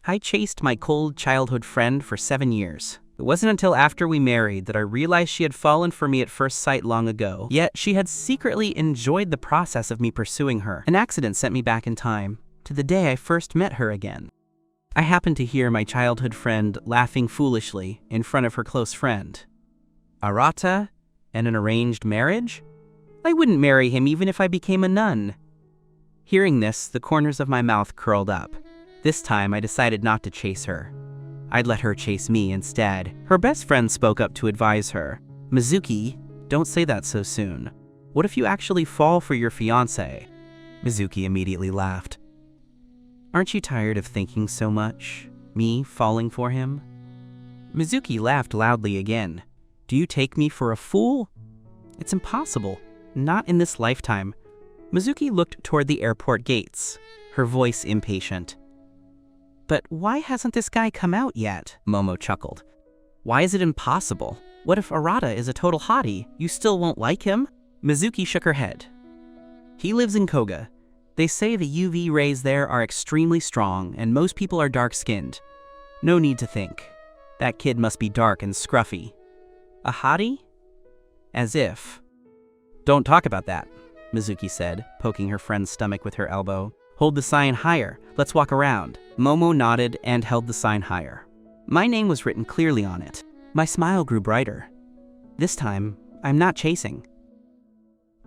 I chased my cold childhood friend for 7 years. It wasn't until after we married that I realized she had fallen for me at first sight long ago. Yet she had secretly enjoyed the process of me pursuing her. An accident sent me back in time, to the day I first met her again. I happened to hear my childhood friend laughing foolishly in front of her close friend. Arata and an arranged marriage? I wouldn't marry him even if I became a nun. Hearing this, the corners of my mouth curled up. This time I decided not to chase her. I'd let her chase me instead. Her best friend spoke up to advise her. Mizuki, don't say that so soon. What if you actually fall for your fiancé? Mizuki immediately laughed. Aren't you tired of thinking so much? Me falling for him? Mizuki laughed loudly again. Do you take me for a fool? It's impossible. Not in this lifetime. Mizuki looked toward the airport gates, her voice impatient. But why hasn't this guy come out yet? Momo chuckled. Why is it impossible? What if Arata is a total hottie? You still won't like him? Mizuki shook her head. He lives in Koga. They say the UV rays there are extremely strong and most people are dark-skinned. No need to think. That kid must be dark and scruffy. A hottie? As if. Don't talk about that, Mizuki said, poking her friend's stomach with her elbow. Hold the sign higher. Let's walk around. Momo nodded and held the sign higher. My name was written clearly on it. My smile grew brighter. This time, I'm not chasing.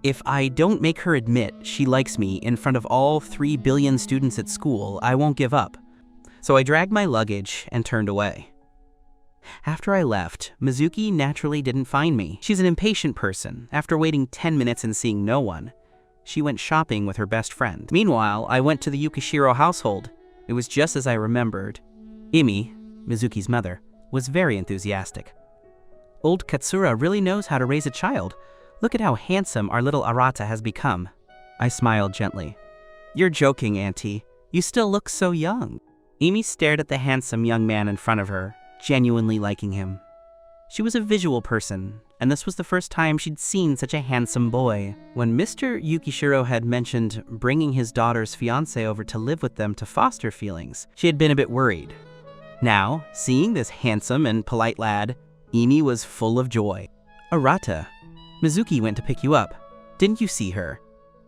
If I don't make her admit she likes me in front of all 3 billion students at school, I won't give up. So I dragged my luggage and turned away. After I left, Mizuki naturally didn't find me. She's an impatient person. After waiting 10 minutes and seeing no one, she went shopping with her best friend. Meanwhile, I went to the Yukishiro household. It was just as I remembered. Imi, Mizuki's mother, was very enthusiastic. Old Katsura really knows how to raise a child. Look at how handsome our little Arata has become. I smiled gently. You're joking, Auntie. You still look so young. Imi stared at the handsome young man in front of her, genuinely liking him. She was a visual person, and this was the first time she'd seen such a handsome boy. When Mr. Yukishiro had mentioned bringing his daughter's fiancé over to live with them to foster feelings, she had been a bit worried. Now, seeing this handsome and polite lad, Imi was full of joy. Arata, Mizuki went to pick you up. Didn't you see her?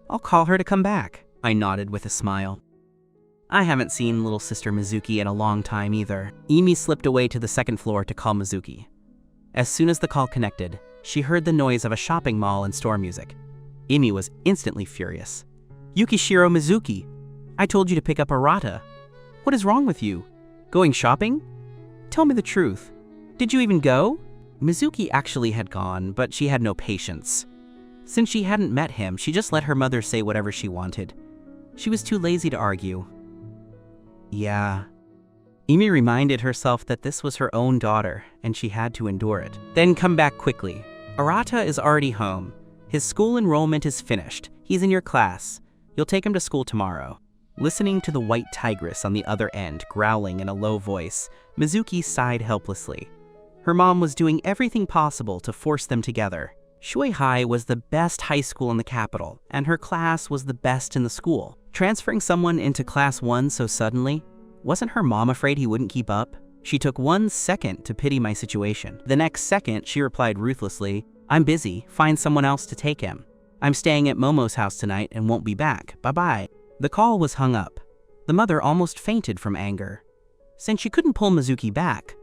I'll call her to come back. I nodded with a smile. I haven't seen little sister Mizuki in a long time either. Imi slipped away to the second floor to call Mizuki. As soon as the call connected, she heard the noise of a shopping mall and store music. Imi was instantly furious. Yukishiro Mizuki, I told you to pick up Arata. What is wrong with you? Going shopping? Tell me the truth. Did you even go? Mizuki actually had gone, but she had no patience. Since she hadn't met him, she just let her mother say whatever she wanted. She was too lazy to argue. Yeah. Imi reminded herself that this was her own daughter, and she had to endure it. Then come back quickly. Arata is already home. His school enrollment is finished. He's in your class. You'll take him to school tomorrow. Listening to the white tigress on the other end growling in a low voice, Mizuki sighed helplessly. Her mom was doing everything possible to force them together. Shui High was the best high school in the capital, and her class was the best in the school. Transferring someone into Class 1 so suddenly? Wasn't her mom afraid he wouldn't keep up? She took 1 second to pity my situation. The next second, she replied ruthlessly, I'm busy, find someone else to take him. I'm staying at Momo's house tonight and won't be back, bye-bye. The call was hung up. The mother almost fainted from anger. Since she couldn't pull Mizuki back,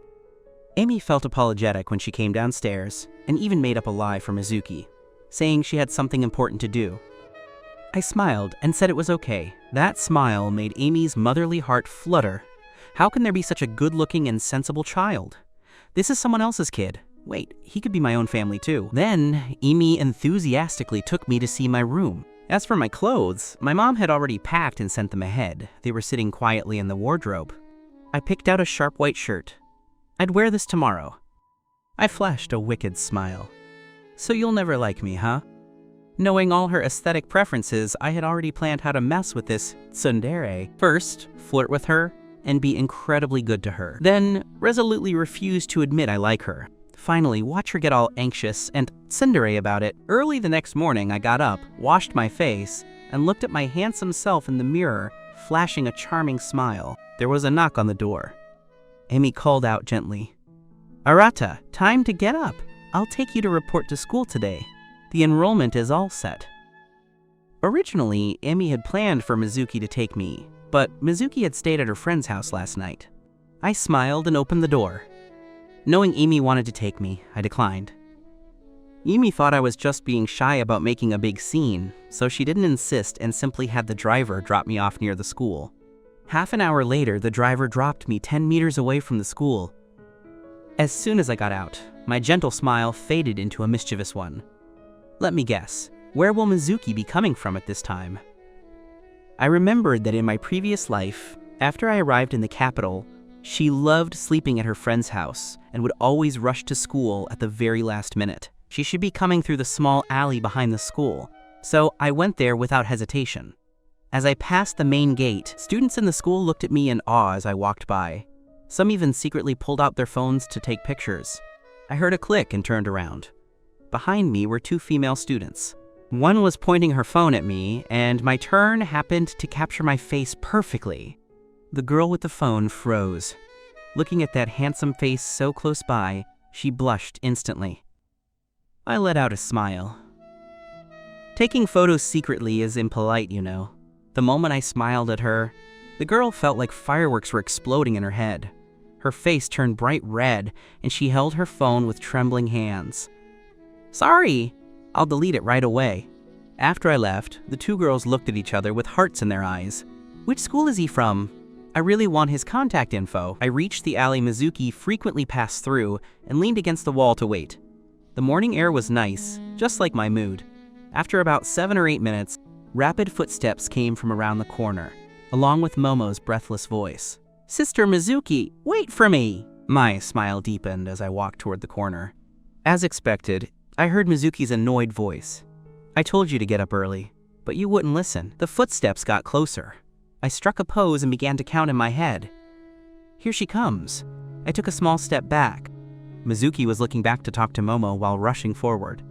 Amy felt apologetic when she came downstairs and even made up a lie for Mizuki, saying she had something important to do. I smiled and said it was okay. That smile made Amy's motherly heart flutter. How can there be such a good-looking and sensible child? This is someone else's kid. Wait, he could be my own family too. Then, Amy enthusiastically took me to see my room. As for my clothes, my mom had already packed and sent them ahead. They were sitting quietly in the wardrobe. I picked out a sharp white shirt. I'd wear this tomorrow. I flashed a wicked smile. So you'll never like me, huh? Knowing all her aesthetic preferences, I had already planned how to mess with this tsundere. First, flirt with her and be incredibly good to her. Then, resolutely refuse to admit I like her. Finally, watch her get all anxious and tsundere about it. Early the next morning, I got up, washed my face, and looked at my handsome self in the mirror, flashing a charming smile. There was a knock on the door. Amy called out gently, "Arata, time to get up. I'll take you to report to school today. The enrollment is all set." Originally, Amy had planned for Mizuki to take me, but Mizuki had stayed at her friend's house last night. I smiled and opened the door. Knowing Amy wanted to take me, I declined. Amy thought I was just being shy about making a big scene, so she didn't insist and simply had the driver drop me off near the school. Half an hour later, the driver dropped me 10 meters away from the school. As soon as I got out, my gentle smile faded into a mischievous one. Let me guess, where will Mizuki be coming from at this time? I remembered that in my previous life, after I arrived in the capital, she loved sleeping at her friend's house and would always rush to school at the very last minute. She should be coming through the small alley behind the school, so I went there without hesitation. As I passed the main gate, students in the school looked at me in awe as I walked by. Some even secretly pulled out their phones to take pictures. I heard a click and turned around. Behind me were 2 female students. One was pointing her phone at me, and my turn happened to capture my face perfectly. The girl with the phone froze. Looking at that handsome face so close by, she blushed instantly. I let out a smile. Taking photos secretly is impolite, you know. The moment I smiled at her, the girl felt like fireworks were exploding in her head. Her face turned bright red, and she held her phone with trembling hands. "Sorry, I'll delete it right away." After I left, the 2 girls looked at each other with hearts in their eyes. "Which school is he from? I really want his contact info." I reached the alley Mizuki frequently passed through and leaned against the wall to wait. The morning air was nice, just like my mood. After about 7 or 8 minutes, rapid footsteps came from around the corner, along with Momo's breathless voice. "Sister Mizuki, wait for me!" My smile deepened as I walked toward the corner. As expected, I heard Mizuki's annoyed voice. "I told you to get up early, but you wouldn't listen." The footsteps got closer. I struck a pose and began to count in my head. Here she comes. I took a small step back. Mizuki was looking back to talk to Momo while rushing forward.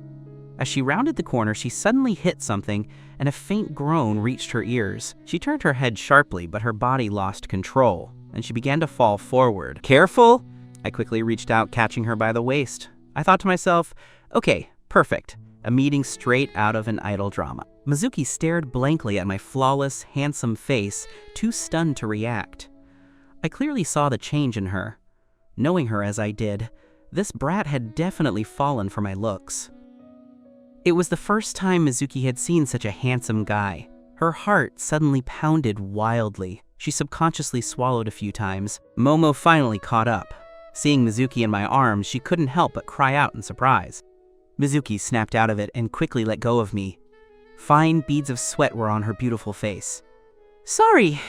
As she rounded the corner, she suddenly hit something, and a faint groan reached her ears. She turned her head sharply, but her body lost control, and she began to fall forward. "Careful!" I quickly reached out, catching her by the waist. I thought to myself, okay, perfect. A meeting straight out of an idol drama. Mizuki stared blankly at my flawless, handsome face, too stunned to react. I clearly saw the change in her. Knowing her as I did, this brat had definitely fallen for my looks. It was the first time Mizuki had seen such a handsome guy. Her heart suddenly pounded wildly. She subconsciously swallowed a few times. Momo finally caught up. Seeing Mizuki in my arms, she couldn't help but cry out in surprise. Mizuki snapped out of it and quickly let go of me. Fine beads of sweat were on her beautiful face. "Sorry,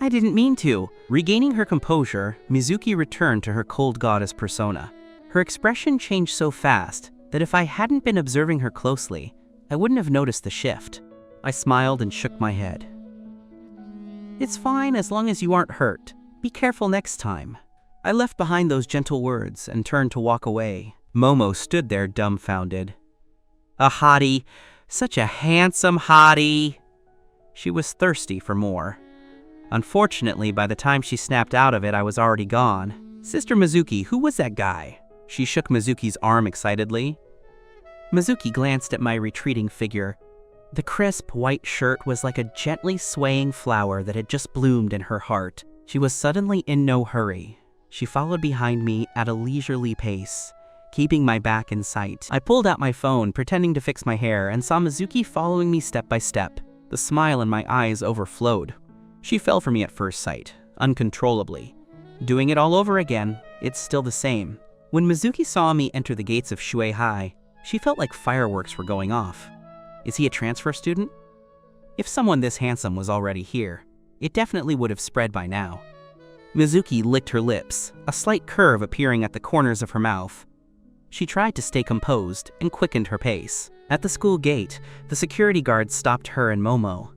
I didn't mean to." Regaining her composure, Mizuki returned to her cold goddess persona. Her expression changed so fast that if I hadn't been observing her closely, I wouldn't have noticed the shift. I smiled and shook my head. "It's fine as long as you aren't hurt. Be careful next time." I left behind those gentle words and turned to walk away. Momo stood there dumbfounded. A hottie, such a handsome hottie. She was thirsty for more. Unfortunately, by the time she snapped out of it, I was already gone. "Sister Mizuki, who was that guy?" She shook Mizuki's arm excitedly. Mizuki glanced at my retreating figure. The crisp white shirt was like a gently swaying flower that had just bloomed in her heart. She was suddenly in no hurry. She followed behind me at a leisurely pace, keeping my back in sight. I pulled out my phone, pretending to fix my hair, and saw Mizuki following me step by step. The smile in my eyes overflowed. She fell for me at first sight, uncontrollably. Doing it all over again, it's still the same. When Mizuki saw me enter the gates of Shui High, she felt like fireworks were going off. Is he a transfer student? If someone this handsome was already here, it definitely would have spread by now. Mizuki licked her lips, a slight curve appearing at the corners of her mouth. She tried to stay composed and quickened her pace. At the school gate, the security guard stopped her and Momo.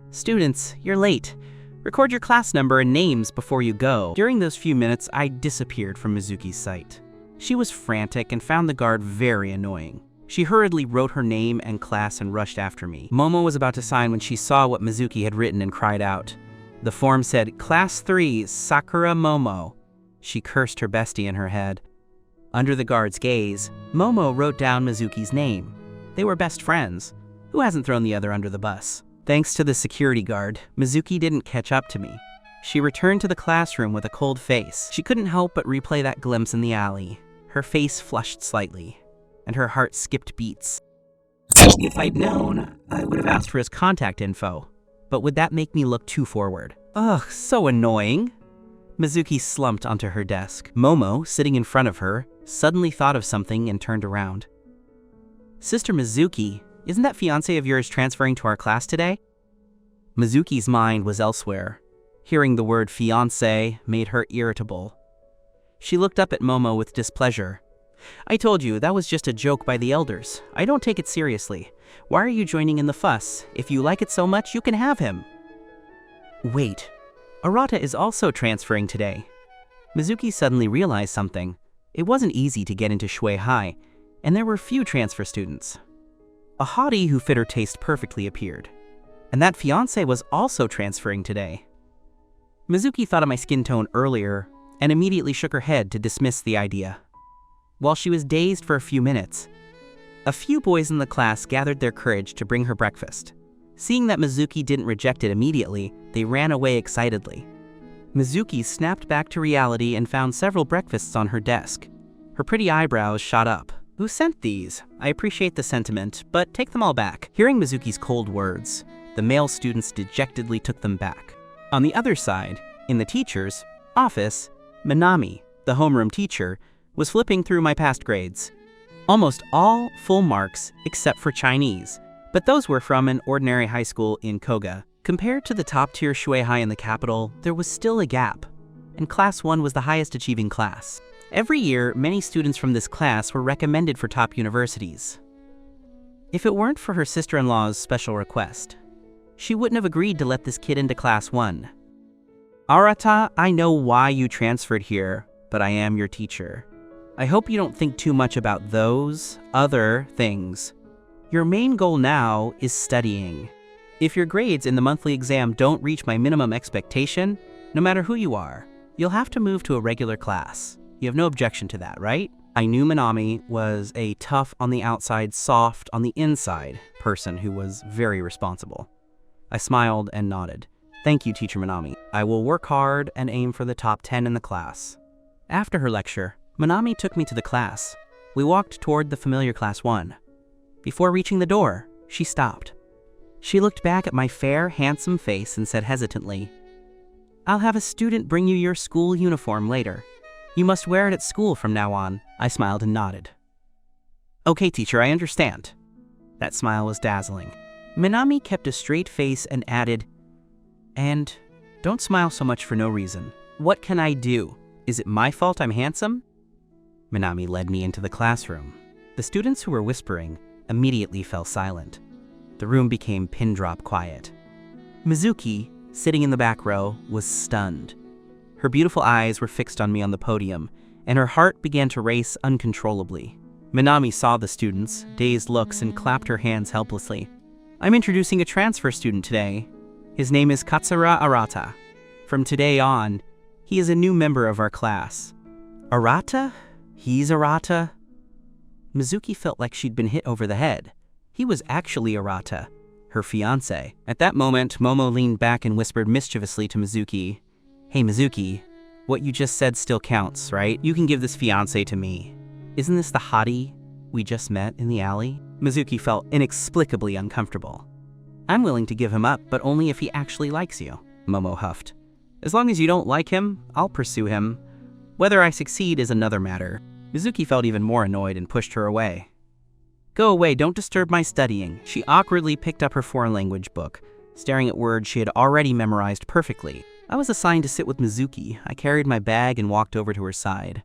"Students, you're late. Record your class number and names before you go." During those few minutes, I disappeared from Mizuki's sight. She was frantic and found the guard very annoying. She hurriedly wrote her name and class and rushed after me. Momo was about to sign when she saw what Mizuki had written and cried out, The form said, Class 3, Sakura Momo. She cursed her bestie in her head. Under the guard's gaze, Momo wrote down Mizuki's name. They were best friends. Who hasn't thrown the other under the bus? Thanks to the security guard, Mizuki didn't catch up to me. She returned to the classroom with a cold face. She couldn't help but replay that glimpse in the alley. Her face flushed slightly, and her heart skipped beats. If I'd known, I would have asked for his contact info. But would that make me look too forward? Ugh, so annoying. Mizuki slumped onto her desk. Momo, sitting in front of her, suddenly thought of something and turned around. Sister Mizuki, isn't that fiancé of yours transferring to our class today? Mizuki's mind was elsewhere. Hearing the word fiancé made her irritable. She looked up at Momo with displeasure. I told you, that was just a joke by the elders. I don't take it seriously. Why are you joining in the fuss? If you like it so much, you can have him. Wait, Arata is also transferring today. Mizuki suddenly realized something. It wasn't easy to get into Shui High, and there were few transfer students. A hottie who fit her taste perfectly appeared. And that fiancé was also transferring today. Mizuki thought of my skin tone earlier, and immediately shook her head to dismiss the idea. While she was dazed for a few minutes, a few boys in the class gathered their courage to bring her breakfast. Seeing that Mizuki didn't reject it immediately, they ran away excitedly. Mizuki snapped back to reality and found several breakfasts on her desk. Her pretty eyebrows shot up. Who sent these? I appreciate the sentiment, but take them all back. Hearing Mizuki's cold words, the male students dejectedly took them back. On the other side, in the teacher's office, Minami, the homeroom teacher, was flipping through my past grades. Almost all full marks except for Chinese, but those were from an ordinary high school in Koga. Compared to the top-tier Shui High in the capital, there was still a gap, and Class 1 was the highest achieving class. Every year, many students from this class were recommended for top universities. If it weren't for her sister-in-law's special request, she wouldn't have agreed to let this kid into Class 1. Arata, I know why you transferred here, but I am your teacher. I hope you don't think too much about those other things. Your main goal now is studying. If your grades in the monthly exam don't reach my minimum expectation, no matter who you are, you'll have to move to a regular class. You have no objection to that, right? I knew Minami was a tough on the outside, soft on the inside person who was very responsible. I smiled and nodded. Thank you, Teacher Minami. I will work hard and aim for the top 10 in the class. After her lecture, Minami took me to the class. We walked toward the familiar Class 1. Before reaching the door, she stopped. She looked back at my fair, handsome face and said hesitantly, I'll have a student bring you your school uniform later. You must wear it at school from now on. I smiled and nodded. Okay, teacher, I understand. That smile was dazzling. Minami kept a straight face and added, and don't smile so much for no reason. What can I do? Is it my fault I'm handsome? Minami led me into the classroom. The students who were whispering immediately fell silent. The room became pin-drop quiet. Mizuki, sitting in the back row, was stunned. Her beautiful eyes were fixed on me on the podium, and her heart began to race uncontrollably. Minami saw the students' dazed looks and clapped her hands helplessly. I'm introducing a transfer student today. His name is Katsura Arata. From today on, he is a new member of our class. Arata? He's Arata? Mizuki felt like she'd been hit over the head. He was actually Arata, her fiancé. At that moment, Momo leaned back and whispered mischievously to Mizuki, Hey Mizuki, what you just said still counts, right? You can give this fiancé to me. Isn't this the hottie we just met in the alley? Mizuki felt inexplicably uncomfortable. I'm willing to give him up, but only if he actually likes you, Momo huffed. As long as you don't like him, I'll pursue him. Whether I succeed is another matter. Mizuki felt even more annoyed and pushed her away. Go away, don't disturb my studying. She awkwardly picked up her foreign language book, staring at words she had already memorized perfectly. I was assigned to sit with Mizuki. I carried my bag and walked over to her side.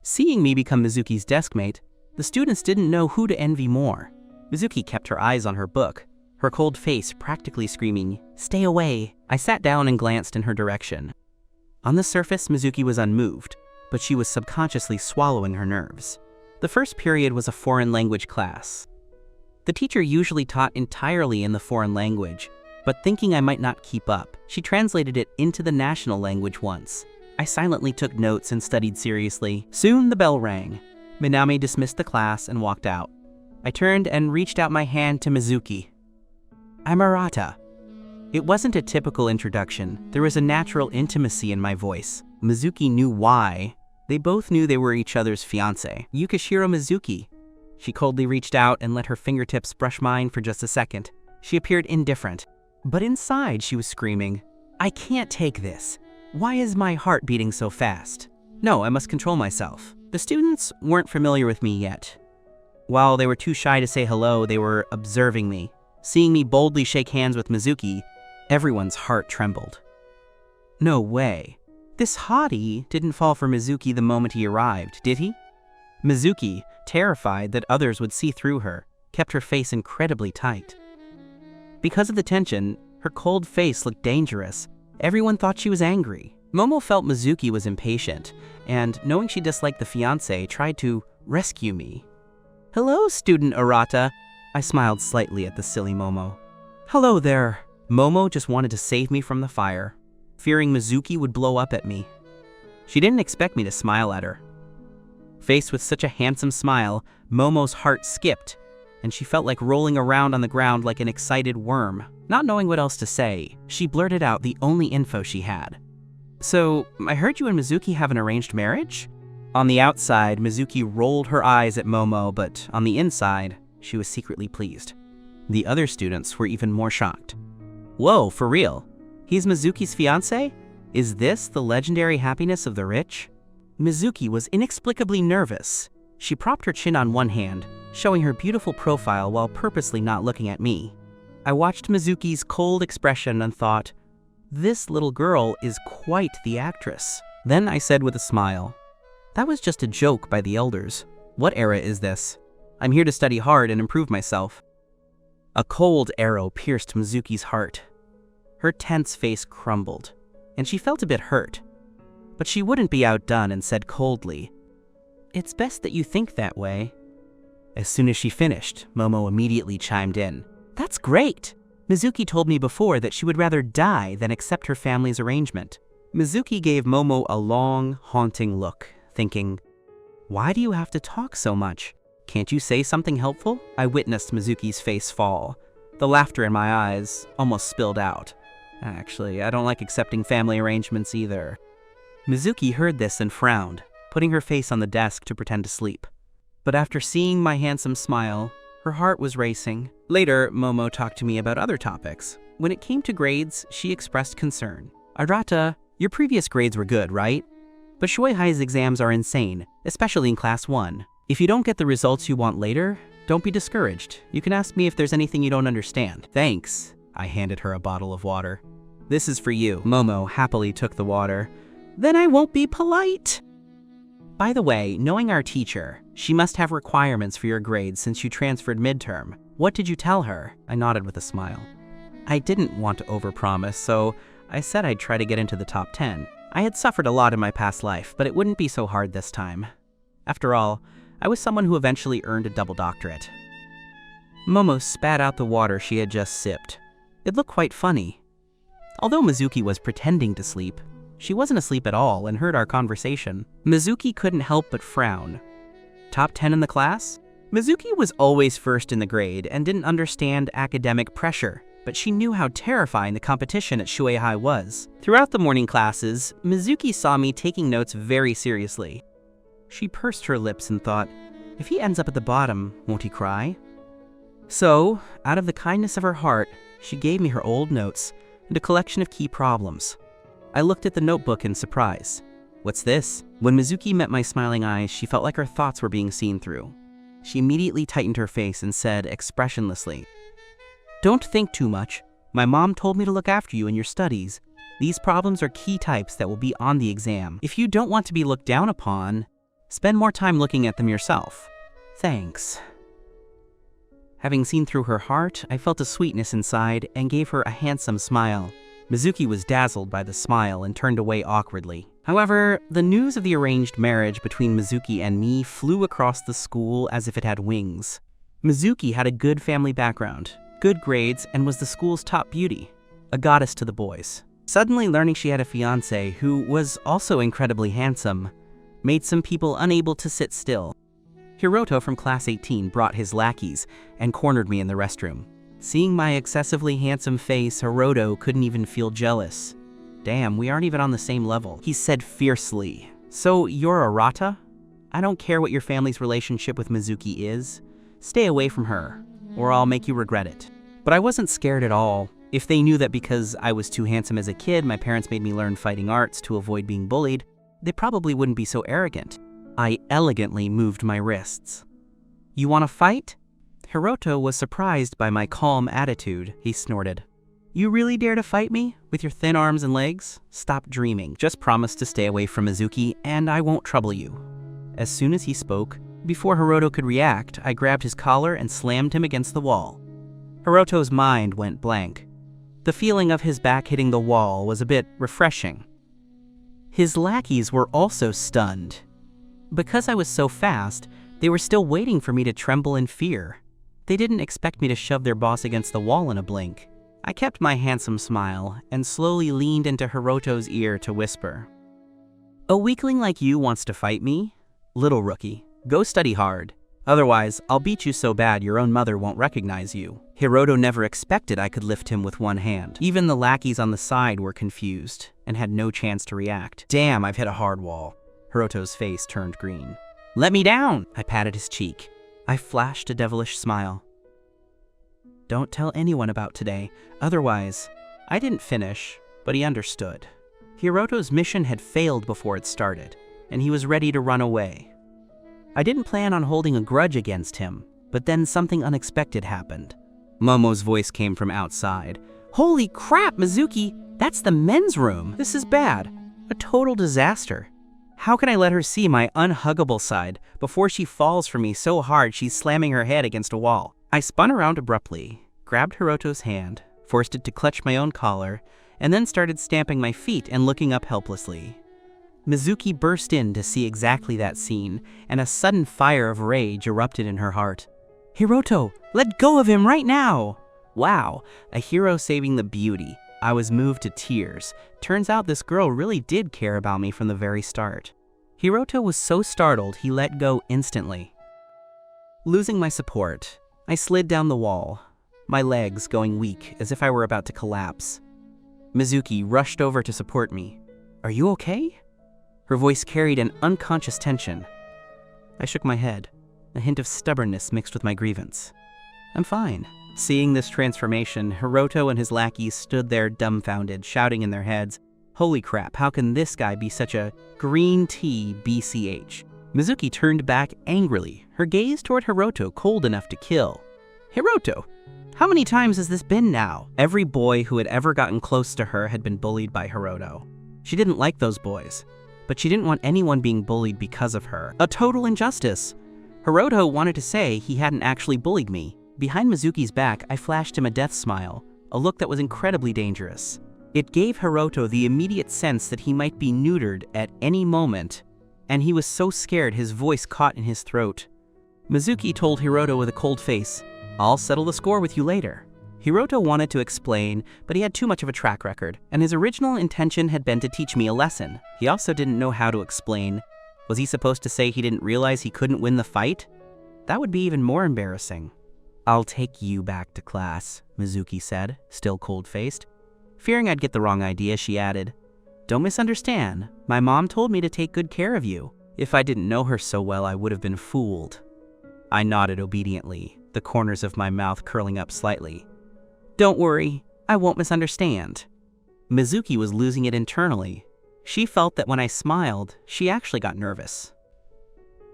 Seeing me become Mizuki's deskmate, the students didn't know who to envy more. Mizuki kept her eyes on her book, her cold face practically screaming, Stay away. I sat down and glanced in her direction. On the surface, Mizuki was unmoved, but she was subconsciously swallowing her nerves. The first period was a foreign language class. The teacher usually taught entirely in the foreign language, but thinking I might not keep up, she translated it into the national language once. I silently took notes and studied seriously. Soon the bell rang. Minami dismissed the class and walked out. I turned and reached out my hand to Mizuki. "I'm Arata." It wasn't a typical introduction. There was a natural intimacy in my voice. Mizuki knew why. They both knew they were each other's fiancé. Yukishiro Mizuki. She coldly reached out and let her fingertips brush mine for just a second. She appeared indifferent, but inside she was screaming, "I can't take this. Why is my heart beating so fast? No, I must control myself." The students weren't familiar with me yet. While they were too shy to say hello, they were observing me. Seeing me boldly shake hands with Mizuki, everyone's heart trembled. No way. This hottie didn't fall for Mizuki the moment he arrived, did he? Mizuki, terrified that others would see through her, kept her face incredibly tight. Because of the tension, her cold face looked dangerous. Everyone thought she was angry. Momo felt Mizuki was impatient, and knowing she disliked the fiancé, tried to rescue me. "Hello, student Arata." I smiled slightly at the silly Momo. "Hello there." Momo just wanted to save me from the fire, fearing Mizuki would blow up at me. She didn't expect me to smile at her. Faced with such a handsome smile, Momo's heart skipped, and she felt like rolling around on the ground like an excited worm. Not knowing what else to say, she blurted out the only info she had. "So, I heard you and Mizuki have an arranged marriage?" On the outside, Mizuki rolled her eyes at Momo, but on the inside, she was secretly pleased. The other students were even more shocked. "Whoa, for real? He's Mizuki's fiancé? Is this the legendary happiness of the rich?" Mizuki was inexplicably nervous. She propped her chin on one hand, showing her beautiful profile while purposely not looking at me. I watched Mizuki's cold expression and thought, this little girl is quite the actress. Then I said with a smile, "That was just a joke by the elders. What era is this? I'm here to study hard and improve myself." A cold arrow pierced Mizuki's heart. Her tense face crumbled, and she felt a bit hurt. But she wouldn't be outdone and said coldly, "It's best that you think that way." As soon as she finished, Momo immediately chimed in. "That's great! Mizuki told me before that she would rather die than accept her family's arrangement." Mizuki gave Momo a long, haunting look, thinking, "Why do you have to talk so much? Can't you say something helpful?" I witnessed Mizuki's face fall. The laughter in my eyes almost spilled out. "Actually, I don't like accepting family arrangements either." Mizuki heard this and frowned, putting her face on the desk to pretend to sleep. But after seeing my handsome smile, her heart was racing. Later, Momo talked to me about other topics. When it came to grades, she expressed concern. "Arata, your previous grades were good, right? But Shueihai's exams are insane, especially in Class 1. If you don't get the results you want later, don't be discouraged. You can ask me if there's anything you don't understand." "Thanks." I handed her a bottle of water. "This is for you." Momo happily took the water. "Then I won't be polite." By the way, knowing our teacher, she must have requirements for your grades since you transferred midterm. What did you tell her? I nodded with a smile. I didn't want to overpromise, so I said I'd try to get into the top 10. I had suffered a lot in my past life, but it wouldn't be so hard this time. After all, I was someone who eventually earned a double doctorate. Momo spat out the water she had just sipped. It looked quite funny. Although Mizuki was pretending to sleep, she wasn't asleep at all and heard our conversation. Mizuki couldn't help but frown. Top 10 in the class? Mizuki was always first in the grade and didn't understand academic pressure, but she knew how terrifying the competition at Shueihai was. Throughout the morning classes, Mizuki saw me taking notes very seriously. She pursed her lips and thought, if he ends up at the bottom, won't he cry? So, out of the kindness of her heart, she gave me her old notes and a collection of key problems. I looked at the notebook in surprise. What's this? When Mizuki met my smiling eyes, she felt like her thoughts were being seen through. She immediately tightened her face and said expressionlessly, "Don't think too much. My mom told me to look after you in your studies. These problems are key types that will be on the exam. If you don't want to be looked down upon, spend more time looking at them yourself. Thanks." Having seen through her heart, I felt a sweetness inside and gave her a handsome smile. Mizuki was dazzled by the smile and turned away awkwardly. However, the news of the arranged marriage between Mizuki and me flew across the school as if it had wings. Mizuki had a good family background, good grades, and was the school's top beauty. a goddess to the boys. Suddenly learning she had a fiancé who was also incredibly handsome made some people unable to sit still. Hiroto from Class 18 brought his lackeys and cornered me in the restroom. Seeing my excessively handsome face, Hiroto couldn't even feel jealous. Damn, we aren't even on the same level. He said fiercely, "So you're a Rata? I don't care what your family's relationship with Mizuki is. Stay away from her, or I'll make you regret it." But I wasn't scared at all. If they knew that because I was too handsome as a kid, my parents made me learn fighting arts to avoid being bullied, they probably wouldn't be so arrogant. I elegantly moved my wrists. "You want to fight?" Hiroto was surprised by my calm attitude. He snorted. "You really dare to fight me? With your thin arms and legs? Stop dreaming. Just promise to stay away from Mizuki, and I won't trouble you." As soon as he spoke, before Hiroto could react, I grabbed his collar and slammed him against the wall. Hiroto's mind went blank. The feeling of his back hitting the wall was a bit refreshing. His lackeys were also stunned. Because I was so fast, they were still waiting for me to tremble in fear. They didn't expect me to shove their boss against the wall in a blink. I kept my handsome smile and slowly leaned into Hiroto's ear to whisper. "A weakling like you wants to fight me? Little rookie, go study hard. Otherwise, I'll beat you so bad your own mother won't recognize you." Hiroto never expected I could lift him with one hand. Even the lackeys on the side were confused and had no chance to react. Damn, I've hit a hard wall. Hiroto's face turned green. "Let me down!" I patted his cheek. I flashed a devilish smile. "Don't tell anyone about today, otherwise..." I didn't finish, but he understood. Hiroto's mission had failed before it started, and he was ready to run away. I didn't plan on holding a grudge against him, but then something unexpected happened. Momo's voice came from outside. "Holy crap, Mizuki! That's the men's room! This is bad. A total disaster. How can I let her see my unhuggable side before she falls for me so hard she's slamming her head against a wall?" I spun around abruptly, grabbed Hiroto's hand, forced it to clutch my own collar, and then started stamping my feet and looking up helplessly. Mizuki burst in to see exactly that scene, and a sudden fire of rage erupted in her heart. "Hiroto, let go of him right now!" Wow, a hero saving the beauty. I was moved to tears. Turns out this girl really did care about me from the very start. Hiroto was so startled he let go instantly. Losing my support, I slid down the wall, my legs going weak as if I were about to collapse. Mizuki rushed over to support me. "Are you okay?" Her voice carried an unconscious tension. I shook my head, a hint of stubbornness mixed with my grievance. "I'm fine." Seeing this transformation, Hiroto and his lackeys stood there dumbfounded, shouting in their heads, "Holy crap, how can this guy be such a green tea BCH?" Mizuki turned back angrily, her gaze toward Hiroto cold enough to kill. "Hiroto, how many times has this been now?" Every boy who had ever gotten close to her had been bullied by Hiroto. She didn't like those boys, but she didn't want anyone being bullied because of her. A total injustice. Hiroto wanted to say he hadn't actually bullied me. Behind Mizuki's back, I flashed him a death smile, a look that was incredibly dangerous. It gave Hiroto the immediate sense that he might be neutered at any moment, and he was so scared his voice caught in his throat. Mizuki told Hiroto with a cold face, "I'll settle the score with you later." Hiroto wanted to explain, but he had too much of a track record, and his original intention had been to teach me a lesson. He also didn't know how to explain. Was he supposed to say he didn't realize he couldn't win the fight? That would be even more embarrassing. "I'll take you back to class," Mizuki said, still cold-faced. Fearing I'd get the wrong idea, she added, "Don't misunderstand. My mom told me to take good care of you. If I didn't know her so well, I would have been fooled." I nodded obediently, the corners of my mouth curling up slightly. "Don't worry, I won't misunderstand." Mizuki was losing it internally. She felt that when I smiled, she actually got nervous.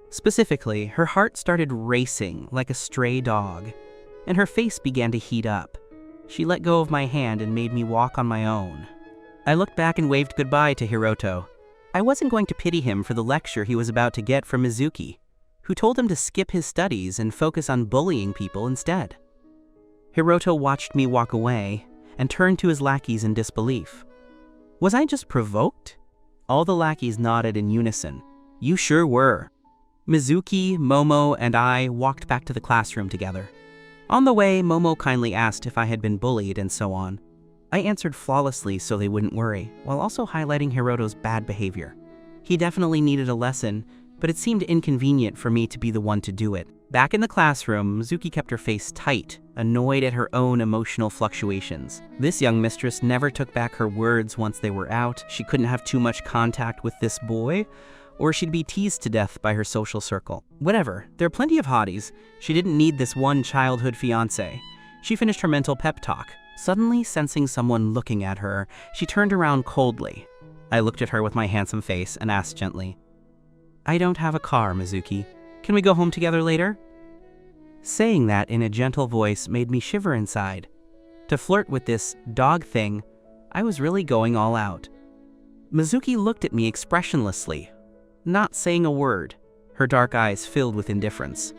Specifically, her heart started racing like a stray dog, and her face began to heat up. She let go of my hand and made me walk on my own. I looked back and waved goodbye to Hiroto. I wasn't going to pity him for the lecture he was about to get from Mizuki, who told him to skip his studies and focus on bullying people instead. Hiroto watched me walk away and turned to his lackeys in disbelief. Was I just provoked? All the lackeys nodded in unison. "You sure were." Mizuki, Momo, and I walked back to the classroom together. On the way, Momo kindly asked if I had been bullied and so on. I answered flawlessly so they wouldn't worry, while also highlighting Hiroto's bad behavior. He definitely needed a lesson, but it seemed inconvenient for me to be the one to do it. Back in the classroom, Mizuki kept her face tight, annoyed at her own emotional fluctuations. This young mistress never took back her words once they were out. She couldn't have too much contact with this boy, or she'd be teased to death by her social circle. Whatever, there are plenty of hotties. She didn't need this one childhood fiancé. She finished her mental pep talk. Suddenly sensing someone looking at her, she turned around coldly. I looked at her with my handsome face and asked gently, "I don't have a car, Mizuki. Can we go home together later?" Saying that in a gentle voice made me shiver inside. To flirt with this dog thing, I was really going all out. Mizuki looked at me expressionlessly, not saying a word, her dark eyes filled with indifference.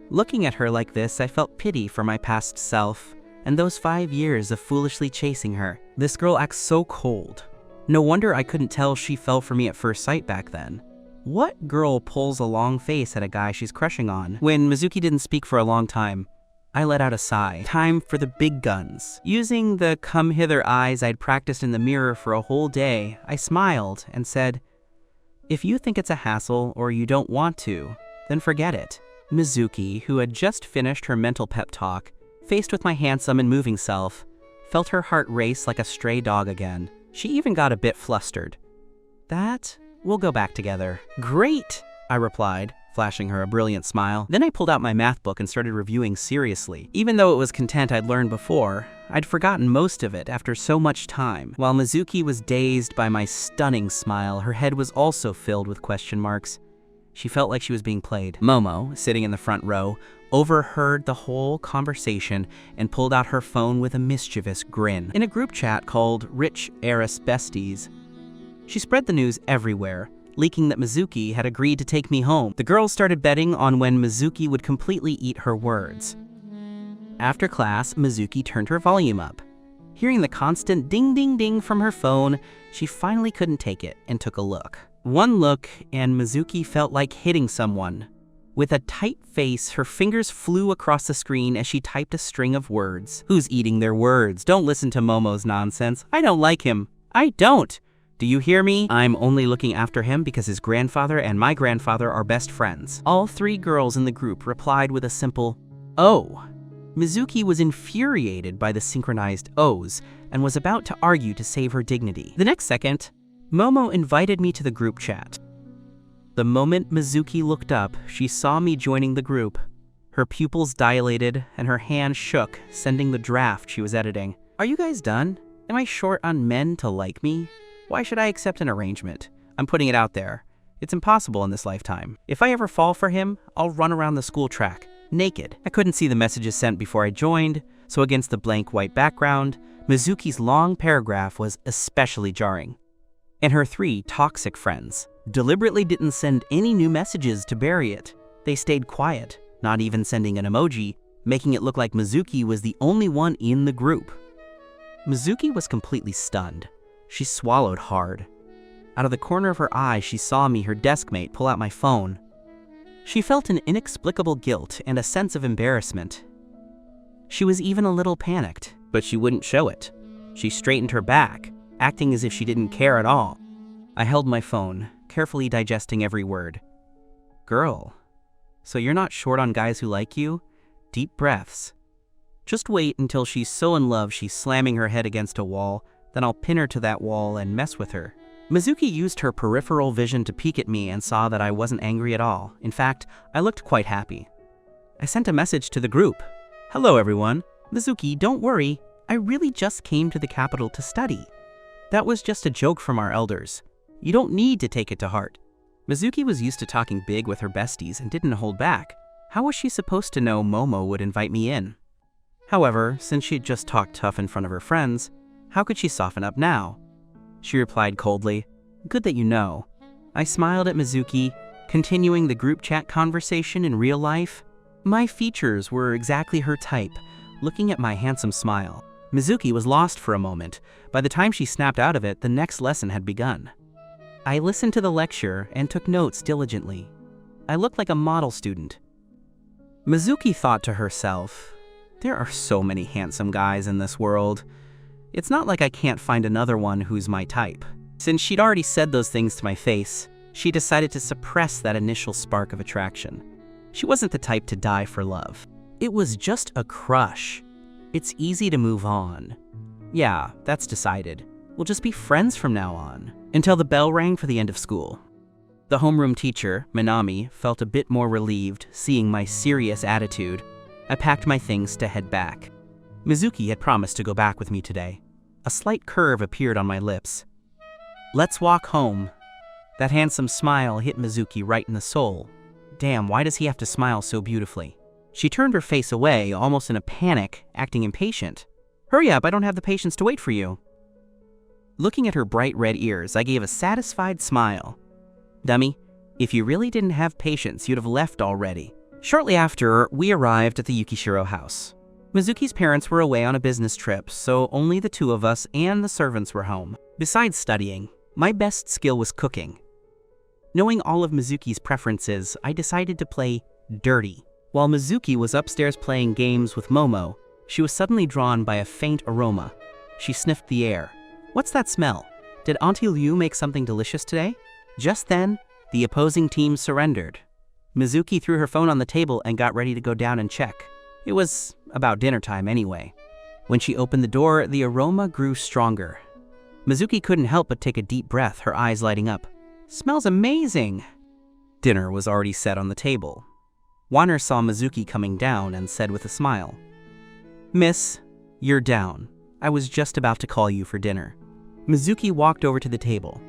Looking at her like this, I felt pity for my past self and those 5 years of foolishly chasing her. This girl acts so cold. No wonder I couldn't tell she fell for me at first sight back then. What girl pulls a long face at a guy she's crushing on? When Mizuki didn't speak for a long time, I let out a sigh. Time for the big guns. Using the come hither eyes I'd practiced in the mirror for a whole day, I smiled and said, "If you think it's a hassle or you don't want to, then forget it." Mizuki, who had just finished her mental pep talk, faced with my handsome and moving self, felt her heart race like a stray dog again. She even got a bit flustered. "That, we'll go back together." "Great," I replied, flashing her a brilliant smile. Then I pulled out my math book and started reviewing seriously. Even though it was content I'd learned before, I'd forgotten most of it after so much time. While Mizuki was dazed by my stunning smile, her head was also filled with question marks. She felt like she was being played. Momo, sitting in the front row, overheard the whole conversation and pulled out her phone with a mischievous grin. In a group chat called Rich Heiress Besties, she spread the news everywhere, leaking that Mizuki had agreed to take me home. The girls started betting on when Mizuki would completely eat her words. After class, Mizuki turned her volume up. Hearing the constant ding-ding-ding from her phone, she finally couldn't take it and took a look. One look, and Mizuki felt like hitting someone. With a tight face, her fingers flew across the screen as she typed a string of words. "Who's eating their words? Don't listen to Momo's nonsense. I don't like him. I don't. Do you hear me? I'm only looking after him because his grandfather and my grandfather are best friends." All 3 girls in the group replied with a simple, "Oh." Mizuki was infuriated by the synchronized O's and was about to argue to save her dignity. The next second, Momo invited me to the group chat. The moment Mizuki looked up, she saw me joining the group. Her pupils dilated and her hand shook, sending the draft she was editing. "Are you guys done? Am I short on men to like me? Why should I accept an arrangement? I'm putting it out there. It's impossible in this lifetime. If I ever fall for him, I'll run around the school track, naked." I couldn't see the messages sent before I joined, so against the blank white background, Mizuki's long paragraph was especially jarring. And her 3 toxic friends deliberately didn't send any new messages to bury it. They stayed quiet, not even sending an emoji, making it look like Mizuki was the only one in the group. Mizuki was completely stunned. She swallowed hard. Out of the corner of her eye, she saw me, her deskmate, pull out my phone. She felt an inexplicable guilt and a sense of embarrassment. She was even a little panicked, but she wouldn't show it. She straightened her back, acting as if she didn't care at all. I held my phone, carefully digesting every word. "Girl, so you're not short on guys who like you? Deep breaths. Just wait until she's so in love she's slamming her head against a wall, then I'll pin her to that wall and mess with her." Mizuki used her peripheral vision to peek at me and saw that I wasn't angry at all. In fact, I looked quite happy. I sent a message to the group. "Hello everyone. Mizuki, don't worry. I really just came to the capital to study. That was just a joke from our elders. You don't need to take it to heart." Mizuki was used to talking big with her besties and didn't hold back. How was she supposed to know Momo would invite me in? However, since she'd just talked tough in front of her friends, how could she soften up now? She replied coldly, "Good that you know." I smiled at Mizuki, continuing the group chat conversation in real life. My features were exactly her type, looking at my handsome smile. Mizuki was lost for a moment. By the time she snapped out of it, the next lesson had begun. I listened to the lecture and took notes diligently. I looked like a model student. Mizuki thought to herself, "There are so many handsome guys in this world. It's not like I can't find another one who's my type. Since she'd already said those things to my face, she decided to suppress that initial spark of attraction. She wasn't the type to die for love. It was just a crush. It's easy to move on. Yeah, that's decided. We'll just be friends from now on. Until the bell rang for the end of school. The homeroom teacher, Minami, felt a bit more relieved seeing my serious attitude. I packed my things to head back. Mizuki had promised to go back with me today. A slight curve appeared on my lips. Let's walk home. That handsome smile hit Mizuki right in the soul. Damn, why does he have to smile so beautifully? She turned her face away, almost in a panic, acting impatient. Hurry up, I don't have the patience to wait for you. Looking at her bright red ears, I gave a satisfied smile. Dummy, if you really didn't have patience, you'd have left already. Shortly after, we arrived at the Yukishiro house. Mizuki's parents were away on a business trip, so only the two of us and the servants were home. Besides studying, my best skill was cooking. Knowing all of Mizuki's preferences, I decided to play dirty. While Mizuki was upstairs playing games with Momo, she was suddenly drawn by a faint aroma. She sniffed the air. What's that smell? Did Auntie Liu make something delicious today? Just then, the opposing team surrendered. Mizuki threw her phone on the table and got ready to go down and check. It was about dinner time anyway. When she opened the door, the aroma grew stronger. Mizuki couldn't help but take a deep breath, her eyes lighting up. Smells amazing! Dinner was already set on the table. Warner saw Mizuki coming down and said with a smile, Miss, you're down. I was just about to call you for dinner. Mizuki walked over to the table.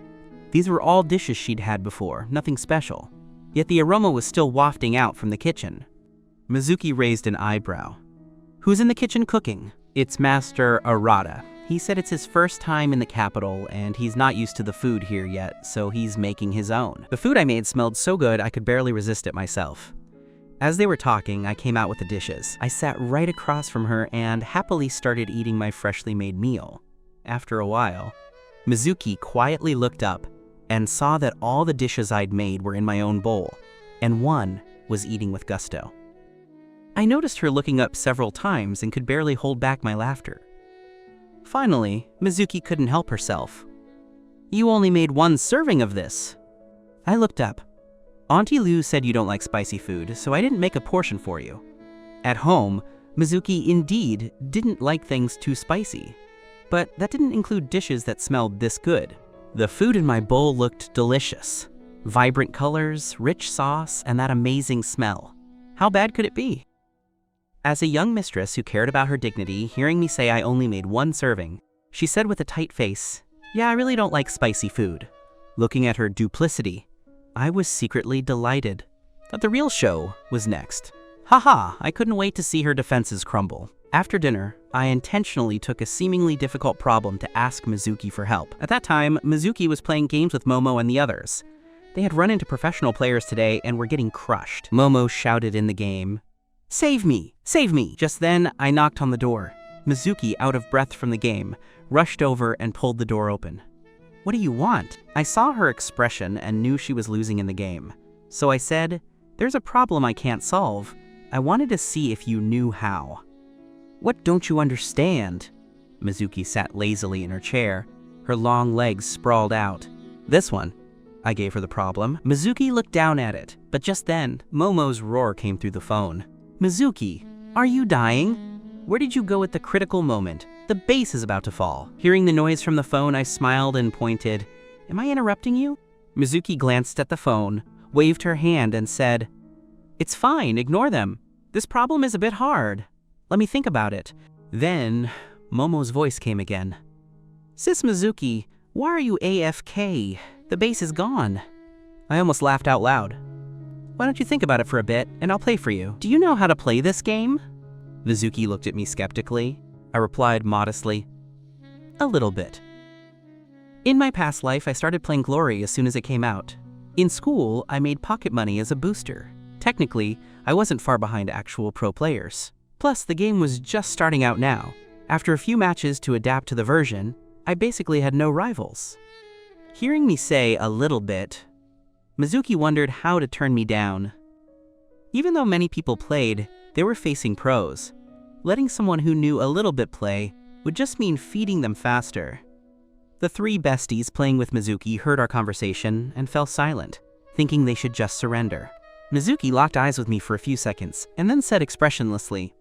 These were all dishes she'd had before, nothing special. Yet the aroma was still wafting out from the kitchen. Mizuki raised an eyebrow. Who's in the kitchen cooking? It's Master Arata. He said it's his first time in the capital and he's not used to the food here yet, so he's making his own. The food I made smelled so good I could barely resist it myself. As they were talking, I came out with the dishes. I sat right across from her and happily started eating my freshly made meal. After a while, Mizuki quietly looked up and saw that all the dishes I'd made were in my own bowl, and one was eating with gusto. I noticed her looking up several times and could barely hold back my laughter. Finally, Mizuki couldn't help herself. You only made one serving of this. I looked up. Auntie Liu said you don't like spicy food, so I didn't make a portion for you. At home, Mizuki indeed didn't like things too spicy. But that didn't include dishes that smelled this good. The food in my bowl looked delicious. Vibrant colors, rich sauce, and that amazing smell. How bad could it be? As a young mistress who cared about her dignity, hearing me say I only made one serving, she said with a tight face, Yeah, I really don't like spicy food. Looking at her duplicity, I was secretly delighted. But the real show was next. Haha, I couldn't wait to see her defenses crumble. After dinner, I intentionally took a seemingly difficult problem to ask Mizuki for help. At that time, Mizuki was playing games with Momo and the others. They had run into professional players today and were getting crushed. Momo shouted in the game, Save me! Save me! Just then, I knocked on the door. Mizuki, out of breath from the game, rushed over and pulled the door open. What do you want? I saw her expression and knew she was losing in the game. So I said, There's a problem I can't solve. I wanted to see if you knew how. What don't you understand? Mizuki sat lazily in her chair, her long legs sprawled out. This one. I gave her the problem. Mizuki looked down at it, but just then, Momo's roar came through the phone. Mizuki, are you dying? Where did you go at the critical moment? The base is about to fall. Hearing the noise from the phone, I smiled and pointed. Am I interrupting you? Mizuki glanced at the phone, waved her hand and said, It's fine, ignore them. This problem is a bit hard. Let me think about it. Then, Momo's voice came again. Sis Mizuki, why are you AFK? The base is gone. I almost laughed out loud. Why don't you think about it for a bit, and I'll play for you. Do you know how to play this game? Mizuki looked at me skeptically. I replied modestly, A little bit. In my past life, I started playing Glory as soon as it came out. In school, I made pocket money as a booster. Technically, I wasn't far behind actual pro players. Plus, the game was just starting out now. After a few matches to adapt to the version, I basically had no rivals. Hearing me say a little bit, Mizuki wondered how to turn me down. Even though many people played, they were facing pros. Letting someone who knew a little bit play would just mean feeding them faster. The three besties playing with Mizuki heard our conversation and fell silent, thinking they should just surrender. Mizuki locked eyes with me for a few seconds and then said expressionlessly,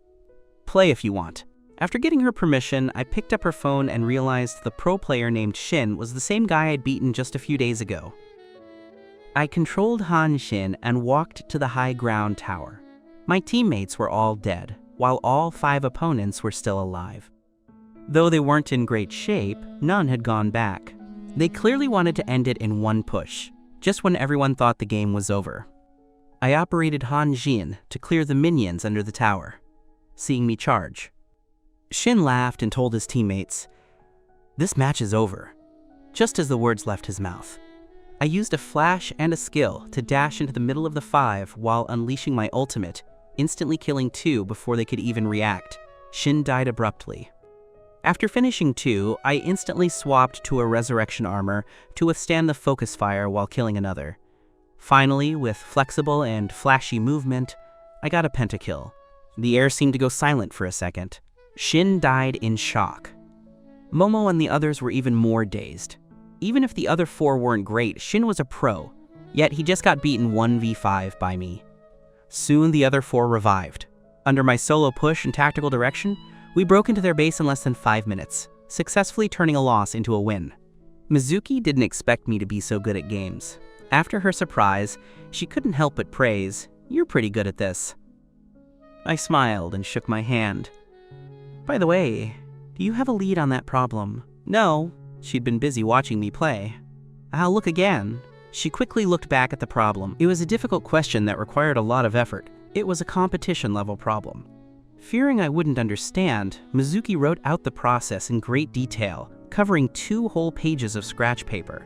"Play if you want." After getting her permission, I picked up her phone and realized the pro player named Shin was the same guy I'd beaten just a few days ago. I controlled Han Shin and walked to the high ground tower. My teammates were all dead, while all 5 opponents were still alive. Though they weren't in great shape, none had gone back. They clearly wanted to end it in one push, just when everyone thought the game was over. I operated Han Jin to clear the minions under the tower, seeing me charge. Shin laughed and told his teammates, "This match is over," just as the words left his mouth. I used a flash and a skill to dash into the middle of the 5 while unleashing my ultimate, instantly killing 2 before they could even react. Shin died abruptly. After finishing 2, I instantly swapped to a resurrection armor to withstand the focus fire while killing another. Finally, with flexible and flashy movement, I got a pentakill. The air seemed to go silent for a second. Shin died in shock. Momo and the others were even more dazed. Even if the other 4 weren't great, Shin was a pro, yet he just got beaten 1v5 by me. Soon the other 4 revived. Under my solo push and tactical direction, we broke into their base in less than 5 minutes, successfully turning a loss into a win. Mizuki didn't expect me to be so good at games. After her surprise, she couldn't help but praise, "You're pretty good at this." I smiled and shook my hand. "By the way, do you have a lead on that problem?" No, she'd been busy watching me play. "I'll look again." She quickly looked back at the problem. It was a difficult question that required a lot of effort. It was a competition-level problem. Fearing I wouldn't understand, Mizuki wrote out the process in great detail, covering 2 whole pages of scratch paper.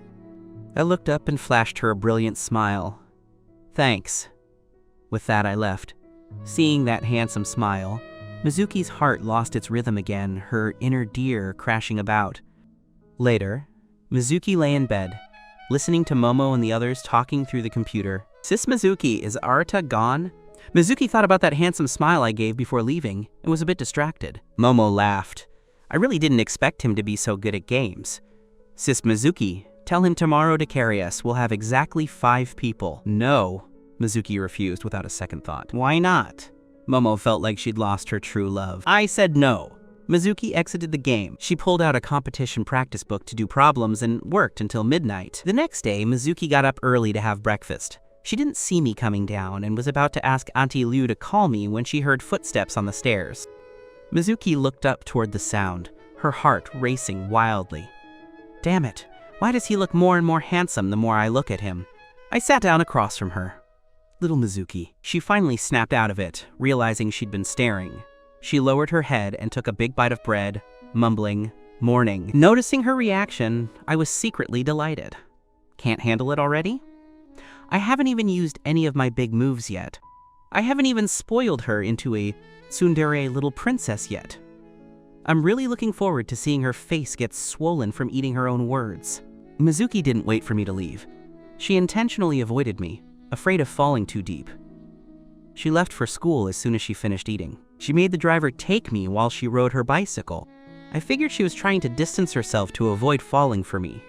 I looked up and flashed her a brilliant smile. "Thanks." With that, I left. Seeing that handsome smile, Mizuki's heart lost its rhythm again, her inner deer crashing about. Later, Mizuki lay in bed, listening to Momo and the others talking through the computer. "Sis Mizuki, is Arata gone?" Mizuki thought about that handsome smile I gave before leaving and was a bit distracted. Momo laughed. I really didn't expect him to be so good at games. "Sis Mizuki, tell him tomorrow to carry us. We'll have exactly 5 people. "No," Mizuki refused without a second thought. "Why not?" Momo felt like she'd lost her true love. I said no. Mizuki exited the game. She pulled out a competition practice book to do problems and worked until midnight. The next day, Mizuki got up early to have breakfast. She didn't see me coming down and was about to ask Auntie Liu to call me when she heard footsteps on the stairs. Mizuki looked up toward the sound, her heart racing wildly. Damn it, why does he look more and more handsome the more I look at him? I sat down across from her. Little Mizuki. She finally snapped out of it, realizing she'd been staring. She lowered her head and took a big bite of bread, mumbling, "Morning." Noticing her reaction, I was secretly delighted. Can't handle it already? I haven't even used any of my big moves yet. I haven't even spoiled her into a tsundere little princess yet. I'm really looking forward to seeing her face get swollen from eating her own words. Mizuki didn't wait for me to leave. She intentionally avoided me, afraid of falling too deep. She left for school as soon as she finished eating. She made the driver take me while she rode her bicycle. I figured she was trying to distance herself to avoid falling for me.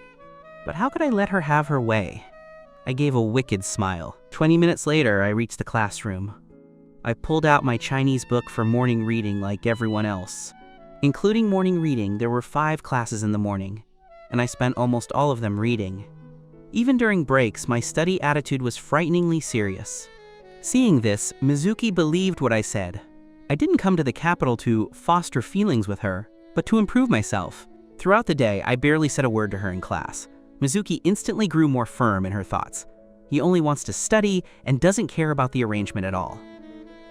But how could I let her have her way? I gave a wicked smile. 20 minutes later, I reached the classroom. I pulled out my Chinese book for morning reading like everyone else. Including morning reading, there were 5 classes in the morning, and I spent almost all of them reading. Even during breaks, my study attitude was frighteningly serious. Seeing this, Mizuki believed what I said. I didn't come to the capital to foster feelings with her, but to improve myself. Throughout the day, I barely said a word to her in class. Mizuki instantly grew more firm in her thoughts. He only wants to study and doesn't care about the arrangement at all.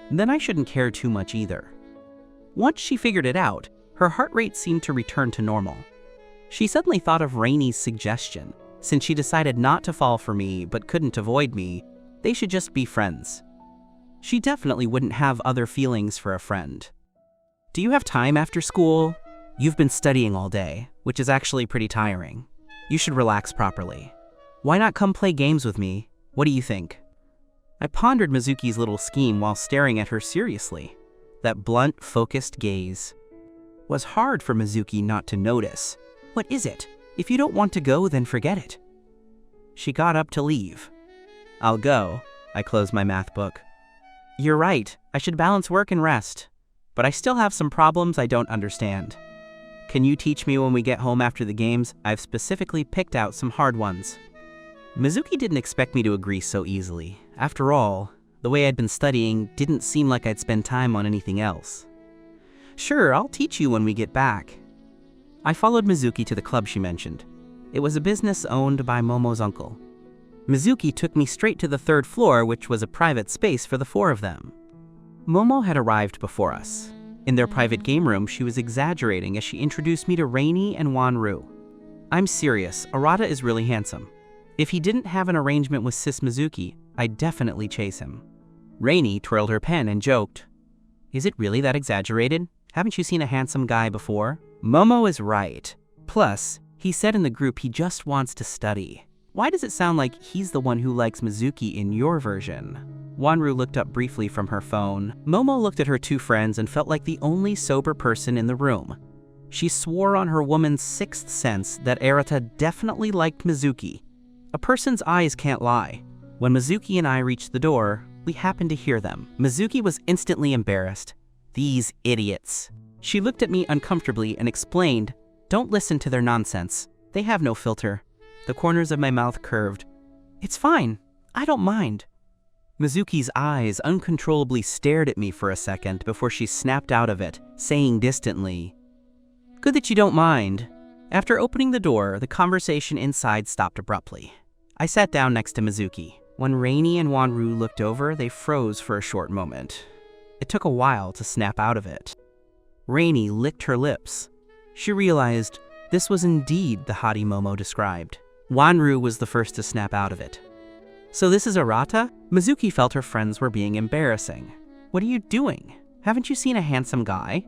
Then I shouldn't care too much either. Once she figured it out, her heart rate seemed to return to normal. She suddenly thought of Rainy's suggestion. Since she decided not to fall for me but couldn't avoid me, they should just be friends. She definitely wouldn't have other feelings for a friend. Do you have time after school? You've been studying all day, which is actually pretty tiring. You should relax properly. Why not come play games with me? What do you think? I pondered Mizuki's little scheme while staring at her seriously. That blunt, focused gaze. was hard for Mizuki not to notice. What is it? If you don't want to go, then forget it. She got up to leave. I'll go. I closed my math book. You're right. I should balance work and rest. But I still have some problems I don't understand. Can you teach me when we get home after the games? I've specifically picked out some hard ones. Mizuki didn't expect me to agree so easily. After all, the way I'd been studying didn't seem like I'd spend time on anything else. Sure, I'll teach you when we get back. I followed Mizuki to the club she mentioned. It was a business owned by Momo's uncle. Mizuki took me straight to the third floor, which was a private space for the four of them. Momo had arrived before us. In their private game room, she was exaggerating as she introduced me to Rainy and Wanru. I'm serious, Arata is really handsome. If he didn't have an arrangement with Sis Mizuki, I'd definitely chase him. Rainy twirled her pen and joked. Is it really that exaggerated? Haven't you seen a handsome guy before? Momo is right. Plus, he said in the group he just wants to study. Why does it sound like he's the one who likes Mizuki in your version? Wanru looked up briefly from her phone. Momo looked at her two friends and felt like the only sober person in the room. She swore on her woman's sixth sense that Arata definitely liked Mizuki. A person's eyes can't lie. When Mizuki and I reached the door, we happened to hear them. Mizuki was instantly embarrassed. These idiots. She looked at me uncomfortably and explained, don't listen to their nonsense. They have no filter. The corners of my mouth curved. It's fine. I don't mind. Mizuki's eyes uncontrollably stared at me for a second before she snapped out of it, saying distantly, Good that you don't mind. After opening the door, the conversation inside stopped abruptly. I sat down next to Mizuki. When Rainy and Wanru looked over, they froze for a short moment. It took a while to snap out of it. Rainy licked her lips. She realized this was indeed the hottie Momo described. Wanru was the first to snap out of it. So this is Arata? Mizuki felt her friends were being embarrassing. What are you doing? Haven't you seen a handsome guy?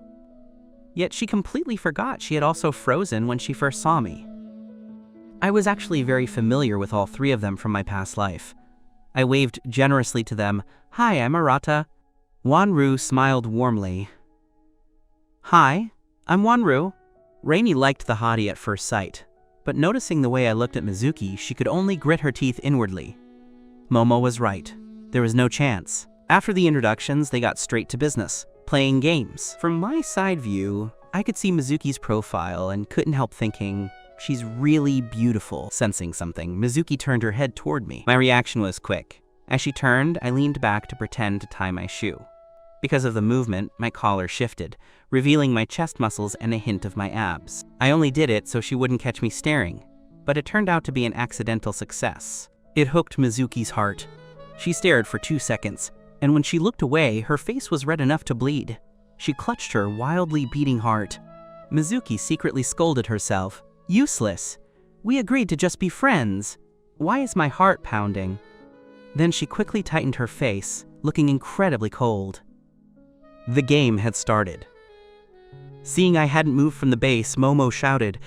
Yet she completely forgot she had also frozen when she first saw me. I was actually very familiar with all three of them from my past life. I waved generously to them. Hi, I'm Arata. Wanru smiled warmly. Hi, I'm Wanru. Rainy liked the hottie at first sight, but noticing the way I looked at Mizuki, she could only grit her teeth inwardly. Momo was right. There was no chance. After the introductions, they got straight to business, playing games. From my side view, I could see Mizuki's profile and couldn't help thinking, she's really beautiful. Sensing something, Mizuki turned her head toward me. My reaction was quick. As she turned, I leaned back to pretend to tie my shoe. Because of the movement, my collar shifted, revealing my chest muscles and a hint of my abs. I only did it so she wouldn't catch me staring, but it turned out to be an accidental success. It hooked Mizuki's heart. She stared for 2 seconds, and when she looked away, her face was red enough to bleed. She clutched her wildly beating heart. Mizuki secretly scolded herself. Useless. We agreed to just be friends. Why is my heart pounding? Then she quickly tightened her face, looking incredibly cold. The game had started. Seeing I hadn't moved from the base, Momo shouted,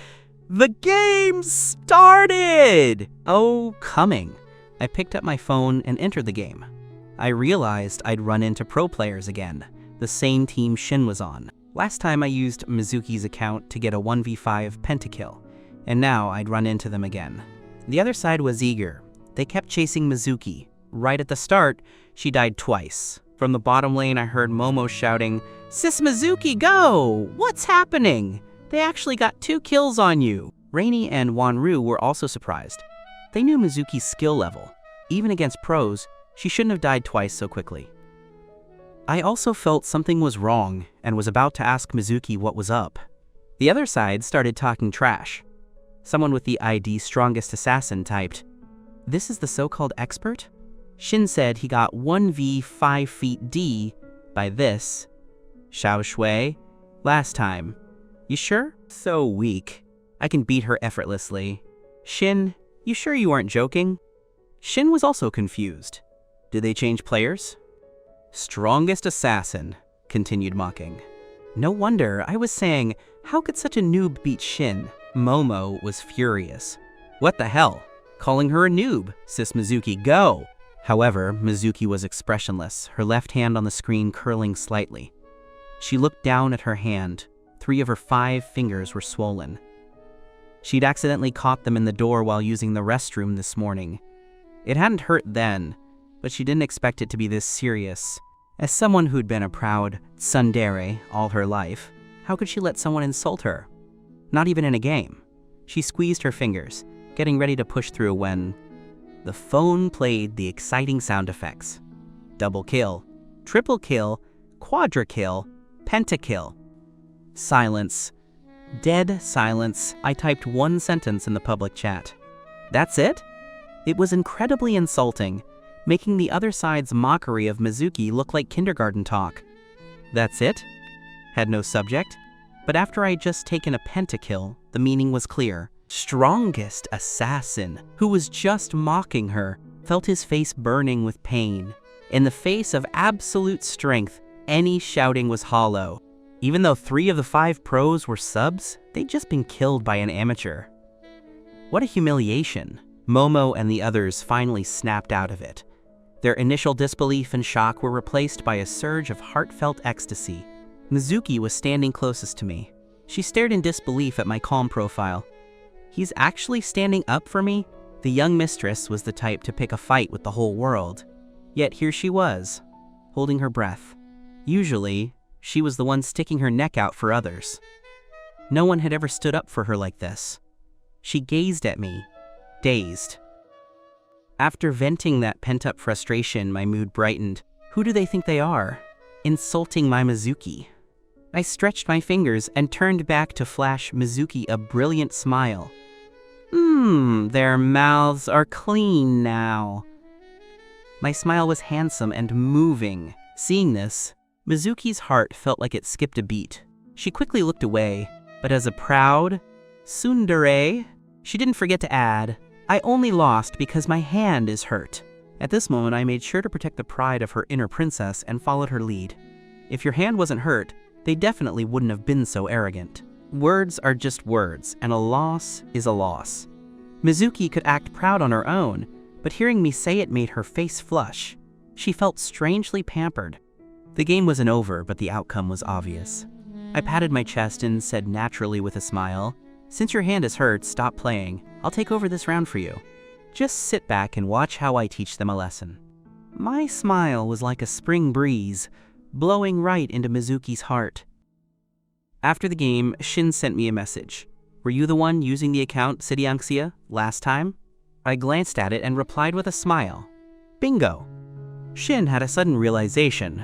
The game started! Oh, coming. I picked up my phone and entered the game. I realized I'd run into pro players again, the same team Shin was on. Last time I used Mizuki's account to get a 1v5 pentakill, and now I'd run into them again. The other side was eager. They kept chasing Mizuki. Right at the start, she died twice. From the bottom lane, I heard Momo shouting, Sis Mizuki, go! What's happening? They actually got 2 kills on you. Rainy and Wanru were also surprised. They knew Mizuki's skill level. Even against pros, she shouldn't have died twice so quickly. I also felt something was wrong and was about to ask Mizuki what was up. The other side started talking trash. Someone with the ID Strongest Assassin typed, This is the so-called expert? Shin said he got 1v 5 feet D by this. Xiao Shui, last time. You sure? So weak. I can beat her effortlessly. Shin, you sure you aren't joking? Shin was also confused. Did they change players? Strongest Assassin, continued mocking. No wonder, I was saying, how could such a noob beat Shin? Momo was furious. What the hell? Calling her a noob, Sis Mizuki, go! However, Mizuki was expressionless, her left hand on the screen curling slightly. She looked down at her hand, 3 of her 5 fingers were swollen. She'd accidentally caught them in the door while using the restroom this morning. It hadn't hurt then, but she didn't expect it to be this serious. As someone who'd been a proud tsundere all her life, how could she let someone insult her? Not even in a game. She squeezed her fingers, getting ready to push through when the phone played the exciting sound effects. Double kill, triple kill, quadra kill, pentakill. Silence. Dead silence. I typed 1 sentence in the public chat. That's it? It was incredibly insulting, making the other side's mockery of Mizuki look like kindergarten talk. That's it? Had no subject? But after I'd just taken a pentakill, the meaning was clear. Strongest assassin, who was just mocking her, felt his face burning with pain. In the face of absolute strength, any shouting was hollow. Even though 3 of the 5 pros were subs, they'd just been killed by an amateur. What a humiliation. Momo and the others finally snapped out of it. Their initial disbelief and shock were replaced by a surge of heartfelt ecstasy. Mizuki was standing closest to me. She stared in disbelief at my calm profile. He's actually standing up for me? The young mistress was the type to pick a fight with the whole world. Yet here she was, holding her breath. Usually, she was the one sticking her neck out for others. No one had ever stood up for her like this. She gazed at me, dazed. After venting that pent-up frustration, my mood brightened. Who do they think they are? Insulting my Mizuki. I stretched my fingers and turned back to flash Mizuki a brilliant smile. Their mouths are clean now. My smile was handsome and moving. Seeing this, Mizuki's heart felt like it skipped a beat. She quickly looked away, but as a proud tsundere, she didn't forget to add, I only lost because my hand is hurt. At this moment, I made sure to protect the pride of her inner princess and followed her lead. If your hand wasn't hurt, they definitely wouldn't have been so arrogant. Words are just words, and a loss is a loss. Mizuki could act proud on her own, but hearing me say it made her face flush. She felt strangely pampered. The game wasn't over, but the outcome was obvious. I patted my chest and said naturally with a smile, since your hand is hurt, stop playing. I'll take over this round for you. Just sit back and watch how I teach them a lesson. My smile was like a spring breeze, blowing right into Mizuki's heart. After the game, Shin sent me a message. Were you the one using the account Sidianxia last time? I glanced at it and replied with a smile. Bingo. Shin had a sudden realization.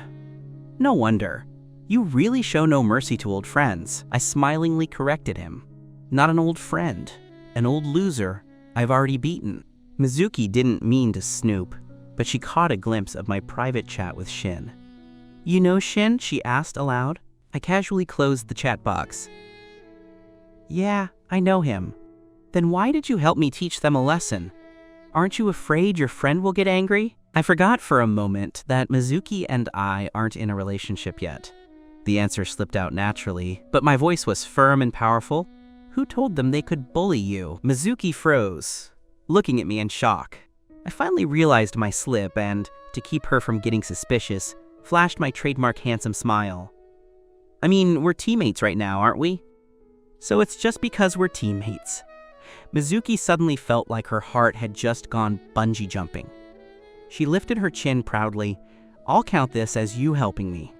No wonder. You really show no mercy to old friends. I smilingly corrected him. Not an old friend. An old loser I've already beaten. Mizuki didn't mean to snoop, but she caught a glimpse of my private chat with Shin. You know Shin? She asked aloud. I casually closed the chat box. Yeah, I know him. Then why did you help me teach them a lesson? Aren't you afraid your friend will get angry? I forgot for a moment that Mizuki and I aren't in a relationship yet. The answer slipped out naturally, but my voice was firm and powerful. Who told them they could bully you? Mizuki froze, looking at me in shock. I finally realized my slip and, to keep her from getting suspicious, flashed my trademark handsome smile. I mean, we're teammates right now, aren't we? So it's just because we're teammates. Mizuki suddenly felt like her heart had just gone bungee jumping. She lifted her chin proudly. I'll count this as you helping me.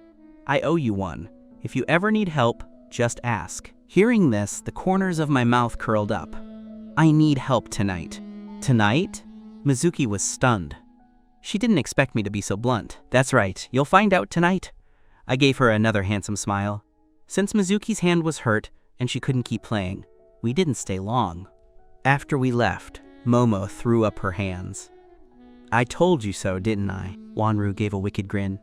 I owe you one. If you ever need help, just ask. Hearing this, the corners of my mouth curled up. I need help tonight. Tonight? Mizuki was stunned. She didn't expect me to be so blunt. That's right, you'll find out tonight. I gave her another handsome smile. Since Mizuki's hand was hurt and she couldn't keep playing, we didn't stay long. After we left, Momo threw up her hands. I told you so, didn't I? Wanru gave a wicked grin.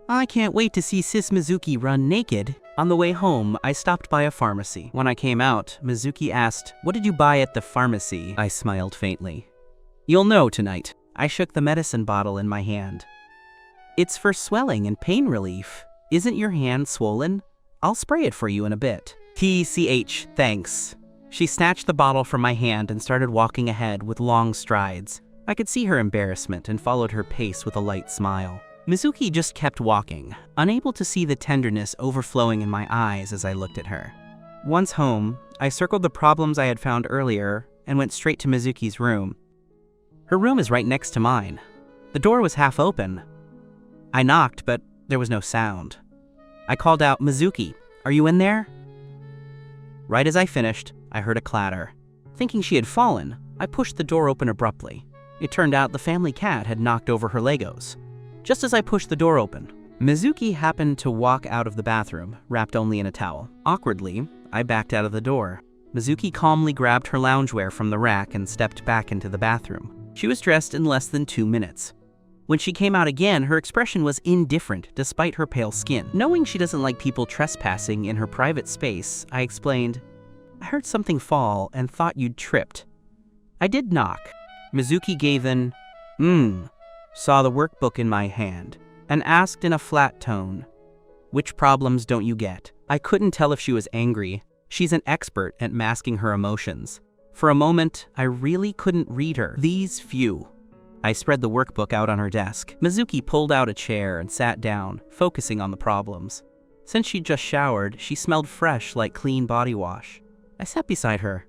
I can't wait to see Sis Mizuki run naked. On the way home, I stopped by a pharmacy. When I came out, Mizuki asked, "What did you buy at the pharmacy?" I smiled faintly. You'll know tonight. I shook the medicine bottle in my hand. It's for swelling and pain relief. Isn't your hand swollen? I'll spray it for you in a bit. TCH, thanks. She snatched the bottle from my hand and started walking ahead with long strides. I could see her embarrassment and followed her pace with a light smile. Mizuki just kept walking, unable to see the tenderness overflowing in my eyes as I looked at her. Once home, I circled the problems I had found earlier and went straight to Mizuki's room. Her room is right next to mine. The door was half open. I knocked, but there was no sound. I called out, "Mizuki, are you in there?" Right as I finished, I heard a clatter. Thinking she had fallen, I pushed the door open abruptly. It turned out the family cat had knocked over her Legos. Just as I pushed the door open, Mizuki happened to walk out of the bathroom, wrapped only in a towel. Awkwardly, I backed out of the door. Mizuki calmly grabbed her loungewear from the rack and stepped back into the bathroom. She was dressed in less than 2 minutes. When she came out again, her expression was indifferent despite her pale skin. Knowing she doesn't like people trespassing in her private space, I explained, "I heard something fall and thought you'd tripped." I did knock. Mizuki gave an saw the workbook in my hand, and asked in a flat tone, "Which problems don't you get?" I couldn't tell if she was angry. She's an expert at masking her emotions. For a moment, I really couldn't read her. These few. I spread the workbook out on her desk. Mizuki pulled out a chair and sat down, focusing on the problems. Since she'd just showered, she smelled fresh like clean body wash. I sat beside her.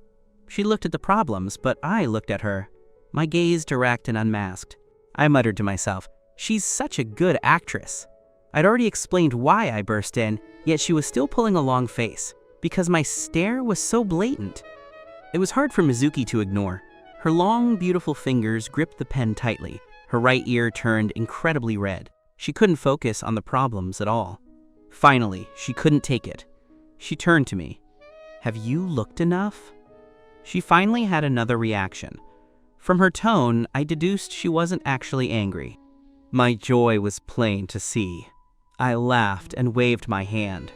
She looked at the problems, but I looked at her, my gaze direct and unmasked. I muttered to myself, "She's such a good actress." I'd already explained why I burst in, yet she was still pulling a long face, because my stare was so blatant. It was hard for Mizuki to ignore. Her long, beautiful fingers gripped the pen tightly. Her right ear turned incredibly red. She couldn't focus on the problems at all. Finally, she couldn't take it. She turned to me. "Have you looked enough?" She finally had another reaction. From her tone, I deduced she wasn't actually angry. My joy was plain to see. I laughed and waved my hand.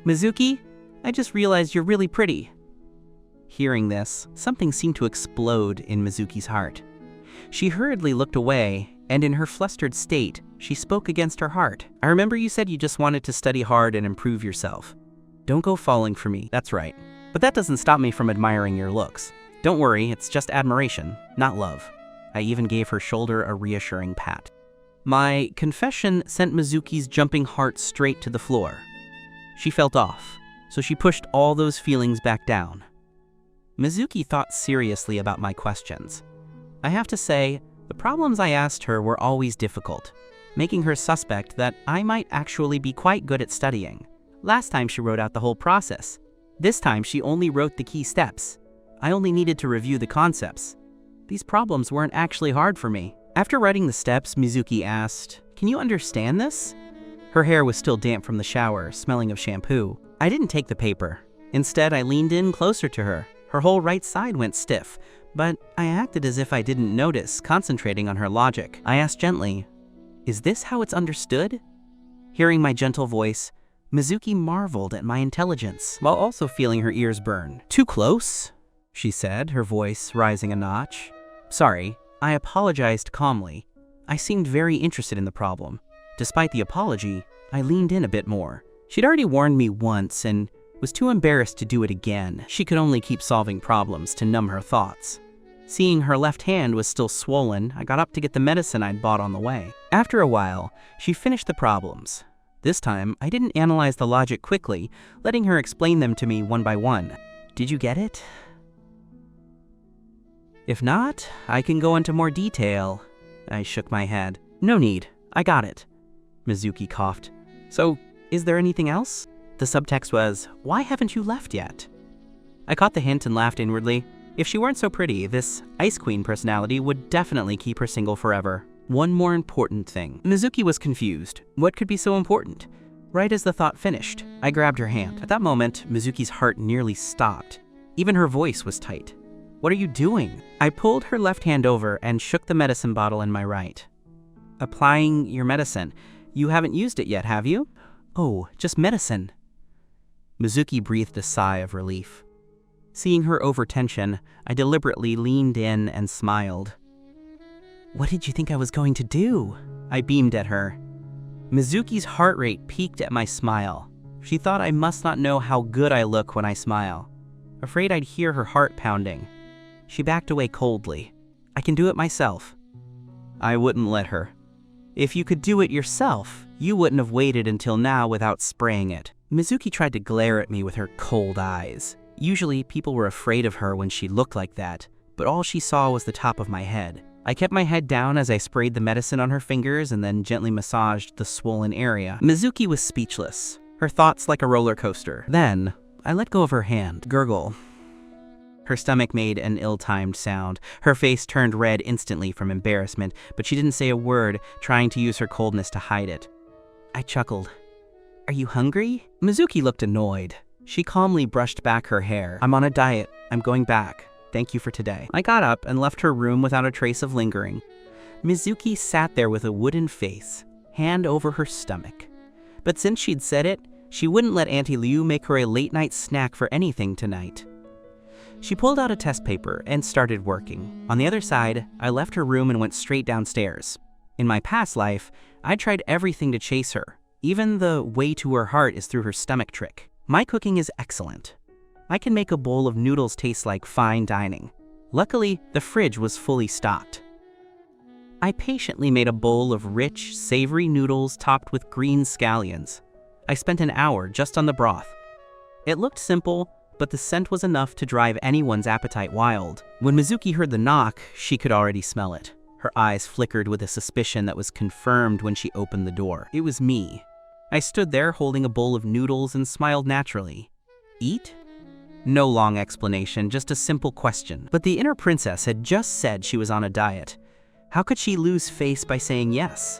"Mizuki, I just realized you're really pretty." Hearing this, something seemed to explode in Mizuki's heart. She hurriedly looked away, and in her flustered state, she spoke against her heart. "I remember you said you just wanted to study hard and improve yourself. Don't go falling for me, that's right. But that doesn't stop me from admiring your looks. Don't worry, it's just admiration, not love." I even gave her shoulder a reassuring pat. My confession sent Mizuki's jumping heart straight to the floor. She felt off, so she pushed all those feelings back down. Mizuki thought seriously about my questions. I have to say, the problems I asked her were always difficult, making her suspect that I might actually be quite good at studying. Last time she wrote out the whole process. This time she only wrote the key steps. I only needed to review the concepts. These problems weren't actually hard for me. After writing the steps, Mizuki asked, "Can you understand this?" Her hair was still damp from the shower, smelling of shampoo. I didn't take the paper. Instead, I leaned in closer to her. Her whole right side went stiff, but I acted as if I didn't notice, concentrating on her logic. I asked gently, "Is this how it's understood?" Hearing my gentle voice, Mizuki marveled at my intelligence, while also feeling her ears burn. "Too close?" she said, her voice rising a notch. "Sorry," I apologized calmly. I seemed very interested in the problem. Despite the apology, I leaned in a bit more. She'd already warned me once and was too embarrassed to do it again. She could only keep solving problems to numb her thoughts. Seeing her left hand was still swollen, I got up to get the medicine I'd bought on the way. After a while, she finished the problems. This time, I didn't analyze the logic quickly, letting her explain them to me one by one. "Did you get it? If not, I can go into more detail." I shook my head. "No need, I got it." Mizuki coughed. "So, is there anything else?" The subtext was, "Why haven't you left yet?" I caught the hint and laughed inwardly. If she weren't so pretty, this Ice Queen personality would definitely keep her single forever. One more important thing. Mizuki was confused. What could be so important? Right as the thought finished, I grabbed her hand. At that moment, Mizuki's heart nearly stopped. Even her voice was tight. "What are you doing?" I pulled her left hand over and shook the medicine bottle in my right. "Applying your medicine. You haven't used it yet, have you?" "Oh, just medicine." Mizuki breathed a sigh of relief. Seeing her overtension, I deliberately leaned in and smiled. "What did you think I was going to do?" I beamed at her. Mizuki's heart rate peaked at my smile. She thought I must not know how good I look when I smile. Afraid I'd hear her heart pounding. She backed away coldly. "I can do it myself." I wouldn't let her. If you could do it yourself, you wouldn't have waited until now without spraying it. Mizuki tried to glare at me with her cold eyes. Usually, people were afraid of her when she looked like that, but all she saw was the top of my head. I kept my head down as I sprayed the medicine on her fingers and then gently massaged the swollen area. Mizuki was speechless, her thoughts like a roller coaster. Then, I let go of her hand. Gurgle. Her stomach made an ill-timed sound. Her face turned red instantly from embarrassment, but she didn't say a word, trying to use her coldness to hide it. I chuckled. Are you hungry? Mizuki looked annoyed. She calmly brushed back her hair. I'm on a diet. I'm going back. Thank you for today. I got up and left her room without a trace of lingering. Mizuki sat there with a wooden face, hand over her stomach. But since she'd said it, she wouldn't let Auntie Liu make her a late-night snack for anything tonight. She pulled out a test paper and started working. On the other side, I left her room and went straight downstairs. In my past life, I tried everything to chase her. Even the way to her heart is through her stomach trick. My cooking is excellent. I can make a bowl of noodles taste like fine dining. Luckily, the fridge was fully stocked. I patiently made a bowl of rich, savory noodles topped with green scallions. I spent an hour just on the broth. It looked simple, but the scent was enough to drive anyone's appetite wild. When Mizuki heard the knock, she could already smell it. Her eyes flickered with a suspicion that was confirmed when she opened the door. It was me. I stood there holding a bowl of noodles and smiled naturally. Eat? No long explanation, just a simple question. But the inner princess had just said she was on a diet. How could she lose face by saying yes?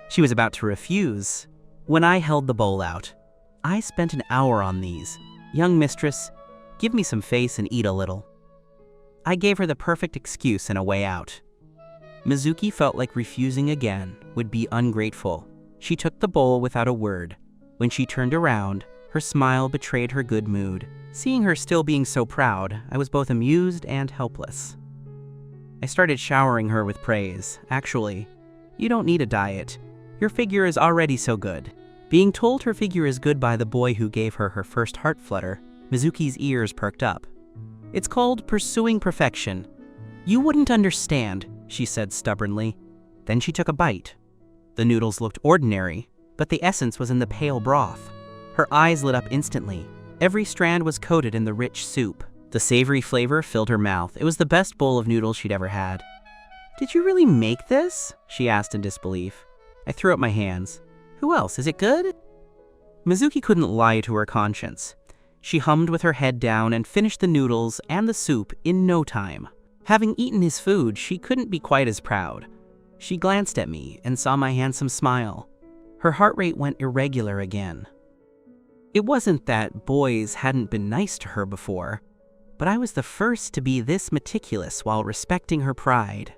She was about to refuse. When I held the bowl out, I spent an hour on these. Young mistress, give me some face and eat a little. I gave her the perfect excuse and a way out. Mizuki felt like refusing again would be ungrateful. She took the bowl without a word. When she turned around, her smile betrayed her good mood. Seeing her still being so proud, I was both amused and helpless. I started showering her with praise. Actually, you don't need a diet. Your figure is already so good. Being told her figure is good by the boy who gave her her first heart flutter, Mizuki's ears perked up. It's called pursuing perfection. You wouldn't understand, she said stubbornly. Then she took a bite. The noodles looked ordinary, but the essence was in the pale broth. Her eyes lit up instantly. Every strand was coated in the rich soup. The savory flavor filled her mouth. It was the best bowl of noodles she'd ever had. Did you really make this? She asked in disbelief. I threw up my hands. Who else? Is it good? Mizuki couldn't lie to her conscience. She hummed with her head down and finished the noodles and the soup in no time. Having eaten his food, she couldn't be quite as proud. She glanced at me and saw my handsome smile. Her heart rate went irregular again. It wasn't that boys hadn't been nice to her before, but I was the first to be this meticulous while respecting her pride.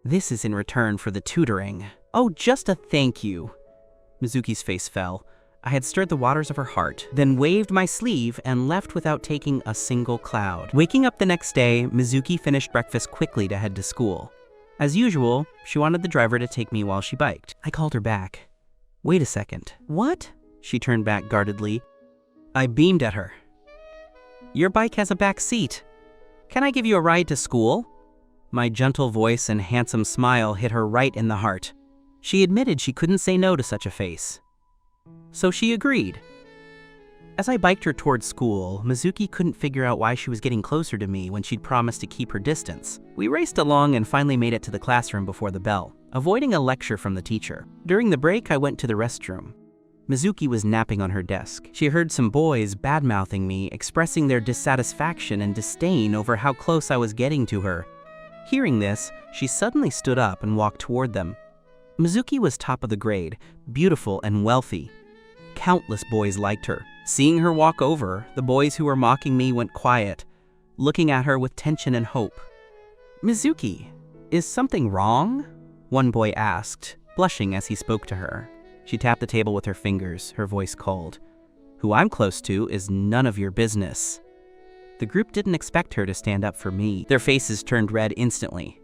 This is in return for the tutoring. Oh, just a thank you. Mizuki's face fell. I had stirred the waters of her heart, then waved my sleeve and left without taking a single cloud. Waking up the next day, Mizuki finished breakfast quickly to head to school. As usual, she wanted the driver to take me while she biked. I called her back. Wait a second. What? She turned back guardedly. I beamed at her. Your bike has a back seat. Can I give you a ride to school? My gentle voice and handsome smile hit her right in the heart. She admitted she couldn't say no to such a face. So she agreed. As I biked her towards school, Mizuki couldn't figure out why she was getting closer to me when she'd promised to keep her distance. We raced along and finally made it to the classroom before the bell, avoiding a lecture from the teacher. During the break, I went to the restroom. Mizuki was napping on her desk. She heard some boys bad-mouthing me, expressing their dissatisfaction and disdain over how close I was getting to her. Hearing this, she suddenly stood up and walked toward them. Mizuki was top of the grade, beautiful and wealthy. Countless boys liked her. Seeing her walk over, the boys who were mocking me went quiet, looking at her with tension and hope. Mizuki, is something wrong? One boy asked, blushing as he spoke to her. She tapped the table with her fingers, her voice cold. Who I'm close to is none of your business. The group didn't expect her to stand up for me. Their faces turned red instantly.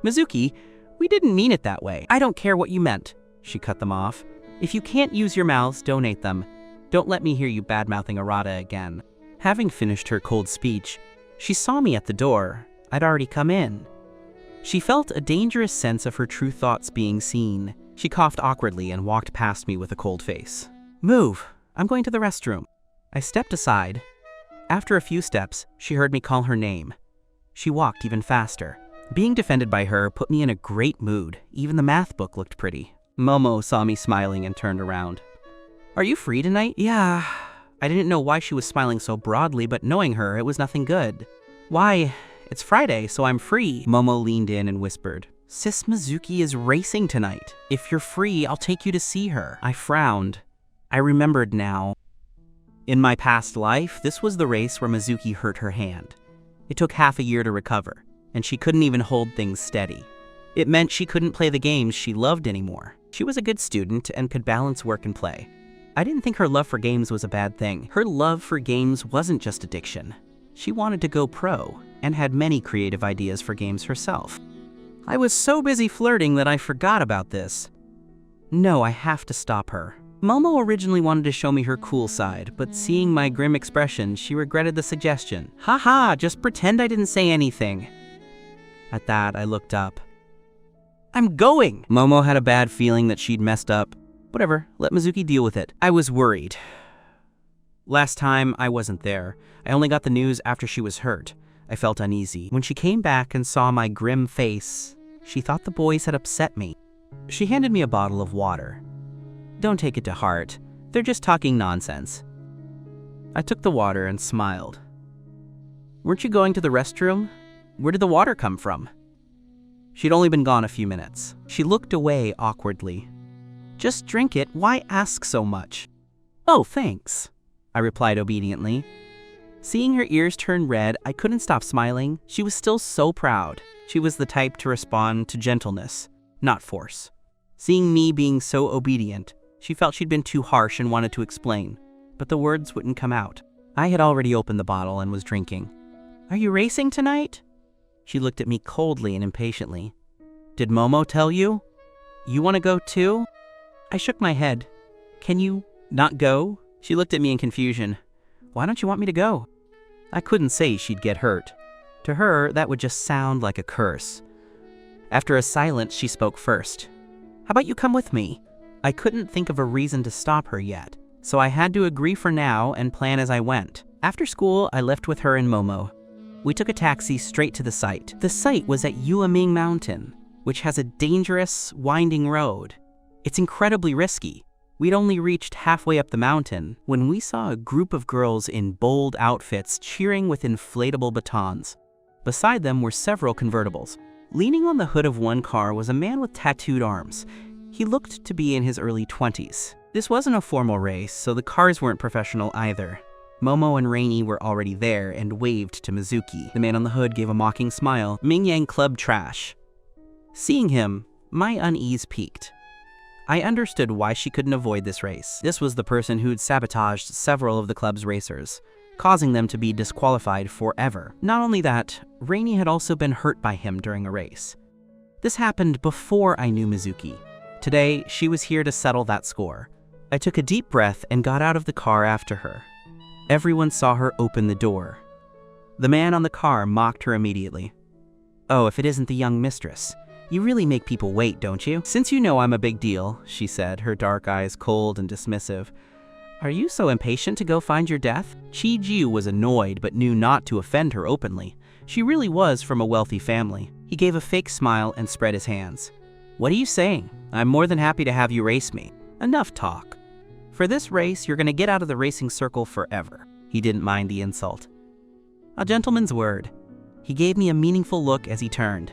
Mizuki, we didn't mean it that way. I don't care what you meant. She cut them off. If you can't use your mouths, donate them. Don't let me hear you bad-mouthing Arata again. Having finished her cold speech, she saw me at the door. I'd already come in. She felt a dangerous sense of her true thoughts being seen. She coughed awkwardly and walked past me with a cold face. "Move! I'm going to the restroom." I stepped aside. After a few steps, she heard me call her name. She walked even faster. Being defended by her put me in a great mood. Even the math book looked pretty. Momo saw me smiling and turned around. "Are you free tonight?" "Yeah." I didn't know why she was smiling so broadly, but knowing her, it was nothing good. "Why? It's Friday, so I'm free." Momo leaned in and whispered, "Sis Mizuki is racing tonight. If you're free, I'll take you to see her." I frowned. I remembered now. In my past life, this was the race where Mizuki hurt her hand. It took half a year to recover, and she couldn't even hold things steady. It meant she couldn't play the games she loved anymore. She was a good student and could balance work and play. I didn't think her love for games was a bad thing. Her love for games wasn't just addiction. She wanted to go pro, and had many creative ideas for games herself. I was so busy flirting that I forgot about this. No, I have to stop her. Momo originally wanted to show me her cool side, but seeing my grim expression, she regretted the suggestion. "Haha, just pretend I didn't say anything." At that, I looked up. "I'm going!" Momo had a bad feeling that she'd messed up. Whatever, let Mizuki deal with it. I was worried. Last time, I wasn't there. I only got the news after she was hurt. I felt uneasy. When she came back and saw my grim face, she thought the boys had upset me. She handed me a bottle of water. "Don't take it to heart. They're just talking nonsense." I took the water and smiled. "Weren't you going to the restroom? Where did the water come from?" She'd only been gone a few minutes. She looked away awkwardly. "Just drink it. Why ask so much?" "Oh, thanks," I replied obediently. Seeing her ears turn red, I couldn't stop smiling. She was still so proud. She was the type to respond to gentleness, not force. Seeing me being so obedient, she felt she'd been too harsh and wanted to explain, but the words wouldn't come out. I had already opened the bottle and was drinking. "Are you racing tonight?" She looked at me coldly and impatiently. "Did Momo tell you? You want to go too?" I shook my head. "Can you not go?" She looked at me in confusion. "Why don't you want me to go?" I couldn't say she'd get hurt. To her, that would just sound like a curse. After a silence, she spoke first. "How about you come with me?" I couldn't think of a reason to stop her yet, so I had to agree for now and plan as I went. After school, I left with her and Momo. We took a taxi straight to the site. The site was at Yuaming Mountain, which has a dangerous, winding road. It's incredibly risky. We'd only reached halfway up the mountain when we saw a group of girls in bold outfits cheering with inflatable batons. Beside them were several convertibles. Leaning on the hood of one car was a man with tattooed arms. He looked to be in his early 20s. This wasn't a formal race, so the cars weren't professional either. Momo and Rainy were already there and waved to Mizuki. The man on the hood gave a mocking smile. "Mingyang Club trash." Seeing him, my unease peaked. I understood why she couldn't avoid this race. This was the person who'd sabotaged several of the club's racers, causing them to be disqualified forever. Not only that, Rainy had also been hurt by him during a race. This happened before I knew Mizuki. Today, she was here to settle that score. I took a deep breath and got out of the car after her. Everyone saw her open the door. The man on the car mocked her immediately. "Oh, if it isn't the young mistress. You really make people wait, don't you?" "Since you know I'm a big deal," she said, her dark eyes cold and dismissive, "are you so impatient to go find your death?" Chi-Jiu was annoyed but knew not to offend her openly. She really was from a wealthy family. He gave a fake smile and spread his hands. "What are you saying? I'm more than happy to have you race me." "Enough talk. For this race, you're gonna get out of the racing circle forever." He didn't mind the insult. "A gentleman's word." He gave me a meaningful look as he turned.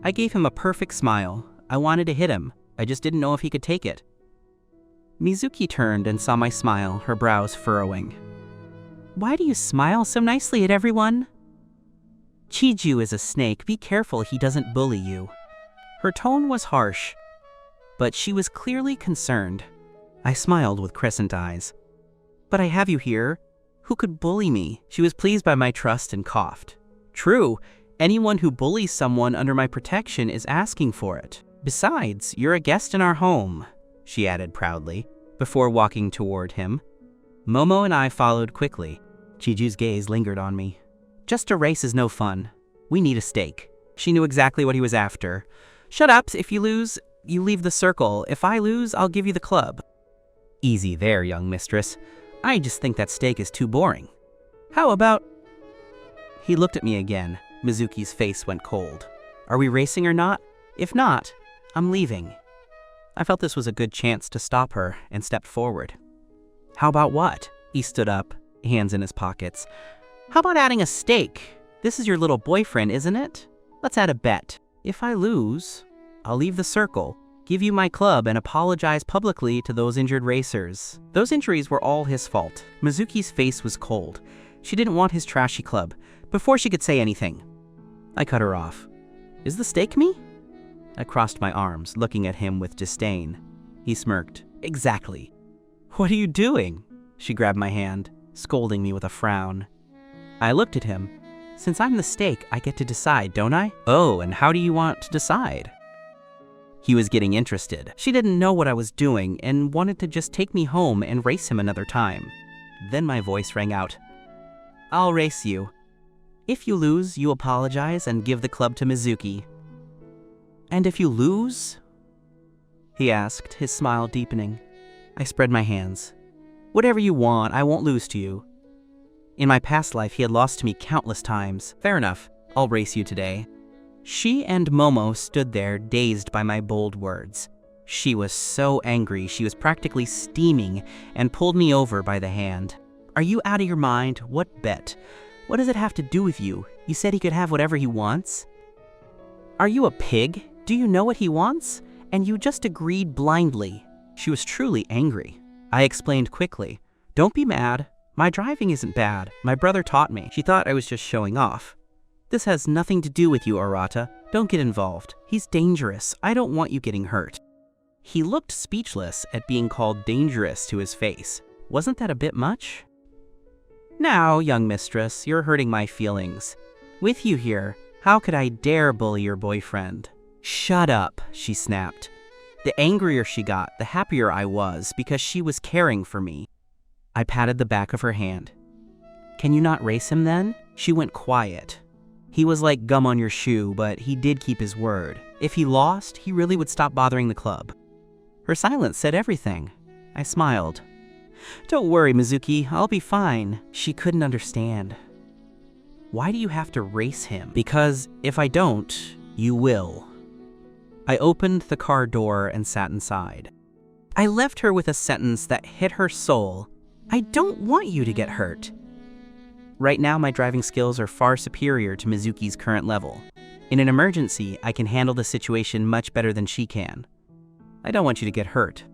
I gave him a perfect smile. I wanted to hit him. I just didn't know if he could take it. Mizuki turned and saw my smile, her brows furrowing. "Why do you smile so nicely at everyone?" "Chi-Jiu is a snake. Be careful he doesn't bully you." Her tone was harsh, but she was clearly concerned. I smiled with crescent eyes. "But I have you here. Who could bully me?" She was pleased by my trust and coughed. "True. Anyone who bullies someone under my protection is asking for it. Besides, you're a guest in our home," she added proudly, before walking toward him. Momo and I followed quickly. Chi-Jiu's gaze lingered on me. "Just a race is no fun. We need a stake." She knew exactly what he was after. Shut up, if you lose, you leave the circle. If I lose, I'll give you the club. Easy there, young mistress. I just think that steak is too boring. How about... He looked at me again. Mizuki's face went cold. Are we racing or not? If not, I'm leaving. I felt this was a good chance to stop her and stepped forward. How about what? He stood up, hands in his pockets. How about adding a stake? This is your little boyfriend, isn't it? Let's add a bet. If I lose, I'll leave the circle, give you my club, and apologize publicly to those injured racers. Those injuries were all his fault. Mizuki's face was cold. She didn't want his trashy club. Before she could say anything, I cut her off. Is the stake me? I crossed my arms, looking at him with disdain. He smirked. Exactly. What are you doing? She grabbed my hand, scolding me with a frown. I looked at him. Since I'm the stake, I get to decide, don't I? Oh, and how do you want to decide? He was getting interested. She didn't know what I was doing and wanted to just take me home and race him another time. Then my voice rang out. I'll race you. If you lose, you apologize and give the club to Mizuki. And if you lose? He asked, his smile deepening. I spread my hands. Whatever you want, I won't lose to you. In my past life, he had lost to me countless times. Fair enough, I'll race you today. She and Momo stood there, dazed by my bold words. She was so angry, she was practically steaming and pulled me over by the hand. Are you out of your mind? What bet? What does it have to do with you? You said he could have whatever he wants? Are you a pig? Do you know what he wants? And you just agreed blindly. She was truly angry. I explained quickly. Don't be mad. My driving isn't bad. My brother taught me. She thought I was just showing off. This has nothing to do with you, Arata. Don't get involved. He's dangerous. I don't want you getting hurt. He looked speechless at being called dangerous to his face. Wasn't that a bit much? Now, young mistress, you're hurting my feelings. With you here, how could I dare bully your boyfriend? Shut up, she snapped. The angrier she got, the happier I was because she was caring for me. I patted the back of her hand. Can you not race him then? She went quiet. He was like gum on your shoe, but he did keep his word. If he lost, he really would stop bothering the club. Her silence said everything. I smiled. Don't worry, Mizuki, I'll be fine. She couldn't understand. Why do you have to race him? Because if I don't, you will. I opened the car door and sat inside. I left her with a sentence that hit her soul. I don't want you to get hurt. Right now, my driving skills are far superior to Mizuki's current level. In an emergency, I can handle the situation much better than she can. I don't want you to get hurt.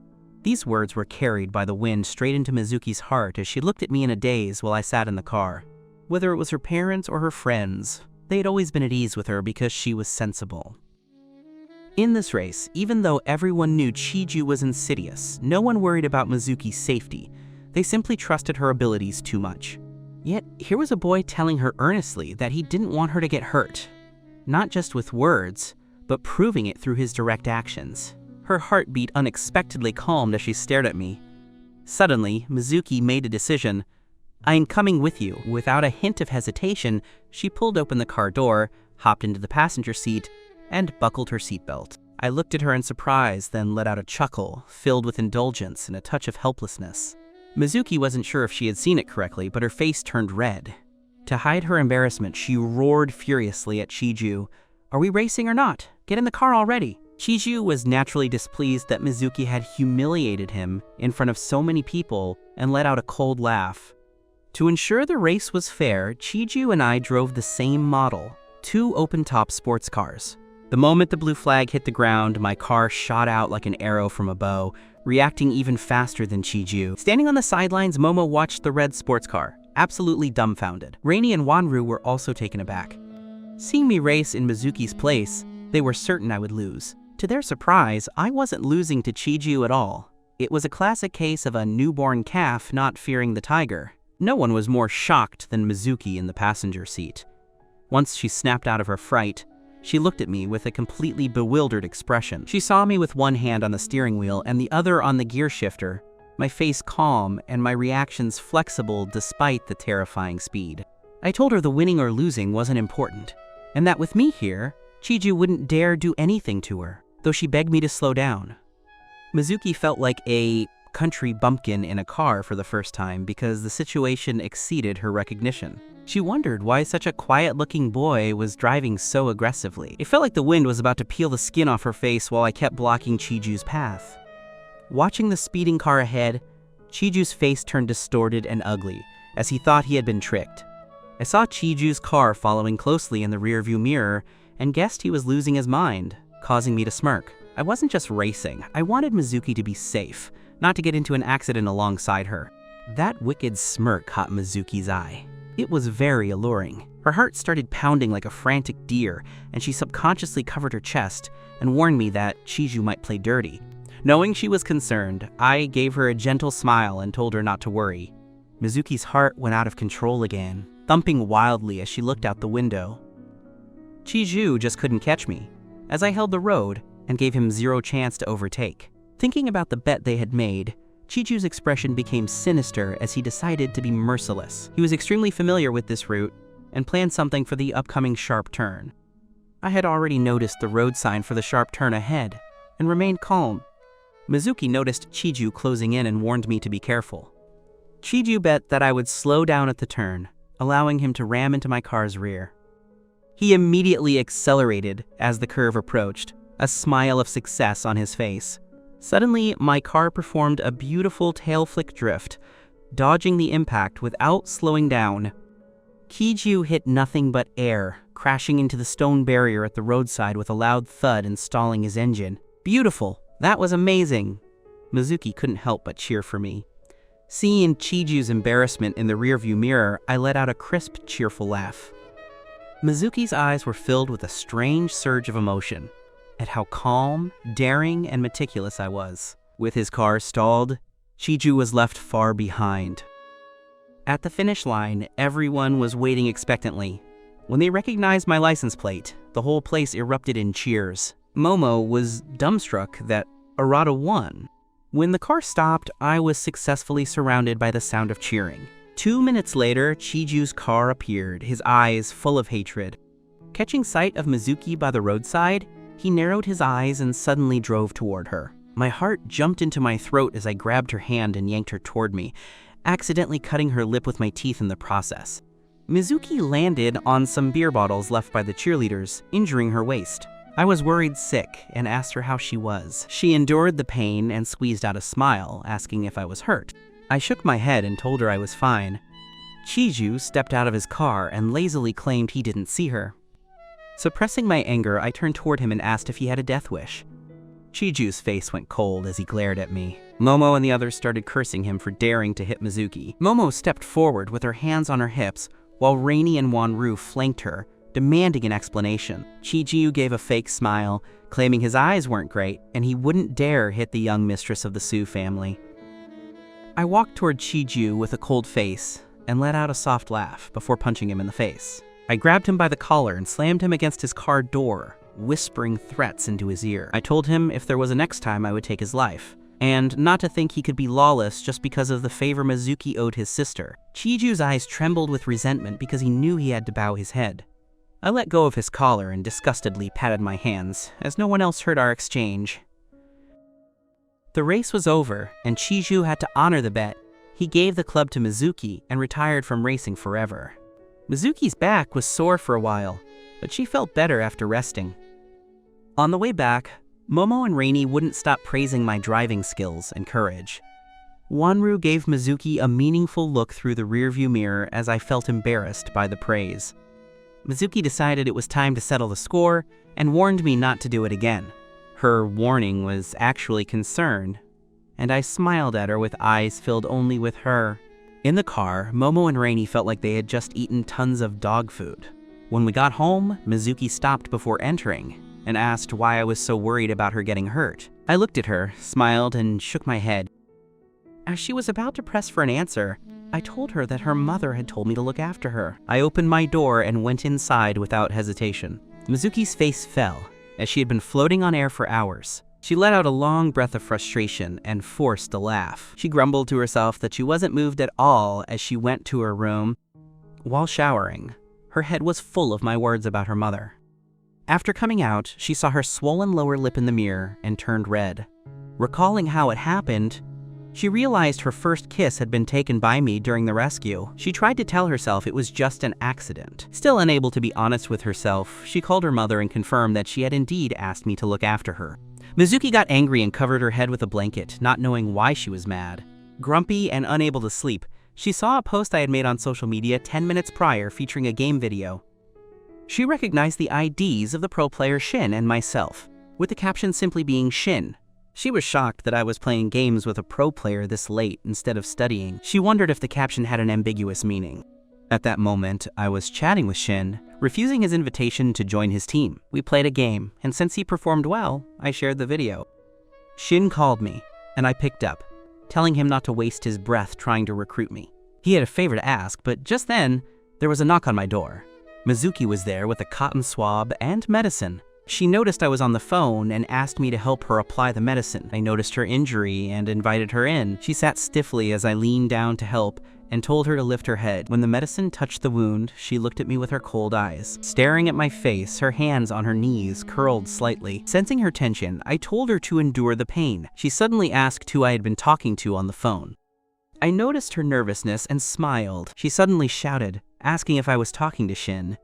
These words were carried by the wind straight into Mizuki's heart as she looked at me in a daze while I sat in the car. Whether it was her parents or her friends, they had always been at ease with her because she was sensible. In this race, even though everyone knew Chiju was insidious, no one worried about Mizuki's safety. They simply trusted her abilities too much. Yet, here was a boy telling her earnestly that he didn't want her to get hurt. Not just with words, but proving it through his direct actions. Her heartbeat unexpectedly calmed as she stared at me. Suddenly, Mizuki made a decision. I am coming with you. Without a hint of hesitation, she pulled open the car door, hopped into the passenger seat, and buckled her seatbelt. I looked at her in surprise, then let out a chuckle, filled with indulgence and a touch of helplessness. Mizuki wasn't sure if she had seen it correctly, but her face turned red. To hide her embarrassment, she roared furiously at Chiju. Are we racing or not? Get in the car already. Chiju was naturally displeased that Mizuki had humiliated him in front of so many people and let out a cold laugh. To ensure the race was fair, Chiju and I drove the same model, 2 open-top sports cars. The moment the blue flag hit the ground, my car shot out like an arrow from a bow, reacting even faster than Chiju. Standing on the sidelines, Momo watched the red sports car, absolutely dumbfounded. Rainy and Wanru were also taken aback. Seeing me race in Mizuki's place, they were certain I would lose. To their surprise, I wasn't losing to Chiju at all. It was a classic case of a newborn calf not fearing the tiger. No one was more shocked than Mizuki in the passenger seat. Once she snapped out of her fright, she looked at me with a completely bewildered expression. She saw me with one hand on the steering wheel and the other on the gear shifter, my face calm and my reactions flexible despite the terrifying speed. I told her the winning or losing wasn't important, and that with me here, Chiju wouldn't dare do anything to her, though she begged me to slow down. Mizuki felt like a country bumpkin in a car for the first time because the situation exceeded her recognition. She wondered why such a quiet-looking boy was driving so aggressively. It felt like the wind was about to peel the skin off her face while I kept blocking Chiju's path. Watching the speeding car ahead, Chiju's face turned distorted and ugly, as he thought he had been tricked. I saw Chiju's car following closely in the rearview mirror and guessed he was losing his mind, causing me to smirk. I wasn't just racing, I wanted Mizuki to be safe, not to get into an accident alongside her. That wicked smirk caught Mizuki's eye. It was very alluring. Her heart started pounding like a frantic deer, and she subconsciously covered her chest and warned me that Chiju might play dirty. Knowing she was concerned, I gave her a gentle smile and told her not to worry. Mizuki's heart went out of control again, thumping wildly as she looked out the window. Chiju just couldn't catch me, as I held the road and gave him zero chance to overtake. Thinking about the bet they had made, Chiju's expression became sinister as he decided to be merciless. He was extremely familiar with this route and planned something for the upcoming sharp turn. I had already noticed the road sign for the sharp turn ahead and remained calm. Mizuki noticed Chiju closing in and warned me to be careful. Chiju bet that I would slow down at the turn, allowing him to ram into my car's rear. He immediately accelerated as the curve approached, a smile of success on his face. Suddenly, my car performed a beautiful tail flick drift, dodging the impact without slowing down. Chiju hit nothing but air, crashing into the stone barrier at the roadside with a loud thud and stalling his engine. Beautiful! That was amazing! Mizuki couldn't help but cheer for me. Seeing Chiju's embarrassment in the rearview mirror, I let out a crisp, cheerful laugh. Mizuki's eyes were filled with a strange surge of emotion at how calm, daring, and meticulous I was. With his car stalled, Chiju was left far behind. At the finish line, everyone was waiting expectantly. When they recognized my license plate, the whole place erupted in cheers. Momo was dumbstruck that Arata won. When the car stopped, I was successfully surrounded by the sound of cheering. 2 minutes later, Chiju's car appeared, his eyes full of hatred. Catching sight of Mizuki by the roadside, he narrowed his eyes and suddenly drove toward her. My heart jumped into my throat as I grabbed her hand and yanked her toward me, accidentally cutting her lip with my teeth in the process. Mizuki landed on some beer bottles left by the cheerleaders, injuring her waist. I was worried sick and asked her how she was. She endured the pain and squeezed out a smile, asking if I was hurt. I shook my head and told her I was fine. Chiju stepped out of his car and lazily claimed he didn't see her. Suppressing my anger, I turned toward him and asked if he had a death wish. Chiju's face went cold as he glared at me. Momo and the others started cursing him for daring to hit Mizuki. Momo stepped forward with her hands on her hips, while Rainy and Wanru flanked her, demanding an explanation. Chiju gave a fake smile, claiming his eyes weren't great, and he wouldn't dare hit the young mistress of the Su family. I walked toward Chiju with a cold face and let out a soft laugh before punching him in the face. I grabbed him by the collar and slammed him against his car door, whispering threats into his ear. I told him if there was a next time I would take his life, and not to think he could be lawless just because of the favor Mizuki owed his sister. Chiju's eyes trembled with resentment because he knew he had to bow his head. I let go of his collar and disgustedly patted my hands, as no one else heard our exchange. The race was over, and Chiju had to honor the bet. He gave the club to Mizuki and retired from racing forever. Mizuki's back was sore for a while, but she felt better after resting. On the way back, Momo and Rainy wouldn't stop praising my driving skills and courage. Wanru gave Mizuki a meaningful look through the rearview mirror as I felt embarrassed by the praise. Mizuki decided it was time to settle the score and warned me not to do it again. Her warning was actually concern, and I smiled at her with eyes filled only with her. In the car, Momo and Rainy felt like they had just eaten tons of dog food. When we got home, Mizuki stopped before entering and asked why I was so worried about her getting hurt. I looked at her, smiled, and shook my head. As she was about to press for an answer, I told her that her mother had told me to look after her. I opened my door and went inside without hesitation. Mizuki's face fell, as she had been floating on air for hours. She let out a long breath of frustration and forced a laugh. She grumbled to herself that she wasn't moved at all as she went to her room. While showering, her head was full of my words about her mother. After coming out, she saw her swollen lower lip in the mirror and turned red. Recalling how it happened, she realized her first kiss had been taken by me during the rescue. She tried to tell herself it was just an accident. Still unable to be honest with herself, she called her mother and confirmed that she had indeed asked me to look after her. Mizuki got angry and covered her head with a blanket, not knowing why she was mad. Grumpy and unable to sleep, she saw a post I had made on social media 10 minutes prior featuring a game video. She recognized the IDs of the pro player Shen and myself, with the caption simply being Shin. She was shocked that I was playing games with a pro player this late instead of studying. She wondered if the caption had an ambiguous meaning. At that moment, I was chatting with Shin, refusing his invitation to join his team. We played a game, and since he performed well, I shared the video. Shin called me, and I picked up, telling him not to waste his breath trying to recruit me. He had a favor to ask, but just then, there was a knock on my door. Mizuki was there with a cotton swab and medicine. She noticed I was on the phone and asked me to help her apply the medicine. I noticed her injury and invited her in. She sat stiffly as I leaned down to help and told her to lift her head. When the medicine touched the wound, she looked at me with her cold eyes. Staring at my face, her hands on her knees curled slightly. Sensing her tension, I told her to endure the pain. She suddenly asked who I had been talking to on the phone. I noticed her nervousness and smiled. She suddenly shouted, asking if I was talking to Shin.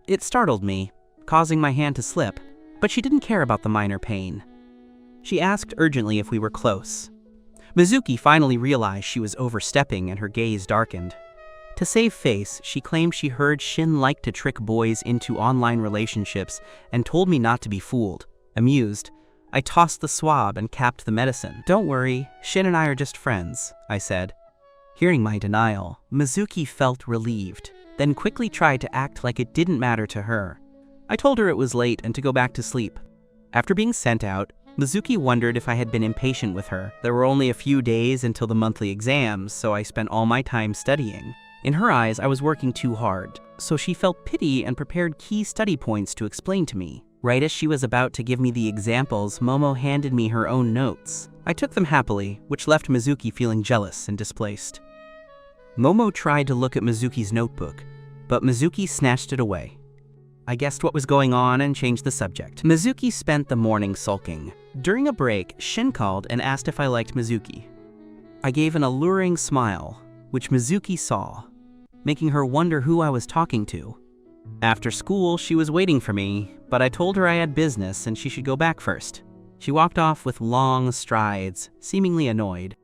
It startled me, causing my hand to slip, but she didn't care about the minor pain. She asked urgently if we were close. Mizuki finally realized she was overstepping and her gaze darkened. To save face, she claimed she heard Shin liked to trick boys into online relationships and told me not to be fooled. Amused, I tossed the swab and capped the medicine. Don't worry, Shin and I are just friends, I said. Hearing my denial, Mizuki felt relieved, then quickly tried to act like it didn't matter to her. I told her it was late and to go back to sleep. After being sent out, Mizuki wondered if I had been impatient with her. There were only a few days until the monthly exams, so I spent all my time studying. In her eyes, I was working too hard, so she felt pity and prepared key study points to explain to me. Right as she was about to give me the examples, Momo handed me her own notes. I took them happily, which left Mizuki feeling jealous and displaced. Momo tried to look at Mizuki's notebook, but Mizuki snatched it away. I guessed what was going on and changed the subject. Mizuki spent the morning sulking. During a break, Shin called and asked if I liked Mizuki. I gave an alluring smile, which Mizuki saw, making her wonder who I was talking to. After school, she was waiting for me, but I told her I had business and she should go back first. She walked off with long strides, seemingly annoyed.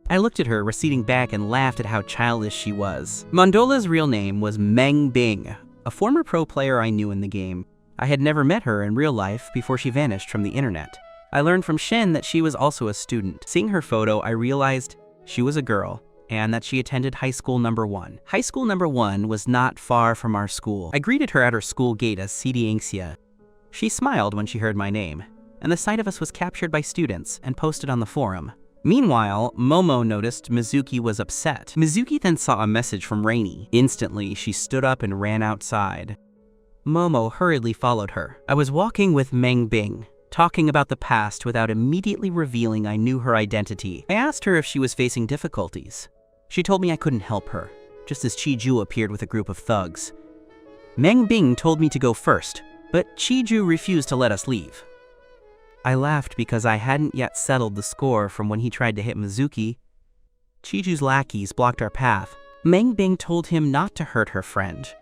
I looked at her receding back and laughed at how childish she was. Mondola's real name was Meng Bing, a former pro player I knew in the game. I had never met her in real life before she vanished from the internet. I learned from Shen that she was also a student. Seeing her photo, I realized she was a girl and that she attended high school number 1. High school number 1 was not far from our school. I greeted her at her school gate as Sidiangxia. She smiled when she heard my name, and the sight of us was captured by students and posted on the forum. Meanwhile, Momo noticed Mizuki was upset. Mizuki then saw a message from Rainy. Instantly, she stood up and ran outside. Momo hurriedly followed her. I was walking with Meng Bing, talking about the past without immediately revealing I knew her identity. I asked her if she was facing difficulties. She told me I couldn't help her, just as Chiju appeared with a group of thugs. Meng Bing told me to go first, but Chiju refused to let us leave. I laughed because I hadn't yet settled the score from when he tried to hit Mizuki. Chiju's lackeys blocked our path. Meng Bing told him not to hurt her friend,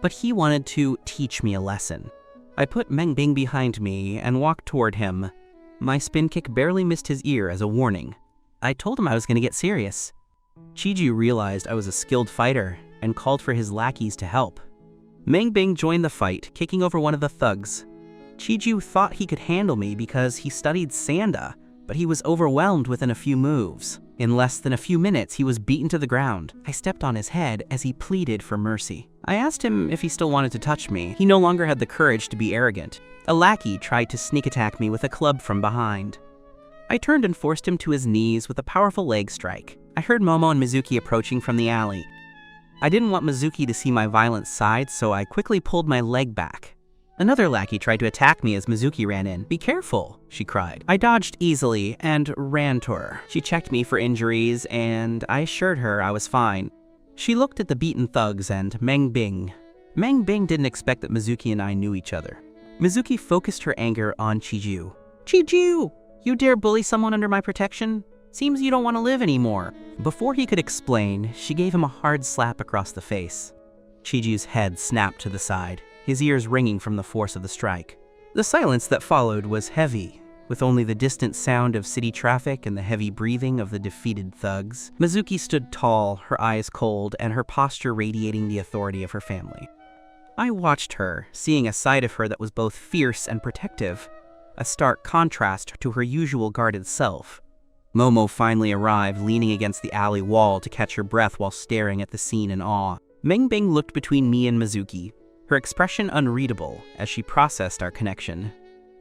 but he wanted to teach me a lesson. I put Meng Bing behind me and walked toward him. My spin kick barely missed his ear as a warning. I told him I was going to get serious. Chiju realized I was a skilled fighter and called for his lackeys to help. Meng Bing joined the fight, kicking over one of the thugs. Chiju thought he could handle me because he studied Sanda, but he was overwhelmed within a few moves. In less than a few minutes, he was beaten to the ground. I stepped on his head as he pleaded for mercy. I asked him if he still wanted to touch me. He no longer had the courage to be arrogant. A lackey tried to sneak attack me with a club from behind. I turned and forced him to his knees with a powerful leg strike. I heard Momo and Mizuki approaching from the alley. I didn't want Mizuki to see my violent side, so I quickly pulled my leg back. Another lackey tried to attack me as Mizuki ran in. "Be careful," she cried. I dodged easily and ran to her. She checked me for injuries, and I assured her I was fine. She looked at the beaten thugs and Meng Bing. Meng Bing didn't expect that Mizuki and I knew each other. Mizuki focused her anger on Chiju. Chiju! You dare bully someone under my protection? Seems you don't want to live anymore. Before he could explain, she gave him a hard slap across the face. Chiju's head snapped to the side, his ears ringing from the force of the strike. The silence that followed was heavy, with only the distant sound of city traffic and the heavy breathing of the defeated thugs. Mizuki stood tall, her eyes cold, and her posture radiating the authority of her family. I watched her, seeing a side of her that was both fierce and protective, a stark contrast to her usual guarded self. Momo finally arrived, leaning against the alley wall to catch her breath while staring at the scene in awe. Mengbing looked between me and Mizuki, her expression unreadable as she processed our connection.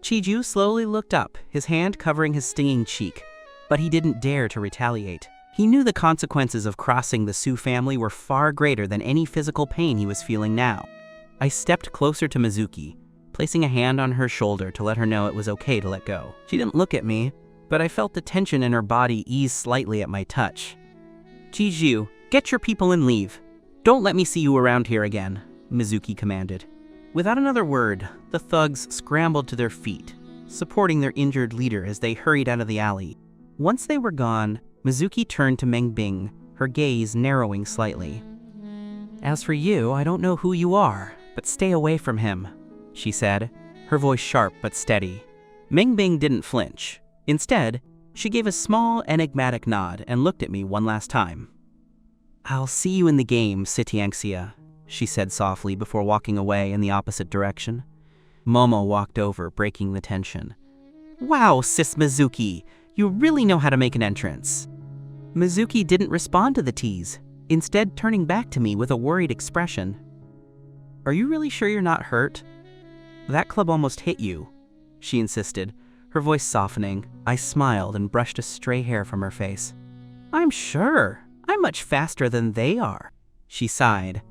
Chiju slowly looked up, his hand covering his stinging cheek, but he didn't dare to retaliate. He knew the consequences of crossing the Su family were far greater than any physical pain he was feeling now. I stepped closer to Mizuki, placing a hand on her shoulder to let her know it was okay to let go. She didn't look at me, but I felt the tension in her body ease slightly at my touch. Chiju, get your people and leave. Don't let me see you around here again, Mizuki commanded. Without another word, the thugs scrambled to their feet, supporting their injured leader as they hurried out of the alley. Once they were gone, Mizuki turned to Mengbing, her gaze narrowing slightly. As for you, I don't know who you are, but stay away from him, she said, her voice sharp but steady. Mengbing didn't flinch. Instead, she gave a small, enigmatic nod and looked at me one last time. I'll see you in the game, Sitiangxia, she said softly before walking away in the opposite direction. Momo walked over, breaking the tension. Wow, Sis Mizuki, you really know how to make an entrance. Mizuki didn't respond to the tease, instead turning back to me with a worried expression. Are you really sure you're not hurt? That club almost hit you, she insisted, her voice softening. I smiled and brushed a stray hair from her face. I'm sure. I'm much faster than they are, she sighed,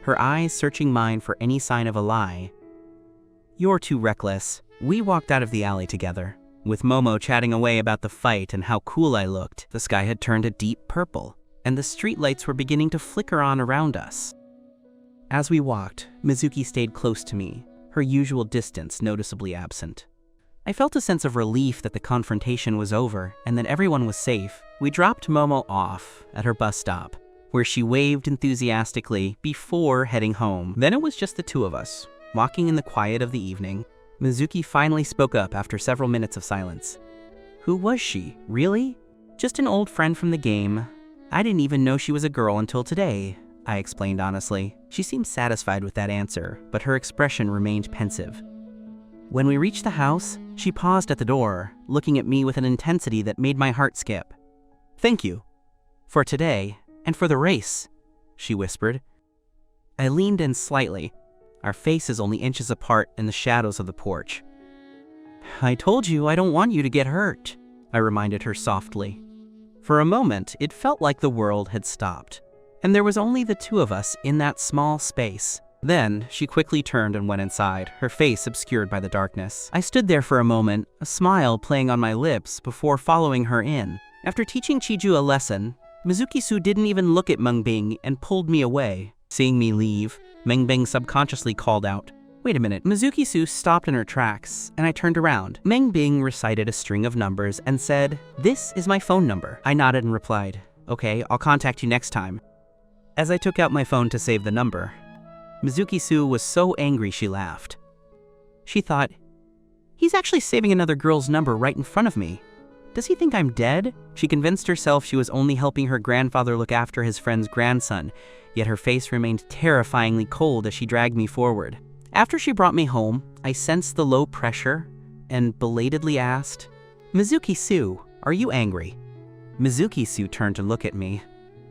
her eyes searching mine for any sign of a lie. You're too reckless. We walked out of the alley together, with Momo chatting away about the fight and how cool I looked. The sky had turned a deep purple, and the streetlights were beginning to flicker on around us. As we walked, Mizuki stayed close to me, her usual distance noticeably absent. I felt a sense of relief that the confrontation was over and that everyone was safe. We dropped Momo off at her bus stop, where she waved enthusiastically before heading home. Then it was just the two of us, walking in the quiet of the evening. Mizuki finally spoke up after several minutes of silence. Who was she, really? Just an old friend from the game. I didn't even know she was a girl until today, I explained honestly. She seemed satisfied with that answer, but her expression remained pensive. When we reached the house, she paused at the door, looking at me with an intensity that made my heart skip. Thank you. For today, and for the race, she whispered. I leaned in slightly, our faces only inches apart in the shadows of the porch. I told you I don't want you to get hurt, I reminded her softly. For a moment, it felt like the world had stopped, and there was only the two of us in that small space. Then, she quickly turned and went inside, her face obscured by the darkness. I stood there for a moment, a smile playing on my lips before following her in. After teaching Chiju a lesson, Mizuki-su didn't even look at Mengbing and pulled me away. Seeing me leave, Mengbing subconsciously called out, Wait a minute. Mizuki-su stopped in her tracks, and I turned around. Mengbing recited a string of numbers and said, This is my phone number. I nodded and replied, Okay, I'll contact you next time. As I took out my phone to save the number, Mizuki-su was so angry she laughed. She thought, He's actually saving another girl's number right in front of me. Does he think I'm dead? She convinced herself she was only helping her grandfather look after his friend's grandson, yet her face remained terrifyingly cold as she dragged me forward. After she brought me home, I sensed the low pressure and belatedly asked, Mizuki-su, are you angry? Mizuki-su turned to look at me,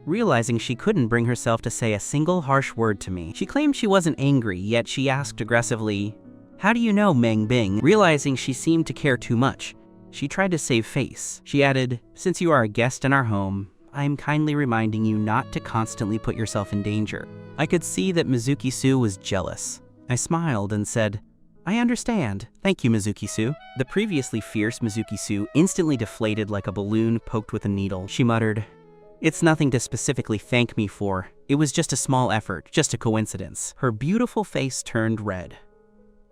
realizing she couldn't bring herself to say a single harsh word to me. She claimed she wasn't angry, yet she asked aggressively, How do you know, Mengbing? Realizing she seemed to care too much, she tried to save face. She added, Since you are a guest in our home, I am kindly reminding you not to constantly put yourself in danger. I could see that Mizuki-su was jealous. I smiled and said, I understand. Thank you, Mizuki-su. The previously fierce Mizuki-su instantly deflated like a balloon poked with a needle. She muttered, It's nothing to specifically thank me for. It was just a small effort, just a coincidence. Her beautiful face turned red.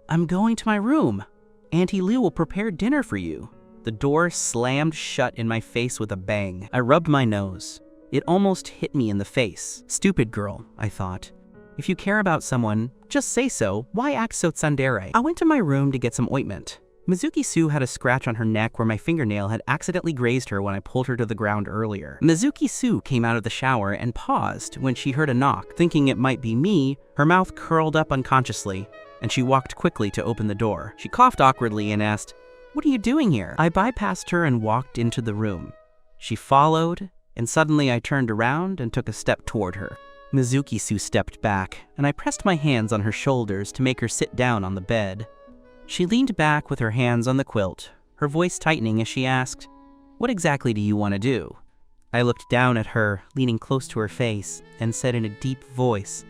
I'm going to my room. Auntie Liu will prepare dinner for you. The door slammed shut in my face with a bang. I rubbed my nose. It almost hit me in the face. Stupid girl, I thought. If you care about someone, just say so. Why act so tsundere? I went to my room to get some ointment. Mizuki-Su had a scratch on her neck where my fingernail had accidentally grazed her when I pulled her to the ground earlier. Mizuki-Su came out of the shower and paused when she heard a knock. Thinking it might be me, her mouth curled up unconsciously, and she walked quickly to open the door. She coughed awkwardly and asked, "What are you doing here?" I bypassed her and walked into the room. She followed, and suddenly I turned around and took a step toward her. Mizuki-Su stepped back, and I pressed my hands on her shoulders to make her sit down on the bed. She leaned back with her hands on the quilt, her voice tightening as she asked, "What exactly do you want to do?" I looked down at her, leaning close to her face, and said in a deep voice,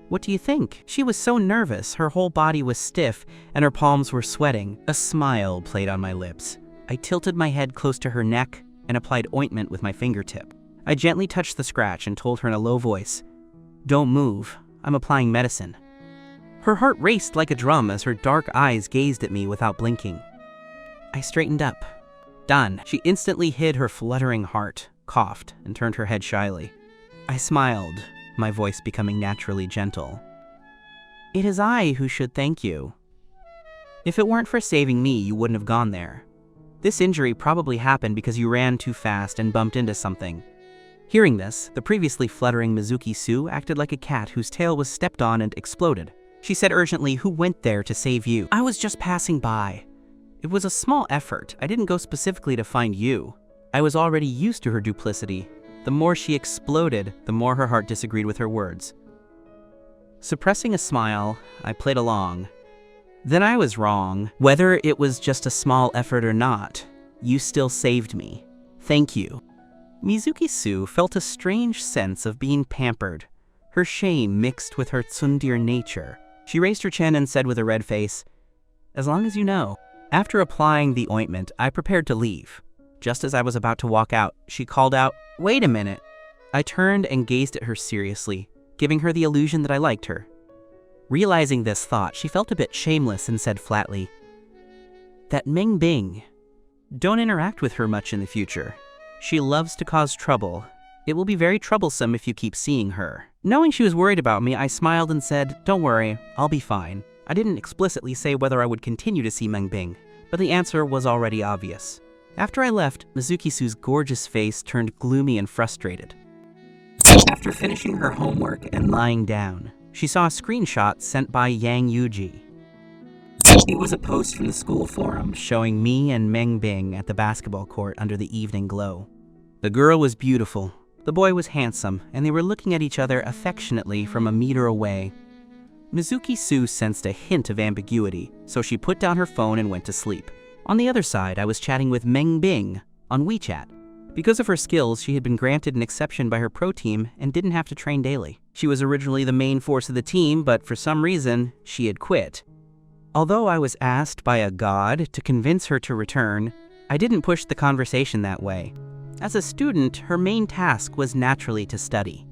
"What do you think?" She was so nervous, her whole body was stiff, and her palms were sweating. A smile played on my lips. I tilted my head close to her neck and applied ointment with my fingertip. I gently touched the scratch and told her in a low voice, "Don't move, I'm applying medicine." Her heart raced like a drum as her dark eyes gazed at me without blinking. I straightened up. Done. She instantly hid her fluttering heart, coughed, and turned her head shyly. I smiled, my voice becoming naturally gentle. "It is I who should thank you. If it weren't for saving me, you wouldn't have gone there. This injury probably happened because you ran too fast and bumped into something." Hearing this, the previously fluttering Mizuki-Su acted like a cat whose tail was stepped on and exploded. She said urgently, "Who went there to save you?" "I was just passing by. It was a small effort. I didn't go specifically to find you." I was already used to her duplicity. The more she exploded, the more her heart disagreed with her words. Suppressing a smile, I played along. "Then I was wrong. Whether it was just a small effort or not, you still saved me. Thank you." Mizuki-Su felt a strange sense of being pampered, her shame mixed with her tsundere nature. She raised her chin and said with a red face, "As long as you know." After applying the ointment, I prepared to leave. Just as I was about to walk out, she called out, "Wait a minute." I turned and gazed at her seriously, giving her the illusion that I liked her. Realizing this thought, she felt a bit shameless and said flatly, "That Meng Bing. Don't interact with her much in the future. She loves to cause trouble. It will be very troublesome if you keep seeing her." Knowing she was worried about me, I smiled and said, "Don't worry, I'll be fine." I didn't explicitly say whether I would continue to see Meng Bing, but the answer was already obvious. After I left, Mizuki-Su's gorgeous face turned gloomy and frustrated. After finishing her homework and lying down, she saw a screenshot sent by Yang Yuji. It was a post from the school forum showing me and Meng Bing at the basketball court under the evening glow. The girl was beautiful, the boy was handsome, and they were looking at each other affectionately from a meter away. Mizuki-Su sensed a hint of ambiguity, so she put down her phone and went to sleep. On the other side, I was chatting with Meng Bing on WeChat. Because of her skills, she had been granted an exception by her pro team and didn't have to train daily. She was originally the main force of the team, but for some reason, she had quit. Although I was asked by a god to convince her to return, I didn't push the conversation that way. As a student, her main task was naturally to study.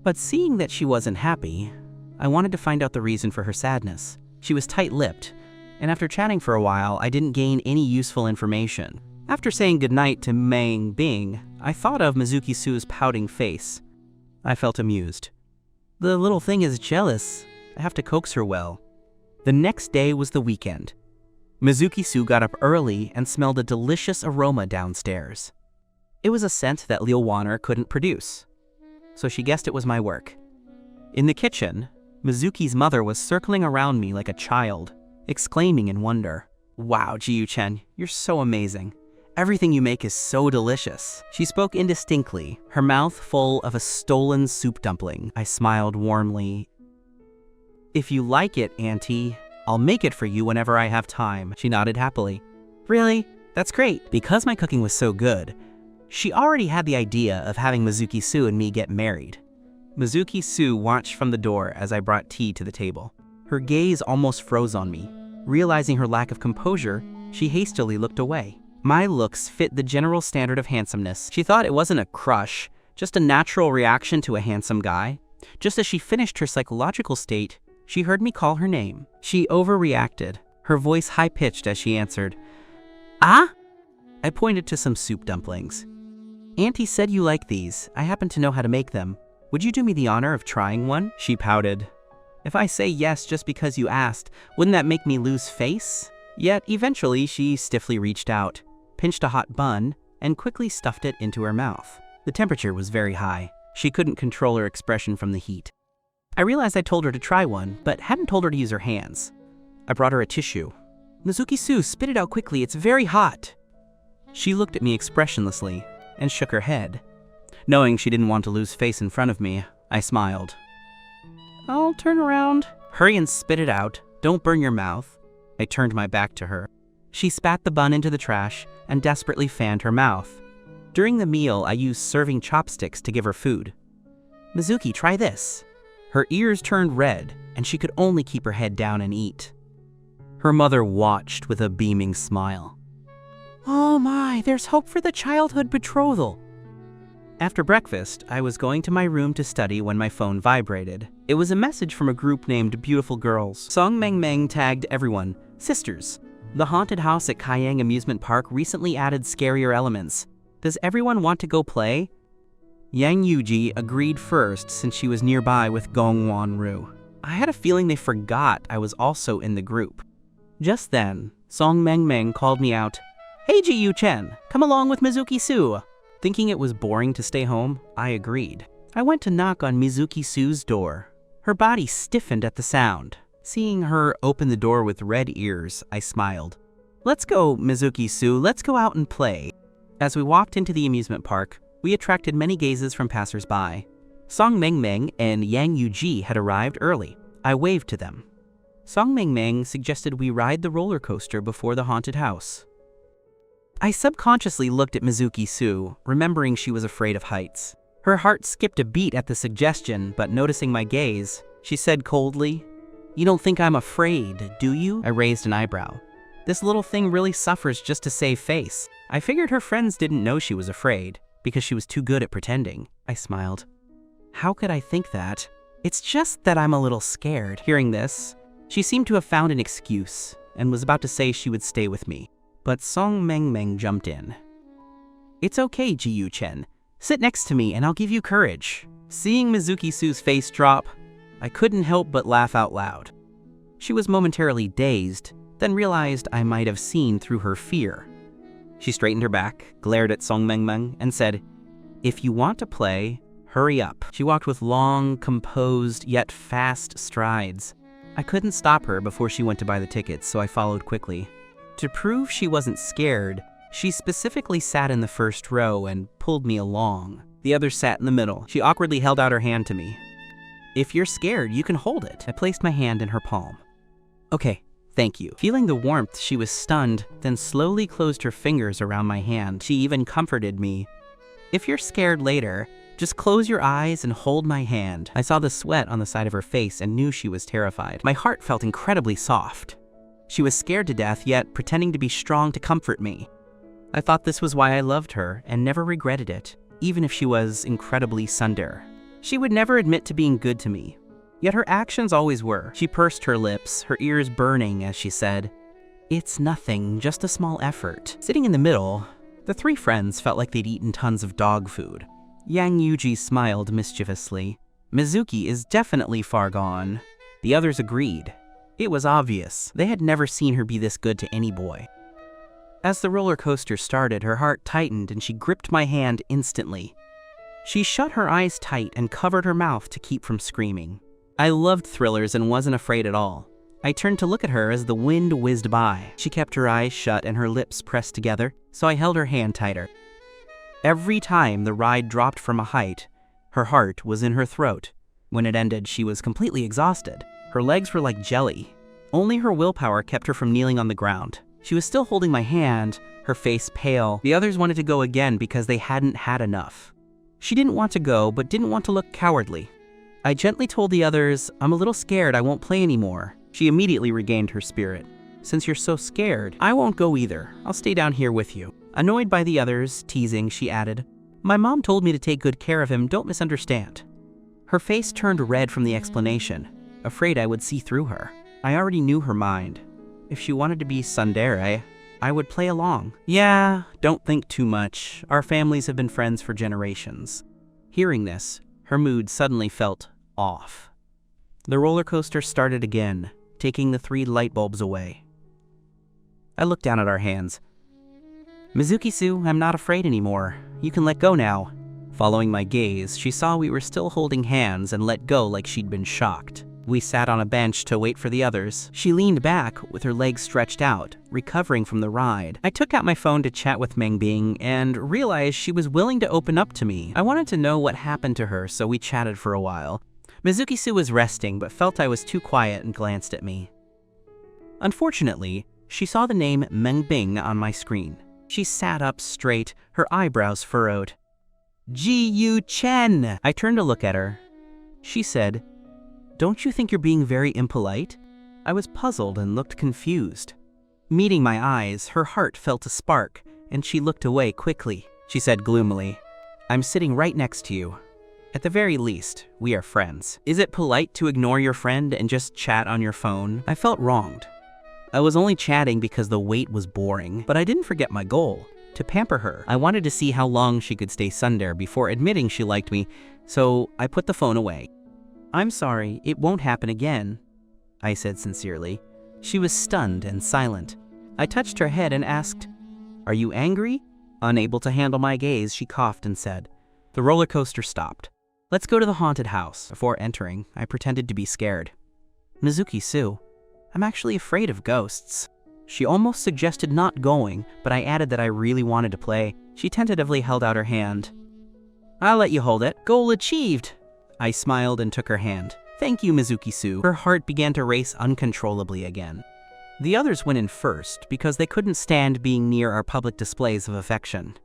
But seeing that she wasn't happy, I wanted to find out the reason for her sadness. She was tight-lipped, and after chatting for a while, I didn't gain any useful information. After saying goodnight to Meng Bing, I thought of Mizuki-Su's pouting face. I felt amused. The little thing is jealous. I have to coax her well. The next day was the weekend. Mizuki-Su got up early and smelled a delicious aroma downstairs. It was a scent that Liu Wanner couldn't produce, so she guessed it was my work. In the kitchen, Mizuki's mother was circling around me like a child, exclaiming in wonder, "Wow, Jiyu-chen, you're so amazing. Everything you make is so delicious." She spoke indistinctly, her mouth full of a stolen soup dumpling. I smiled warmly. "If you like it, Auntie, I'll make it for you whenever I have time." She nodded happily. "Really? That's great." Because my cooking was so good, she already had the idea of having Mizuki-Su and me get married. Mizuki-Su watched from the door as I brought tea to the table. Her gaze almost froze on me. Realizing her lack of composure, she hastily looked away. My looks fit the general standard of handsomeness. She thought it wasn't a crush, just a natural reaction to a handsome guy. Just as she finished her psychological state, She heard me call her name. She overreacted, her voice high-pitched as she answered, "Ah?" I pointed to some soup dumplings. "Auntie said you like these. I happen to know how to make them. Would you do me the honor of trying one?" She pouted. "If I say yes just because you asked, wouldn't that make me lose face?" Yet eventually she stiffly reached out, pinched a hot bun, and quickly stuffed it into her mouth. The temperature was very high. She couldn't control her expression from the heat. I realized I told her to try one, but hadn't told her to use her hands. I brought her a tissue. "Mizuki-Su, spit it out quickly, it's very hot." She looked at me expressionlessly and shook her head. Knowing she didn't want to lose face in front of me, I smiled. "I'll turn around." "Hurry and spit it out. Don't burn your mouth." I turned my back to her. She spat the bun into the trash and desperately fanned her mouth. During the meal, I used serving chopsticks to give her food. "Mizuki, try this." Her ears turned red, and she could only keep her head down and eat. Her mother watched with a beaming smile. "Oh my, there's hope for the childhood betrothal." After breakfast, I was going to my room to study when my phone vibrated. It was a message from a group named Beautiful Girls. Song Meng Meng tagged everyone, "Sisters, the haunted house at Kaiyang Amusement Park recently added scarier elements. Does everyone want to go play?" Yang Yuji agreed first since she was nearby with Gong Wanru. I had a feeling they forgot I was also in the group. Just then, Song Meng Meng called me out. "Hey Ji Chen, come along with Mizuki-Su." Thinking it was boring to stay home, I agreed. I went to knock on Mizuki-Su's door. Her body stiffened at the sound. Seeing her open the door with red ears, I smiled. "Let's go, Mizuki-Su, let's go out and play." As we walked into the amusement park, we attracted many gazes from passers-by. Song Meng Meng and Yang Yuji had arrived early. I waved to them. Song Meng Meng suggested we ride the roller coaster before the haunted house. I subconsciously looked at Mizuki-Su, remembering she was afraid of heights. Her heart skipped a beat at the suggestion, but noticing my gaze, she said coldly, "You don't think I'm afraid, do you?" I raised an eyebrow. This little thing really suffers just to save face. I figured her friends didn't know she was afraid, because she was too good at pretending. I smiled. "How could I think that? It's just that I'm a little scared." Hearing this, she seemed to have found an excuse, and was about to say she would stay with me. But Song Meng Meng jumped in. "It's okay, Ji Chen. Sit next to me and I'll give you courage." Seeing Mizuki-Su's face drop, I couldn't help but laugh out loud. She was momentarily dazed, then realized I might have seen through her fear. She straightened her back, glared at Song Meng Meng, and said, "If you want to play, hurry up." She walked with long, composed, yet fast strides. I couldn't stop her before she went to buy the tickets, so I followed quickly. To prove she wasn't scared, she specifically sat in the first row and pulled me along. The others sat in the middle. She awkwardly held out her hand to me. "If you're scared, you can hold it." I placed my hand in her palm. "Okay, thank you." Feeling the warmth, she was stunned, then slowly closed her fingers around my hand. She even comforted me. "If you're scared later, just close your eyes and hold my hand." I saw the sweat on the side of her face and knew she was terrified. My heart felt incredibly soft. She was scared to death, yet pretending to be strong to comfort me. I thought this was why I loved her and never regretted it, even if she was incredibly tsundere. She would never admit to being good to me, yet her actions always were. She pursed her lips, her ears burning as she said, "It's nothing, just a small effort." Sitting in the middle, the three friends felt like they'd eaten tons of dog food. Yang Yuji smiled mischievously. "Mizuki is definitely far gone." The others agreed. It was obvious. They had never seen her be this good to any boy. As the roller coaster started, her heart tightened and she gripped my hand instantly. She shut her eyes tight and covered her mouth to keep from screaming. I loved thrillers and wasn't afraid at all. I turned to look at her as the wind whizzed by. She kept her eyes shut and her lips pressed together, so I held her hand tighter. Every time the ride dropped from a height, her heart was in her throat. When it ended, she was completely exhausted. Her legs were like jelly. Only her willpower kept her from kneeling on the ground. She was still holding my hand, her face pale. The others wanted to go again because they hadn't had enough. She didn't want to go, but didn't want to look cowardly. I gently told the others, "I'm a little scared, I won't play anymore." She immediately regained her spirit. "Since you're so scared, I won't go either. I'll stay down here with you." Annoyed by the others, teasing, she added, "My mom told me to take good care of him, don't misunderstand." Her face turned red from the explanation. afraid I would see through her. I already knew her mind. If she wanted to be tsundere, I would play along. Yeah, don't think too much. Our families have been friends for generations. Hearing this, her mood suddenly felt off. The roller coaster started again, taking the 3 light bulbs away. I looked down at our hands. Mizuki-su, I'm not afraid anymore. You can let go now. Following my gaze, she saw we were still holding hands and let go like she'd been shocked. We sat on a bench to wait for the others. She leaned back with her legs stretched out, recovering from the ride. I took out my phone to chat with Mengbing and realized she was willing to open up to me. I wanted to know what happened to her, so we chatted for a while. Mizuki-su was resting but felt I was too quiet and glanced at me. Unfortunately, she saw the name Mengbing on my screen. She sat up straight, her eyebrows furrowed. Ji-Yu Chen! I turned to look at her. She said, Don't you think you're being very impolite? I was puzzled and looked confused. Meeting my eyes, her heart felt a spark, and she looked away quickly. She said gloomily, I'm sitting right next to you. At the very least, we are friends. Is it polite to ignore your friend and just chat on your phone? I felt wronged. I was only chatting because the wait was boring, but I didn't forget my goal. To pamper her. I wanted to see how long she could stay tsundere before admitting she liked me, so I put the phone away. I'm sorry, it won't happen again, I said sincerely. She was stunned and silent. I touched her head and asked, Are you angry? Unable to handle my gaze, she coughed and said, The roller coaster stopped. Let's go to the haunted house. Before entering, I pretended to be scared. Mizuki-su, I'm actually afraid of ghosts. She almost suggested not going, but I added that I really wanted to play. She tentatively held out her hand. I'll let you hold it. Goal achieved. I smiled and took her hand. Thank you, Mizuki-su. Her heart began to race uncontrollably again. The others went in first because they couldn't stand being near our public displays of affection.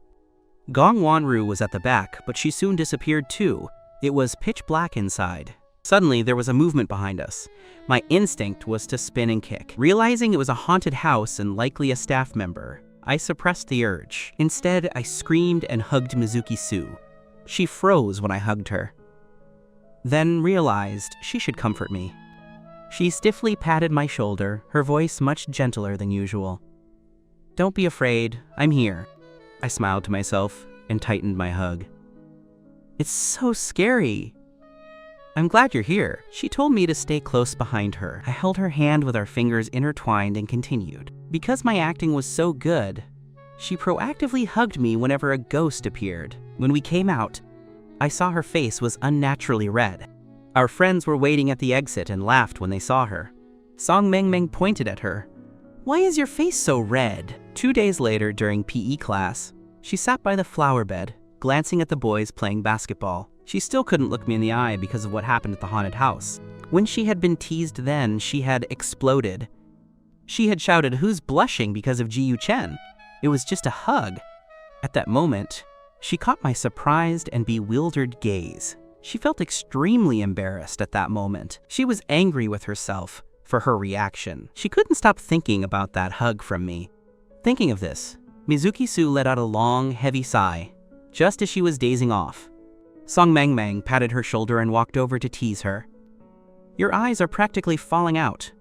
Gong Wanru was at the back, but she soon disappeared too. It was pitch black inside. Suddenly, there was a movement behind us. My instinct was to spin and kick. Realizing it was a haunted house and likely a staff member, I suppressed the urge. Instead, I screamed and hugged Mizuki-su. She froze when I hugged her. Then realized she should comfort me. She stiffly patted my shoulder, her voice much gentler than usual. Don't be afraid, I'm here. I smiled to myself and tightened my hug. It's so scary. I'm glad you're here. She told me to stay close behind her. I held her hand with our fingers intertwined and continued. Because my acting was so good, she proactively hugged me whenever a ghost appeared. When we came out, I saw her face was unnaturally red. Our friends were waiting at the exit and laughed when they saw her. Song Mengmeng pointed at her. Why is your face so red? 2 days later, during PE class, she sat by the flower bed, glancing at the boys playing basketball. She still couldn't look me in the eye because of what happened at the haunted house. When she had been teased then, she had exploded. She had shouted, "Who's blushing because of Ji-Yu Chen?" It was just a hug. At that moment, she caught my surprised and bewildered gaze. She felt extremely embarrassed at that moment. She was angry with herself for her reaction. She couldn't stop thinking about that hug from me. Thinking of this, Mizuki-su let out a long, heavy sigh, just as she was dazing off. Song Mengmeng patted her shoulder and walked over to tease her. Your eyes are practically falling out.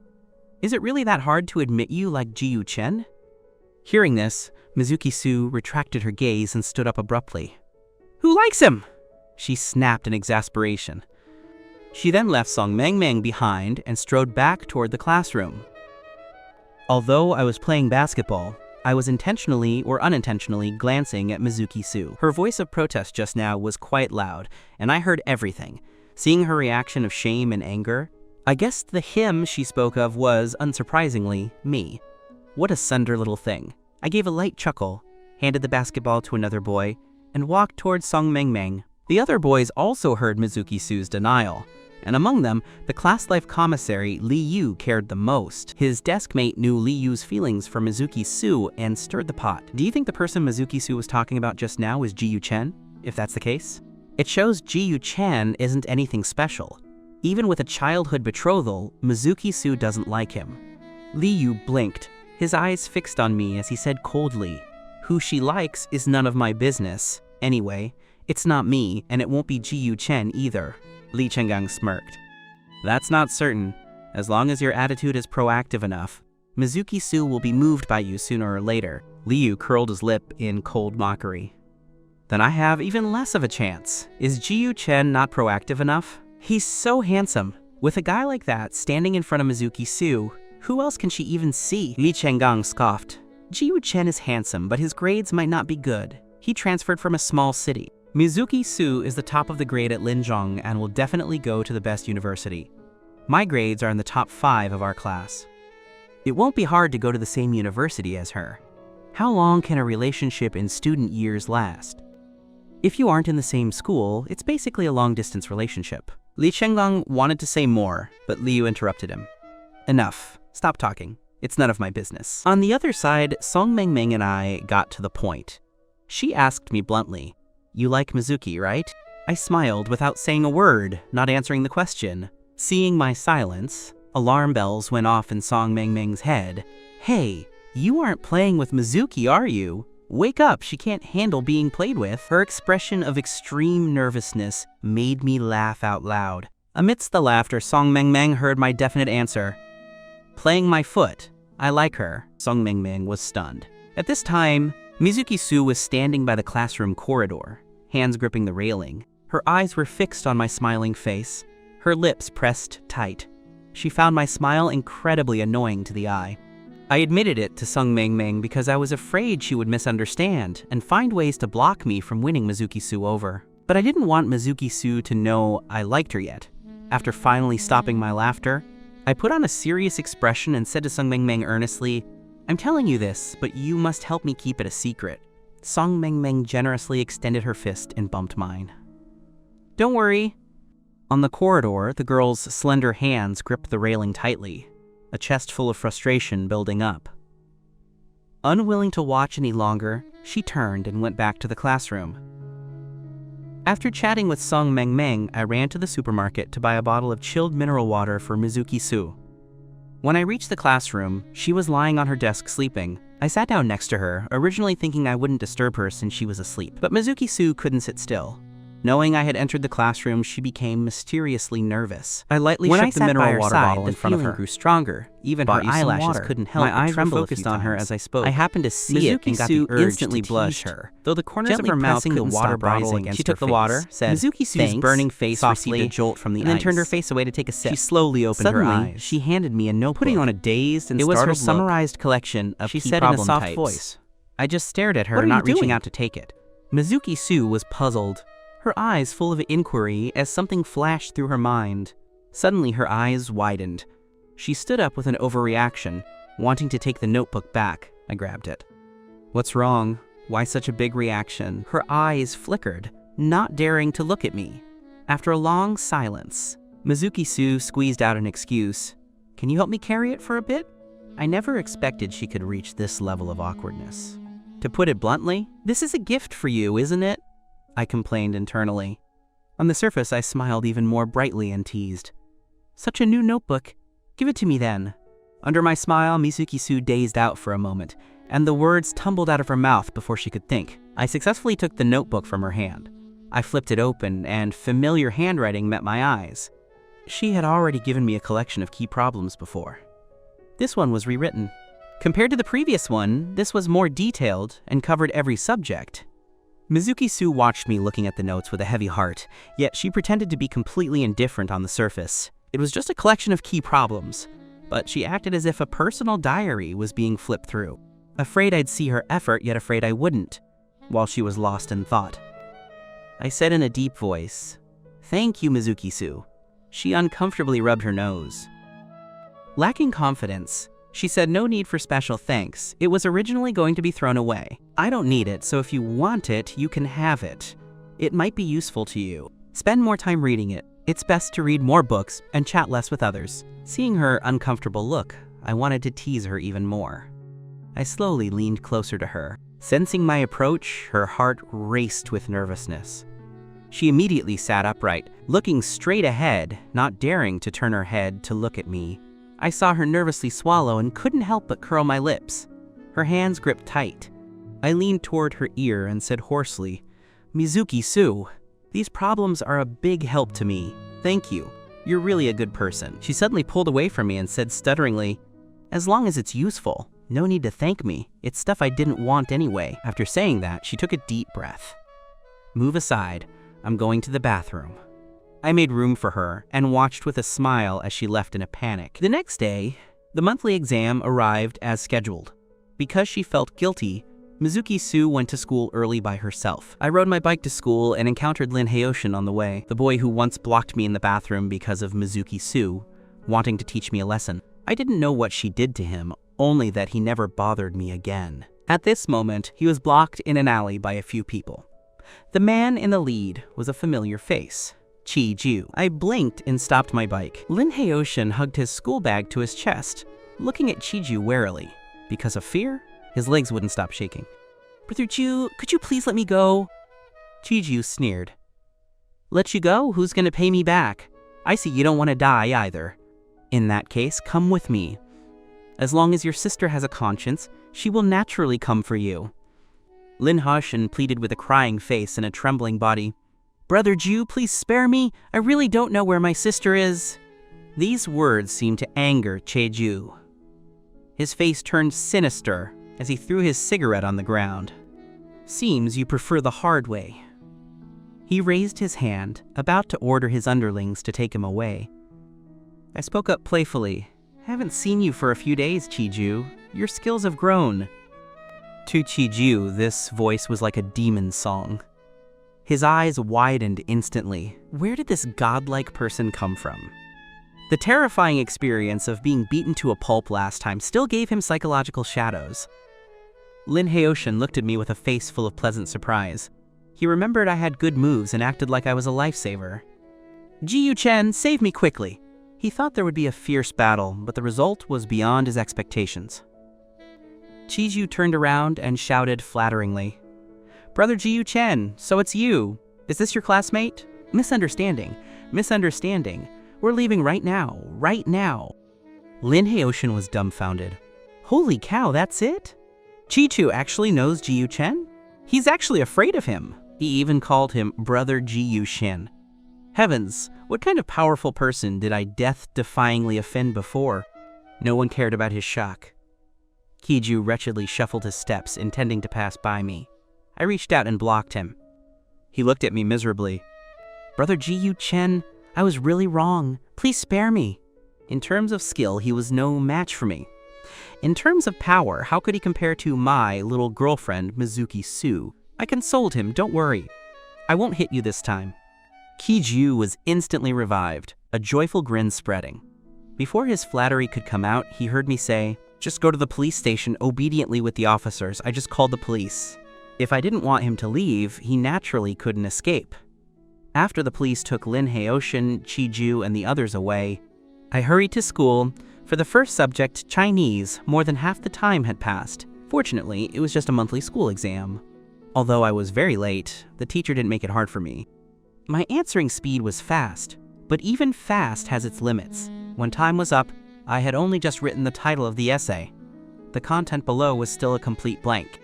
Is it really that hard to admit you like Ji-Yu Chen? Hearing this, Mizuki-su retracted her gaze and stood up abruptly. Who likes him? She snapped in exasperation. She then left Song Mengmeng behind and strode back toward the classroom. Although I was playing basketball, I was intentionally or unintentionally glancing at Mizuki-su. Her voice of protest just now was quite loud, and I heard everything. Seeing her reaction of shame and anger, I guessed the him she spoke of was, unsurprisingly, me. What a slender little thing. I gave a light chuckle, handed the basketball to another boy, and walked towards Song Mengmeng. The other boys also heard Mizuki-su's denial, and among them, the class life commissary Li Yu cared the most. His desk mate knew Li Yu's feelings for Mizuki-su and stirred the pot. Do you think the person Mizuki-su was talking about just now is Ji-Yu Chen? If that's the case, it shows Ji-Yu Chen isn't anything special. Even with a childhood betrothal, Mizuki-su doesn't like him. Li Yu blinked, his eyes fixed on me as he said coldly, Who she likes is none of my business. Anyway, it's not me, and it won't be Ji-Yu Chen either. Li Chenggang smirked. That's not certain. As long as your attitude is proactive enough, Mizuki-su will be moved by you sooner or later. Liu curled his lip in cold mockery. Then I have even less of a chance. Is Jiyu Chen not proactive enough? He's so handsome. With a guy like that standing in front of Mizuki-su, who else can she even see? Li Chenggang scoffed. Jiyu Chen is handsome, but his grades might not be good. He transferred from a small city. Mizuki-su is the top of the grade at Linzhong and will definitely go to the best university. My grades are in the top 5 of our class. It won't be hard to go to the same university as her. How long can a relationship in student years last? If you aren't in the same school, it's basically a long-distance relationship. Li Chenggang wanted to say more, but Liu interrupted him. Enough. Stop talking. It's none of my business. On the other side, Song Mengmeng and I got to the point. She asked me bluntly, "You like Mizuki, right?" I smiled without saying a word, not answering the question. Seeing my silence, alarm bells went off in Song Mengmeng's head. Hey, you aren't playing with Mizuki, are you? Wake up, she can't handle being played with. Her expression of extreme nervousness made me laugh out loud. Amidst the laughter, Song Mengmeng heard my definite answer. Playing my foot. I like her. Song Mengmeng was stunned. At this time, Mizuki-su was standing by the classroom corridor, hands gripping the railing. Her eyes were fixed on my smiling face, her lips pressed tight. She found my smile incredibly annoying to the eye. I admitted it to Song Mengmeng because I was afraid she would misunderstand and find ways to block me from winning Mizuki-su over. But I didn't want Mizuki-su to know I liked her yet. After finally stopping my laughter, I put on a serious expression and said to Song Mengmeng earnestly, "I'm telling you this, but you must help me keep it a secret." Song Mengmeng generously extended her fist and bumped mine. "Don't worry." On the corridor, the girl's slender hands gripped the railing tightly, a chest full of frustration building up. Unwilling to watch any longer, she turned and went back to the classroom. After chatting with Song Mengmeng, I ran to the supermarket to buy a bottle of chilled mineral water for Mizuki-su. When I reached the classroom, she was lying on her desk sleeping. I sat down next to her, originally thinking I wouldn't disturb her since she was asleep. But Mizuki-su couldn't sit still. Knowing I had entered the classroom, she became mysteriously nervous. I lightly shook the mineral water bottle in front of her. Grew stronger. Even her eyelashes couldn't help but tremble. My eyes were focused on her as I spoke. I happened to see it and got the urge instantly blushed her. Though the corners of her mouth couldn't the water bottle against she took the water, said, Mizuki-su's burning face received a jolt from the ice, and then turned her face away to take a sip. She slowly opened her eyes. She handed me a notebook. Putting on a dazed and startled look. It was her summarized collection of key problem types. She said in a soft voice. I just stared at her, not reaching out to take it. Mizuki-su was puzzled, her eyes full of inquiry as something flashed through her mind. Suddenly her eyes widened. She stood up with an overreaction, wanting to take the notebook back. I grabbed it. What's wrong? Why such a big reaction? Her eyes flickered, not daring to look at me. After a long silence, Mizuki-su squeezed out an excuse. Can you help me carry it for a bit? I never expected she could reach this level of awkwardness. To put it bluntly, this is a gift for you, isn't it? I complained internally. On the surface, I smiled even more brightly and teased. Such a new notebook. Give it to me then. Under my smile, Mizuki-su dazed out for a moment, and the words tumbled out of her mouth before she could think. I successfully took the notebook from her hand. I flipped it open, and familiar handwriting met my eyes. She had already given me a collection of key problems before. This one was rewritten. Compared to the previous one, this was more detailed and covered every subject. Mizuki-su watched me looking at the notes with a heavy heart, yet she pretended to be completely indifferent on the surface. It was just a collection of key problems, but she acted as if a personal diary was being flipped through. Afraid I'd see her effort, yet afraid I wouldn't, while she was lost in thought. I said in a deep voice, "Thank you, Mizuki-su." She uncomfortably rubbed her nose. Lacking confidence, she said no need for special thanks. It was originally going to be thrown away. I don't need it, so if you want it, you can have it. It might be useful to you. Spend more time reading it. It's best to read more books and chat less with others. Seeing her uncomfortable look, I wanted to tease her even more. I slowly leaned closer to her. Sensing my approach, her heart raced with nervousness. She immediately sat upright, looking straight ahead, not daring to turn her head to look at me. I saw her nervously swallow and couldn't help but curl my lips. Her hands gripped tight. I leaned toward her ear and said hoarsely, "Mizuki-su, these problems are a big help to me. Thank you. You're really a good person." She suddenly pulled away from me and said stutteringly, "As long as it's useful, no need to thank me. It's stuff I didn't want anyway." After saying that, she took a deep breath. "Move aside. I'm going to the bathroom." I made room for her and watched with a smile as she left in a panic. The next day, the monthly exam arrived as scheduled. Because she felt guilty, Mizuki Sue went to school early by herself. I rode my bike to school and encountered Lin Heoshin on the way, the boy who once blocked me in the bathroom because of Mizuki Sue wanting to teach me a lesson. I didn't know what she did to him, only that he never bothered me again. At this moment, he was blocked in an alley by a few people. The man in the lead was a familiar face. Chi-ju. I blinked and stopped my bike. Lin Heoshin hugged his school bag to his chest, looking at Chi-ju warily. Because of fear, his legs wouldn't stop shaking. "Brother Ju, could you please let me go?" Chi-ju sneered. "Let you go? Who's gonna pay me back? I see you don't want to die either. In that case, come with me. As long as your sister has a conscience, she will naturally come for you." Lin Heoshin pleaded with a crying face and a trembling body. "Brother Ju, please spare me. I really don't know where my sister is." These words seemed to anger Che-ju. His face turned sinister as he threw his cigarette on the ground. "Seems you prefer the hard way." He raised his hand, about to order his underlings to take him away. I spoke up playfully. "Haven't seen you for a few days, Chi-ju. Your skills have grown." To Chi-ju, this voice was like a demon song. His eyes widened instantly. Where did this godlike person come from? The terrifying experience of being beaten to a pulp last time still gave him psychological shadows. Lin Heoshin looked at me with a face full of pleasant surprise. He remembered I had good moves and acted like I was a lifesaver. "Ji-yu-chen, save me quickly." He thought there would be a fierce battle, but the result was beyond his expectations. Chi-ju turned around and shouted flatteringly, "Brother Ji-yu-chen, so it's you. Is this your classmate? Misunderstanding. Misunderstanding. We're leaving right now. Right now." Lin Heoshin was dumbfounded. Holy cow, that's it? Chi-ju actually knows Ji-yu-chen? He's actually afraid of him. He even called him Brother Ji-yu-shin. Heavens, what kind of powerful person did I death-defyingly offend before? No one cared about his shock. Chi-ju wretchedly shuffled his steps, intending to pass by me. I reached out and blocked him. He looked at me miserably. "Brother Ji-yu-chen, I was really wrong. Please spare me." In terms of skill, he was no match for me. In terms of power, how could he compare to my little girlfriend, Mizuki Sue? I consoled him, "Don't worry. I won't hit you this time." Chi-ju was instantly revived, a joyful grin spreading. Before his flattery could come out, he heard me say, "Just go to the police station obediently with the officers. I just called the police." If I didn't want him to leave, he naturally couldn't escape. After the police took Lin Heoshin, Chi-ju, and the others away, I hurried to school. For the first subject, Chinese, more than half the time had passed. Fortunately, it was just a monthly school exam. Although I was very late, the teacher didn't make it hard for me. My answering speed was fast, but even fast has its limits. When time was up, I had only just written the title of the essay. The content below was still a complete blank.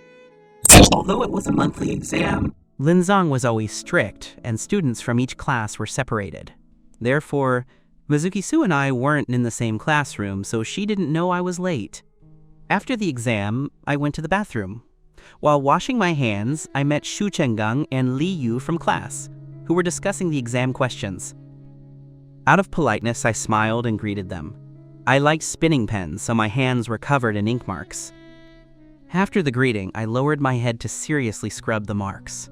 Although it was a monthly exam, Linzong was always strict, and students from each class were separated. Therefore, Mizuki Sue and I weren't in the same classroom, so she didn't know I was late. After the exam, I went to the bathroom. While washing my hands, I met Shu Chenggang and Li Yu from class, who were discussing the exam questions. Out of politeness, I smiled and greeted them. I liked spinning pens, so my hands were covered in ink marks. After the greeting, I lowered my head to seriously scrub the marks.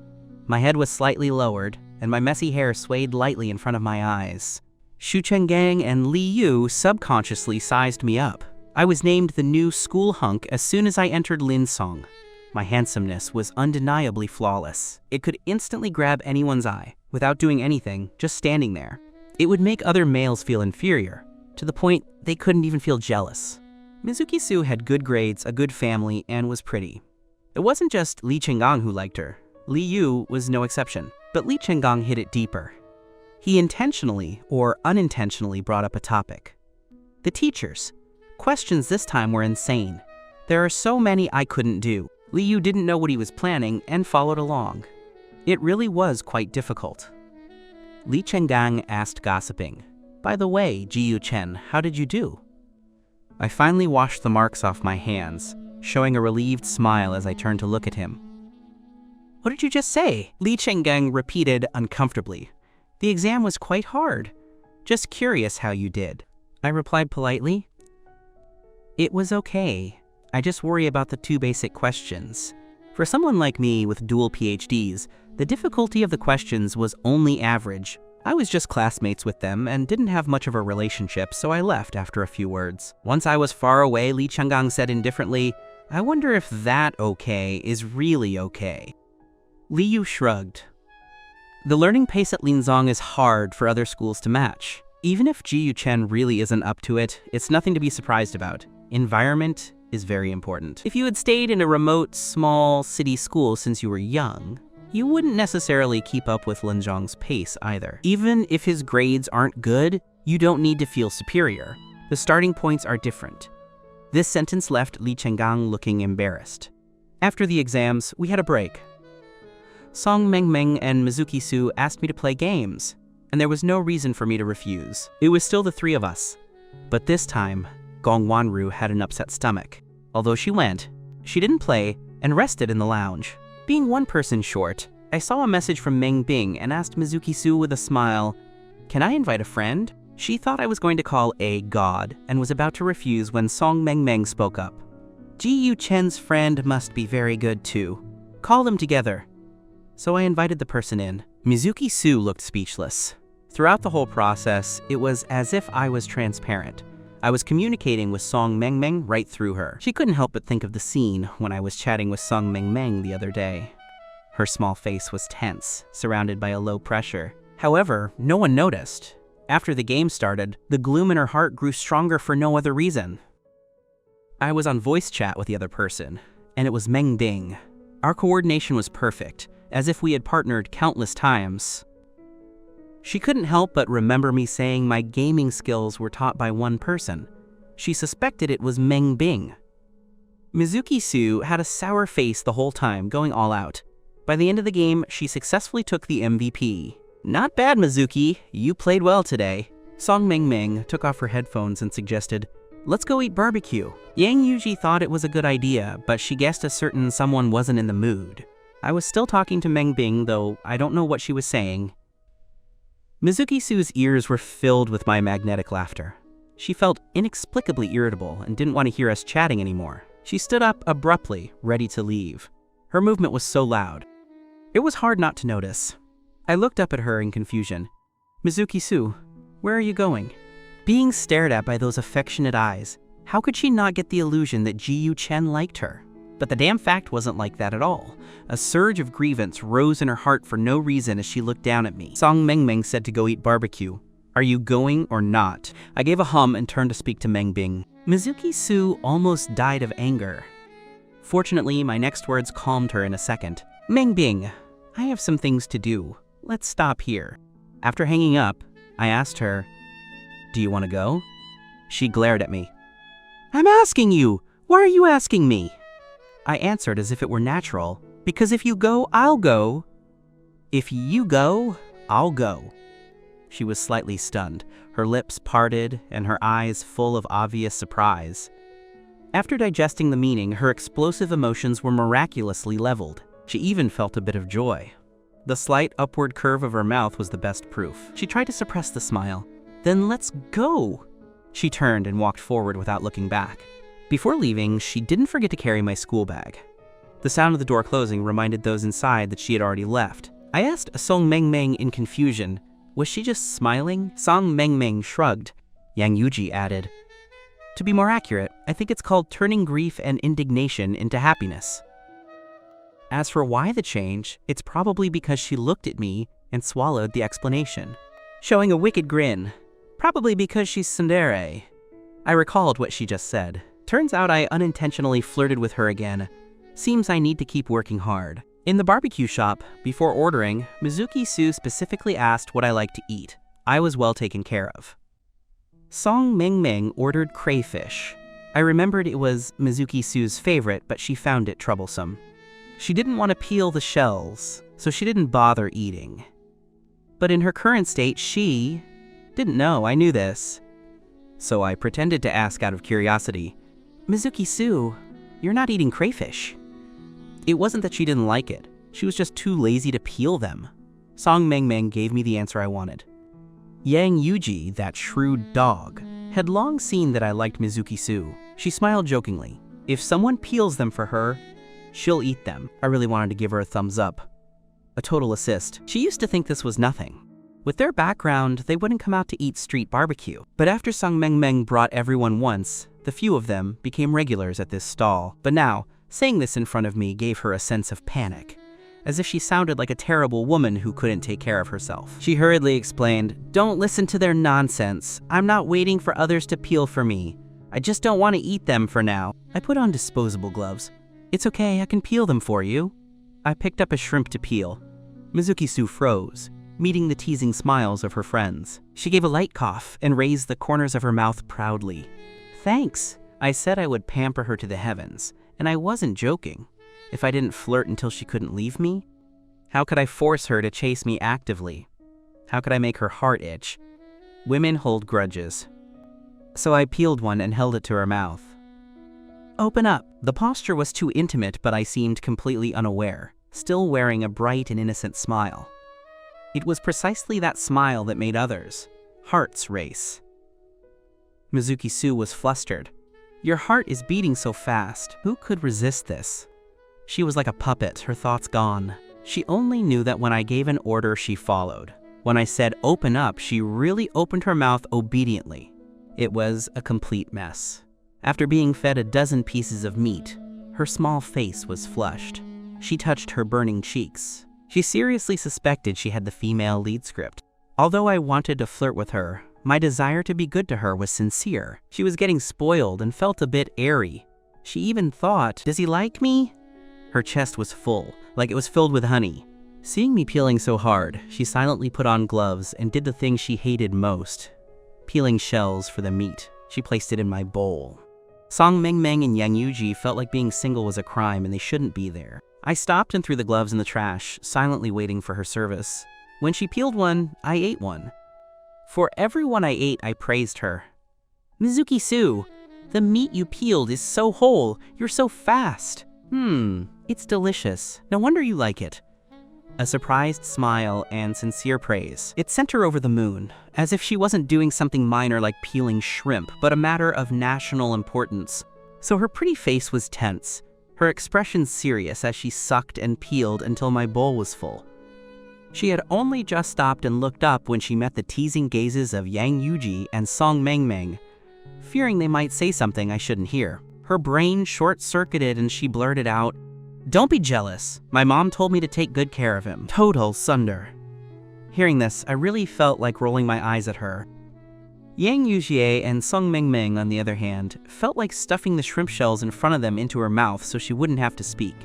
My head was slightly lowered, and my messy hair swayed lightly in front of my eyes. Shu Chenggang and Li Yu subconsciously sized me up. I was named the new school hunk as soon as I entered Linsong. My handsomeness was undeniably flawless. It could instantly grab anyone's eye, without doing anything, just standing there. It would make other males feel inferior, to the point they couldn't even feel jealous. Mizuki Sue had good grades, a good family, and was pretty. It wasn't just Li Chenggang who liked her. Li Yu was no exception, but Li Chenggang hit it deeper. He intentionally or unintentionally brought up a topic. The teachers. Questions this time were insane. There are so many I couldn't do. Li Yu didn't know what he was planning and followed along. It really was quite difficult. Li Chenggang asked gossiping. By the way, Ji Chen, how did you do? I finally washed the marks off my hands, showing a relieved smile as I turned to look at him. What did you just say? Li Chenggang repeated uncomfortably. The exam was quite hard. Just curious how you did. I replied politely. It was okay. I just worry about the 2 basic questions. For someone like me with dual PhDs, the difficulty of the questions was only average. I was just classmates with them and didn't have much of a relationship, so I left after a few words. Once I was far away, Li Chenggang said indifferently, I wonder if that okay is really okay. Li Yu shrugged. The learning pace at Linzong is hard for other schools to match. Even if Ji Chen really isn't up to it, it's nothing to be surprised about. Environment is very important. If you had stayed in a remote, small city school since you were young, you wouldn't necessarily keep up with Linzong's pace either. Even if his grades aren't good, you don't need to feel superior. The starting points are different. This sentence left Li Chenggang looking embarrassed. After the exams, we had a break. Song Mengmeng and Mizuki Su asked me to play games, and there was no reason for me to refuse. It was still the 3 of us. But this time, Gong Wanru had an upset stomach. Although she went, she didn't play and rested in the lounge. Being 1 person short, I saw a message from Meng Bing and asked Mizuki Su with a smile, "Can I invite a friend?" She thought I was going to call A God and was about to refuse when Song Mengmeng spoke up. Ji Chen's friend must be very good too. Call them together. So I invited the person in. Mizuki Su looked speechless. Throughout the whole process, it was as if I was transparent. I was communicating with Song Mengmeng right through her. She couldn't help but think of the scene when I was chatting with Song Mengmeng the other day. Her small face was tense, surrounded by a low pressure. However, no one noticed. After the game started, the gloom in her heart grew stronger for no other reason. I was on voice chat with the other person, and it was Meng Bing. Our coordination was perfect, as if we had partnered countless times. She couldn't help but remember me saying my gaming skills were taught by 1 person. She suspected it was Meng Bing. Mizuki Su had a sour face the whole time, going all out. By the end of the game, she successfully took the MVP. Not bad, Mizuki. You played well today. Song Mengmeng took off her headphones and suggested, let's go eat barbecue. Yang Yuji thought it was a good idea, but she guessed a certain someone wasn't in the mood. I was still talking to Meng Bing, though I don't know what she was saying. Mizuki Su's ears were filled with my magnetic laughter. She felt inexplicably irritable and didn't want to hear us chatting anymore. She stood up abruptly, ready to leave. Her movement was so loud. It was hard not to notice. I looked up at her in confusion. Mizuki Su, where are you going? Being stared at by those affectionate eyes, how could she not get the illusion that Ji Chen liked her? But the damn fact wasn't like that at all. A surge of grievance rose in her heart for no reason as she looked down at me. Song Mengmeng said to go eat barbecue. Are you going or not? I gave a hum and turned to speak to Meng Bing. Mizuki Su almost died of anger. Fortunately, my next words calmed her in a second. Meng Bing, I have some things to do. Let's stop here. After hanging up, I asked her, do you want to go? She glared at me. I'm asking you! Why are you asking me? I answered as if it were natural, because if you go, I'll go. If you go, I'll go. She was slightly stunned, her lips parted and her eyes full of obvious surprise. After digesting the meaning, her explosive emotions were miraculously leveled. She even felt a bit of joy. The slight upward curve of her mouth was the best proof. She tried to suppress the smile. Then let's go. She turned and walked forward without looking back. Before leaving, she didn't forget to carry my school bag. The sound of the door closing reminded those inside that she had already left. I asked Song Mengmeng in confusion, was she just smiling? Song Mengmeng shrugged. Yang Yuji added, to be more accurate, I think it's called turning grief and indignation into happiness. As for why the change, it's probably because she looked at me and swallowed the explanation, showing a wicked grin. Probably because she's tsundere. I recalled what she just said. Turns out I unintentionally flirted with her again. Seems I need to keep working hard. In the barbecue shop, before ordering, Mizuki Su specifically asked what I like to eat. I was well taken care of. Song Mengmeng ordered crayfish. I remembered it was Mizuki Su's favorite, but she found it troublesome. She didn't want to peel the shells, so she didn't bother eating. But in her current state, she Didn't know, I knew this. So I pretended to ask out of curiosity, Mizuki-su, you're not eating crayfish. It wasn't that she didn't like it. She was just too lazy to peel them. Song Mengmeng gave me the answer I wanted. Yang Yuji, that shrewd dog, had long seen that I liked Mizuki-su. She smiled jokingly. If someone peels them for her, she'll eat them. I really wanted to give her a thumbs up. A total assist. She used to think this was nothing. With their background, they wouldn't come out to eat street barbecue. But after Song Mengmeng brought everyone once, the few of them became regulars at this stall. But now, saying this in front of me gave her a sense of panic, as if she sounded like a terrible woman who couldn't take care of herself. She hurriedly explained, "Don't listen to their nonsense. I'm not waiting for others to peel for me. I just don't want to eat them for now." I put on disposable gloves. "It's okay, I can peel them for you." I picked up a shrimp to peel. Mizuki-su froze, meeting the teasing smiles of her friends. She gave a light cough and raised the corners of her mouth proudly. "Thanks." I said I would pamper her to the heavens, and I wasn't joking. If I didn't flirt until she couldn't leave me, how could I force her to chase me actively? How could I make her heart itch? Women hold grudges. So I peeled one and held it to her mouth. "Open up." The posture was too intimate, but I seemed completely unaware, still wearing a bright and innocent smile. It was precisely that smile that made others' hearts race. Mizuki-su was flustered. "Your heart is beating so fast. Who could resist this?" She was like a puppet, her thoughts gone. She only knew that when I gave an order, she followed. When I said open up, she really opened her mouth obediently. It was a complete mess. After being fed a dozen pieces of meat, her small face was flushed. She touched her burning cheeks. She seriously suspected she had the female lead script. Although I wanted to flirt with her, my desire to be good to her was sincere. She was getting spoiled and felt a bit airy. She even thought, "Does he like me?" Her chest was full, like it was filled with honey. Seeing me peeling so hard, she silently put on gloves and did the thing she hated most, peeling shells for the meat. She placed it in my bowl. Song Mengmeng and Yang Yuji felt like being single was a crime and they shouldn't be there. I stopped and threw the gloves in the trash, silently waiting for her service. When she peeled one, I ate one. For every one I ate, I praised her. "Mizuki-su, the meat you peeled is so whole. You're so fast." It's delicious. No wonder you like it." A surprised smile and sincere praise. It sent her over the moon, as if she wasn't doing something minor like peeling shrimp, but a matter of national importance. So her pretty face was tense, her expression serious as she sucked and peeled until my bowl was full. She had only just stopped and looked up when she met the teasing gazes of Yang Yuji and Song Mengmeng, fearing they might say something I shouldn't hear. Her brain short-circuited and she blurted out, "Don't be jealous. My mom told me to take good care of him. Total sunder." Hearing this, I really felt like rolling my eyes at her. Yang Yuji and Song Mengmeng, on the other hand, felt like stuffing the shrimp shells in front of them into her mouth so she wouldn't have to speak.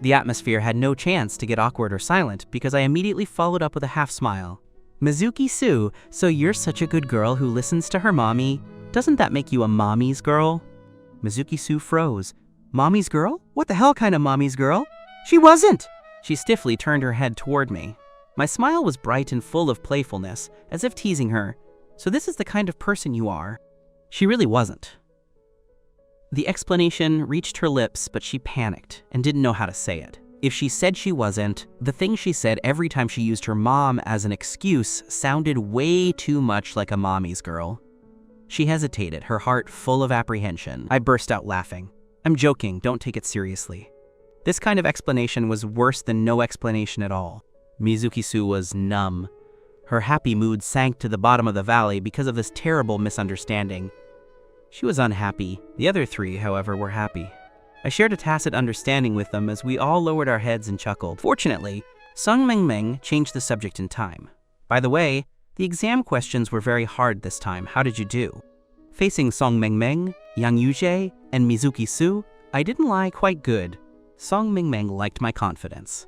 The atmosphere had no chance to get awkward or silent because I immediately followed up with a half smile. "Mizuki-su, so you're such a good girl who listens to her mommy. Doesn't that make you a mommy's girl?" Mizuki-su froze. "Mommy's girl? What the hell kind of mommy's girl? She wasn't!" She stiffly turned her head toward me. My smile was bright and full of playfulness, as if teasing her. "So this is the kind of person you are." She really wasn't. The explanation reached her lips, but she panicked and didn't know how to say it. If she said she wasn't, the thing she said every time she used her mom as an excuse sounded way too much like a mommy's girl. She hesitated, her heart full of apprehension. I burst out laughing. "I'm joking, don't take it seriously." This kind of explanation was worse than no explanation at all. Mizuki-su was numb. Her happy mood sank to the bottom of the valley because of this terrible misunderstanding. She was unhappy. The other three, however, were happy. I shared a tacit understanding with them as we all lowered our heads and chuckled. Fortunately, Song Mengmeng changed the subject in time. "By the way, the exam questions were very hard this time. How did you do?" Facing Song Mengmeng, Yang Yuji, and Mizuki-su, I didn't lie, quite good. Song Mengmeng liked my confidence.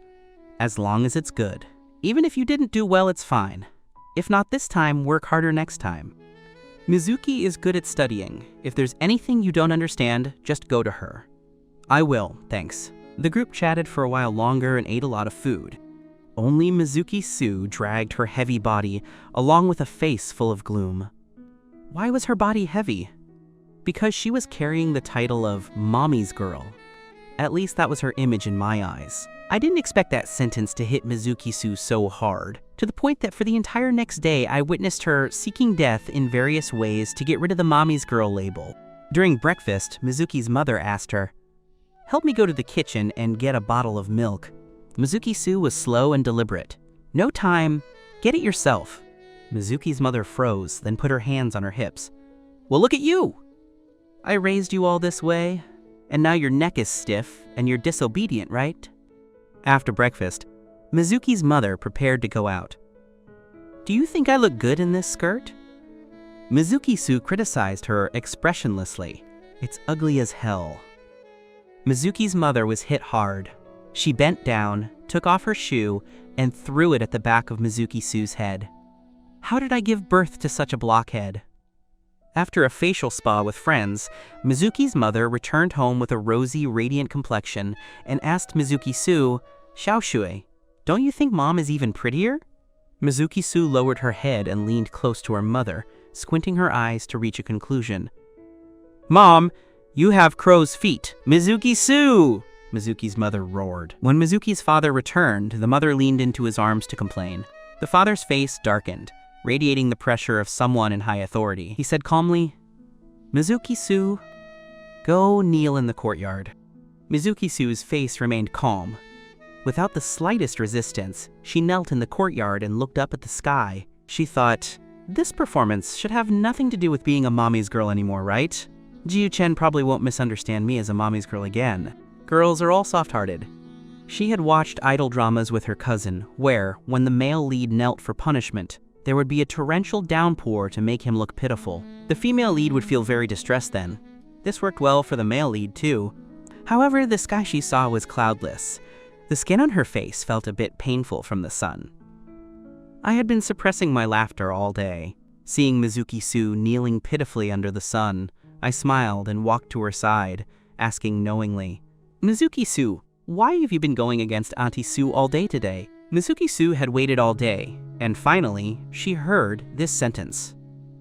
"As long as it's good. Even if you didn't do well, it's fine. If not this time, work harder next time. Mizuki is good at studying. If there's anything you don't understand, just go to her." "I will, thanks." The group chatted for a while longer and ate a lot of food. Only Mizuki-su dragged her heavy body, along with a face full of gloom. Why was her body heavy? Because she was carrying the title of Mommy's Girl. At least that was her image in my eyes. I didn't expect that sentence to hit Mizuki-su so hard, to the point that for the entire next day I witnessed her seeking death in various ways to get rid of the Mommy's Girl label. During breakfast, Mizuki's mother asked her, "Help me go to the kitchen and get a bottle of milk." Mizuki-su was slow and deliberate. "No time. Get it yourself." Mizuki's mother froze, then put her hands on her hips. "Well, look at you! I raised you all this way, and now your neck is stiff and you're disobedient, right?" After breakfast, Mizuki's mother prepared to go out. "Do you think I look good in this skirt?" Mizuki-su criticized her expressionlessly. "It's ugly as hell." Mizuki's mother was hit hard. She bent down, took off her shoe, and threw it at the back of Mizuki-su's head. How did I give birth to such a blockhead? After a facial spa with friends, Mizuki's mother returned home with a rosy, radiant complexion and asked Mizuki-su, "Xiaoshui, don't you think Mom is even prettier?" Mizuki-su lowered her head and leaned close to her mother, squinting her eyes to reach a conclusion. "Mom, you have crow's feet. Mizuki-su!" Mizuki's mother roared. When Mizuki's father returned, the mother leaned into his arms to complain. The father's face darkened, radiating the pressure of someone in high authority. He said calmly, "Mizuki-su, go kneel in the courtyard." Mizuki-su's face remained calm. Without the slightest resistance, she knelt in the courtyard and looked up at the sky. She thought, this performance should have nothing to do with being a mommy's girl anymore, right? Jiyu-chen probably won't misunderstand me as a mommy's girl again. Girls are all soft-hearted. She had watched idol dramas with her cousin, where, when the male lead knelt for punishment, there would be a torrential downpour to make him look pitiful. The female lead would feel very distressed then. This worked well for the male lead, too. However, the sky she saw was cloudless. The skin on her face felt a bit painful from the sun. I had been suppressing my laughter all day. Seeing Mizuki-su kneeling pitifully under the sun, I smiled and walked to her side, asking knowingly, "Mizuki-su, why have you been going against Auntie Su all day today?" Mizuki-su had waited all day, and finally, she heard this sentence.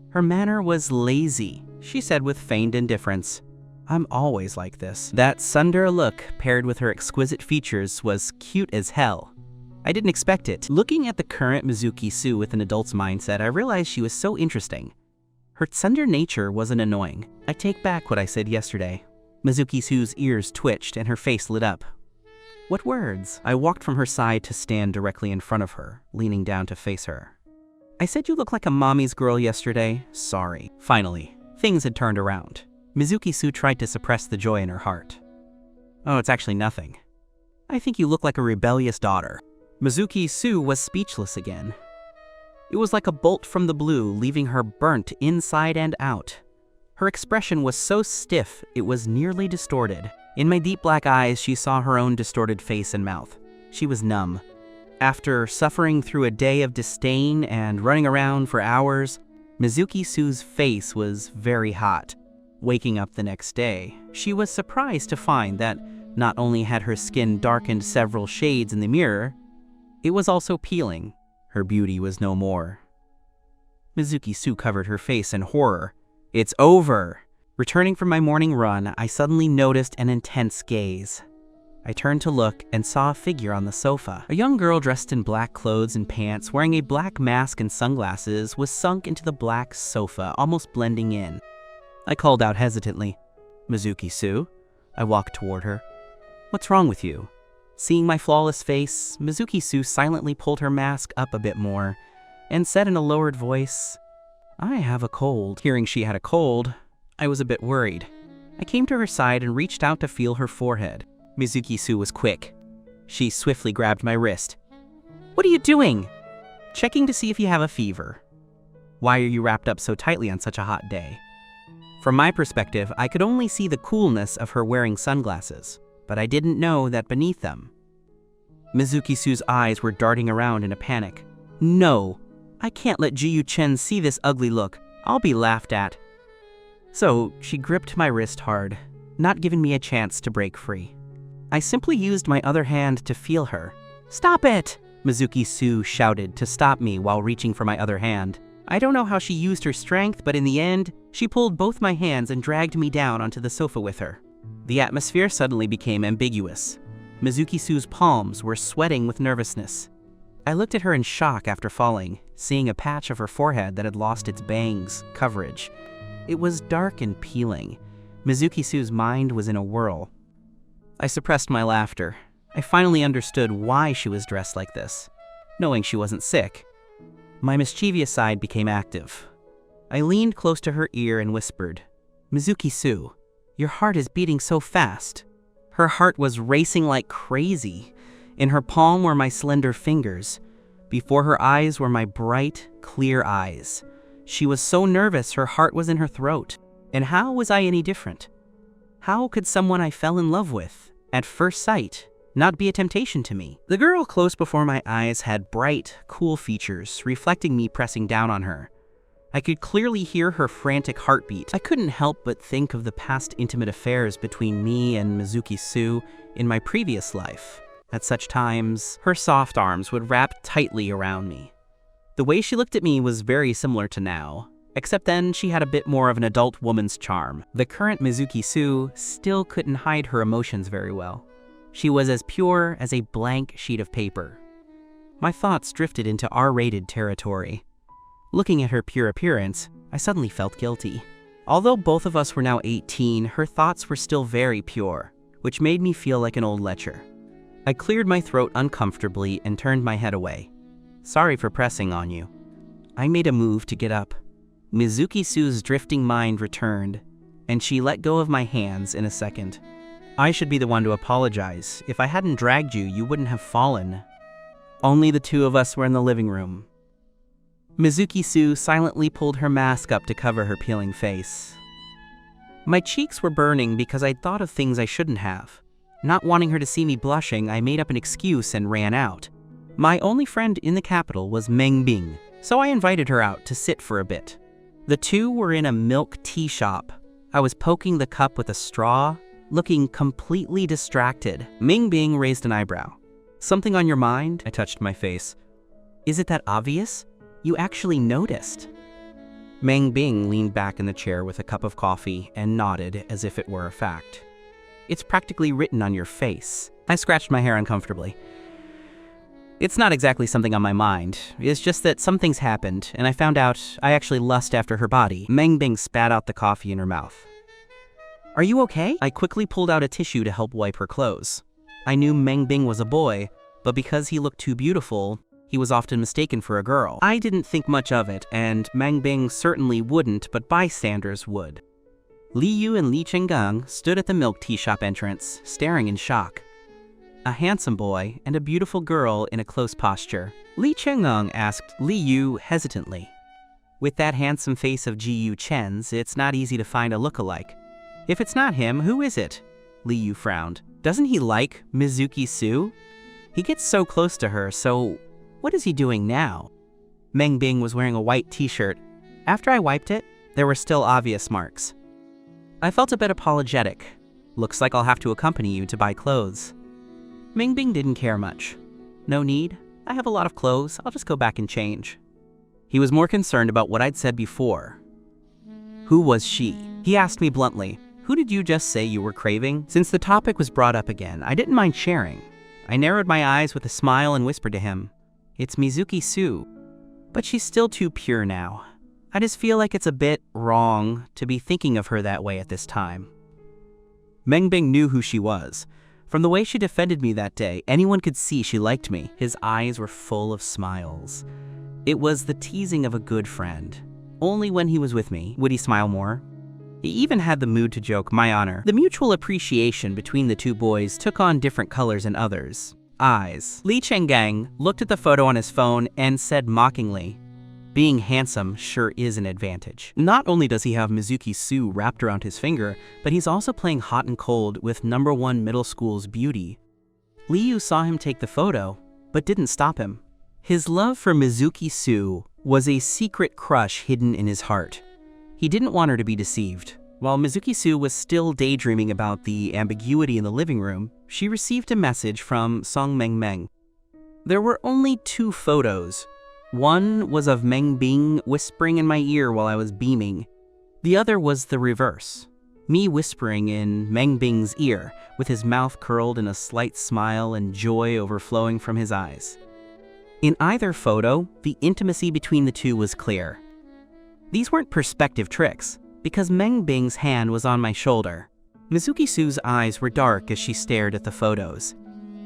Her manner was lazy, she said with feigned indifference. "I'm always like this." That tsundere look, paired with her exquisite features, was cute as hell. I didn't expect it. Looking at the current Mizuki-su with an adult's mindset, I realized she was so interesting. Her tsundere nature wasn't annoying. I take back what I said yesterday. Mizuki-su's ears twitched and her face lit up. What words? I walked from her side to stand directly in front of her, leaning down to face her. "I said you look like a mommy's girl yesterday. Sorry." Finally, things had turned around. Mizuki-su tried to suppress the joy in her heart. "Oh, it's actually nothing. I think you look like a rebellious daughter." Mizuki-su was speechless again. It was like a bolt from the blue, leaving her burnt inside and out. Her expression was so stiff, it was nearly distorted. In my deep black eyes, she saw her own distorted face and mouth. She was numb. After suffering through a day of disdain and running around for hours, Mizuki-su's face was very hot. Waking up the next day, she was surprised to find that not only had her skin darkened several shades in the mirror, it was also peeling. Her beauty was no more. Mizuki-su covered her face in horror. "It's over!" Returning from my morning run, I suddenly noticed an intense gaze. I turned to look and saw a figure on the sofa. A young girl dressed in black clothes and pants, wearing a black mask and sunglasses, was sunk into the black sofa, almost blending in. I called out hesitantly, "Mizuki-su?" I walked toward her. "What's wrong with you?" Seeing my flawless face, Mizuki-su silently pulled her mask up a bit more and said in a lowered voice, "I have a cold." Hearing she had a cold, I was a bit worried. I came to her side and reached out to feel her forehead. Mizuki-su was quick. She swiftly grabbed my wrist. "What are you doing?" "Checking to see if you have a fever." "Why are you wrapped up so tightly on such a hot day?" From my perspective, I could only see the coolness of her wearing sunglasses, but I didn't know that beneath them. Mizuki-su's eyes were darting around in a panic. "No, I can't let Jiyu-chen see this ugly look. I'll be laughed at." So she gripped my wrist hard, not giving me a chance to break free. I simply used my other hand to feel her. "Stop it! Mizuki Su shouted to stop me while reaching for my other hand. I don't know how she used her strength, but in the end, she pulled both my hands and dragged me down onto the sofa with her. The atmosphere suddenly became ambiguous. Mizuki Su's palms were sweating with nervousness. I looked at her in shock after falling, seeing a patch of her forehead that had lost its bangs coverage. It was dark and peeling. Mizuki Su's mind was in a whirl. I suppressed my laughter. I finally understood why she was dressed like this, knowing she wasn't sick. My mischievous side became active. I leaned close to her ear and whispered, "Mizuki Su, your heart is beating so fast." Her heart was racing like crazy. In her palm were my slender fingers. Before her eyes were my bright, clear eyes. She was so nervous her heart was in her throat. And how was I any different? How could someone I fell in love with, at first sight, not be a temptation to me? The girl close before my eyes had bright, cool features, reflecting me pressing down on her. I could clearly hear her frantic heartbeat. I couldn't help but think of the past intimate affairs between me and Mizuki Su in my previous life. At such times, her soft arms would wrap tightly around me. The way she looked at me was very similar to now, except then she had a bit more of an adult woman's charm. The current Mizuki Su still couldn't hide her emotions very well. She was as pure as a blank sheet of paper. My thoughts drifted into R-rated territory. Looking at her pure appearance, I suddenly felt guilty. Although both of us were now 18, her thoughts were still very pure, which made me feel like an old lecher. I cleared my throat uncomfortably and turned my head away. "Sorry for pressing on you." I made a move to get up. Mizuki Su's drifting mind returned, and she let go of my hands in a second. "I should be the one to apologize. If I hadn't dragged you, you wouldn't have fallen." Only the two of us were in the living room. Mizuki Su silently pulled her mask up to cover her peeling face. My cheeks were burning because I'd thought of things I shouldn't have. Not wanting her to see me blushing, I made up an excuse and ran out. My only friend in the capital was Meng Bing, so I invited her out to sit for a bit. The two were in a milk tea shop. I was poking the cup with a straw, looking completely distracted. Meng Bing raised an eyebrow. "Something on your mind?" I touched my face. "Is it that obvious? You actually noticed." Meng Bing leaned back in the chair with a cup of coffee and nodded as if it were a fact. "It's practically written on your face." I scratched my hair uncomfortably. "It's not exactly something on my mind. It's just that some things happened, and I found out I actually lust after her body." Meng Bing spat out the coffee in her mouth. "Are you okay?" I quickly pulled out a tissue to help wipe her clothes. I knew Meng Bing was a boy, but because he looked too beautiful, he was often mistaken for a girl. I didn't think much of it, and Meng Bing certainly wouldn't, but bystanders would. Li Yu and Li Chenggang stood at the milk tea shop entrance, staring in shock. A handsome boy and a beautiful girl in a close posture. Li Chenggang asked Li Yu hesitantly. "With that handsome face of Ji-Yu Chen's, it's not easy to find a look-alike. If it's not him, who is it?" Li Yu frowned. "Doesn't he like Mizuki Su? He gets so close to her, so what is he doing now?" Meng Bing was wearing a white t-shirt. After I wiped it, there were still obvious marks. I felt a bit apologetic. "Looks like I'll have to accompany you to buy clothes." Meng Bing didn't care much. "No need. I have a lot of clothes. I'll just go back and change." He was more concerned about what I'd said before. Who was she? He asked me bluntly, "Who did you just say you were craving?" Since the topic was brought up again, I didn't mind sharing. I narrowed my eyes with a smile and whispered to him, "It's Mizuki Su. But she's still too pure now. I just feel like it's a bit wrong to be thinking of her that way at this time." Meng Bing knew who she was. From the way she defended me that day, anyone could see she liked me. His eyes were full of smiles. It was the teasing of a good friend. Only when he was with me would he smile more. He even had the mood to joke my honor. The mutual appreciation between the two boys took on different colors in others' eyes. Li Chenggang looked at the photo on his phone and said mockingly, "Being handsome sure is an advantage." Not only does he have Mizuki Su wrapped around his finger, but he's also playing hot and cold with #1 middle school's beauty. Li Yu saw him take the photo, but didn't stop him. His love for Mizuki Su was a secret crush hidden in his heart. He didn't want her to be deceived. While Mizuki Su was still daydreaming about the ambiguity in the living room, she received a message from Song Meng Meng. There were only 2 photos. One was of Meng Bing whispering in my ear while I was beaming. The other was the reverse. Me whispering in Meng Bing's ear, with his mouth curled in a slight smile and joy overflowing from his eyes. In either photo, the intimacy between the two was clear. These weren't perspective tricks, because Meng Bing's hand was on my shoulder. Mizuki Su's eyes were dark as she stared at the photos.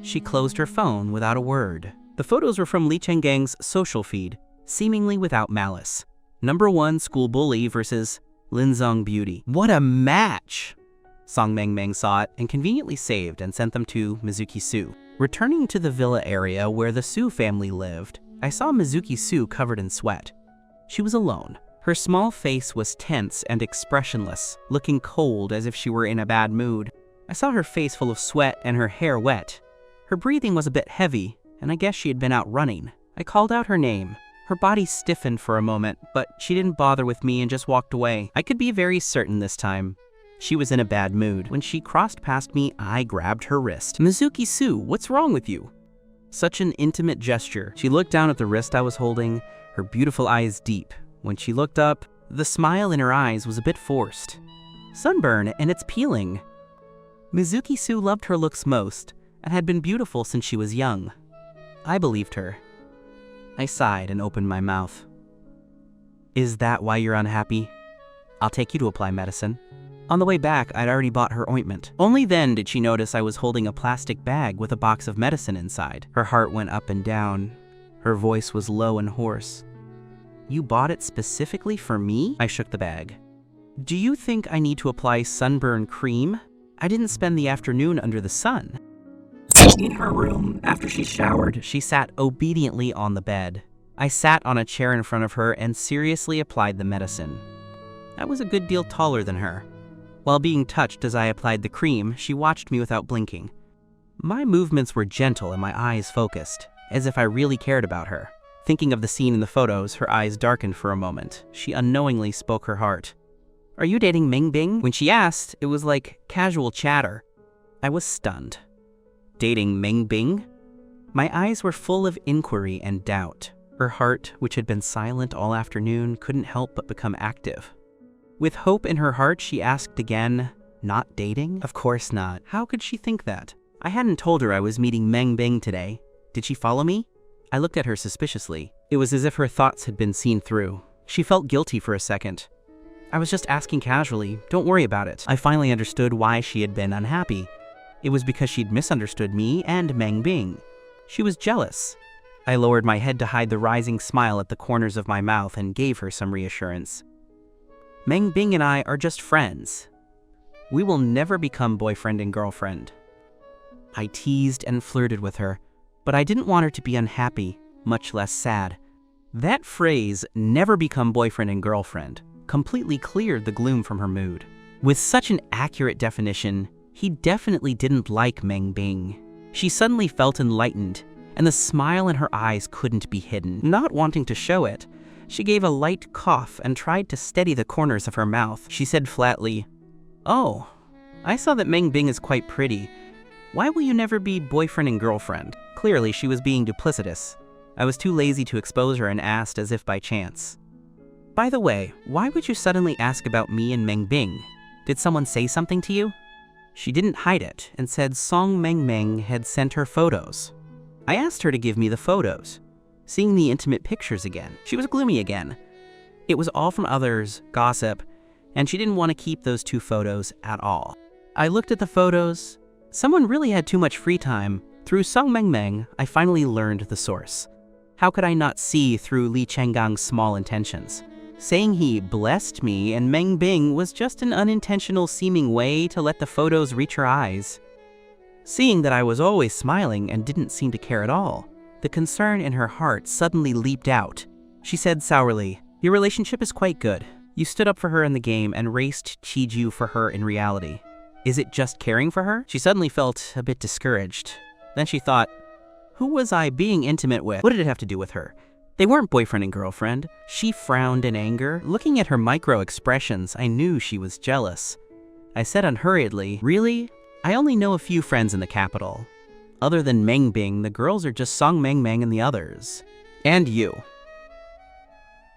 She closed her phone without a word. The photos were from Li Chenggang's social feed, seemingly without malice. Number 1 school bully versus Linzong beauty. What a match! Song Meng Meng saw it and conveniently saved and sent them to Mizuki Su. Returning to the villa area where the Su family lived, I saw Mizuki Su covered in sweat. She was alone. Her small face was tense and expressionless, looking cold as if she were in a bad mood. I saw her face full of sweat and her hair wet. Her breathing was a bit heavy, and I guess she had been out running. I called out her name. Her body stiffened for a moment, but she didn't bother with me and just walked away. I could be very certain this time. She was in a bad mood. When she crossed past me, I grabbed her wrist. "Mizuki Su, what's wrong with you?" Such an intimate gesture. She looked down at the wrist I was holding, her beautiful eyes deep. When she looked up, the smile in her eyes was a bit forced. "Sunburn, and it's peeling." Mizuki Su loved her looks most, and had been beautiful since she was young. I believed her. I sighed and opened my mouth. "Is that why you're unhappy? I'll take you to apply medicine." On the way back, I'd already bought her ointment. Only then did she notice I was holding a plastic bag with a box of medicine inside. Her heart went up and down. Her voice was low and hoarse. "You bought it specifically for me?" I shook the bag. "Do you think I need to apply sunburn cream? I didn't spend the afternoon under the sun." In her room, after she showered, she sat obediently on the bed. I sat on a chair in front of her and seriously applied the medicine. I was a good deal taller than her. While being touched as I applied the cream, she watched me without blinking. My movements were gentle and my eyes focused, as if I really cared about her. Thinking of the scene in the photos, her eyes darkened for a moment. She unknowingly spoke her heart. "Are you dating Meng Bing?" When she asked, it was like casual chatter. I was stunned. Dating Meng Bing? My eyes were full of inquiry and doubt. Her heart, which had been silent all afternoon, couldn't help but become active. With hope in her heart, she asked again, "Not dating?" Of course not. How could she think that? I hadn't told her I was meeting Meng Bing today. Did she follow me? I looked at her suspiciously. It was as if her thoughts had been seen through. She felt guilty for a second. I was just asking casually, "Don't worry about it." I finally understood why she had been unhappy. It was because she'd misunderstood me and Meng Bing. She was jealous. I lowered my head to hide the rising smile at the corners of my mouth and gave her some reassurance. "Meng Bing and I are just friends. We will never become boyfriend and girlfriend." I teased and flirted with her, but I didn't want her to be unhappy, much less sad. That phrase, "never become boyfriend and girlfriend," completely cleared the gloom from her mood. With such an accurate definition, he definitely didn't like Meng Bing. She suddenly felt enlightened, and the smile in her eyes couldn't be hidden. Not wanting to show it, she gave a light cough and tried to steady the corners of her mouth. She said flatly, "Oh, I saw that Meng Bing is quite pretty. Why will you never be boyfriend and girlfriend?" Clearly, she was being duplicitous. I was too lazy to expose her and asked as if by chance, "By the way, why would you suddenly ask about me and Meng Bing? Did someone say something to you?" She didn't hide it and said Song Meng Meng had sent her photos. I asked her to give me the photos. Seeing the intimate pictures again, she was gloomy again. It was all from others, gossip, and she didn't want to keep those 2 photos at all. I looked at the photos. Someone really had too much free time. Through Song Meng Meng, I finally learned the source. How could I not see through Li Chenggang's small intentions? Saying he blessed me and Meng Bing was just an unintentional seeming way to let the photos reach her eyes. Seeing that I was always smiling and didn't seem to care at all, the concern in her heart suddenly leaped out. She said sourly, "Your relationship is quite good. You stood up for her in the game and raced Chiju for her in reality. Is it just caring for her?" She suddenly felt a bit discouraged. Then she thought, who was I being intimate with? What did it have to do with her? They weren't boyfriend and girlfriend. She frowned in anger. Looking at her micro expressions, I knew she was jealous. I said unhurriedly, "Really? I only know a few friends in the capital. Other than Mengbing, the girls are just Song Mengmeng and the others. And you.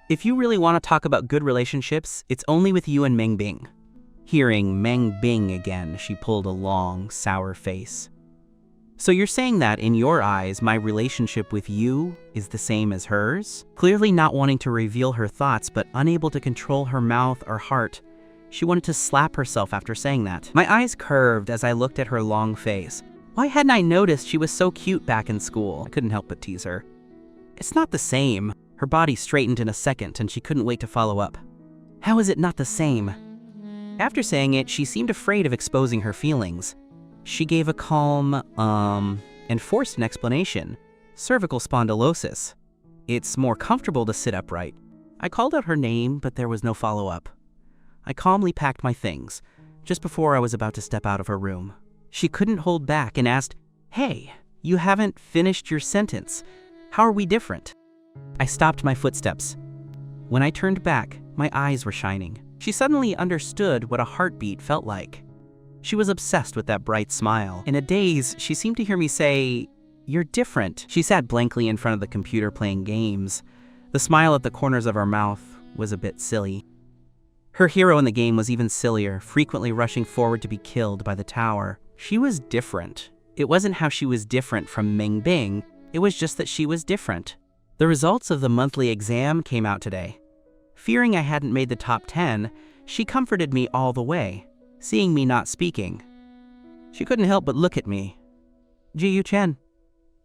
If you really want to talk about good relationships, it's only with you and Mengbing. Hearing Mengbing again, she pulled a long, sour face. So you're saying that, in your eyes, my relationship with you is the same as hers? Clearly not wanting to reveal her thoughts, but unable to control her mouth or heart, she wanted to slap herself after saying that. My eyes curved as I looked at her long face. Why hadn't I noticed she was so cute back in school? I couldn't help but tease her. It's not the same. Her body straightened in a second, and she couldn't wait to follow up. How is it not the same? After saying it, she seemed afraid of exposing her feelings. She gave a calm, and forced an explanation. Cervical spondylosis. It's more comfortable to sit upright. I called out her name, but there was no follow-up. I calmly packed my things, just before I was about to step out of her room. She couldn't hold back and asked, "Hey, you haven't finished your sentence. How are we different?" I stopped my footsteps. When I turned back, my eyes were shining. She suddenly understood what a heartbeat felt like. She was obsessed with that bright smile. In a daze, she seemed to hear me say, "You're different." She sat blankly in front of the computer playing games. The smile at the corners of her mouth was a bit silly. Her hero in the game was even sillier, frequently rushing forward to be killed by the tower. She was different. It wasn't how she was different from Mengbing, it was just that she was different. The results of the monthly exam came out today. Fearing I hadn't made the top 10, she comforted me all the way, seeing me not speaking. She couldn't help but look at me. "Ji Chen,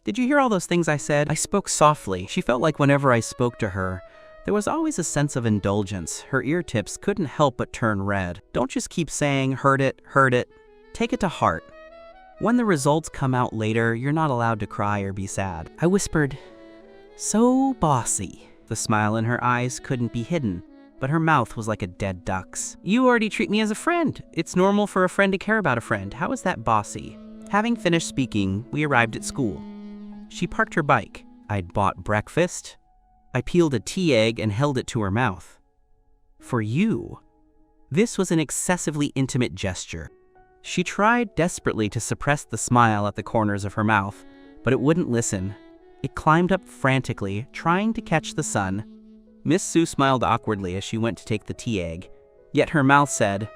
did you hear all those things I said?" I spoke softly. She felt like whenever I spoke to her, there was always a sense of indulgence. Her ear tips couldn't help but turn red. "Don't just keep saying, heard it. Take it to heart. When the results come out later, you're not allowed to cry or be sad." I whispered, "So bossy." The smile in her eyes couldn't be hidden, but her mouth was like a dead duck's. "You already treat me as a friend. It's normal for a friend to care about a friend. How is that bossy?" Having finished speaking, we arrived at school. She parked her bike. I'd bought breakfast. I peeled a tea egg and held it to her mouth. "For you." This was an excessively intimate gesture. She tried desperately to suppress the smile at the corners of her mouth, but it wouldn't listen. It climbed up frantically, trying to catch the sun. Miss Sue smiled awkwardly as she went to take the tea egg, yet her mouth said,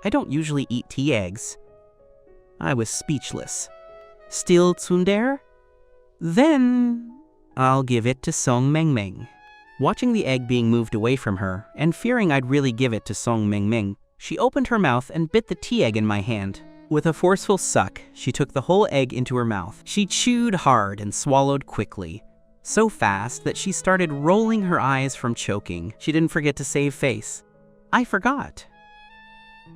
"I don't usually eat tea eggs." I was speechless. "Still tsundere? Then I'll give it to Song Mengmeng." Watching the egg being moved away from her, and fearing I'd really give it to Song Mengmeng, she opened her mouth and bit the tea egg in my hand. With a forceful suck, she took the whole egg into her mouth. She chewed hard and swallowed quickly, so fast that she started rolling her eyes from choking. She didn't forget to save face. I forgot.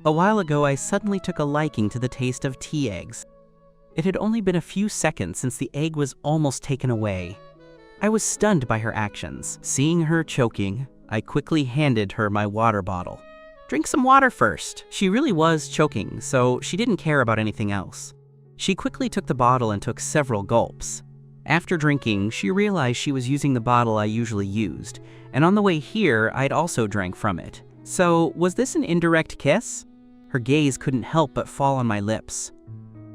A while ago, I suddenly took a liking to the taste of tea eggs. It had only been a few seconds since the egg was almost taken away. I was stunned by her actions. Seeing her choking, I quickly handed her my water bottle. "Drink some water first." She really was choking, so she didn't care about anything else. She quickly took the bottle and took several gulps. After drinking, she realized she was using the bottle I usually used, and on the way here, I'd also drank from it. So, was this an indirect kiss? Her gaze couldn't help but fall on my lips.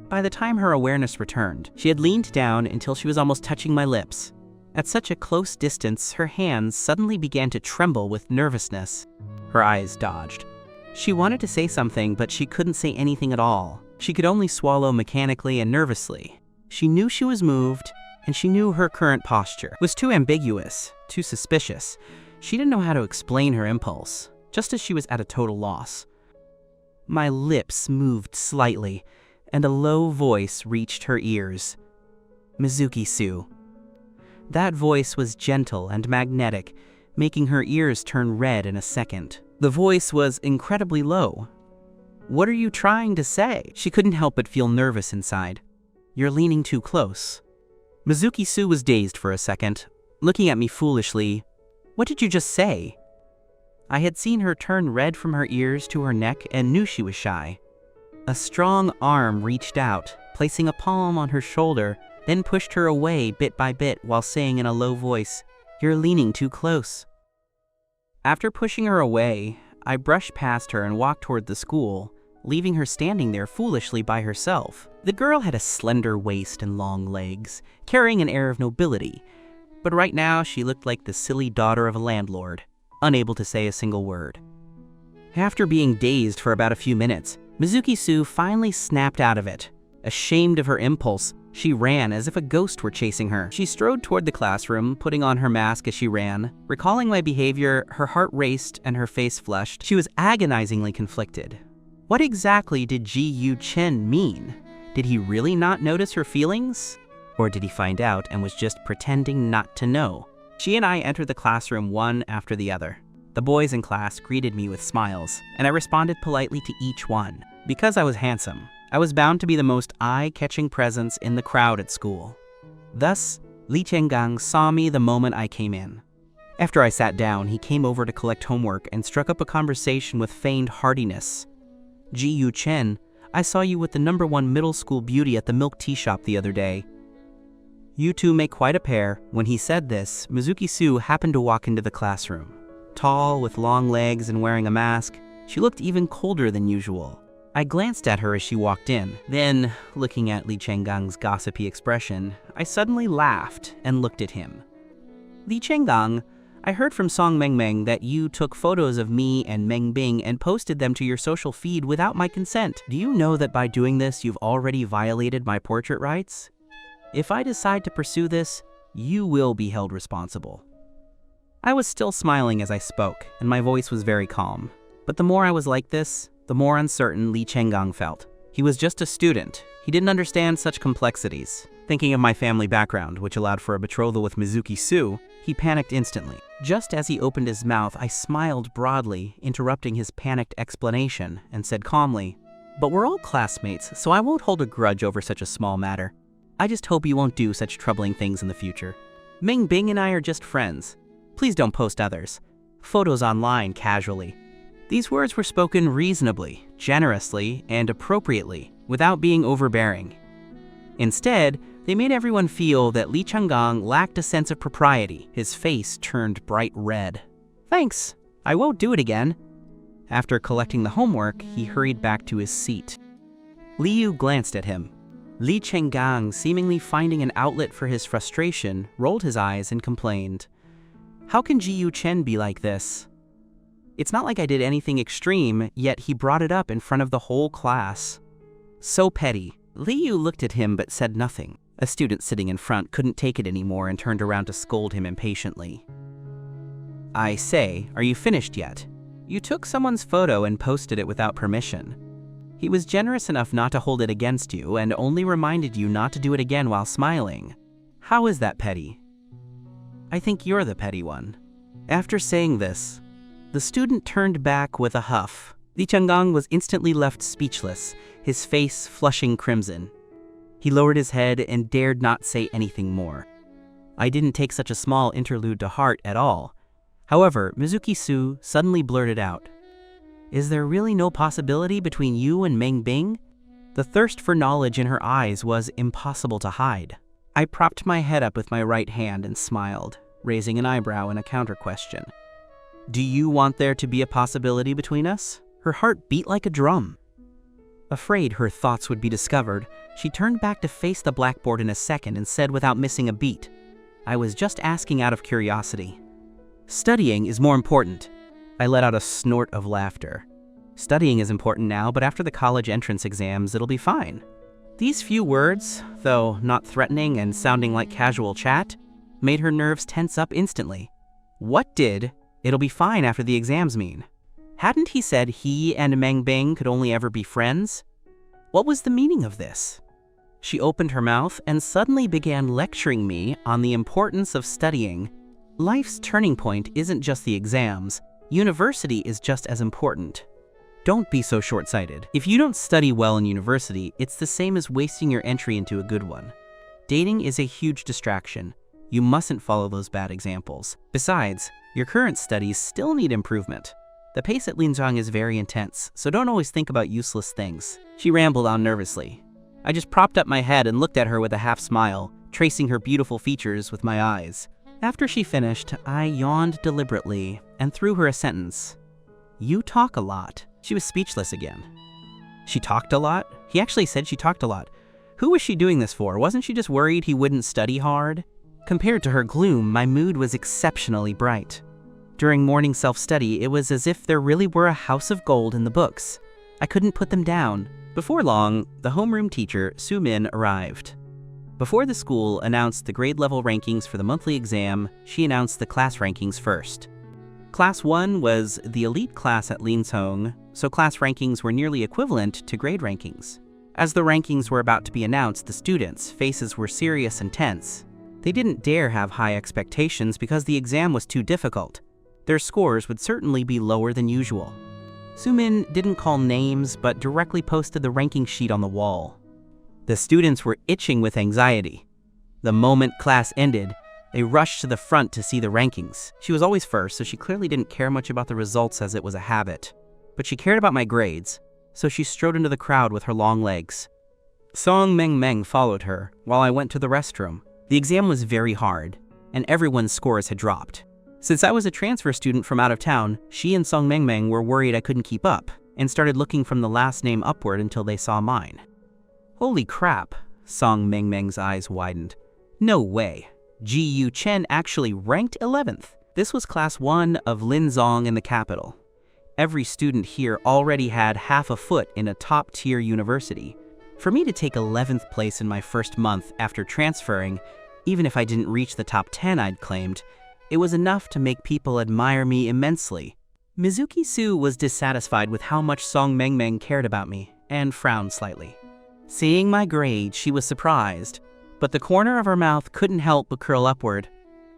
By the time her awareness returned, she had leaned down until she was almost touching my lips. At such a close distance, her hands suddenly began to tremble with nervousness. Her eyes dodged. She wanted to say something, but she couldn't say anything at all. She could only swallow mechanically and nervously. She knew she was moved, and she knew her current posture was too ambiguous, too suspicious. She didn't know how to explain her impulse, just as she was at a total loss. My lips moved slightly, and a low voice reached her ears. "Mizuki Sue." That voice was gentle and magnetic, making her ears turn red in a second. The voice was incredibly low. "What are you trying to say?" She couldn't help but feel nervous inside. "You're leaning too close." Mizuki Sue was dazed for a second, looking at me foolishly. "What did you just say?" I had seen her turn red from her ears to her neck and knew she was shy. A strong arm reached out, placing a palm on her shoulder, then pushed her away bit by bit while saying in a low voice, "You're leaning too close." After pushing her away, I brushed past her and walked toward the school, leaving her standing there foolishly by herself. The girl had a slender waist and long legs, carrying an air of nobility, but right now she looked like the silly daughter of a landlord, unable to say a single word. After being dazed for about a few minutes, Mizuki-su finally snapped out of it. Ashamed of her impulse, she ran as if a ghost were chasing her. She strode toward the classroom, putting on her mask as she ran. Recalling my behavior, her heart raced and her face flushed. She was agonizingly conflicted. What exactly did Ji-Yu Chen mean? Did he really not notice her feelings? Or did he find out and was just pretending not to know? She and I entered the classroom one after the other. The boys in class greeted me with smiles, and I responded politely to each one. Because I was handsome, I was bound to be the most eye-catching presence in the crowd at school. Thus, Li Chenggang saw me the moment I came in. After I sat down, he came over to collect homework and struck up a conversation with feigned heartiness. Ji-Yu Chen, I saw you with the #1 middle school beauty at the milk tea shop the other day. You two make quite a pair. When he said this, Mizuki-su happened to walk into the classroom. Tall, with long legs and wearing a mask, she looked even colder than usual. I glanced at her as she walked in. Then, looking at Li Chenggang's gossipy expression, I suddenly laughed and looked at him. Li Chenggang, I heard from Song Mengmeng that you took photos of me and Meng Bing and posted them to your social feed without my consent. Do you know that by doing this, you've already violated my portrait rights? If I decide to pursue this, you will be held responsible. I was still smiling as I spoke, and my voice was very calm. But the more I was like this, the more uncertain Li Chenggang felt. He was just a student. He didn't understand such complexities. Thinking of my family background, which allowed for a betrothal with Mizuki-su, he panicked instantly. Just as he opened his mouth, I smiled broadly, interrupting his panicked explanation, and said calmly, "But we're all classmates, so I won't hold a grudge over such a small matter. I just hope you won't do such troubling things in the future. Meng Bing and I are just friends. Please don't post others. Photos online casually." These words were spoken reasonably, generously, and appropriately, without being overbearing. Instead, they made everyone feel that Li Chenggang lacked a sense of propriety. His face turned bright red. "Thanks, I won't do it again." After collecting the homework, he hurried back to his seat. Liu glanced at him. Li Chenggang, seemingly finding an outlet for his frustration, rolled his eyes and complained, "How can Ji-Yu Chen be like this? It's not like I did anything extreme, yet he brought it up in front of the whole class. So petty." Liu looked at him but said nothing. A student sitting in front couldn't take it anymore and turned around to scold him impatiently. "I say, are you finished yet? You took someone's photo and posted it without permission. He was generous enough not to hold it against you and only reminded you not to do it again while smiling. How is that petty?" "I think you're the petty one." After saying this, the student turned back with a huff. Li Chenggang was instantly left speechless, his face flushing crimson. He lowered his head and dared not say anything more. I didn't take such a small interlude to heart at all. However, Mizuki-su suddenly blurted out, "Is there really no possibility between you and Meng Bing?" The thirst for knowledge in her eyes was impossible to hide. I propped my head up with my right hand and smiled, raising an eyebrow in a counter-question. "Do you want there to be a possibility between us?" Her heart beat like a drum. Afraid her thoughts would be discovered, she turned back to face the blackboard in a second and said without missing a beat, "I was just asking out of curiosity." "Studying is more important." I let out a snort of laughter. "Studying is important now, but after the college entrance exams, it'll be fine." These few words, though not threatening and sounding like casual chat, made her nerves tense up instantly. What did "it'll be fine after the exams" mean? Hadn't he said he and Meng Bing could only ever be friends? What was the meaning of this? She opened her mouth and suddenly began lecturing me on the importance of studying. Life's turning point isn't just the exams. University is just as important. Don't be so short-sighted. If you don't study well in university, it's the same as wasting your entry into a good one. Dating is a huge distraction. You mustn't follow those bad examples. Besides, your current studies still need improvement. The pace at Linzhang is very intense, so don't always think about useless things. She rambled on nervously. I just propped up my head and looked at her with a half smile, tracing her beautiful features with my eyes. After she finished, I yawned deliberately and threw her a sentence. "You talk a lot." She was speechless again. She talked a lot? He actually said she talked a lot. Who was she doing this for? Wasn't she just worried he wouldn't study hard? Compared to her gloom, my mood was exceptionally bright. During morning self-study, it was as if there really were a house of gold in the books. I couldn't put them down. Before long, the homeroom teacher, Su-min, arrived. Before the school announced the grade level rankings for the monthly exam, she announced the class rankings first. Class 1 was the elite class at Lingfong, so class rankings were nearly equivalent to grade rankings. As the rankings were about to be announced, the students' faces were serious and tense. They didn't dare have high expectations because the exam was too difficult. Their scores would certainly be lower than usual. Su-min didn't call names, but directly posted the ranking sheet on the wall. The students were itching with anxiety. The moment class ended, they rushed to the front to see the rankings. She was always first, so she clearly didn't care much about the results as it was a habit. But she cared about my grades, so she strode into the crowd with her long legs. Song Meng followed her, while I went to the restroom. The exam was very hard, and everyone's scores had dropped. Since I was a transfer student from out of town, she and Song Meng were worried I couldn't keep up, and started looking from the last name upward until they saw mine. Holy crap, Song Meng's eyes widened. No way. Ji Chen actually ranked 11th. This was class 1 of Linzong in the capital. Every student here already had half a foot in a top-tier university. For me to take 11th place in my first month after transferring, even if I didn't reach the top 10 I'd claimed, it was enough to make people admire me immensely. Mizuki Su was dissatisfied with how much Song Meng cared about me, and frowned slightly. Seeing my grade, she was surprised, but the corner of her mouth couldn't help but curl upward.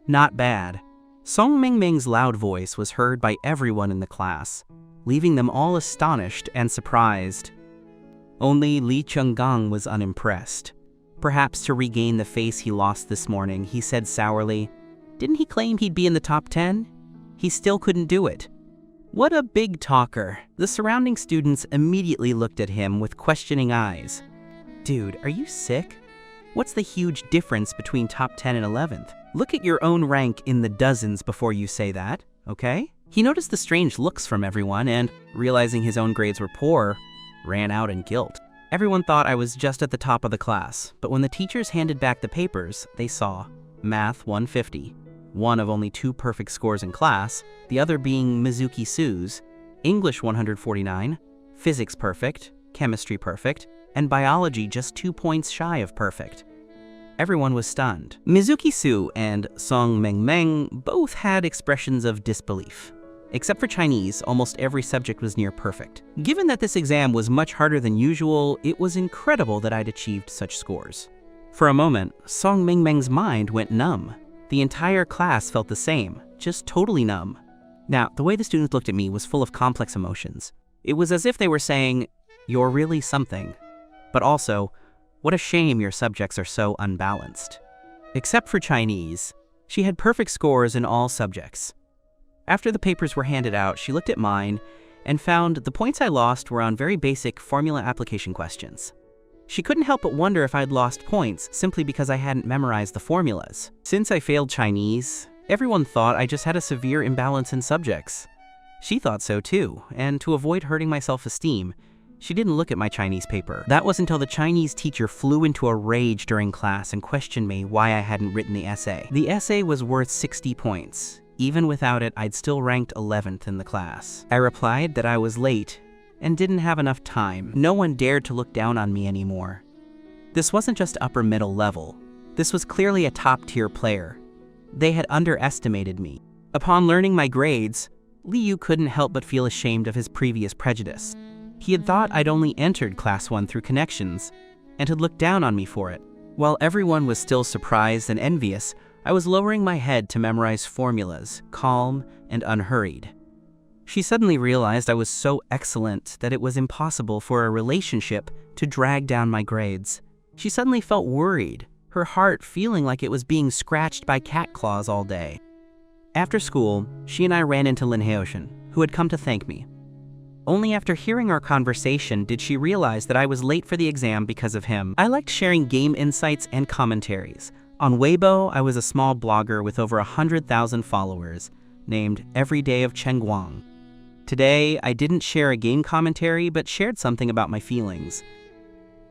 Not bad. Song Meng's loud voice was heard by everyone in the class, leaving them all astonished and surprised. Only Li Chenggang was unimpressed. Perhaps to regain the face he lost this morning, he said sourly, "Didn't he claim he'd be in the top 10? He still couldn't do it." What a big talker. The surrounding students immediately looked at him with questioning eyes. Dude, are you sick? What's the huge difference between top 10 and 11th? Look at your own rank in the dozens before you say that, okay? He noticed the strange looks from everyone and, realizing his own grades were poor, ran out in guilt. Everyone thought I was just at the top of the class, but when the teachers handed back the papers, they saw Math 150, one of only 2 perfect scores in class, the other being Mizuki Su's, English 149, Physics perfect, Chemistry perfect, and Biology just 2 points shy of perfect. Everyone was stunned. Mizuki Su and Song Meng both had expressions of disbelief. Except for Chinese, almost every subject was near perfect. Given that this exam was much harder than usual, it was incredible that I'd achieved such scores. For a moment, Song Meng's mind went numb. The entire class felt the same, just totally numb. Now, the way the students looked at me was full of complex emotions. It was as if they were saying, "You're really something," but also, "What a shame your subjects are so unbalanced." Except for Chinese, she had perfect scores in all subjects. After the papers were handed out, she looked at mine and found the points I lost were on very basic formula application questions. She couldn't help but wonder if I'd lost points simply because I hadn't memorized the formulas. Since I failed Chinese, everyone thought I just had a severe imbalance in subjects. She thought so too, and to avoid hurting my self-esteem, she didn't look at my Chinese paper. That was until the Chinese teacher flew into a rage during class and questioned me why I hadn't written the essay. The essay was worth 60 points. Even without it, I'd still ranked 11th in the class. I replied that I was late and didn't have enough time. No one dared to look down on me anymore. This wasn't just upper middle level. This was clearly a top-tier player. They had underestimated me. Upon learning my grades, Liu couldn't help but feel ashamed of his previous prejudice. He had thought I'd only entered Class 1 through connections, and had looked down on me for it. While everyone was still surprised and envious, I was lowering my head to memorize formulas, calm and unhurried. She suddenly realized I was so excellent that it was impossible for a relationship to drag down my grades. She suddenly felt worried, her heart feeling like it was being scratched by cat claws all day. After school, she and I ran into Lin Haoshan, who had come to thank me. Only after hearing our conversation did she realize that I was late for the exam because of him. I liked sharing game insights and commentaries. On Weibo, I was a small blogger with over 100,000 followers, named Every Day of Chengguang. Today, I didn't share a game commentary, but shared something about my feelings.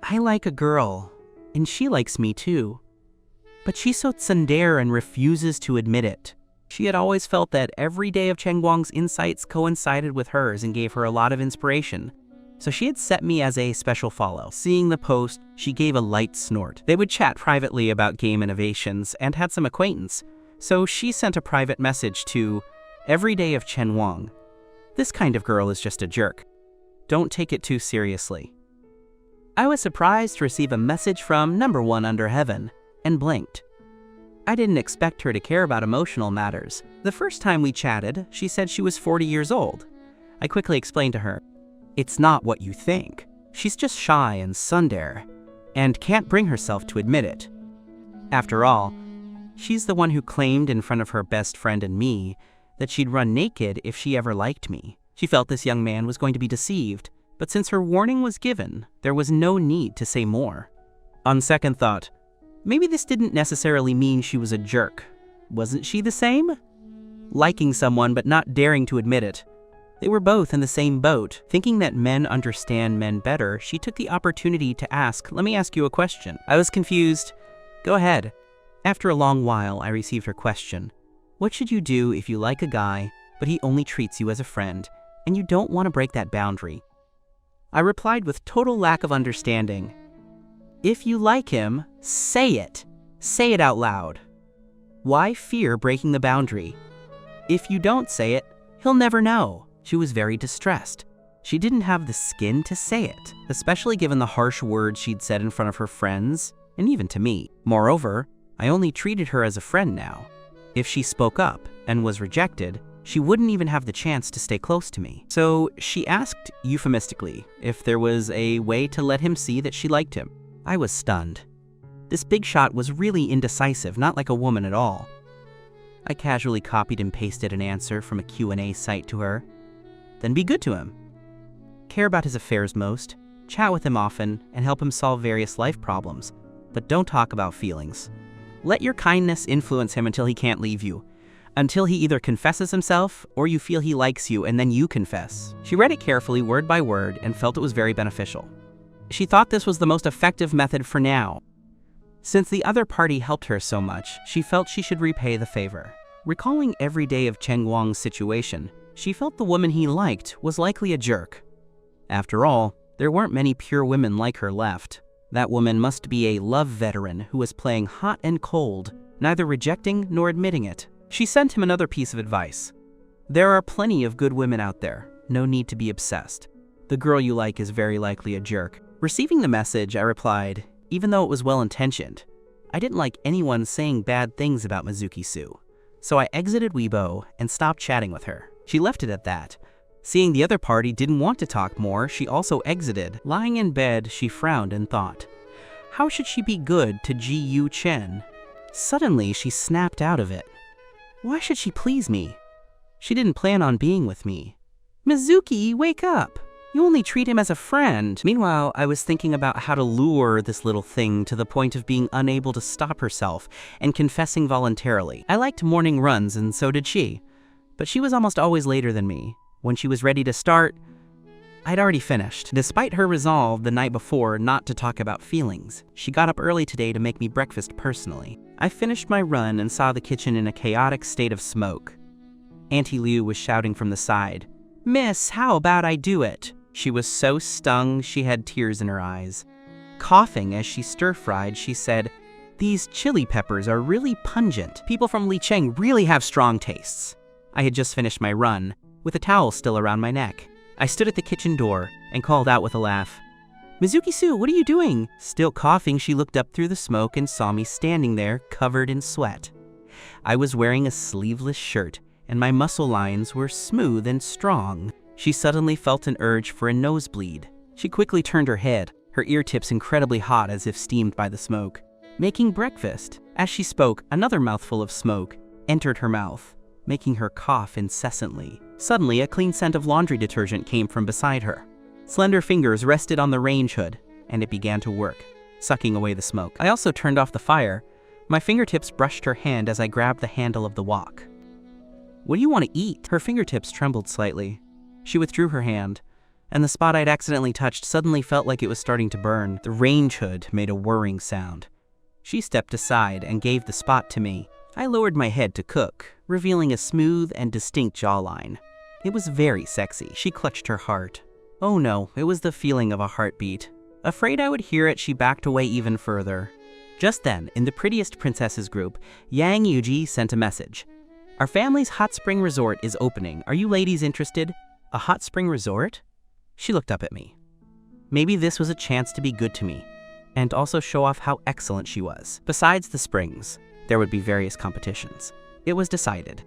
I like a girl, and she likes me too. But she's so tsundere and refuses to admit it. She had always felt that every day of Chen Guang's insights coincided with hers and gave her a lot of inspiration. So she had set me as a special follow. Seeing the post, she gave a light snort. They would chat privately about game innovations and had some acquaintance. So she sent a private message to every day of Chen Guang. This kind of girl is just a jerk. Don't take it too seriously. I was surprised to receive a message from number 1 under heaven, and blinked. I didn't expect her to care about emotional matters. The first time we chatted, she said she was 40 years old. I quickly explained to her, it's not what you think. She's just shy and tsundere, and can't bring herself to admit it. After all, she's the one who claimed in front of her best friend and me that she'd run naked if she ever liked me. She felt this young man was going to be deceived, but since her warning was given, there was no need to say more. On second thought, maybe this didn't necessarily mean she was a jerk. Wasn't she the same? Liking someone but not daring to admit it. They were both in the same boat. Thinking that men understand men better, she took the opportunity to ask, let me ask you a question. I was confused. Go ahead. After a long while, I received her question. What should you do if you like a guy, but he only treats you as a friend, and you don't want to break that boundary? I replied with total lack of understanding. If you like him, say it. Say it out loud. Why fear breaking the boundary? If you don't say it, he'll never know. She was very distressed. She didn't have the skin to say it, especially given the harsh words she'd said in front of her friends, and even to me. Moreover, I only treated her as a friend now. If she spoke up and was rejected, she wouldn't even have the chance to stay close to me. So she asked euphemistically if there was a way to let him see that she liked him. I was stunned. This big shot was really indecisive, not like a woman at all. I casually copied and pasted an answer from a Q&A site to her. Then be good to him. Care about his affairs most, chat with him often, and help him solve various life problems. But don't talk about feelings. Let your kindness influence him until he can't leave you. Until he either confesses himself, or you feel he likes you and then you confess. She read it carefully, word by word, and felt it was very beneficial. She thought this was the most effective method for now. Since the other party helped her so much, she felt she should repay the favor. Recalling every day of Chen Guang's situation, she felt the woman he liked was likely a jerk. After all, there weren't many pure women like her left. That woman must be a love veteran who was playing hot and cold, neither rejecting nor admitting it. She sent him another piece of advice. There are plenty of good women out there, no need to be obsessed. The girl you like is very likely a jerk. Receiving the message, I replied, even though it was well-intentioned, I didn't like anyone saying bad things about Mizuki-Su. So I exited Weibo and stopped chatting with her. She left it at that. Seeing the other party didn't want to talk more, she also exited. Lying in bed, she frowned and thought, how should she be good to Ji-Yu Chen? Suddenly, she snapped out of it. Why should she please me? She didn't plan on being with me. Mizuki, wake up! You only treat him as a friend. Meanwhile, I was thinking about how to lure this little thing to the point of being unable to stop herself and confessing voluntarily. I liked morning runs, and so did she. But she was almost always later than me. When she was ready to start, I'd already finished. Despite her resolve the night before not to talk about feelings, she got up early today to make me breakfast personally. I finished my run and saw the kitchen in a chaotic state of smoke. Auntie Liu was shouting from the side, "Miss, how about I do it?" She was so stung she had tears in her eyes. Coughing as she stir-fried, she said, "These chili peppers are really pungent. People from Licheng really have strong tastes." I had just finished my run, with a towel still around my neck. I stood at the kitchen door and called out with a laugh, "Mizuki-Su, what are you doing?" Still coughing, she looked up through the smoke and saw me standing there, covered in sweat. I was wearing a sleeveless shirt, and my muscle lines were smooth and strong. She suddenly felt an urge for a nosebleed. She quickly turned her head, her ear tips incredibly hot as if steamed by the smoke. Making breakfast. As she spoke, another mouthful of smoke entered her mouth, making her cough incessantly. Suddenly, a clean scent of laundry detergent came from beside her. Slender fingers rested on the range hood, and it began to work, sucking away the smoke. I also turned off the fire. My fingertips brushed her hand as I grabbed the handle of the wok. "What do you want to eat?" Her fingertips trembled slightly. She withdrew her hand, and the spot I'd accidentally touched suddenly felt like it was starting to burn. The range hood made a whirring sound. She stepped aside and gave the spot to me. I lowered my head to cook, revealing a smooth and distinct jawline. It was very sexy. She clutched her heart. Oh no, it was the feeling of a heartbeat. Afraid I would hear it, she backed away even further. Just then, in the Prettiest Princesses group, Yang Yuji sent a message. Our family's hot spring resort is opening. Are you ladies interested? A hot spring resort? She looked up at me. Maybe this was a chance to be good to me, and also show off how excellent she was. Besides the springs, there would be various competitions. It was decided.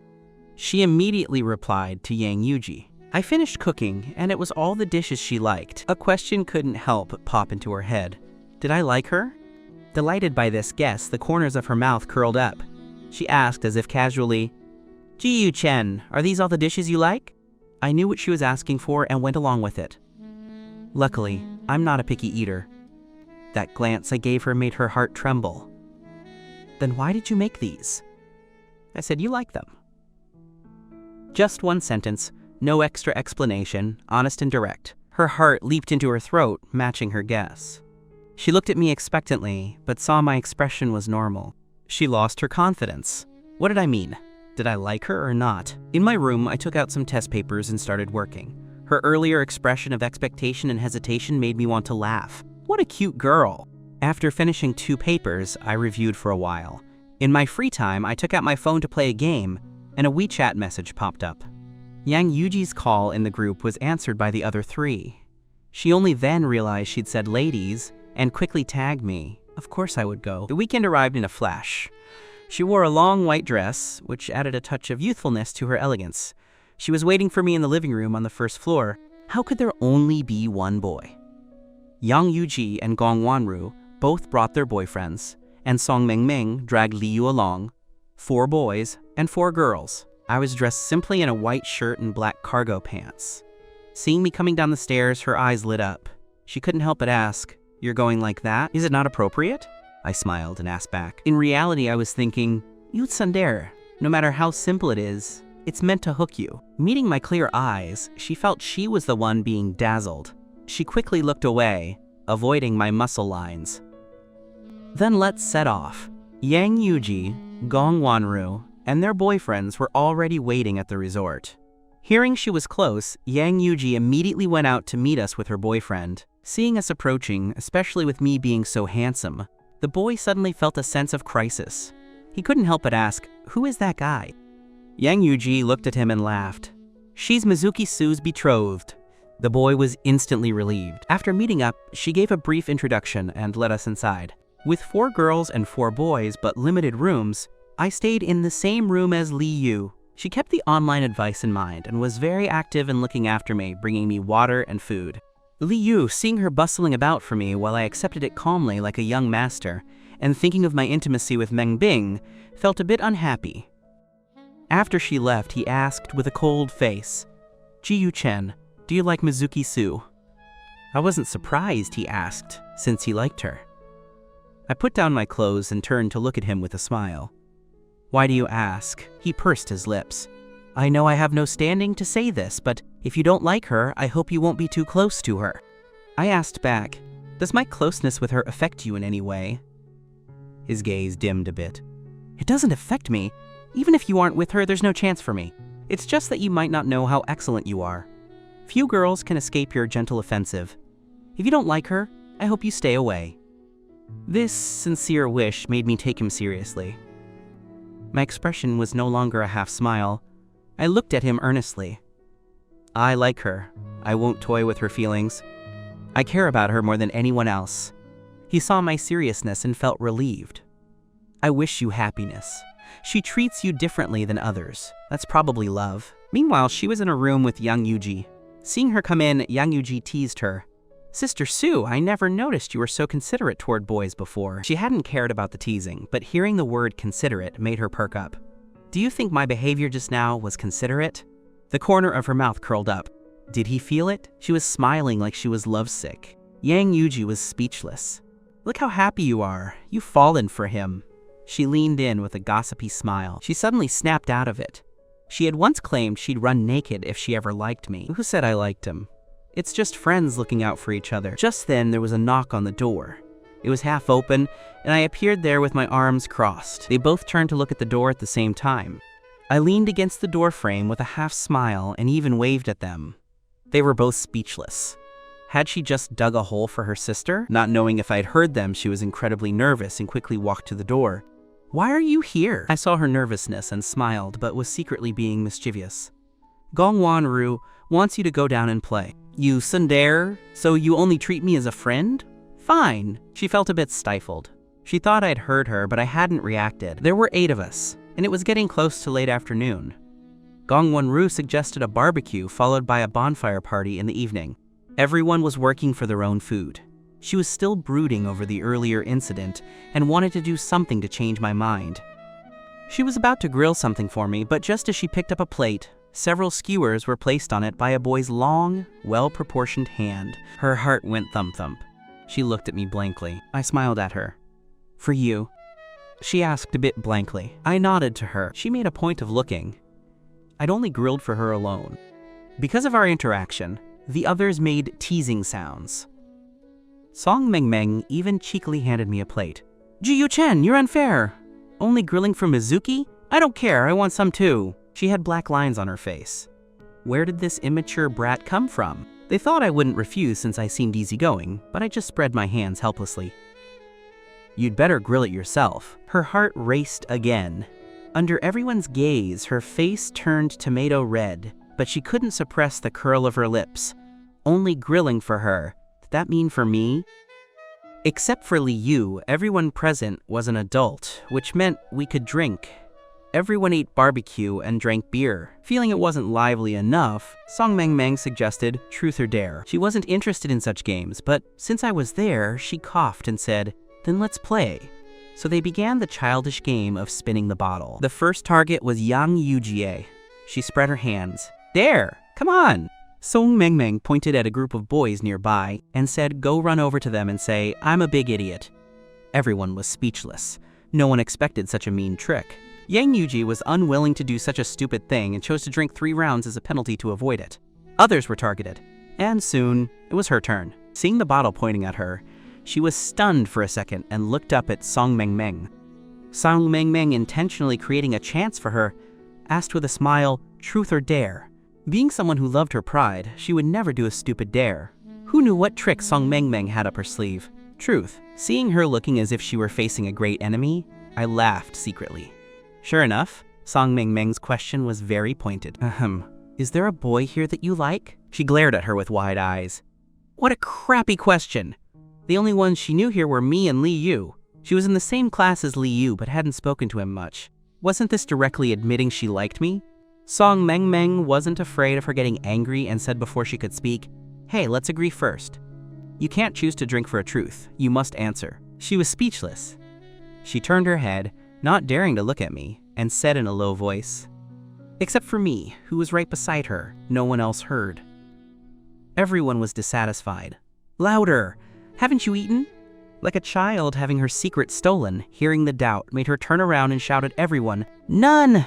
She immediately replied to Yang Yuji. I finished cooking, and it was all the dishes she liked. A question couldn't help but pop into her head. Did I like her? Delighted by this guess, the corners of her mouth curled up. She asked as if casually, Ji Yu Chen, are these all the dishes you like? I knew what she was asking for and went along with it. Luckily, I'm not a picky eater. That glance I gave her made her heart tremble. Then why did you make these? I said, you like them. Just one sentence, no extra explanation, honest and direct. Her heart leaped into her throat, matching her guess. She looked at me expectantly, but saw my expression was normal. She lost her confidence. What did I mean? Did I like her or not? In my room, I took out some test papers and started working. Her earlier expression of expectation and hesitation made me want to laugh. What a cute girl! After finishing 2 papers, I reviewed for a while. In my free time, I took out my phone to play a game, and a WeChat message popped up. Yang Yuji's call in the group was answered by the other 3. She only then realized she'd said ladies, and quickly tagged me. Of course I would go. The weekend arrived in a flash. She wore a long white dress, which added a touch of youthfulness to her elegance. She was waiting for me in the living room on the first floor. How could there only be one boy? Yang Yuji and Gong Wanru both brought their boyfriends, and Song Mingming dragged Li Yu along. 4 boys and 4 girls. I was dressed simply in a white shirt and black cargo pants. Seeing me coming down the stairs, her eyes lit up. She couldn't help but ask, "You're going like that? Is it not appropriate?" I smiled and asked back. In reality, I was thinking, "You tsundere, no matter how simple it is, it's meant to hook you." Meeting my clear eyes, she felt she was the one being dazzled. She quickly looked away, avoiding my muscle lines. Then let's set off. Yang Yuji, Gong Wanru, and their boyfriends were already waiting at the resort. Hearing she was close, Yang Yuji immediately went out to meet us with her boyfriend. Seeing us approaching, especially with me being so handsome, the boy suddenly felt a sense of crisis. He couldn't help but ask, "Who is that guy?" Yang Yuji looked at him and laughed. "She's Mizuki Su's betrothed." The boy was instantly relieved. After meeting up, she gave a brief introduction and let us inside. With 4 girls and 4 boys, but limited rooms, I stayed in the same room as Li Yu. She kept the online advice in mind and was very active in looking after me, bringing me water and food. Li Yu, seeing her bustling about for me while I accepted it calmly like a young master, and thinking of my intimacy with Meng Bing, felt a bit unhappy. After she left, he asked with a cold face, "Ji Yu Chen, do you like Mizuki Su?" I wasn't surprised he asked, since he liked her. I put down my clothes and turned to look at him with a smile. "Why do you ask?" He pursed his lips. "I know I have no standing to say this, but if you don't like her, I hope you won't be too close to her." I asked back, "Does my closeness with her affect you in any way?" His gaze dimmed a bit. "It doesn't affect me. Even if you aren't with her, there's no chance for me. It's just that you might not know how excellent you are. Few girls can escape your gentle offensive. If you don't like her, I hope you stay away." This sincere wish made me take him seriously. My expression was no longer a half smile. I looked at him earnestly. I like her. I won't toy with her feelings. I care about her more than anyone else. He saw my seriousness and felt relieved. "I wish you happiness. She treats you differently than others. That's probably love." Meanwhile, she was in a room with Yang Yuji. Seeing her come in, Yang Yuji teased her. "Sister Su, I never noticed you were so considerate toward boys before." She hadn't cared about the teasing, but hearing the word considerate made her perk up. "Do you think my behavior just now was considerate?" The corner of her mouth curled up. Did he feel it? She was smiling like she was lovesick. Yang Yuji was speechless. "Look how happy you are. You've fallen for him." She leaned in with a gossipy smile. She suddenly snapped out of it. She had once claimed she'd run naked if she ever liked me. Who said I liked him? It's just friends looking out for each other. Just then, there was a knock on the door. It was half open, and I appeared there with my arms crossed. They both turned to look at the door at the same time. I leaned against the door frame with a half smile and even waved at them. They were both speechless. Had she just dug a hole for her sister? Not knowing if I'd heard them, she was incredibly nervous and quickly walked to the door. "Why are you here?" I saw her nervousness and smiled, but was secretly being mischievous. "Gongwan Ru wants you to go down and play." "You tsundere? So you only treat me as a friend? Fine." She felt a bit stifled. She thought I'd heard her, but I hadn't reacted. There were 8 of us, and it was getting close to late afternoon. Gongwan Ru suggested a barbecue followed by a bonfire party in the evening. Everyone was working for their own food. She was still brooding over the earlier incident and wanted to do something to change my mind. She was about to grill something for me, but just as she picked up a plate, several skewers were placed on it by a boy's long, well-proportioned hand. Her heart went thump-thump. She looked at me blankly. I smiled at her. "For you?" She asked a bit blankly. I nodded to her. She made a point of looking. I'd only grilled for her alone. Because of our interaction, the others made teasing sounds. Song Mengmeng even cheekily handed me a plate. "Ji Yu Chen, you're unfair. Only grilling for Mizuki? I don't care, I want some too." She had black lines on her face. Where did this immature brat come from? They thought I wouldn't refuse since I seemed easygoing, but I just spread my hands helplessly. "You'd better grill it yourself." Her heart raced again. Under everyone's gaze, her face turned tomato red, but she couldn't suppress the curl of her lips. Only grilling for her. Did that mean for me? Except for Li Yu, everyone present was an adult, which meant we could drink. Everyone ate barbecue and drank beer. Feeling it wasn't lively enough, Song Mengmeng suggested truth or dare. She wasn't interested in such games, but since I was there, she coughed and said, "Then let's play." So they began the childish game of spinning the bottle. The first target was Yang Yujie. She spread her hands. "There, come on." Song Mengmeng pointed at a group of boys nearby and said, "Go run over to them and say, 'I'm a big idiot.'" Everyone was speechless. No one expected such a mean trick. Yang Yuji was unwilling to do such a stupid thing and chose to drink 3 rounds as a penalty to avoid it. Others were targeted, and soon it was her turn. Seeing the bottle pointing at her, she was stunned for a second and looked up at Song Mengmeng. Song Mengmeng, intentionally creating a chance for her, asked with a smile, "Truth or dare?" Being someone who loved her pride, she would never do a stupid dare. Who knew what trick Song Mengmeng had up her sleeve? Truth. Seeing her looking as if she were facing a great enemy, I laughed secretly. Sure enough, Song Mengmeng's question was very pointed. "Is there a boy here that you like?" She glared at her with wide eyes. What a crappy question. The only ones she knew here were me and Li Yu. She was in the same class as Li Yu but hadn't spoken to him much. Wasn't this directly admitting she liked me? Song Mengmeng wasn't afraid of her getting angry and said before she could speak, "Hey, let's agree first. You can't choose to drink for a truth. You must answer." She was speechless. She turned her head, not daring to look at me, and said in a low voice, except for me, who was right beside her, no one else heard. Everyone was dissatisfied. "Louder! Haven't you eaten?" Like a child having her secret stolen, hearing the doubt made her turn around and shout at everyone, "None!"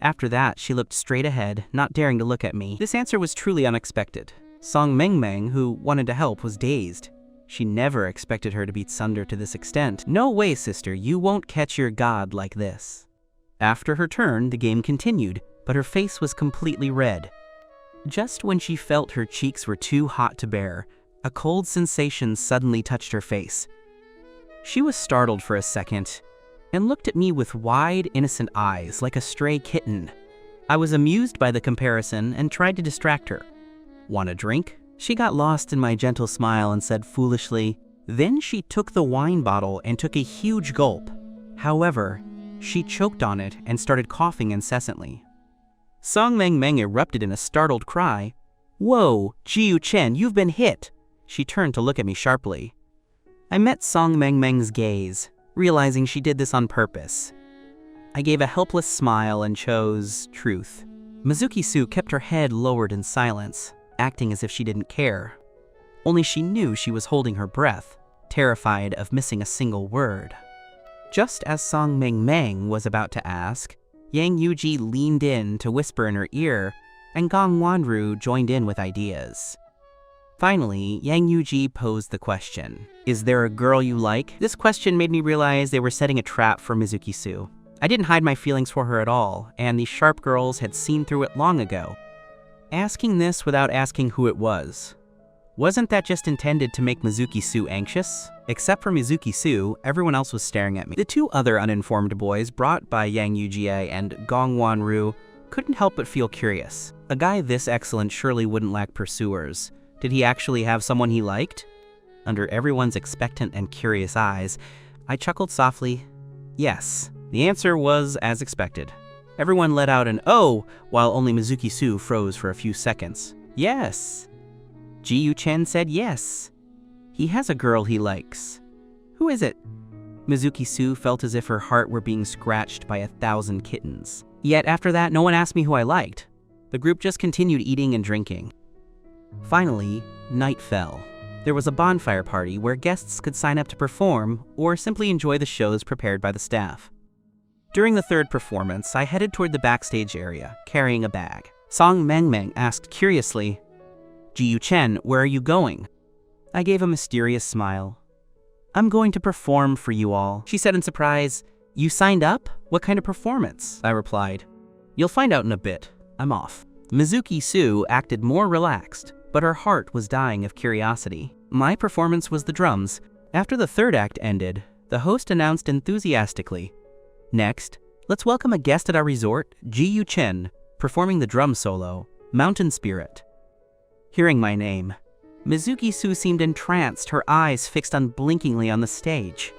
After that, she looked straight ahead, not daring to look at me. This answer was truly unexpected. Song Mengmeng, who wanted to help, was dazed. She never expected her to beat Sunder to this extent. "No way, sister, you won't catch your god like this." After her turn, the game continued, but her face was completely red. Just when she felt her cheeks were too hot to bear, a cold sensation suddenly touched her face. She was startled for a second and looked at me with wide, innocent eyes like a stray kitten. I was amused by the comparison and tried to distract her. "Want a drink?" She got lost in my gentle smile and said foolishly. Then she took the wine bottle and took a huge gulp. However, she choked on it and started coughing incessantly. Song Mengmeng erupted in a startled cry. "Whoa, Ji Yu Chen, you've been hit!" She turned to look at me sharply. I met Song Mengmeng's gaze, realizing she did this on purpose. I gave a helpless smile and chose truth. Mizuki-su kept her head lowered in silence, acting as if she didn't care. Only she knew she was holding her breath, terrified of missing a single word. Just as Song Mengmeng was about to ask, Yang Yuji leaned in to whisper in her ear, and Gong Wanru joined in with ideas. Finally, Yang Yuji posed the question, "Is there a girl you like?" This question made me realize they were setting a trap for Mizuki Su. I didn't hide my feelings for her at all, and these sharp girls had seen through it long ago. Asking this without asking who it was. Wasn't that just intended to make Mizuki Su anxious? Except for Mizuki Su, everyone else was staring at me. The two other uninformed boys brought by Yang Yuji and Gong Wanru couldn't help but feel curious. A guy this excellent surely wouldn't lack pursuers. Did he actually have someone he liked? Under everyone's expectant and curious eyes, I chuckled softly. Yes, the answer was as expected. Everyone let out an "oh," while only Mizuki Su froze for a few seconds. Yes. Ji Yu Chen said yes. He has a girl he likes. Who is it? Mizuki Su felt as if her heart were being scratched by 1,000 kittens. Yet after that, no one asked me who I liked. The group just continued eating and drinking. Finally, night fell. There was a bonfire party where guests could sign up to perform or simply enjoy the shows prepared by the staff. During the third performance, I headed toward the backstage area, carrying a bag. Song Mengmeng asked curiously, "Ji Yu Chen, where are you going?" I gave a mysterious smile. "I'm going to perform for you all," she said in surprise. "You signed up? What kind of performance?" I replied. "You'll find out in a bit. I'm off." Mizuki Su acted more relaxed, but her heart was dying of curiosity. My performance was the drums. After the third act ended, the host announced enthusiastically, "Next, let's welcome a guest at our resort, Ji Yu Chen, performing the drum solo, Mountain Spirit." Hearing my name, Mizuki Su seemed entranced, her eyes fixed unblinkingly on the stage.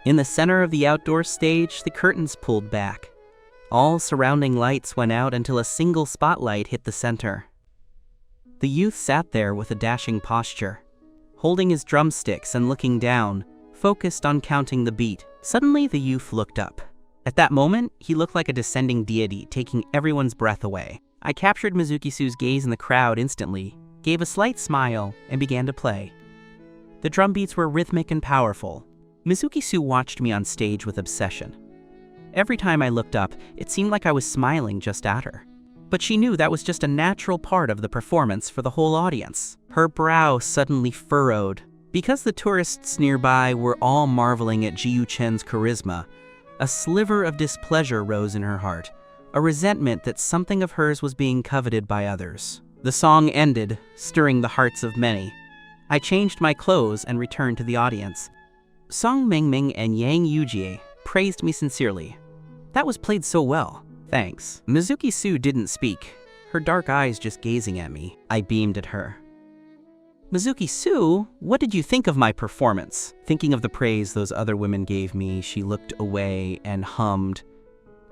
In the center of the outdoor stage, the curtains pulled back. All surrounding lights went out until a single spotlight hit the center. The youth sat there with a dashing posture, holding his drumsticks and looking down, focused on counting the beat. Suddenly, the youth looked up. At that moment, he looked like a descending deity, taking everyone's breath away. I captured Mizuki Su's gaze in the crowd instantly, gave a slight smile, and began to play. The drum beats were rhythmic and powerful. Mizuki Su watched me on stage with obsession. Every time I looked up, it seemed like I was smiling just at her. But she knew that was just a natural part of the performance for the whole audience. Her brow suddenly furrowed. Because the tourists nearby were all marveling at Ji Yu Chen's charisma, a sliver of displeasure rose in her heart, a resentment that something of hers was being coveted by others. The song ended, stirring the hearts of many. I changed my clothes and returned to the audience. Song Mengmeng and Yang Yuji praised me sincerely. "That was played so well." "Thanks." Mizuki Su didn't speak, her dark eyes just gazing at me. I beamed at her. "Mizuki Su, what did you think of my performance?" Thinking of the praise those other women gave me, she looked away and hummed,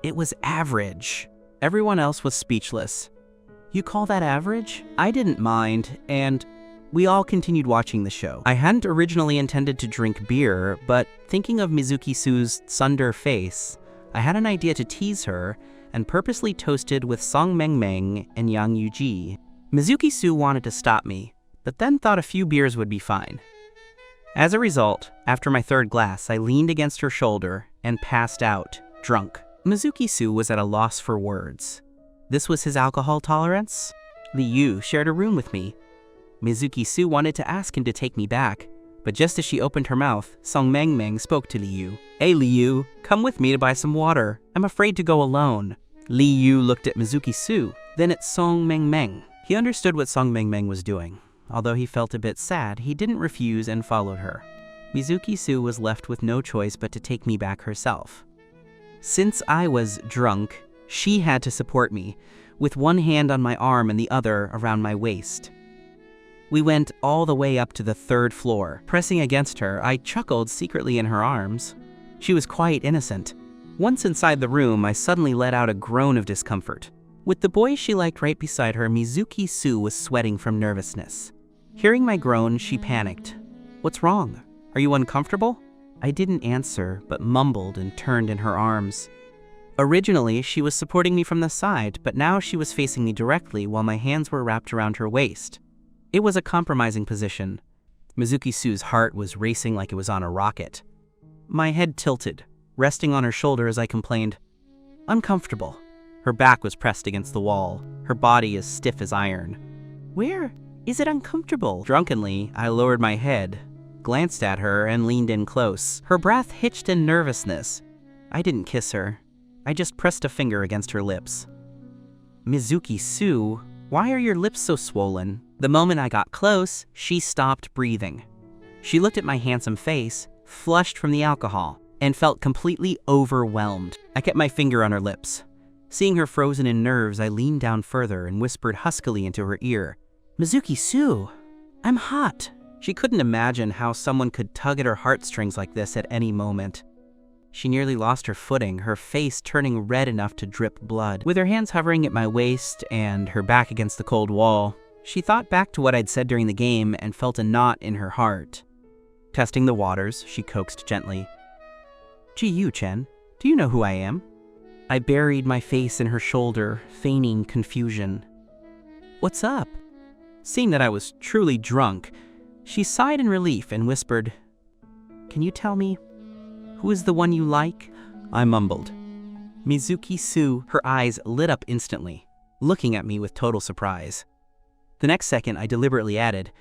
"It was average." Everyone else was speechless. "You call that average?" I didn't mind, and we all continued watching the show. I hadn't originally intended to drink beer, but thinking of Mizuki Su's sunder face, I had an idea to tease her and purposely toasted with Song Mengmeng and Yang Yuji. Mizuki Su wanted to stop me, but then thought a few beers would be fine. As a result, after my third glass, I leaned against her shoulder and passed out, drunk. Mizuki Su was at a loss for words. This was his alcohol tolerance? Li Yu shared a room with me. Mizuki Su wanted to ask him to take me back, but just as she opened her mouth, Song Mengmeng spoke to Li Yu. "Hey Li Yu, come with me to buy some water. I'm afraid to go alone." Li Yu looked at Mizuki Su, then at Song Mengmeng. He understood what Song Mengmeng was doing. Although he felt a bit sad, he didn't refuse and followed her. Mizuki Su was left with no choice but to take me back herself. Since I was drunk, she had to support me, with one hand on my arm and the other around my waist. We went all the way up to the third floor. Pressing against her, I chuckled secretly in her arms. She was quite innocent. Once inside the room, I suddenly let out a groan of discomfort. With the boy she liked right beside her, Mizuki Su was sweating from nervousness. Hearing my groan, she panicked. "What's wrong? Are you uncomfortable?" I didn't answer, but mumbled and turned in her arms. Originally, she was supporting me from the side, but now she was facing me directly while my hands were wrapped around her waist. It was a compromising position. Mizuki Su's heart was racing like it was on a rocket. My head tilted, resting on her shoulder as I complained, Uncomfortable. Her back was pressed against the wall, her body as stiff as iron. Where is it uncomfortable? Drunkenly, I lowered my head, glanced at her, and leaned in close. Her breath hitched in nervousness. I didn't kiss her. I just pressed a finger against her lips. Mizuki-Sue, why are your lips so swollen? The moment I got close, she stopped breathing. She looked at my handsome face, flushed from the alcohol, and felt completely overwhelmed. I kept my finger on her lips. Seeing her frozen in nerves, I leaned down further and whispered huskily into her ear, Mizuki-Sue, I'm hot. She couldn't imagine how someone could tug at her heartstrings like this at any moment. She nearly lost her footing, her face turning red enough to drip blood. With her hands hovering at my waist and her back against the cold wall, she thought back to what I'd said during the game and felt a knot in her heart. Testing the waters, she coaxed gently. Gee, you, Chen, do you know who I am? I buried my face in her shoulder, feigning confusion. What's up? Seeing that I was truly drunk, she sighed in relief and whispered, Can you tell me, who is the one you like? I mumbled. Mizuki-Sue, her eyes lit up instantly, looking at me with total surprise. The next second, I deliberately added,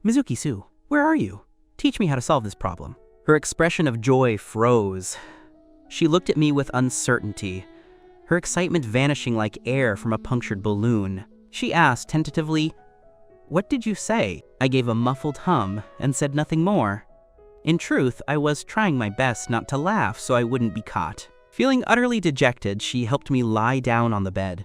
Mizuki-Sue, where are you? Teach me how to solve this problem. Her expression of joy froze. She looked at me with uncertainty, her excitement vanishing like air from a punctured balloon. She asked tentatively, What did you say? I gave a muffled hum and said nothing more. In truth, I was trying my best not to laugh so I wouldn't be caught. Feeling utterly dejected, she helped me lie down on the bed.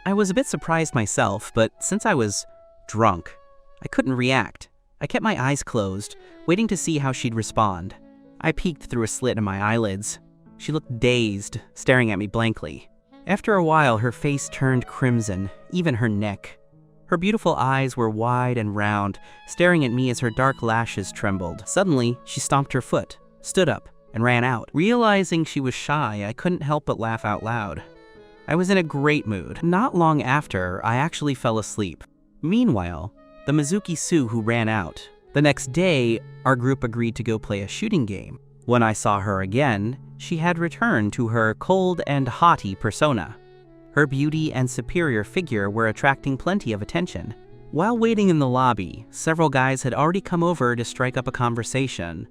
I was a bit surprised myself, but since I was drunk, I couldn't react. I kept my eyes closed, waiting to see how she'd respond. I peeked through a slit in my eyelids. She looked dazed, staring at me blankly. After a while, her face turned crimson, even her neck. Her beautiful eyes were wide and round, staring at me as her dark lashes trembled. Suddenly, she stomped her foot, stood up, and ran out. Realizing she was shy, I couldn't help but laugh out loud. I was in a great mood. Not long after, I actually fell asleep. Meanwhile, the Mizuki-Sue who ran out. The next day, our group agreed to go play a shooting game. When I saw her again, she had returned to her cold and haughty persona. Her beauty and superior figure were attracting plenty of attention. While waiting in the lobby, several guys had already come over to strike up a conversation.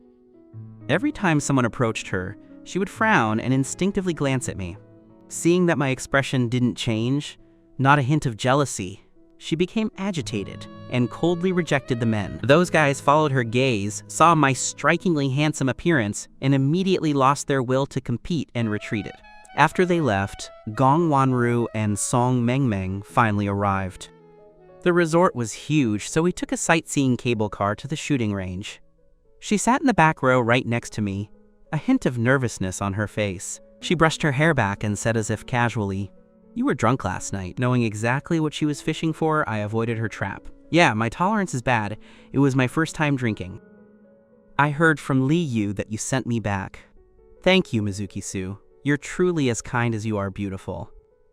Every time someone approached her, she would frown and instinctively glance at me. Seeing that my expression didn't change, not a hint of jealousy, she became agitated and coldly rejected the men. Those guys followed her gaze, saw my strikingly handsome appearance, and immediately lost their will to compete and retreated. After they left, Gong Wanru and Song Mengmeng finally arrived. The resort was huge, so we took a sightseeing cable car to the shooting range. She sat in the back row right next to me, a hint of nervousness on her face. She brushed her hair back and said as if casually, You were drunk last night. Knowing exactly what she was fishing for, I avoided her trap. Yeah, my tolerance is bad. It was my first time drinking. I heard from Li Yu that you sent me back. Thank you, Mizuki-Sue. You're truly as kind as you are beautiful.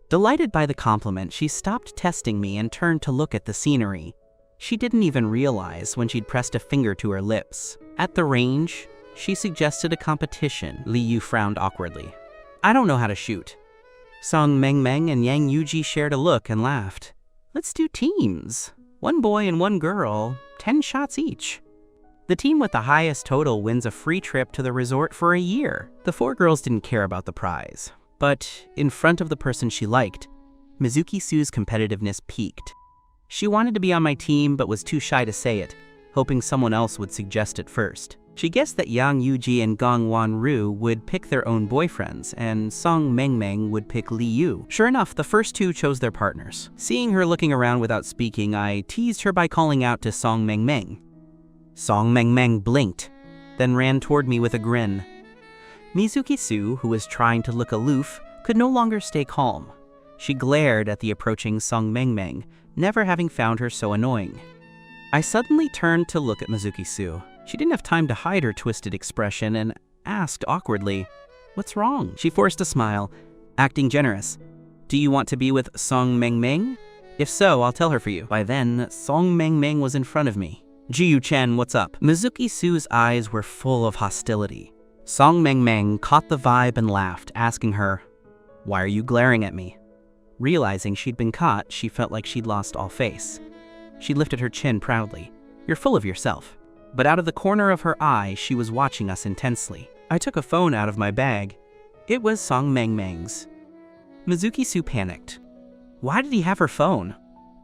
Delighted by the compliment, she stopped testing me and turned to look at the scenery. She didn't even realize when she'd pressed a finger to her lips. At the range, she suggested a competition. Li Yu frowned awkwardly. I don't know how to shoot. Song Mengmeng and Yang Yuji shared a look and laughed. Let's do teams. 1 boy and 1 girl, 10 shots each. The team with the highest total wins a free trip to the resort for a year. The 4 girls didn't care about the prize, but in front of the person she liked, Mizuki-Sue's competitiveness peaked. She wanted to be on my team but was too shy to say it, hoping someone else would suggest it first. She guessed that Yang Yuji and Gong Wanru would pick their own boyfriends, and Song Mengmeng would pick Li Yu. Sure enough, the first 2 chose their partners. Seeing her looking around without speaking, I teased her by calling out to Song Mengmeng. Song Mengmeng blinked, then ran toward me with a grin. Mizuki-Sue, who was trying to look aloof, could no longer stay calm. She glared at the approaching Song Mengmeng, never having found her so annoying. I suddenly turned to look at Mizuki-Sue. She didn't have time to hide her twisted expression and asked awkwardly, What's wrong? She forced a smile, acting generous. Do you want to be with Song Mengmeng? If so, I'll tell her for you. By then, Song Mengmeng was in front of me. Jiyu Chen, what's up? Mizuki-Sue's eyes were full of hostility. Song Mengmeng caught the vibe and laughed, asking her, Why are you glaring at me? Realizing she'd been caught, she felt like she'd lost all face. She lifted her chin proudly. You're full of yourself. But out of the corner of her eye, she was watching us intensely. I took a phone out of my bag. It was Song Mengmeng's. Mizuki Su panicked. Why did he have her phone?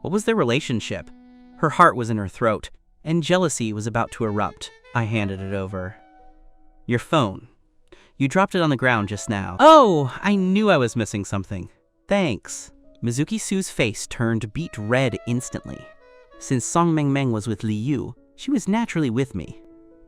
What was their relationship? Her heart was in her throat, and jealousy was about to erupt. I handed it over. Your phone. You dropped it on the ground just now. Oh, I knew I was missing something. Thanks. Mizuki Su's face turned beet red instantly. Since Song Mengmeng was with Li Yu, she was naturally with me.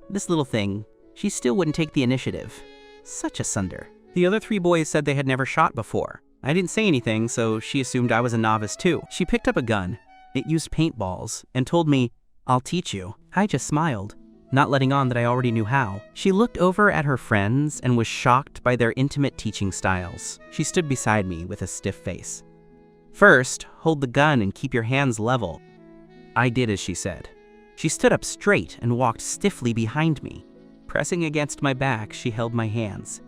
This little thing, she still wouldn't take the initiative. Such a sunder. The other 3 boys said they had never shot before. I didn't say anything, so she assumed I was a novice too. She picked up a gun. It used paintballs, and told me, I'll teach you. I just smiled, not letting on that I already knew how. She looked over at her friends and was shocked by their intimate teaching styles. She stood beside me with a stiff face. First, hold the gun and keep your hands level. I did as she said. She stood up straight and walked stiffly behind me. Pressing against my back, she held my hands.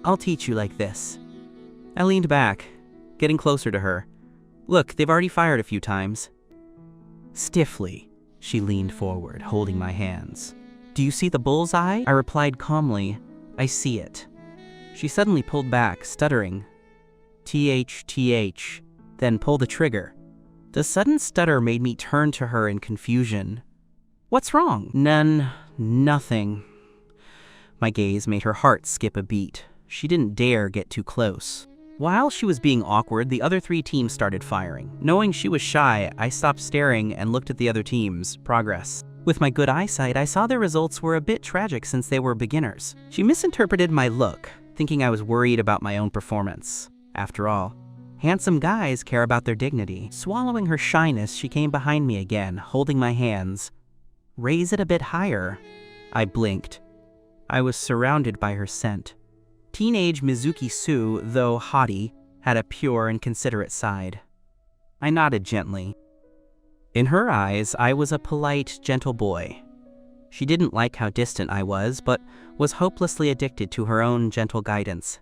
I'll teach you like this. I leaned back, getting closer to her. Look, they've already fired a few times. Stiffly, she leaned forward, holding my hands. Do you see the bullseye? I replied calmly, I see it. She suddenly pulled back, stuttering. TH, then pull the trigger. The sudden stutter made me turn to her in confusion. What's wrong? Nothing. My gaze made her heart skip a beat. She didn't dare get too close. While she was being awkward, the other 3 teams started firing. Knowing she was shy, I stopped staring and looked at the other teams' progress. With my good eyesight, I saw their results were a bit tragic since they were beginners. She misinterpreted my look, thinking I was worried about my own performance. After all, handsome guys care about their dignity. Swallowing her shyness, she came behind me again, holding my hands. Raise it a bit higher. I blinked. I was surrounded by her scent. Teenage Mizuki Su, though haughty, had a pure and considerate side. I nodded gently. In her eyes, I was a polite, gentle boy. She didn't like how distant I was, but was hopelessly addicted to her own gentle guidance.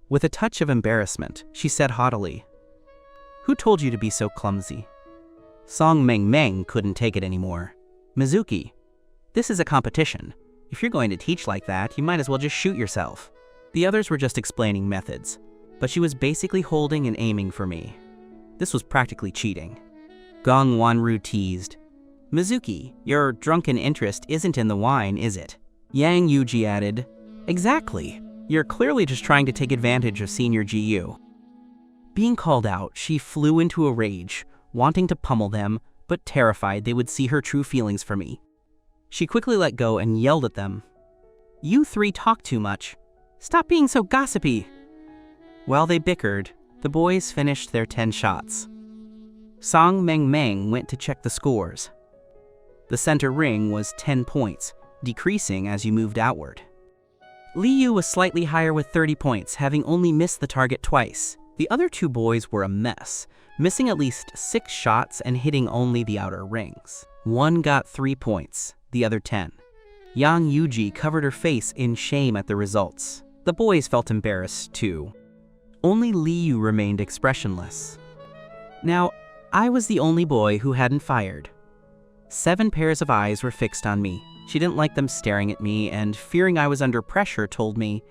With a touch of embarrassment, she said haughtily, Who told you to be so clumsy? Song Mengmeng couldn't take it anymore. Mizuki, this is a competition. If you're going to teach like that, you might as well just shoot yourself. The others were just explaining methods, but she was basically holding and aiming for me. This was practically cheating. Gong Wanru teased. Mizuki, your drunken interest isn't in the wine, is it? Yang Yuji added, Exactly. You're clearly just trying to take advantage of senior GU. Being called out, she flew into a rage, wanting to pummel them, but terrified they would see her true feelings for me. She quickly let go and yelled at them. You 3 talk too much. Stop being so gossipy. While they bickered, the boys finished their 10 shots. Song Mengmeng went to check the scores. The center ring was 10 points, decreasing as you moved outward. Li Yu was slightly higher with 30 points, having only missed the target twice. The other 2 boys were a mess, missing at least 6 shots and hitting only the outer rings. One got 3 points, the other 10. Yang Yuji covered her face in shame at the results. The boys felt embarrassed, too. Only Li Yu remained expressionless. Now, I was the only boy who hadn't fired. 7 pairs of eyes were fixed on me. She didn't like them staring at me, and fearing I was under pressure, told me,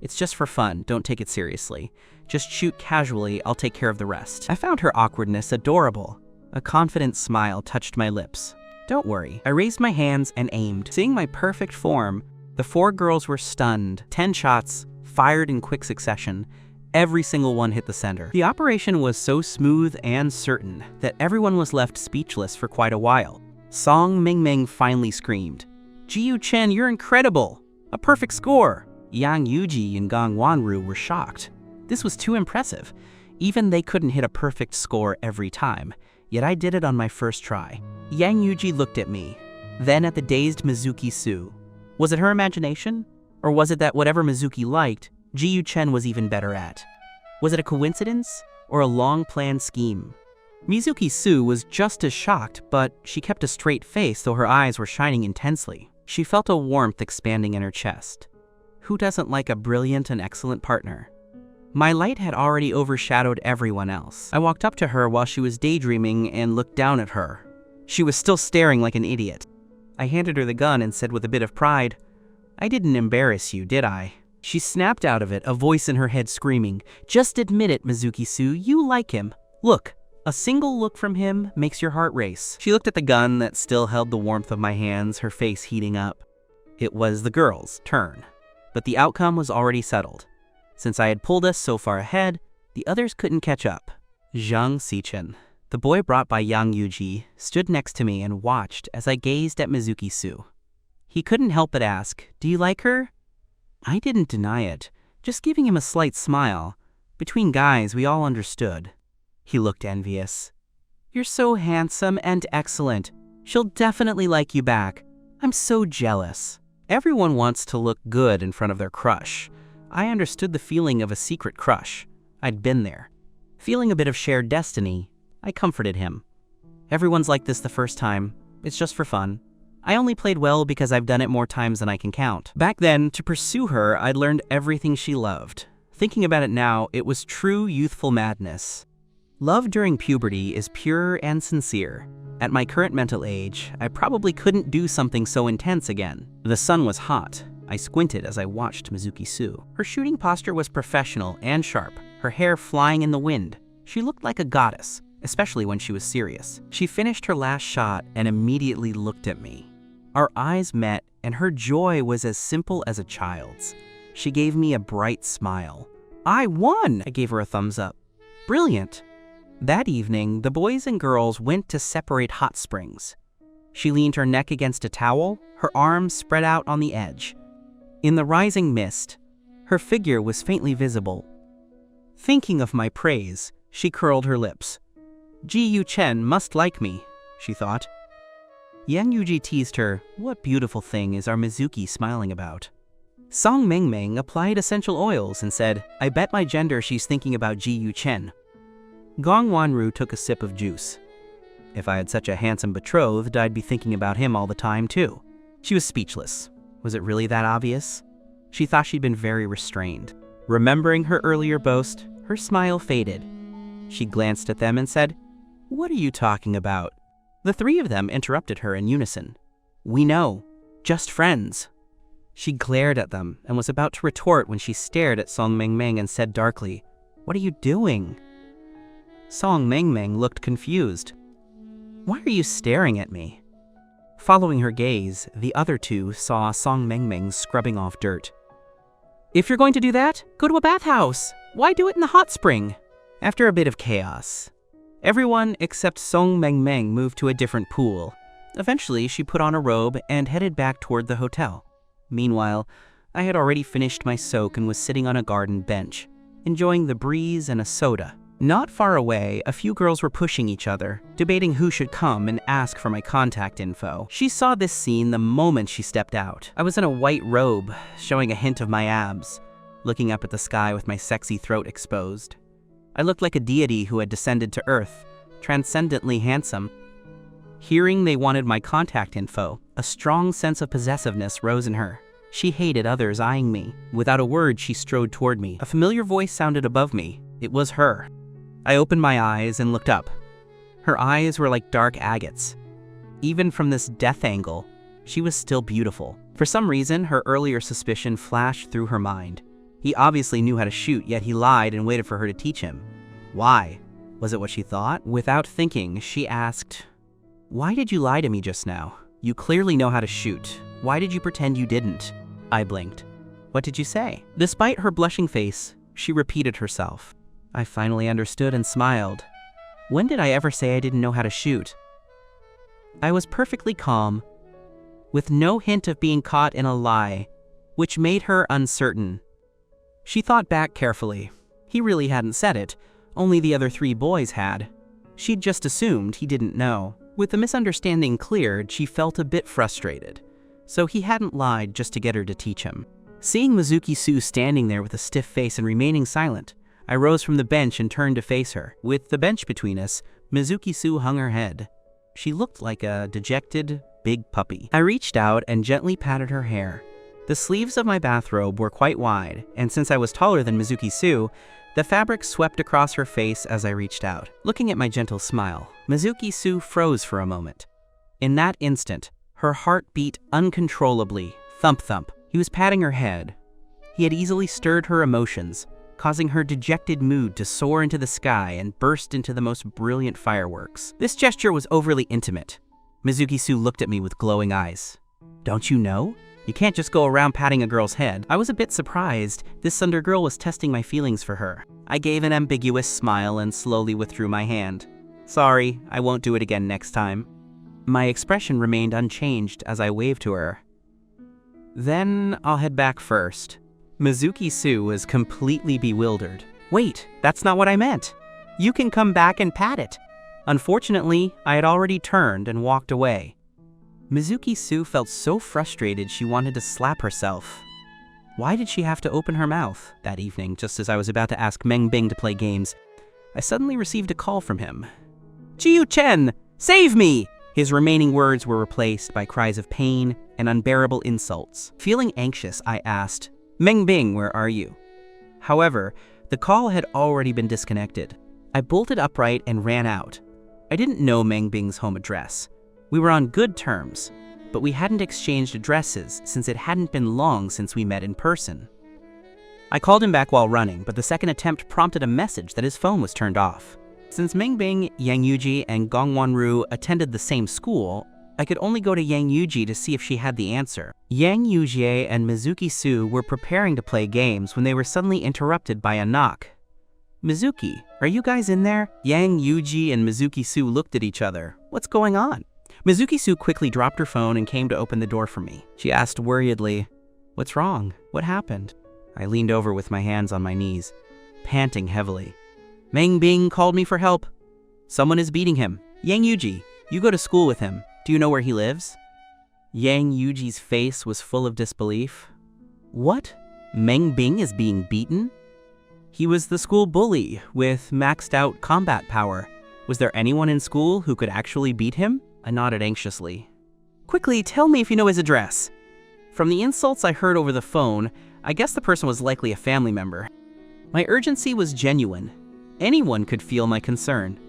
It's just for fun, don't take it seriously. Just shoot casually, I'll take care of the rest. I found her awkwardness adorable. A confident smile touched my lips. Don't worry. I raised my hands and aimed. Seeing my perfect form, the 4 girls were stunned. 10 shots, fired in quick succession. Every single one hit the center. The operation was so smooth and certain that everyone was left speechless for quite a while. Song Mengmeng finally screamed, Jiyu Chen, you're incredible! A perfect score! Yang Yuji and Gong Wanru were shocked. This was too impressive. Even they couldn't hit a perfect score every time, yet I did it on my first try. Yang Yuji looked at me, then at the dazed Mizuki Su. Was it her imagination? Or was it that whatever Mizuki liked, Jiyu Chen was even better at? Was it a coincidence? Or a long-planned scheme? Mizuki Su was just as shocked, but she kept a straight face though her eyes were shining intensely. She felt a warmth expanding in her chest. Who doesn't like a brilliant and excellent partner? My light had already overshadowed everyone else. I walked up to her while she was daydreaming and looked down at her. She was still staring like an idiot. I handed her the gun and said with a bit of pride, "I didn't embarrass you, did I?" She snapped out of it, a voice in her head screaming, "Just admit it, Mizuki-su, you like him. Look, a single look from him makes your heart race." She looked at the gun that still held the warmth of my hands, her face heating up. It was the girl's turn, but the outcome was already settled. Since I had pulled us so far ahead, the others couldn't catch up. Zhang Sichen, the boy brought by Yang Yuji, stood next to me and watched as I gazed at Mizuki-su. He couldn't help but ask, "Do you like her?" I didn't deny it, just giving him a slight smile. Between guys, we all understood. He looked envious. "You're so handsome and excellent. She'll definitely like you back. I'm so jealous." Everyone wants to look good in front of their crush. I understood the feeling of a secret crush. I'd been there. Feeling a bit of shared destiny, I comforted him. Everyone's like this the first time. It's just for fun. I only played well because I've done it more times than I can count. Back then, to pursue her, I'd learned everything she loved. Thinking about it now, it was true youthful madness. Love during puberty is pure and sincere. At my current mental age, I probably couldn't do something so intense again. The sun was hot. I squinted as I watched Mizuki-su. Her shooting posture was professional and sharp, her hair flying in the wind. She looked like a goddess, especially when she was serious. She finished her last shot and immediately looked at me. Our eyes met, and her joy was as simple as a child's. She gave me a bright smile. "I won!" I gave her a thumbs up. "Brilliant!" That evening, the boys and girls went to separate hot springs. She leaned her neck against a towel, her arms spread out on the edge. In the rising mist, her figure was faintly visible. Thinking of my praise, she curled her lips. "Ji Yu Chen must like me," she thought. Yang Yuji teased her, "What beautiful thing is our Mizuki smiling about?" Song Mengmeng applied essential oils and said, "I bet my gender she's thinking about Ji Yu Chen." Gong Wanru took a sip of juice. If I had such a handsome betrothed, I'd be thinking about him all the time too. She was speechless. Was it really that obvious? She thought she'd been very restrained. Remembering her earlier boast, her smile faded. She glanced at them and said, "What are you talking about?" The three of them interrupted her in unison. "We know. Just friends." She glared at them and was about to retort when she stared at Song Mengmeng and said darkly, "What are you doing?" Song Mengmeng looked confused. "Why are you staring at me?" Following her gaze, the other two saw Song Mengmeng scrubbing off dirt. "If you're going to do that, go to a bathhouse. Why do it in the hot spring?" After a bit of chaos, everyone except Song Mengmeng moved to a different pool. Eventually, she put on a robe and headed back toward the hotel. Meanwhile, I had already finished my soak and was sitting on a garden bench, enjoying the breeze and a soda. Not far away, a few girls were pushing each other, debating who should come and ask for my contact info. She saw this scene the moment she stepped out. I was in a white robe, showing a hint of my abs, looking up at the sky with my sexy throat exposed. I looked like a deity who had descended to Earth, transcendently handsome. Hearing they wanted my contact info, a strong sense of possessiveness rose in her. She hated others eyeing me. Without a word, she strode toward me. A familiar voice sounded above me. It was her. I opened my eyes and looked up. Her eyes were like dark agates. Even from this death angle, she was still beautiful. For some reason, her earlier suspicion flashed through her mind. He obviously knew how to shoot, yet he lied and waited for her to teach him. Why? Was it what she thought? Without thinking, she asked, "Why did you lie to me just now? You clearly know how to shoot. Why did you pretend you didn't?" I blinked. "What did you say?" Despite her blushing face, she repeated herself. I finally understood and smiled. When did I ever say I didn't know how to shoot? I was perfectly calm, with no hint of being caught in a lie, which made her uncertain. She thought back carefully. He really hadn't said it, only the other three boys had. She'd just assumed he didn't know. With the misunderstanding cleared, she felt a bit frustrated. So he hadn't lied just to get her to teach him. Seeing Mizuki-su standing there with a stiff face and remaining silent, I rose from the bench and turned to face her. With the bench between us, Mizuki-su hung her head. She looked like a dejected, big puppy. I reached out and gently patted her hair. The sleeves of my bathrobe were quite wide, and since I was taller than Mizuki-su, The fabric swept across her face as I reached out. Looking at my gentle smile, Mizuki-su froze for a moment. In that instant, her heart beat uncontrollably, thump-thump. He was patting her head. He had easily stirred her emotions, causing her dejected mood to soar into the sky and burst into the most brilliant fireworks. This gesture was overly intimate. Mizuki-su looked at me with glowing eyes. "Don't you know? You can't just go around patting a girl's head." I was a bit surprised. This Sunder girl was testing my feelings for her. I gave an ambiguous smile and slowly withdrew my hand. "Sorry, I won't do it again next time." My expression remained unchanged as I waved to her. "Then I'll head back first." Mizuki-su was completely bewildered. "Wait, that's not what I meant. You can come back and pat it." Unfortunately, I had already turned and walked away. Mizuki-su felt so frustrated she wanted to slap herself. Why did she have to open her mouth? That evening, just as I was about to ask Meng Bing to play games, I suddenly received a call from him. "Jiu Chen, save me!" His remaining words were replaced by cries of pain and unbearable insults. Feeling anxious, I asked, "Meng Bing, where are you?" However, the call had already been disconnected. I bolted upright and ran out. I didn't know Meng Bing's home address. We were on good terms, but we hadn't exchanged addresses since it hadn't been long since we met in person. I called him back while running, but the second attempt prompted a message that his phone was turned off. Since Meng Bing, Yang Yuji, and Gong Wanru attended the same school, I could only go to Yang Yuji to see if she had the answer. Yang Yuji and Mizuki-su were preparing to play games when they were suddenly interrupted by a knock. "Mizuki, are you guys in there?" Yang Yuji and Mizuki-su looked at each other. "What's going on?" Mizuki-su quickly dropped her phone and came to open the door for me. She asked worriedly, "What's wrong? What happened?" I leaned over with my hands on my knees, panting heavily. "Meng Bing called me for help. Someone is beating him. Yang Yuji, you go to school with him. Do you know where he lives?" Yang Yuji's face was full of disbelief. "What? Meng Bing is being beaten?" "He was the school bully with maxed out combat power. Was there anyone in school who could actually beat him?" I nodded anxiously. "Quickly, tell me if you know his address." From the insults I heard over the phone, I guess the person was likely a family member. My urgency was genuine. Anyone could feel my concern.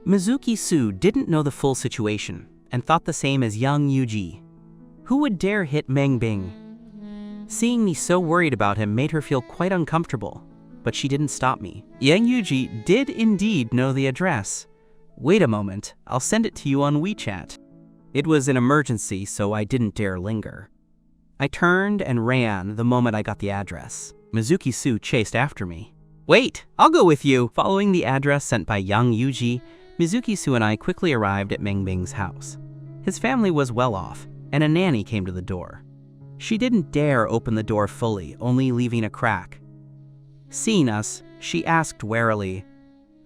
Mizuki-su didn't know the full situation and thought the same as Yang Yuji. Who would dare hit Meng Bing? Seeing me so worried about him made her feel quite uncomfortable, but she didn't stop me. Yang Yuji did indeed know the address. "Wait a moment, I'll send it to you on WeChat." It was an emergency, so I didn't dare linger. I turned and ran the moment I got the address. Mizuki-su chased after me. "Wait, I'll go with you!" Following the address sent by Yang Yuji, Mizuki-su and I quickly arrived at Meng Bing's house. His family was well off, and a nanny came to the door. She didn't dare open the door fully, only leaving a crack. Seeing us, she asked warily,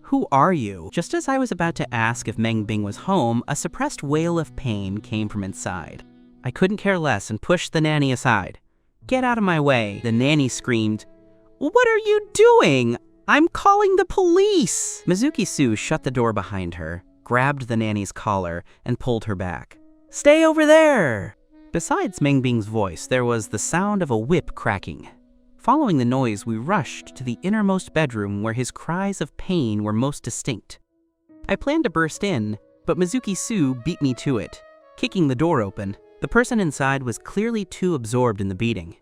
"Who are you?" Just as I was about to ask if Meng Bing was home, a suppressed wail of pain came from inside. I couldn't care less and pushed the nanny aside. "Get out of my way," the nanny screamed. "What are you doing? I'm calling the police!" Mizuki-su shut the door behind her, grabbed the nanny's collar, and pulled her back. "Stay over there!" Besides Meng Bing's voice, there was the sound of a whip cracking. Following the noise, we rushed to the innermost bedroom where his cries of pain were most distinct. I planned to burst in, but Mizuki-su beat me to it. Kicking the door open, the person inside was clearly too absorbed in the beating.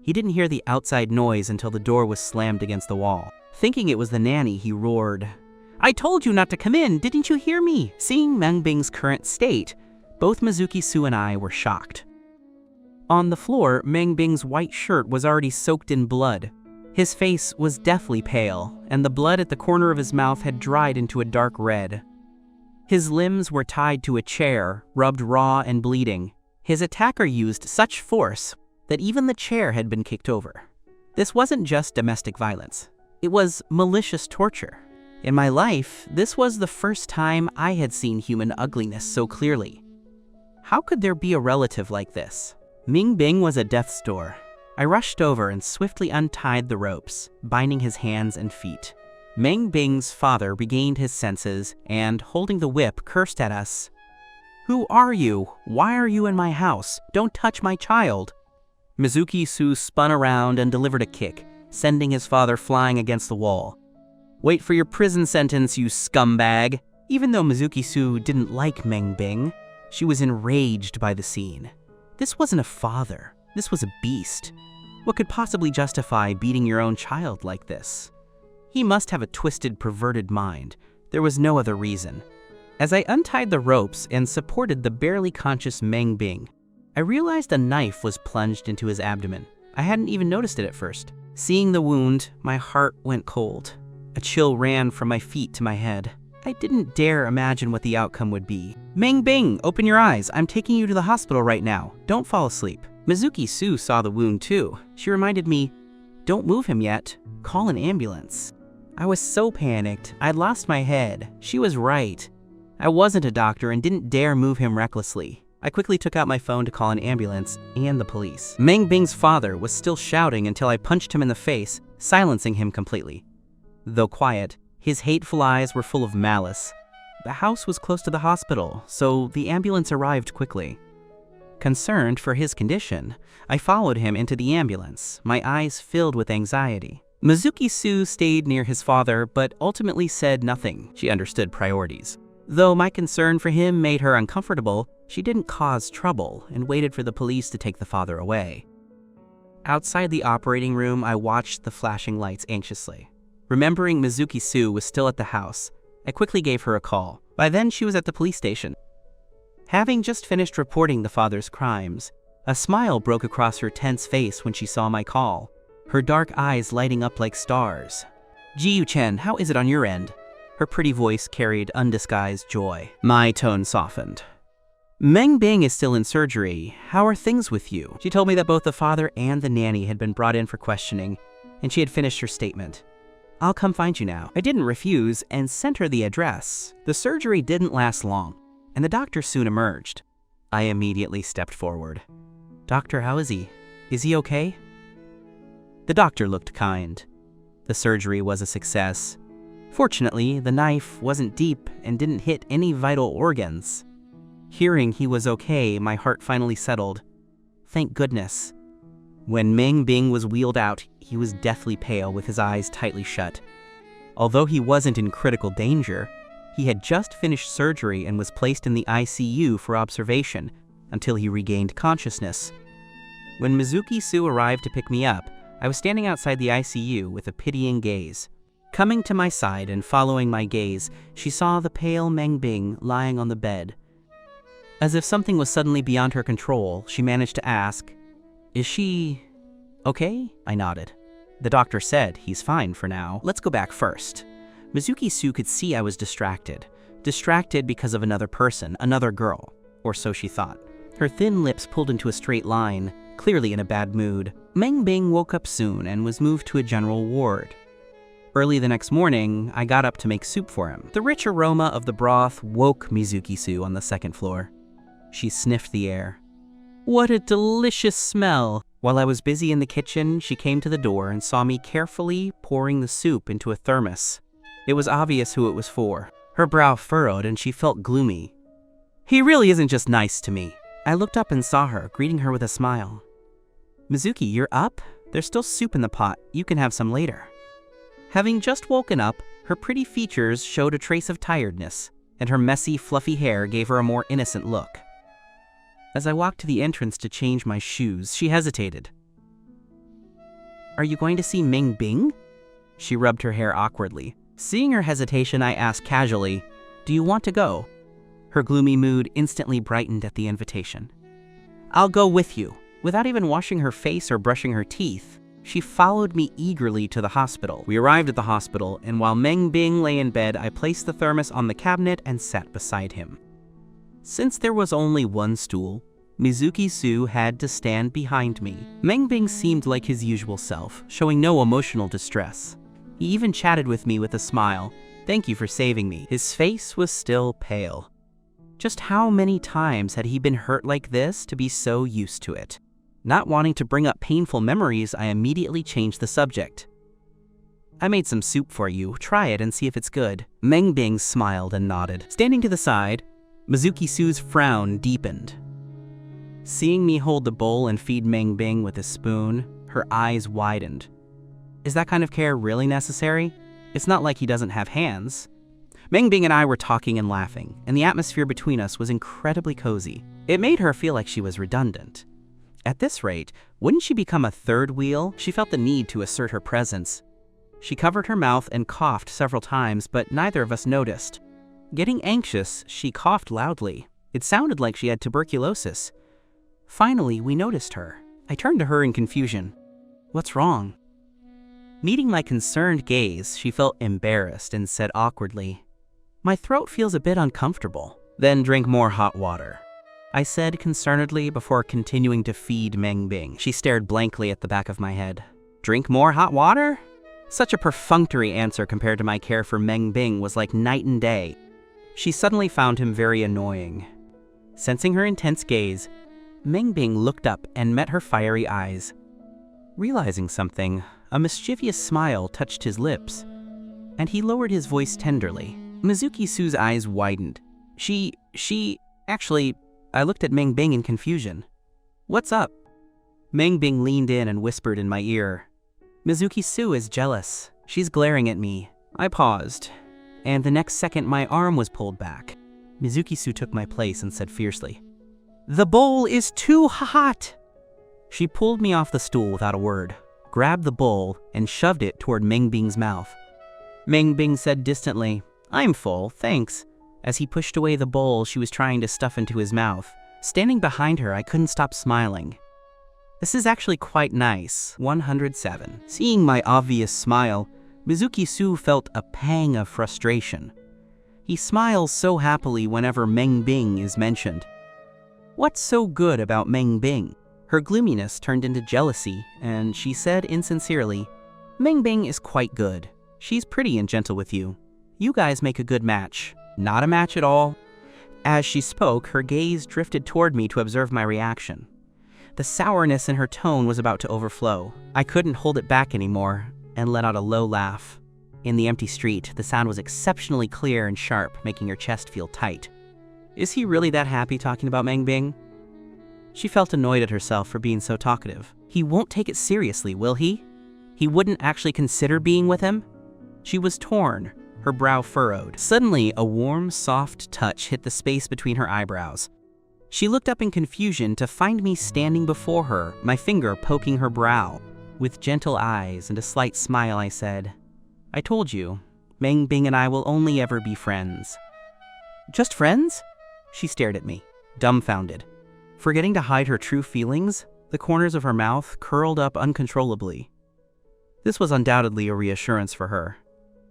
He didn't hear the outside noise until the door was slammed against the wall. Thinking it was the nanny, he roared, "I told you not to come in, didn't you hear me?" Seeing Meng Bing's current state, both Mizuki-su and I were shocked. On the floor, Meng Bing's white shirt was already soaked in blood. His face was deathly pale, and the blood at the corner of his mouth had dried into a dark red. His limbs were tied to a chair, rubbed raw and bleeding. His attacker used such force that even the chair had been kicked over. This wasn't just domestic violence. It was malicious torture. In my life, this was the first time I had seen human ugliness so clearly. How could there be a relative like this? Meng Bing was at death's door. I rushed over and swiftly untied the ropes, binding his hands and feet. Meng Bing's father regained his senses and, holding the whip, cursed at us. "Who are you? Why are you in my house? Don't touch my child!" Mizuki-su spun around and delivered a kick, sending his father flying against the wall. "Wait for your prison sentence, you scumbag." Even though Mizuki-su didn't like Meng Bing, she was enraged by the scene. This wasn't a father. This was a beast. What could possibly justify beating your own child like this? He must have a twisted, perverted mind. There was no other reason. As I untied the ropes and supported the barely conscious Meng Bing, I realized a knife was plunged into his abdomen. I hadn't even noticed it at first. Seeing the wound, my heart went cold. A chill ran from my feet to my head. I didn't dare imagine what the outcome would be. "Meng Bing, open your eyes. I'm taking you to the hospital right now. Don't fall asleep." Mizuki-su saw the wound too. She reminded me, "Don't move him yet. Call an ambulance." I was so panicked, I'd lost my head. She was right. I wasn't a doctor and didn't dare move him recklessly. I quickly took out my phone to call an ambulance and the police. Meng Bing's father was still shouting until I punched him in the face, silencing him completely. Though quiet, his hateful eyes were full of malice. The house was close to the hospital, so the ambulance arrived quickly. Concerned for his condition, I followed him into the ambulance, my eyes filled with anxiety. Mizuki-su stayed near his father, but ultimately said nothing. She understood priorities. Though my concern for him made her uncomfortable, she didn't cause trouble and waited for the police to take the father away. Outside the operating room, I watched the flashing lights anxiously. Remembering Mizuki-su was still at the house, I quickly gave her a call. By then, she was at the police station. Having just finished reporting the father's crimes, a smile broke across her tense face when she saw my call, her dark eyes lighting up like stars. "Ji-Yu-chen, how is it on your end?" Her pretty voice carried undisguised joy. My tone softened. "Meng Bing is still in surgery. How are things with you?" She told me that both the father and the nanny had been brought in for questioning, and she had finished her statement. "I'll come find you now." I didn't refuse and sent her the address. The surgery didn't last long, and the doctor soon emerged. I immediately stepped forward. "Doctor, how is he? Is he okay?" The doctor looked kind. The surgery was a success. Fortunately, the knife wasn't deep and didn't hit any vital organs. Hearing he was okay, my heart finally settled. Thank goodness. When Meng Bing was wheeled out, he was deathly pale with his eyes tightly shut. Although he wasn't in critical danger, he had just finished surgery and was placed in the ICU for observation until he regained consciousness. When Mizuki-su arrived to pick me up, I was standing outside the ICU with a pitying gaze. Coming to my side and following my gaze, she saw the pale Meng Bing lying on the bed. As if something was suddenly beyond her control, she managed to ask, "Is she okay?" I nodded. The doctor said he's fine for now. Let's go back first. Mizuki-su could see I was distracted. Distracted because of another person, another girl, or so she thought. Her thin lips pulled into a straight line, clearly in a bad mood. Meng Bing woke up soon and was moved to a general ward. Early the next morning, I got up to make soup for him. The rich aroma of the broth woke Mizuki-su on the second floor. She sniffed the air. What a delicious smell! While I was busy in the kitchen, she came to the door and saw me carefully pouring the soup into a thermos. It was obvious who it was for. Her brow furrowed and she felt gloomy. He really isn't just nice to me. I looked up and saw her, greeting her with a smile. Mizuki, you're up? There's still soup in the pot. You can have some later. Having just woken up, her pretty features showed a trace of tiredness, and her messy, fluffy hair gave her a more innocent look. As I walked to the entrance to change my shoes, she hesitated. Are you going to see Meng Bing? She rubbed her hair awkwardly. Seeing her hesitation, I asked casually, do you want to go? Her gloomy mood instantly brightened at the invitation. I'll go with you. Without even washing her face or brushing her teeth, she followed me eagerly to the hospital. We arrived at the hospital, and while Meng Bing lay in bed, I placed the thermos on the cabinet and sat beside him. Since there was only one stool, Mizuki-su had to stand behind me. Meng Bing seemed like his usual self, showing no emotional distress. He even chatted with me with a smile. Thank you for saving me. His face was still pale. Just how many times had he been hurt like this to be so used to it? Not wanting to bring up painful memories, I immediately changed the subject. I made some soup for you. Try it and see if it's good. Meng Bing smiled and nodded. Standing to the side, Mizuki-su's frown deepened. Seeing me hold the bowl and feed Meng Bing with a spoon, her eyes widened. Is that kind of care really necessary? It's not like he doesn't have hands. Mengbing and I were talking and laughing, and the atmosphere between us was incredibly cozy. It made her feel like she was redundant. At this rate, wouldn't she become a third wheel? She felt the need to assert her presence. She covered her mouth and coughed several times, but neither of us noticed. Getting anxious, she coughed loudly. It sounded like she had tuberculosis. Finally, we noticed her. I turned to her in confusion. "What's wrong?" Meeting my concerned gaze, she felt embarrassed and said awkwardly, "My throat feels a bit uncomfortable." "Then drink more hot water," I said concernedly before continuing to feed Mengbing. She stared blankly at the back of my head. "Drink more hot water?" Such a perfunctory answer compared to my care for Mengbing was like night and day. She suddenly found him very annoying. Sensing her intense gaze, Mengbing looked up and met her fiery eyes. Realizing something, a mischievous smile touched his lips, and he lowered his voice tenderly. Mizuki Su's eyes widened. Actually, I looked at Mengbing in confusion. "What's up?" Mengbing leaned in and whispered in my ear. "Mizuki Su is jealous. She's glaring at me." I paused, and the next second my arm was pulled back. Mizuki Su took my place and said fiercely, "The bowl is too hot!" She pulled me off the stool without a word, grabbed the bowl, and shoved it toward Mengbing's mouth. Mengbing said distantly, "I'm full, thanks," as he pushed away the bowl she was trying to stuff into his mouth. Standing behind her, I couldn't stop smiling. "This is actually quite nice." 107. Seeing my obvious smile, Mizuki Su felt a pang of frustration. He smiles so happily whenever Mengbing is mentioned. What's so good about Mengbing? Her gloominess turned into jealousy, and she said insincerely, "Mengbing is quite good. She's pretty and gentle with you. You guys make a good match." "Not a match at all." As she spoke, her gaze drifted toward me to observe my reaction. The sourness in her tone was about to overflow. I couldn't hold it back anymore, and let out a low laugh. In the empty street, the sound was exceptionally clear and sharp, making her chest feel tight. Is he really that happy talking about Mengbing? She felt annoyed at herself for being so talkative. He won't take it seriously, will he? He wouldn't actually consider being with him? She was torn, her brow furrowed. Suddenly, a warm, soft touch hit the space between her eyebrows. She looked up in confusion to find me standing before her, my finger poking her brow. With gentle eyes and a slight smile, I said, "I told you, Mengbing and I will only ever be friends." "Just friends?" She stared at me, dumbfounded. Forgetting to hide her true feelings, the corners of her mouth curled up uncontrollably. This was undoubtedly a reassurance for her.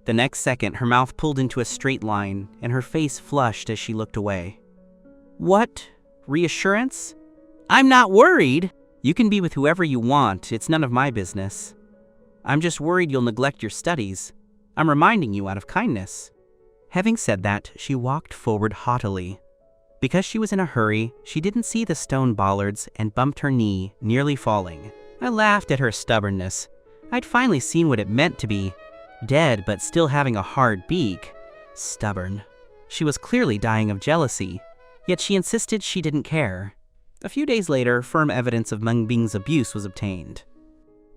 The next second, her mouth pulled into a straight line, and her face flushed as she looked away. "What? Reassurance? I'm not worried. You can be with whoever you want. It's none of my business. I'm just worried you'll neglect your studies. I'm reminding you out of kindness." Having said that, she walked forward haughtily. Because she was in a hurry, she didn't see the stone bollards and bumped her knee, nearly falling. I laughed at her stubbornness. I'd finally seen what it meant to be dead but still having a hard beak. Stubborn. She was clearly dying of jealousy, yet she insisted she didn't care. A few days later, firm evidence of Mengbing's abuse was obtained.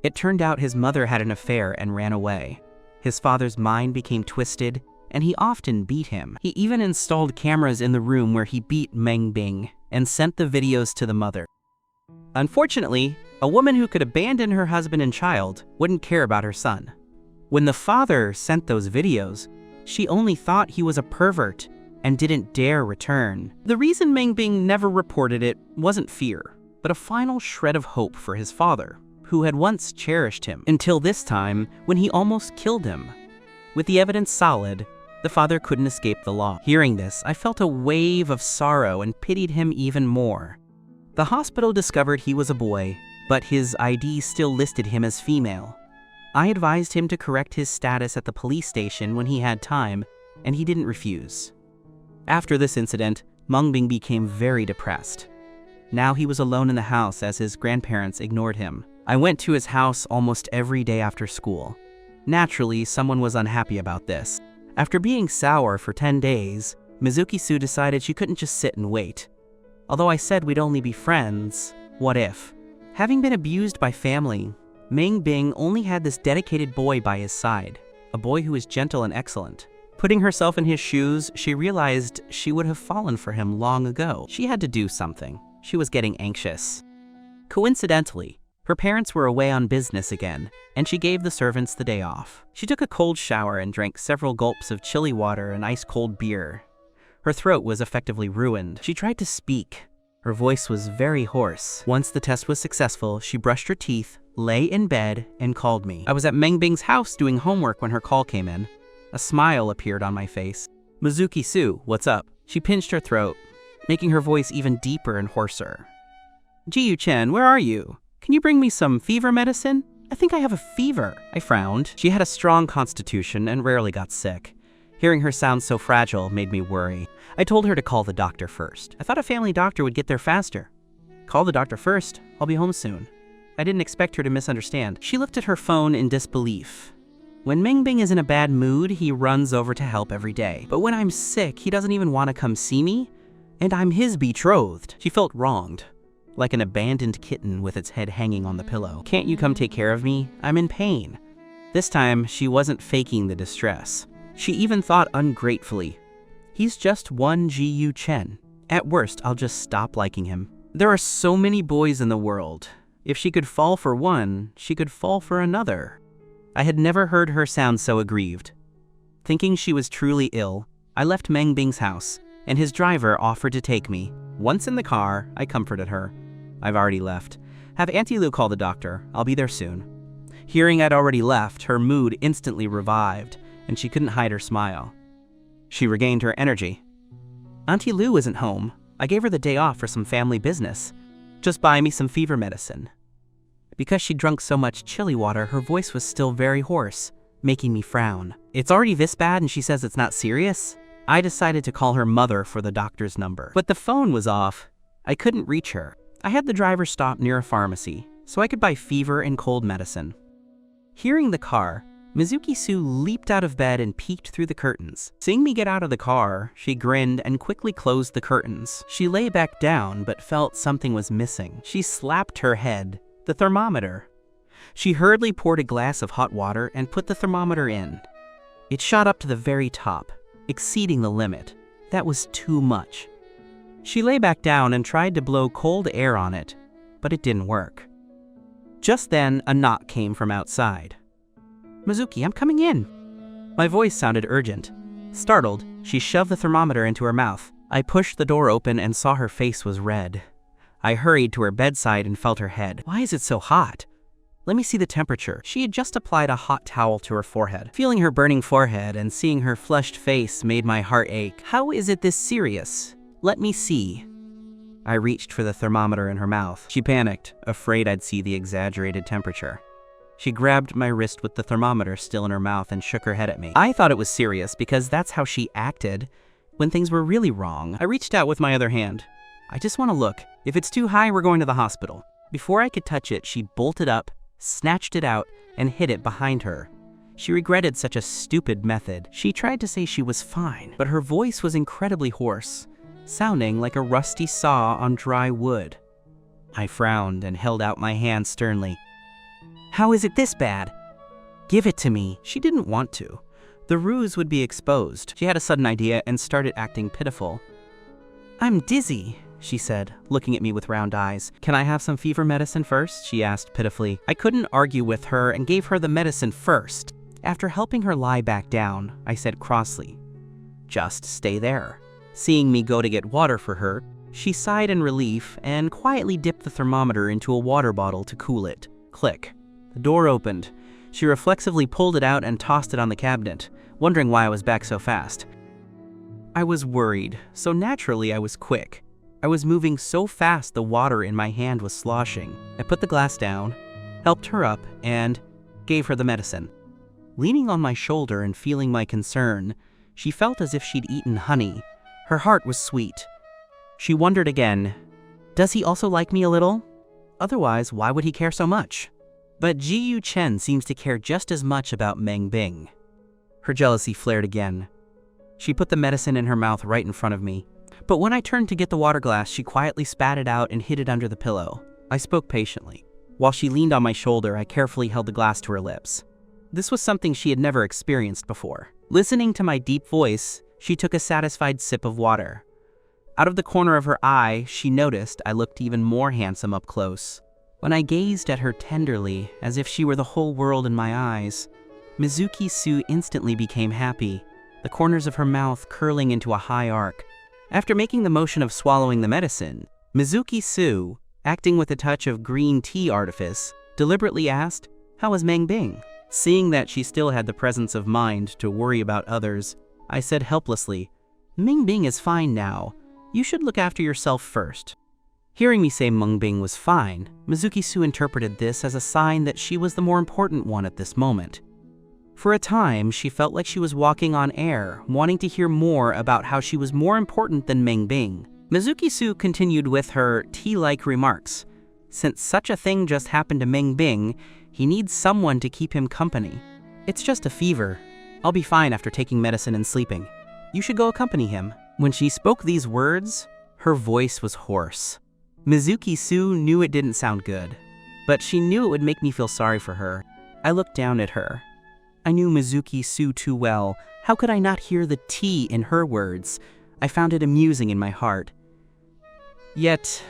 It turned out his mother had an affair and ran away. His father's mind became twisted, and he often beat him. He even installed cameras in the room where he beat Mengbing and sent the videos to the mother. Unfortunately, a woman who could abandon her husband and child wouldn't care about her son. When the father sent those videos, she only thought he was a pervert and didn't dare return. The reason Mengbing never reported it wasn't fear, but a final shred of hope for his father, who had once cherished him, until this time when he almost killed him. With the evidence solid, the father couldn't escape the law. Hearing this, I felt a wave of sorrow and pitied him even more. The hospital discovered he was a boy, but his ID still listed him as female. I advised him to correct his status at the police station when he had time, and he didn't refuse. After this incident, Mengbing became very depressed. Now he was alone in the house as his grandparents ignored him. I went to his house almost every day after school. Naturally, someone was unhappy about this. After being sour for 10 days, Mizuki Su decided she couldn't just sit and wait. Although I said we'd only be friends, what if? Having been abused by family, Meng Bing only had this dedicated boy by his side, a boy who was gentle and excellent. Putting herself in his shoes, she realized she would have fallen for him long ago. She had to do something. She was getting anxious. Coincidentally, her parents were away on business again, and she gave the servants the day off. She took a cold shower and drank several gulps of chilly water and ice-cold beer. Her throat was effectively ruined. She tried to speak. Her voice was very hoarse. Once the test was successful, she brushed her teeth, lay in bed, and called me. I was at Meng Bing's house doing homework when her call came in. A smile appeared on my face. "Mizuki Sue, what's up?" She pinched her throat, making her voice even deeper and hoarser. "Ji Chen, where are you? Can you bring me some fever medicine? I think I have a fever." I frowned. She had a strong constitution and rarely got sick. Hearing her sound so fragile made me worry. I told her to call the doctor first. I thought a family doctor would get there faster. "Call the doctor first. I'll be home soon." I didn't expect her to misunderstand. She lifted her phone in disbelief. When Meng Bing is in a bad mood, he runs over to help every day. But when I'm sick, he doesn't even want to come see me, and I'm his betrothed. She felt wronged, like an abandoned kitten with its head hanging on the pillow. "Can't you come take care of me? I'm in pain." This time, she wasn't faking the distress. She even thought ungratefully, "He's just one Ji Chen. At worst, I'll just stop liking him." There are so many boys in the world. If she could fall for one, she could fall for another. I had never heard her sound so aggrieved. Thinking she was truly ill, I left Meng Bing's house, and his driver offered to take me. Once in the car, I comforted her. "I've already left. Have Auntie Lu call the doctor. I'll be there soon." Hearing I'd already left, her mood instantly revived, and she couldn't hide her smile. She regained her energy. "Auntie Lu isn't home. I gave her the day off for some family business. Just buy me some fever medicine." Because she'd drunk so much chili water, her voice was still very hoarse, making me frown. "It's already this bad and she says it's not serious?" I decided to call her mother for the doctor's number. But the phone was off. I couldn't reach her. I had the driver stop near a pharmacy, so I could buy fever and cold medicine. Hearing the car, Mizuki Sue leaped out of bed and peeked through the curtains. Seeing me get out of the car, she grinned and quickly closed the curtains. She lay back down but felt something was missing. She slapped her head. The thermometer. She hurriedly poured a glass of hot water and put the thermometer in. It shot up to the very top, exceeding the limit. That was too much. She lay back down and tried to blow cold air on it, but it didn't work. Just then, a knock came from outside. "Mizuki, I'm coming in." My voice sounded urgent. Startled, she shoved the thermometer into her mouth. I pushed the door open and saw her face was red. I hurried to her bedside and felt her head. "Why is it so hot? Let me see the temperature." She had just applied a hot towel to her forehead. Feeling her burning forehead and seeing her flushed face made my heart ache. "How is it this serious? Let me see." I reached for the thermometer in her mouth. She panicked, afraid I'd see the exaggerated temperature. She grabbed my wrist with the thermometer still in her mouth and shook her head at me. I thought it was serious because that's how she acted when things were really wrong. I reached out with my other hand. "I just want to look. If it's too high, we're going to the hospital." Before I could touch it, she bolted up, snatched it out, and hid it behind her. She regretted such a stupid method. She tried to say she was fine, but her voice was incredibly hoarse, sounding like a rusty saw on dry wood. I frowned and held out my hand sternly. "How is it this bad? Give it to me." She didn't want to. The ruse would be exposed. She had a sudden idea and started acting pitiful. "I'm dizzy," she said, looking at me with round eyes. "Can I have some fever medicine first?" she asked pitifully. I couldn't argue with her and gave her the medicine first. After helping her lie back down, I said crossly, "Just stay there." Seeing me go to get water for her, she sighed in relief and quietly dipped the thermometer into a water bottle to cool it. Click. The door opened. She reflexively pulled it out and tossed it on the cabinet, wondering why I was back so fast. I was worried, so naturally I was quick. I was moving so fast the water in my hand was sloshing. I put the glass down, helped her up, and gave her the medicine. Leaning on my shoulder and feeling my concern, she felt as if she'd eaten honey. Her heart was sweet. She wondered again, does he also like me a little? Otherwise, why would he care so much? But Ji Chen seems to care just as much about Meng Bing. Her jealousy flared again. She put the medicine in her mouth right in front of me. But when I turned to get the water glass, she quietly spat it out and hid it under the pillow. I spoke patiently. While she leaned on my shoulder, I carefully held the glass to her lips. This was something she had never experienced before. Listening to my deep voice, she took a satisfied sip of water. Out of the corner of her eye, she noticed I looked even more handsome up close. When I gazed at her tenderly, as if she were the whole world in my eyes, Mizuki Su instantly became happy, the corners of her mouth curling into a high arc. After making the motion of swallowing the medicine, Mizuki Su, acting with a touch of green tea artifice, deliberately asked, "How was Meng Bing?" Seeing that she still had the presence of mind to worry about others, I said helplessly, "Meng Bing is fine now. You should look after yourself first." Hearing me say Meng Bing was fine, Mizuki Su interpreted this as a sign that she was the more important one at this moment. For a time, she felt like she was walking on air, wanting to hear more about how she was more important than Meng Bing. Mizuki Su continued with her tea-like remarks. Since such a thing just happened to Meng Bing, he needs someone to keep him company. It's just a fever. I'll be fine after taking medicine and sleeping. You should go accompany him. When she spoke these words, her voice was hoarse. Mizuki Su knew it didn't sound good, but she knew it would make me feel sorry for her. I looked down at her. I knew Mizuki Su too well. How could I not hear the T in her words? I found it amusing in my heart. Yet,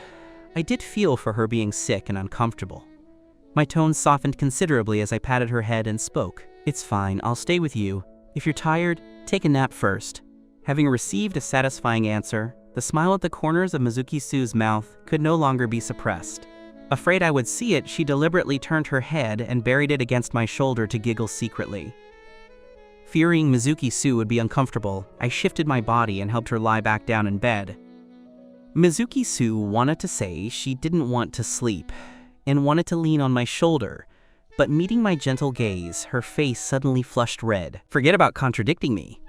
I did feel for her being sick and uncomfortable. My tone softened considerably as I patted her head and spoke. "It's fine, I'll stay with you. If you're tired, take a nap first." Having received a satisfying answer, the smile at the corners of Mizuki Su's mouth could no longer be suppressed. Afraid I would see it, she deliberately turned her head and buried it against my shoulder to giggle secretly. Fearing Mizuki Su would be uncomfortable, I shifted my body and helped her lie back down in bed. Mizuki Su wanted to say she didn't want to sleep and wanted to lean on my shoulder, but meeting my gentle gaze, her face suddenly flushed red. Forget about contradicting me.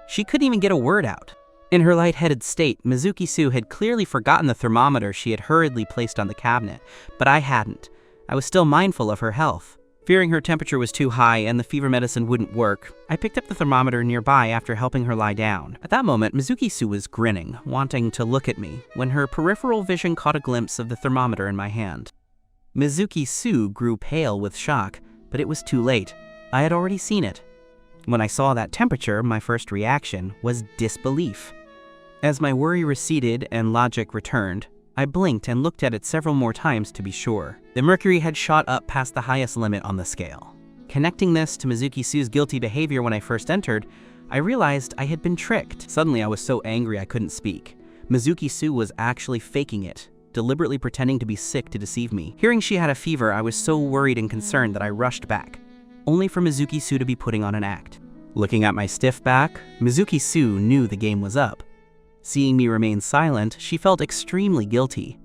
She couldn't even get a word out. In her lightheaded state, Mizuki Su had clearly forgotten the thermometer she had hurriedly placed on the cabinet, but I hadn't. I was still mindful of her health. Fearing her temperature was too high and the fever medicine wouldn't work, I picked up the thermometer nearby after helping her lie down. At that moment, Mizuki Su was grinning, wanting to look at me, when her peripheral vision caught a glimpse of the thermometer in my hand. Mizuki Su grew pale with shock, but it was too late. I had already seen it. When I saw that temperature, my first reaction was disbelief. As my worry receded and logic returned, I blinked and looked at it several more times to be sure. The mercury had shot up past the highest limit on the scale. Connecting this to Mizuki Su's guilty behavior when I first entered, I realized I had been tricked. Suddenly I was so angry I couldn't speak. Mizuki Su was actually faking it, deliberately pretending to be sick to deceive me. Hearing she had a fever, I was so worried and concerned that I rushed back, only for Mizuki Su to be putting on an act. Looking at my stiff back, Mizuki Su knew the game was up. Seeing me remain silent, she felt extremely guilty.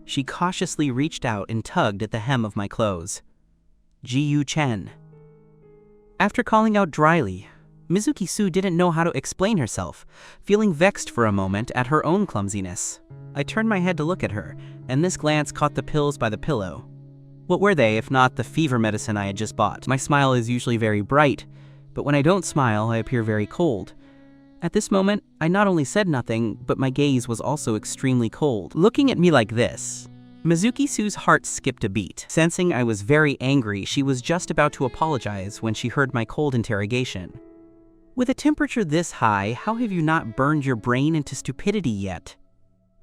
She cautiously reached out and tugged at the hem of my clothes. Ji-Yu Chen. After calling out dryly, Mizuki Su didn't know how to explain herself, feeling vexed for a moment at her own clumsiness. I turned my head to look at her, and this glance caught the pills by the pillow. What were they if not the fever medicine I had just bought? My smile is usually very bright, but when I don't smile, I appear very cold. At this moment, I not only said nothing, but my gaze was also extremely cold. Looking at me like this, Mizuki Su's heart skipped a beat. Sensing I was very angry, she was just about to apologize when she heard my cold interrogation. With a temperature this high, how have you not burned your brain into stupidity yet?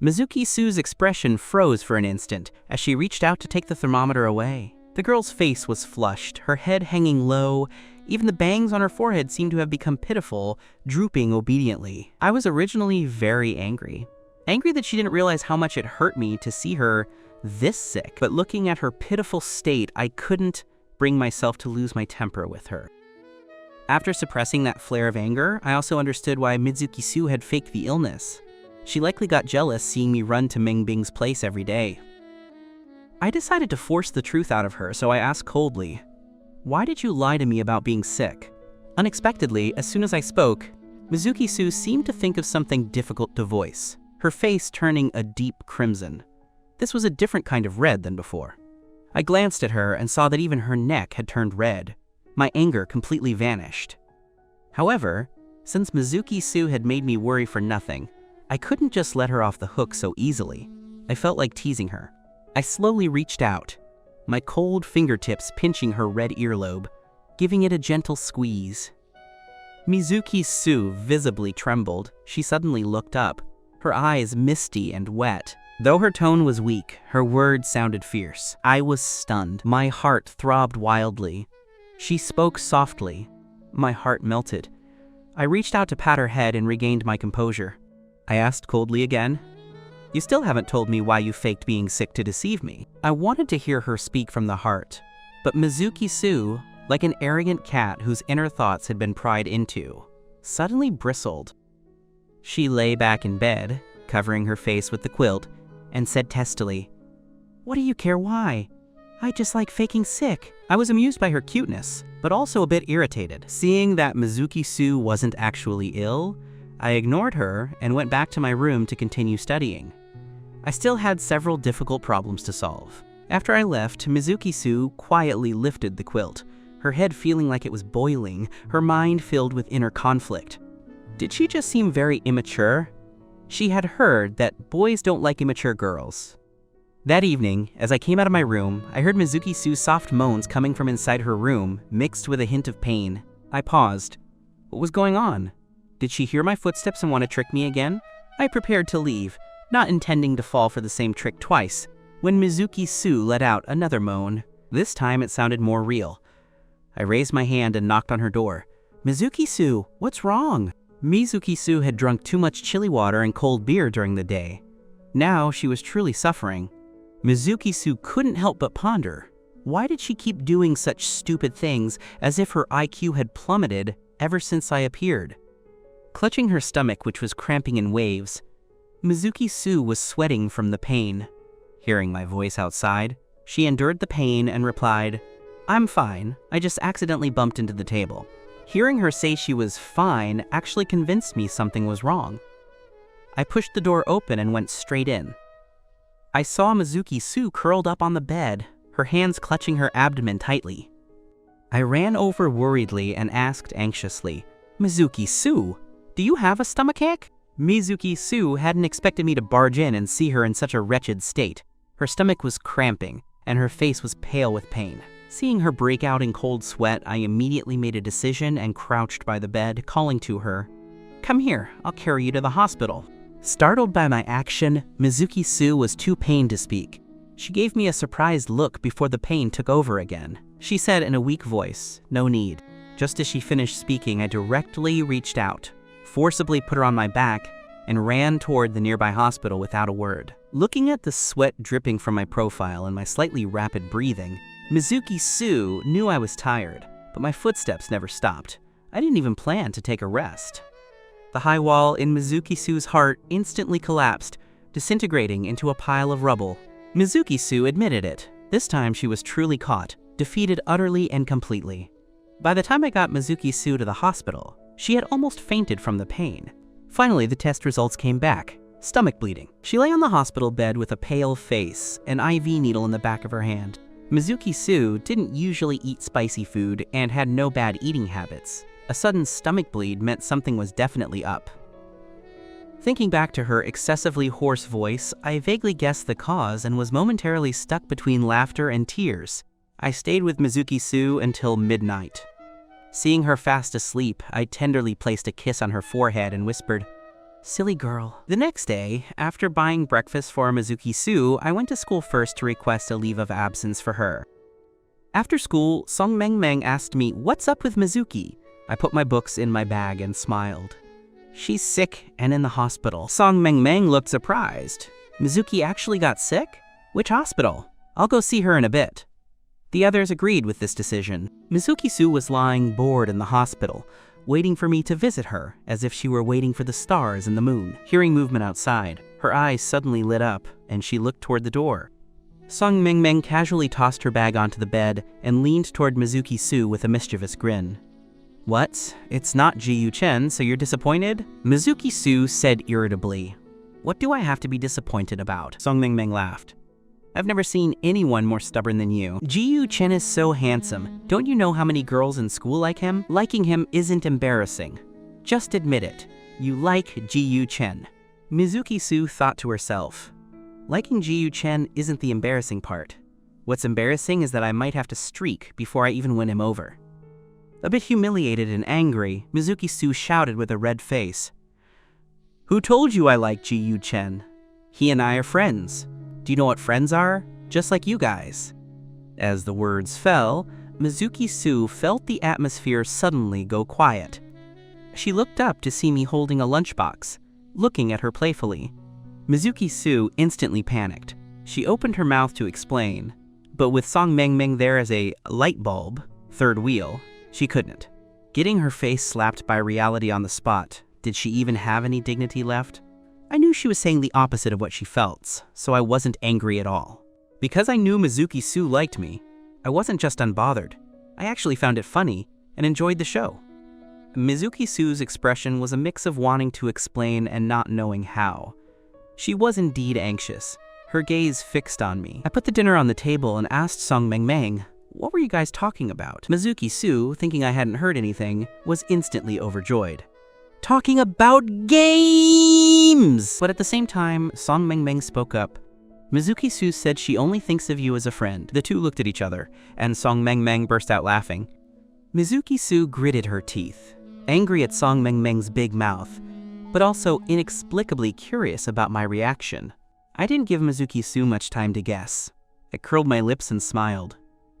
Mizuki Su's expression froze for an instant as she reached out to take the thermometer away. The girl's face was flushed, her head hanging low. Even the bangs on her forehead seemed to have become pitiful, drooping obediently. I was originally very angry. Angry that she didn't realize how much it hurt me to see her this sick. But looking at her pitiful state, I couldn't bring myself to lose my temper with her. After suppressing that flare of anger, I also understood why Mizuki Su had faked the illness. She likely got jealous seeing me run to Meng Bing's place every day. I decided to force the truth out of her, so I asked coldly, "Why did you lie to me about being sick?" Unexpectedly, as soon as I spoke, Mizuki Su seemed to think of something difficult to voice, her face turning a deep crimson. This was a different kind of red than before. I glanced at her and saw that even her neck had turned red. My anger completely vanished. However, since Mizuki Su had made me worry for nothing, I couldn't just let her off the hook so easily. I felt like teasing her. I slowly reached out. my cold fingertips pinching her red earlobe, giving it a gentle squeeze. Mizuki Su visibly trembled. She suddenly looked up, her eyes misty and wet. Though her tone was weak, her words sounded fierce. I was stunned. My heart throbbed wildly. She spoke softly. My heart melted. I reached out to pat her head and regained my composure. I asked coldly again, "You still haven't told me why you faked being sick to deceive me." I wanted to hear her speak from the heart, but Mizuki Su, like an arrogant cat whose inner thoughts had been pried into, suddenly bristled. She lay back in bed, covering her face with the quilt, and said testily, "What do you care why? I just like faking sick." I was amused by her cuteness, but also a bit irritated. Seeing that Mizuki Su wasn't actually ill, I ignored her and went back to my room to continue studying. I still had several difficult problems to solve. After I left, Mizuki Su quietly lifted the quilt, her head feeling like it was boiling, her mind filled with inner conflict. Did she just seem very immature? She had heard that boys don't like immature girls. That evening, as I came out of my room, I heard Mizuki Su's soft moans coming from inside her room, mixed with a hint of pain. I paused. What was going on? Did she hear my footsteps and want to trick me again? I prepared to leave, not intending to fall for the same trick twice, when Mizuki Su let out another moan. This time it sounded more real. I raised my hand and knocked on her door. "Mizuki Su, what's wrong?" Mizuki Su had drunk too much chili water and cold beer during the day. Now she was truly suffering. Mizuki Su couldn't help but ponder. Why did she keep doing such stupid things, as if her IQ had plummeted ever since I appeared? Clutching her stomach, which was cramping in waves, Mizuki Su was sweating from the pain. Hearing my voice outside, she endured the pain and replied, "I'm fine, I just accidentally bumped into the table." Hearing her say she was fine actually convinced me something was wrong. I pushed the door open and went straight in. I saw Mizuki Su curled up on the bed, her hands clutching her abdomen tightly. I ran over worriedly and asked anxiously, "Mizuki Su, do you have a stomachache?" Mizuki Su hadn't expected me to barge in and see her in such a wretched state. Her stomach was cramping, and her face was pale with pain. Seeing her break out in cold sweat, I immediately made a decision and crouched by the bed, calling to her, "Come here, I'll carry you to the hospital." Startled by my action, Mizuki Su was too pained to speak. She gave me a surprised look before the pain took over again. She said in a weak voice, "No need." Just as she finished speaking, I directly reached out, forcibly put her on my back, and ran toward the nearby hospital without a word. Looking at the sweat dripping from my profile and my slightly rapid breathing, Mizuki Su knew I was tired, but my footsteps never stopped. I didn't even plan to take a rest. The high wall in Mizuki Su's heart instantly collapsed, disintegrating into a pile of rubble. Mizuki Su admitted it. This time she was truly caught, defeated utterly and completely. By the time I got Mizuki Su to the hospital, she had almost fainted from the pain. Finally, the test results came back. Stomach bleeding. She lay on the hospital bed with a pale face, an IV needle in the back of her hand. Mizuki Su didn't usually eat spicy food and had no bad eating habits. A sudden stomach bleed meant something was definitely up. Thinking back to her excessively hoarse voice, I vaguely guessed the cause and was momentarily stuck between laughter and tears. I stayed with Mizuki Su until midnight. Seeing her fast asleep, I tenderly placed a kiss on her forehead and whispered, "Silly girl." The next day, after buying breakfast for Mizuki Su, I went to school first to request a leave of absence for her. After school, Song Mengmeng asked me, "What's up with Mizuki?" I put my books in my bag and smiled. "She's sick and in the hospital." Song Mengmeng looked surprised. "Mizuki actually got sick? Which hospital? I'll go see her in a bit." The others agreed with this decision. Mizuki Su was lying bored in the hospital, waiting for me to visit her, as if she were waiting for the stars and the moon. Hearing movement outside, her eyes suddenly lit up, and she looked toward the door. Song Mengmeng casually tossed her bag onto the bed and leaned toward Mizuki Su with a mischievous grin. "What? It's not Ji Chen, so you're disappointed?" Mizuki Su said irritably. "What do I have to be disappointed about?" Song Mengmeng laughed. "I've never seen anyone more stubborn than you. Ji Chen is so handsome. Don't you know how many girls in school like him? Liking him isn't embarrassing. Just admit it. You like Ji Chen." Mizuki Su thought to herself. Liking Ji Chen isn't the embarrassing part. What's embarrassing is that I might have to streak before I even win him over. A bit humiliated and angry, Mizuki-su shouted with a red face. Who told you I like Ji-Yu Chen? He and I are friends. Do you know what friends are? Just like you guys. As the words fell, Mizuki-su felt the atmosphere suddenly go quiet. She looked up to see me holding a lunchbox, looking at her playfully. Mizuki-su instantly panicked. She opened her mouth to explain, but with Song Mengmeng there as a light bulb, third wheel, she couldn't. Getting her face slapped by reality on the spot, did she even have any dignity left? I knew she was saying the opposite of what she felt, so I wasn't angry at all. Because I knew Mizuki-su liked me, I wasn't just unbothered. I actually found it funny and enjoyed the show. Mizuki-su's expression was a mix of wanting to explain and not knowing how. She was indeed anxious, her gaze fixed on me. I put the dinner on the table and asked Song Mengmeng, what were you guys talking about? Mizuki-su, thinking I hadn't heard anything, was instantly overjoyed. Talking about games! But at the same time, Song Mengmeng spoke up. Mizuki-su said she only thinks of you as a friend. The two looked at each other, and Song Mengmeng burst out laughing. Mizuki-su gritted her teeth, angry at Song Mengmeng's big mouth, but also inexplicably curious about my reaction. I didn't give Mizuki-su much time to guess. I curled my lips and smiled.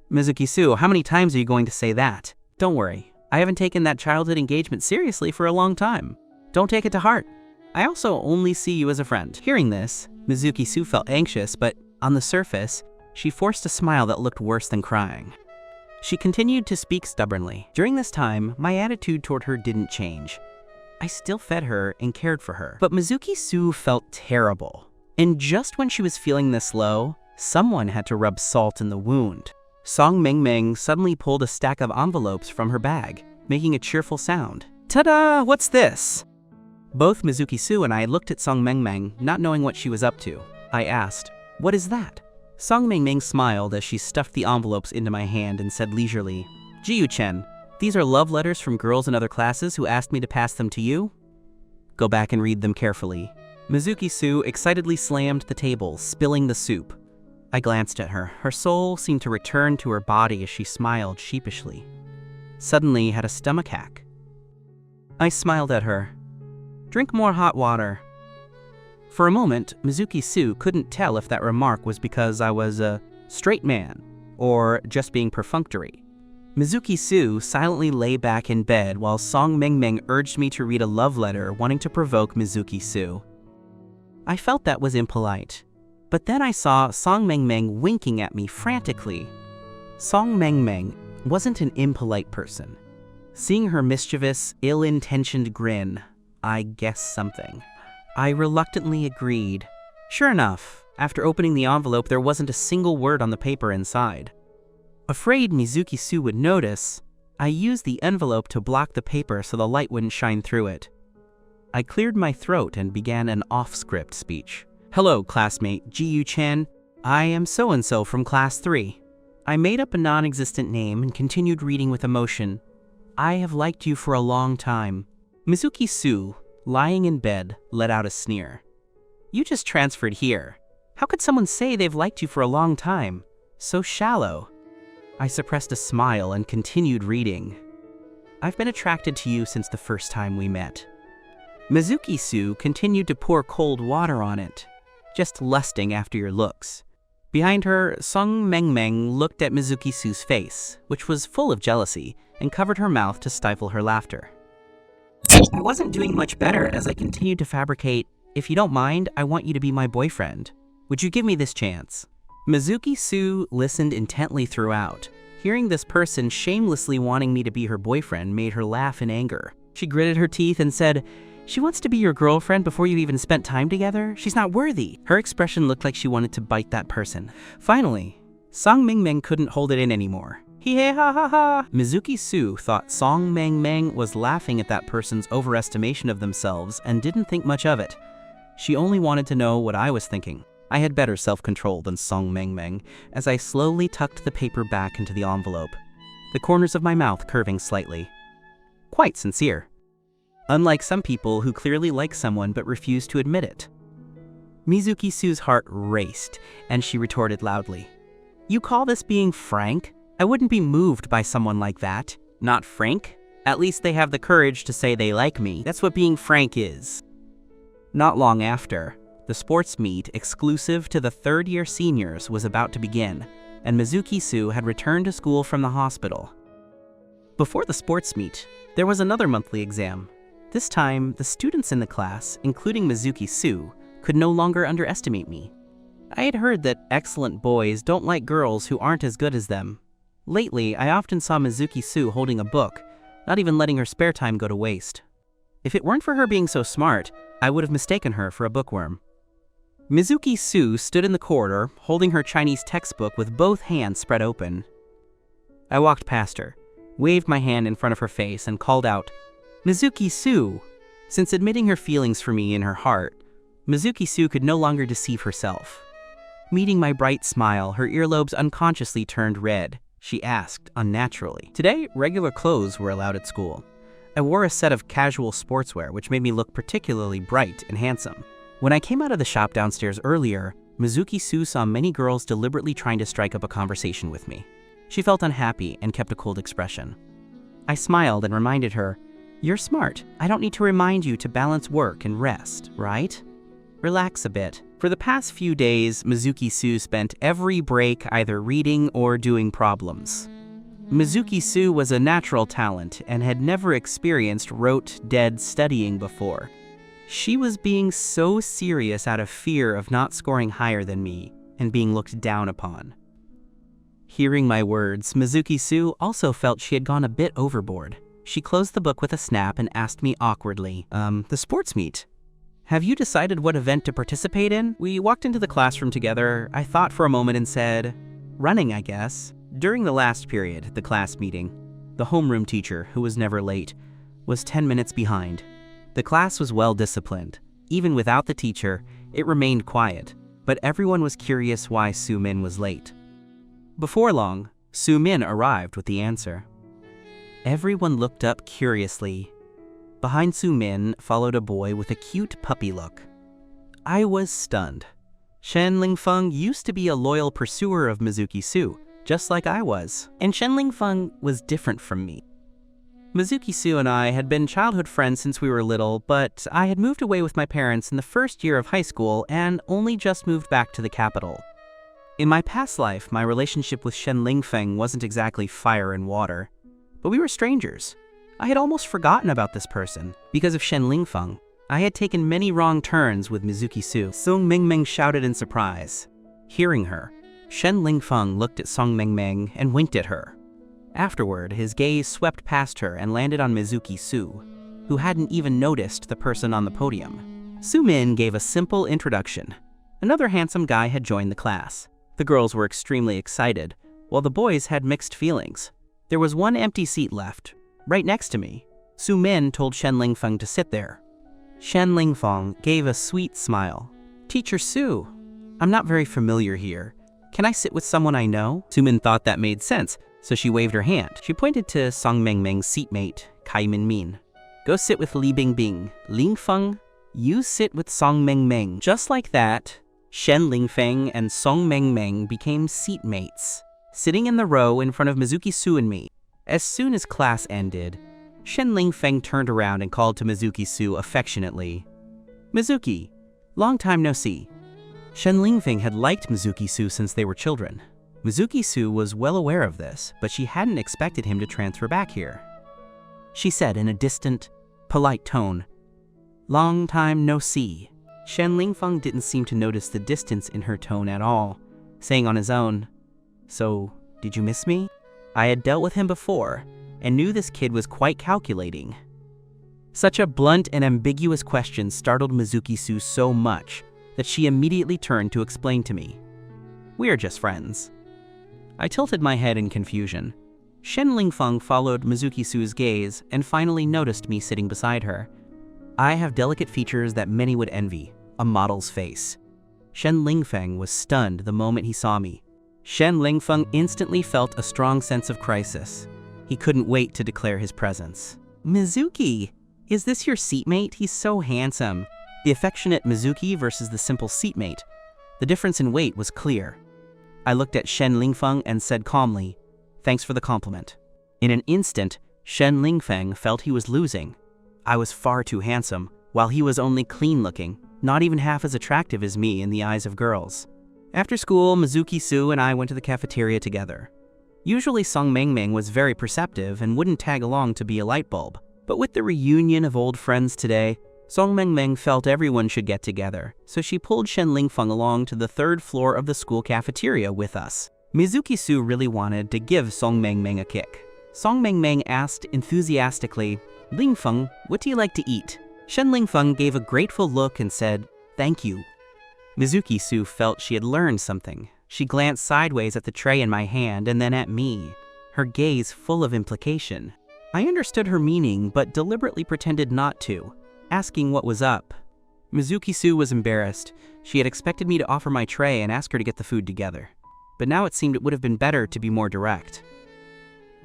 Mizuki-su, how many times are you going to say that? Don't worry, I haven't taken that childhood engagement seriously for a long time. Don't take it to heart. I also only see you as a friend. Hearing this, Mizuki-su felt anxious, but on the surface, she forced a smile that looked worse than crying. She continued to speak stubbornly. During this time, my attitude toward her didn't change. I still fed her and cared for her. But Mizuki-su felt terrible. And just when she was feeling this low, someone had to rub salt in the wound. Song Mengmeng suddenly pulled a stack of envelopes from her bag, making a cheerful sound. Ta-da! What's this? Both Mizuki-su and I looked at Song Mengmeng, not knowing what she was up to. I asked, what is that? Song Mengmeng smiled as she stuffed the envelopes into my hand and said leisurely, Ji-Yu Chen, these are love letters from girls in other classes who asked me to pass them to you. Go back and read them carefully. Mizuki-su excitedly slammed the table, spilling the soup. I glanced at her. Her soul seemed to return to her body as she smiled sheepishly. Suddenly had a stomachache. I smiled at her. Drink more hot water. For a moment, Mizuki-su couldn't tell if that remark was because I was a straight man or just being perfunctory. Mizuki-su silently lay back in bed while Song Mengmeng urged me to read a love letter wanting to provoke Mizuki-su. I felt that was impolite. But then I saw Song Mengmeng winking at me frantically. Song Mengmeng wasn't an impolite person. Seeing her mischievous, ill-intentioned grin, I guessed something. I reluctantly agreed. Sure enough, after opening the envelope, there wasn't a single word on the paper inside. Afraid Mizuki-su would notice, I used the envelope to block the paper so the light wouldn't shine through it. I cleared my throat and began an off-script speech. Hello, classmate Ji-Yu Chen. I am so-and-so from class 3. I made up a non-existent name and continued reading with emotion. I have liked you for a long time. Mizuki-su, lying in bed, let out a sneer. You just transferred here. How could someone say they've liked you for a long time? So shallow. I suppressed a smile and continued reading. I've been attracted to you since the first time we met. Mizuki-su continued to pour cold water on it, just lusting after your looks. Behind her, Song Mengmeng looked at Mizuki-su's face, which was full of jealousy, and covered her mouth to stifle her laughter. I wasn't doing much better as I continued to fabricate, if you don't mind, I want you to be my boyfriend. Would you give me this chance? Mizuki-su listened intently throughout. Hearing this person shamelessly wanting me to be her boyfriend made her laugh in anger. She gritted her teeth and said, she wants to be your girlfriend before you even spent time together? She's not worthy. Her expression looked like she wanted to bite that person. Finally, Song Mengmeng couldn't hold it in anymore. Hee ha ha ha. Mizuki-su thought Song Mengmeng was laughing at that person's overestimation of themselves and didn't think much of it. She only wanted to know what I was thinking. I had better self-control than Song Mengmeng as I slowly tucked the paper back into the envelope, the corners of my mouth curving slightly. Quite sincere. Unlike some people who clearly like someone but refuse to admit it. Mizuki-su's heart raced, and she retorted loudly, You call this being frank? I wouldn't be moved by someone like that. Not frank? At least they have the courage to say they like me. That's what being frank is. Not long after, the sports meet exclusive to the third-year seniors was about to begin, and Mizuki-su had returned to school from the hospital. Before the sports meet, there was another monthly exam. This time, the students in the class, including Mizuki-su, could no longer underestimate me. I had heard that excellent boys don't like girls who aren't as good as them. Lately, I often saw Mizuki-su holding a book, not even letting her spare time go to waste. If it weren't for her being so smart, I would have mistaken her for a bookworm. Mizuki-su stood in the corridor, holding her Chinese textbook with both hands spread open. I walked past her, waved my hand in front of her face, and called out, "Mizuki-su!" Since admitting her feelings for me in her heart, Mizuki-su could no longer deceive herself. Meeting my bright smile, her earlobes unconsciously turned red. She asked, unnaturally. Today, regular clothes were allowed at school. I wore a set of casual sportswear, which made me look particularly bright and handsome. When I came out of the shop downstairs earlier, Mizuki-su saw many girls deliberately trying to strike up a conversation with me. She felt unhappy and kept a cold expression. I smiled and reminded her, "You're smart. I don't need to remind you to balance work and rest, right? Relax a bit." For the past few days, Mizuki-su spent every break either reading or doing problems. Mizuki-su was a natural talent and had never experienced rote, dead studying before. She was being so serious out of fear of not scoring higher than me and being looked down upon. Hearing my words, Mizuki-su also felt she had gone a bit overboard. She closed the book with a snap and asked me awkwardly, "The sports meet. Have you decided what event to participate in?" We walked into the classroom together. I thought for a moment and said, "Running, I guess." During the last period, the class meeting, the homeroom teacher, who was never late, was 10 minutes behind. The class was well disciplined. Even without the teacher, it remained quiet, but everyone was curious why Su-min was late. Before long, Su-min arrived with the answer. Everyone looked up curiously. Behind Su-min followed a boy with a cute puppy look. I was stunned. Shen Lingfong used to be a loyal pursuer of Mizuki-su, just like I was, and Shen Lingfong was different from me. Mizuki-su and I had been childhood friends since we were little, but I had moved away with my parents in the first year of high school and only just moved back to the capital. In my past life, my relationship with Shen Lingfong wasn't exactly fire and water, but we were strangers. I had almost forgotten about this person. Because of Shen Lingfong, I had taken many wrong turns with Mizuki-su. Song Mingming shouted in surprise. Hearing her, Shen Lingfong looked at Song Mingming and winked at her. Afterward, his gaze swept past her and landed on Mizuki-su, who hadn't even noticed the person on the podium. Su-min gave a simple introduction. Another handsome guy had joined the class. The girls were extremely excited, while the boys had mixed feelings. There was one empty seat left, right next to me. Su-min told Shen Lingfong to sit there. Shen Lingfong gave a sweet smile. "Teacher Su, I'm not very familiar here. Can I sit with someone I know?" Su-min thought that made sense, so she waved her hand. She pointed to Song Mingming's seatmate, Kai Min-min. "Go sit with Li Bingbing. Lingfeng, you sit with Song Mingming." Just like that, Shen Lingfeng and Song Mingming became seatmates, sitting in the row in front of Mizuki-su and me. As soon as class ended, Shen Lingfeng turned around and called to Mizuki-su affectionately, "Mizuki, long time no see." Shen Lingfeng had liked Mizuki-su since they were children. Mizuki-su was well aware of this, but she hadn't expected him to transfer back here. She said in a distant, polite tone, "Long time no see." Shen Lingfeng didn't seem to notice the distance in her tone at all, saying on his own, "So, did you miss me?" I had dealt with him before, and knew this kid was quite calculating. Such a blunt and ambiguous question startled Mizuki-su so much that she immediately turned to explain to me, "We're just friends." I tilted my head in confusion. Shen Lingfeng followed Mizuki-su's gaze and finally noticed me sitting beside her. I have delicate features that many would envy, a model's face. Shen Lingfeng was stunned the moment he saw me. Shen Lingfeng instantly felt a strong sense of crisis. He couldn't wait to declare his presence. "Mizuki, is this your seatmate? He's so handsome." The affectionate Mizuki versus the simple seatmate. The difference in weight was clear. I looked at Shen Lingfong and said calmly, "Thanks for the compliment." In an instant, Shen Lingfong felt he was losing. I was far too handsome, while he was only clean-looking, not even half as attractive as me in the eyes of girls. After school, Mizuki Su and I went to the cafeteria together. Usually Song Mengmeng was very perceptive and wouldn't tag along to be a light bulb. But with the reunion of old friends today, Song Mengmeng felt everyone should get together, so she pulled Shen Lingfong along to the 3rd floor of the school cafeteria with us. Mizuki Su really wanted to give Song Mengmeng a kick. Song Mengmeng asked enthusiastically, "Lingfong, what do you like to eat?" Shen Lingfong gave a grateful look and said, "Thank you." Mizuki Su felt she had learned something. She glanced sideways at the tray in my hand and then at me, her gaze full of implication. I understood her meaning but deliberately pretended not to, asking what was up. Mizuki Su was embarrassed. She had expected me to offer my tray and ask her to get the food together. But now it seemed it would have been better to be more direct.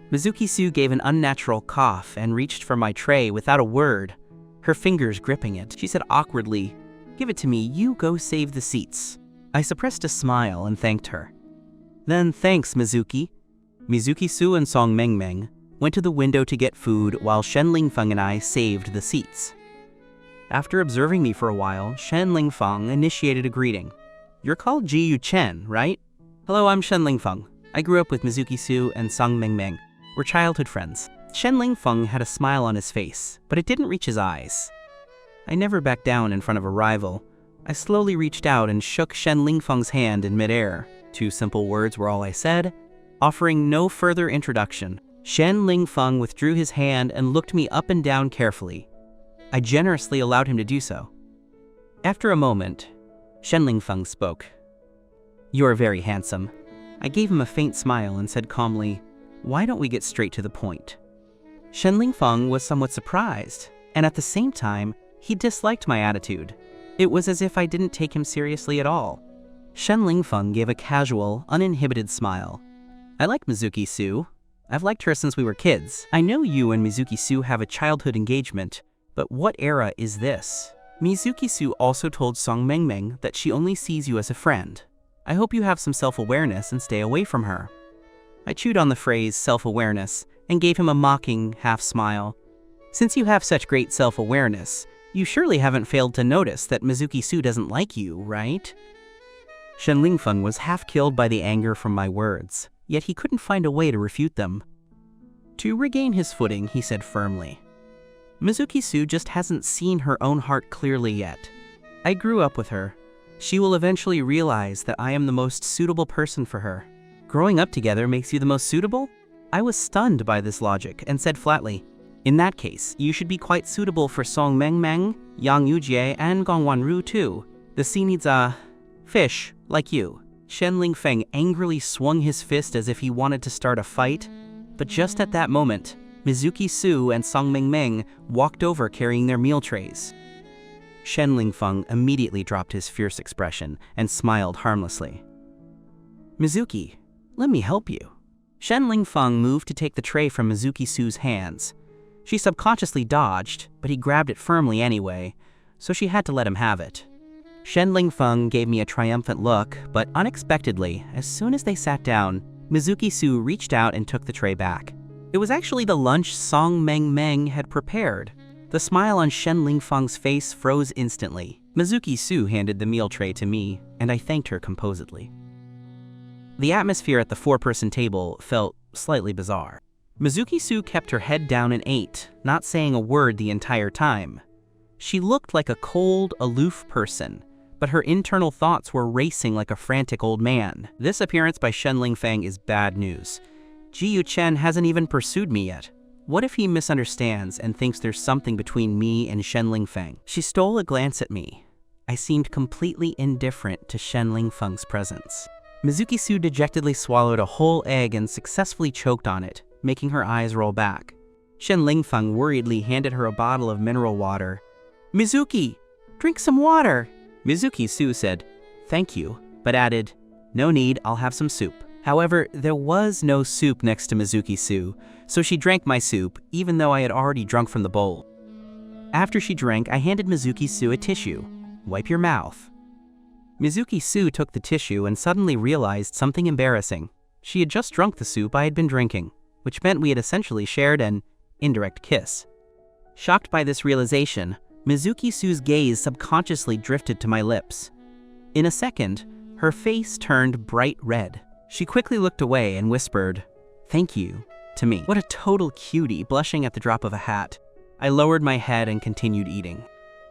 Mizuki Su gave an unnatural cough and reached for my tray without a word, her fingers gripping it. She said awkwardly, "Give it to me, you go save the seats." I suppressed a smile and thanked her. "Then thanks, Mizuki." Mizuki Su and Song Mengmeng went to the window to get food while Shen Lingfong and I saved the seats. After observing me for a while, Shen Lingfong initiated a greeting. "You're called Ji Chen, right?" "Hello, I'm Shen Lingfong. I grew up with Mizuki Su and Song Mengmeng. We're childhood friends." Shen Lingfong had a smile on his face, but it didn't reach his eyes. I never backed down in front of a rival. I slowly reached out and shook Shen Lingfong's hand in midair. 2 simple words were all I said, offering no further introduction. Shen Lingfong withdrew his hand and looked me up and down carefully. I generously allowed him to do so. After a moment, Shen Lingfong spoke. "You're very handsome." I gave him a faint smile and said calmly, "Why don't we get straight to the point?" Shen Lingfong was somewhat surprised, and at the same time, he disliked my attitude. It was as if I didn't take him seriously at all. Shen Lingfong gave a casual, uninhibited smile. "I like Mizuki Su. I've liked her since we were kids. I know you and Mizuki Su have a childhood engagement, but what era is this?" Mizuki Su also told Song Mengmeng that she only sees you as a friend. "I hope you have some self-awareness and stay away from her." I chewed on the phrase self-awareness and gave him a mocking half-smile. "Since you have such great self-awareness, you surely haven't failed to notice that Mizuki Su doesn't like you, right?" Shen Lingfong was half killed by the anger from my words, yet he couldn't find a way to refute them. To regain his footing, he said firmly, "Mizuki Su just hasn't seen her own heart clearly yet. I grew up with her. She will eventually realize that I am the most suitable person for her." "Growing up together makes you the most suitable?" I was stunned by this logic and said flatly, "In that case, you should be quite suitable for Song Mengmeng, Yang Yujie, and Gong Wanru too. The sea needs a fish like you." Shen Lingfong angrily swung his fist as if he wanted to start a fight, but just at that moment, Mizuki Su and Song Mengmeng walked over carrying their meal trays. Shen Lingfong immediately dropped his fierce expression and smiled harmlessly. "Mizuki, let me help you." Shen Lingfong moved to take the tray from Mizuki Su's hands. She subconsciously dodged, but he grabbed it firmly anyway, so she had to let him have it. Shen Lingfong gave me a triumphant look, but unexpectedly, as soon as they sat down, Mizuki Su reached out and took the tray back. It was actually the lunch Song Mengmeng had prepared. The smile on Shen Lingfong's face froze instantly. Mizuki Su handed the meal tray to me, and I thanked her composedly. The atmosphere at the 4-person table felt slightly bizarre. Mizuki Su kept her head down and ate, not saying a word the entire time. She looked like a cold, aloof person, but her internal thoughts were racing like a frantic old man. This appearance by Shen Lingfong is bad news. Ji Chen hasn't even pursued me yet. What if he misunderstands and thinks there's something between me and Shen Lingfong? She stole a glance at me. I seemed completely indifferent to Shen Lingfong's presence. Mizuki Su dejectedly swallowed a whole egg and successfully choked on it, making her eyes roll back. Shen Lingfong worriedly handed her a bottle of mineral water. "Mizuki, drink some water." Mizuki Su said, "Thank you," but added, "No need, I'll have some soup." However, there was no soup next to Mizuki Su, so she drank my soup, even though I had already drunk from the bowl. After she drank, I handed Mizuki Su a tissue. "Wipe your mouth." Mizuki Su took the tissue and suddenly realized something embarrassing. She had just drunk the soup I had been drinking, which meant we had essentially shared an indirect kiss. Shocked by this realization, Mizuki Su's gaze subconsciously drifted to my lips. In a second, her face turned bright red. She quickly looked away and whispered, "Thank you," to me. What a total cutie, blushing at the drop of a hat. I lowered my head and continued eating.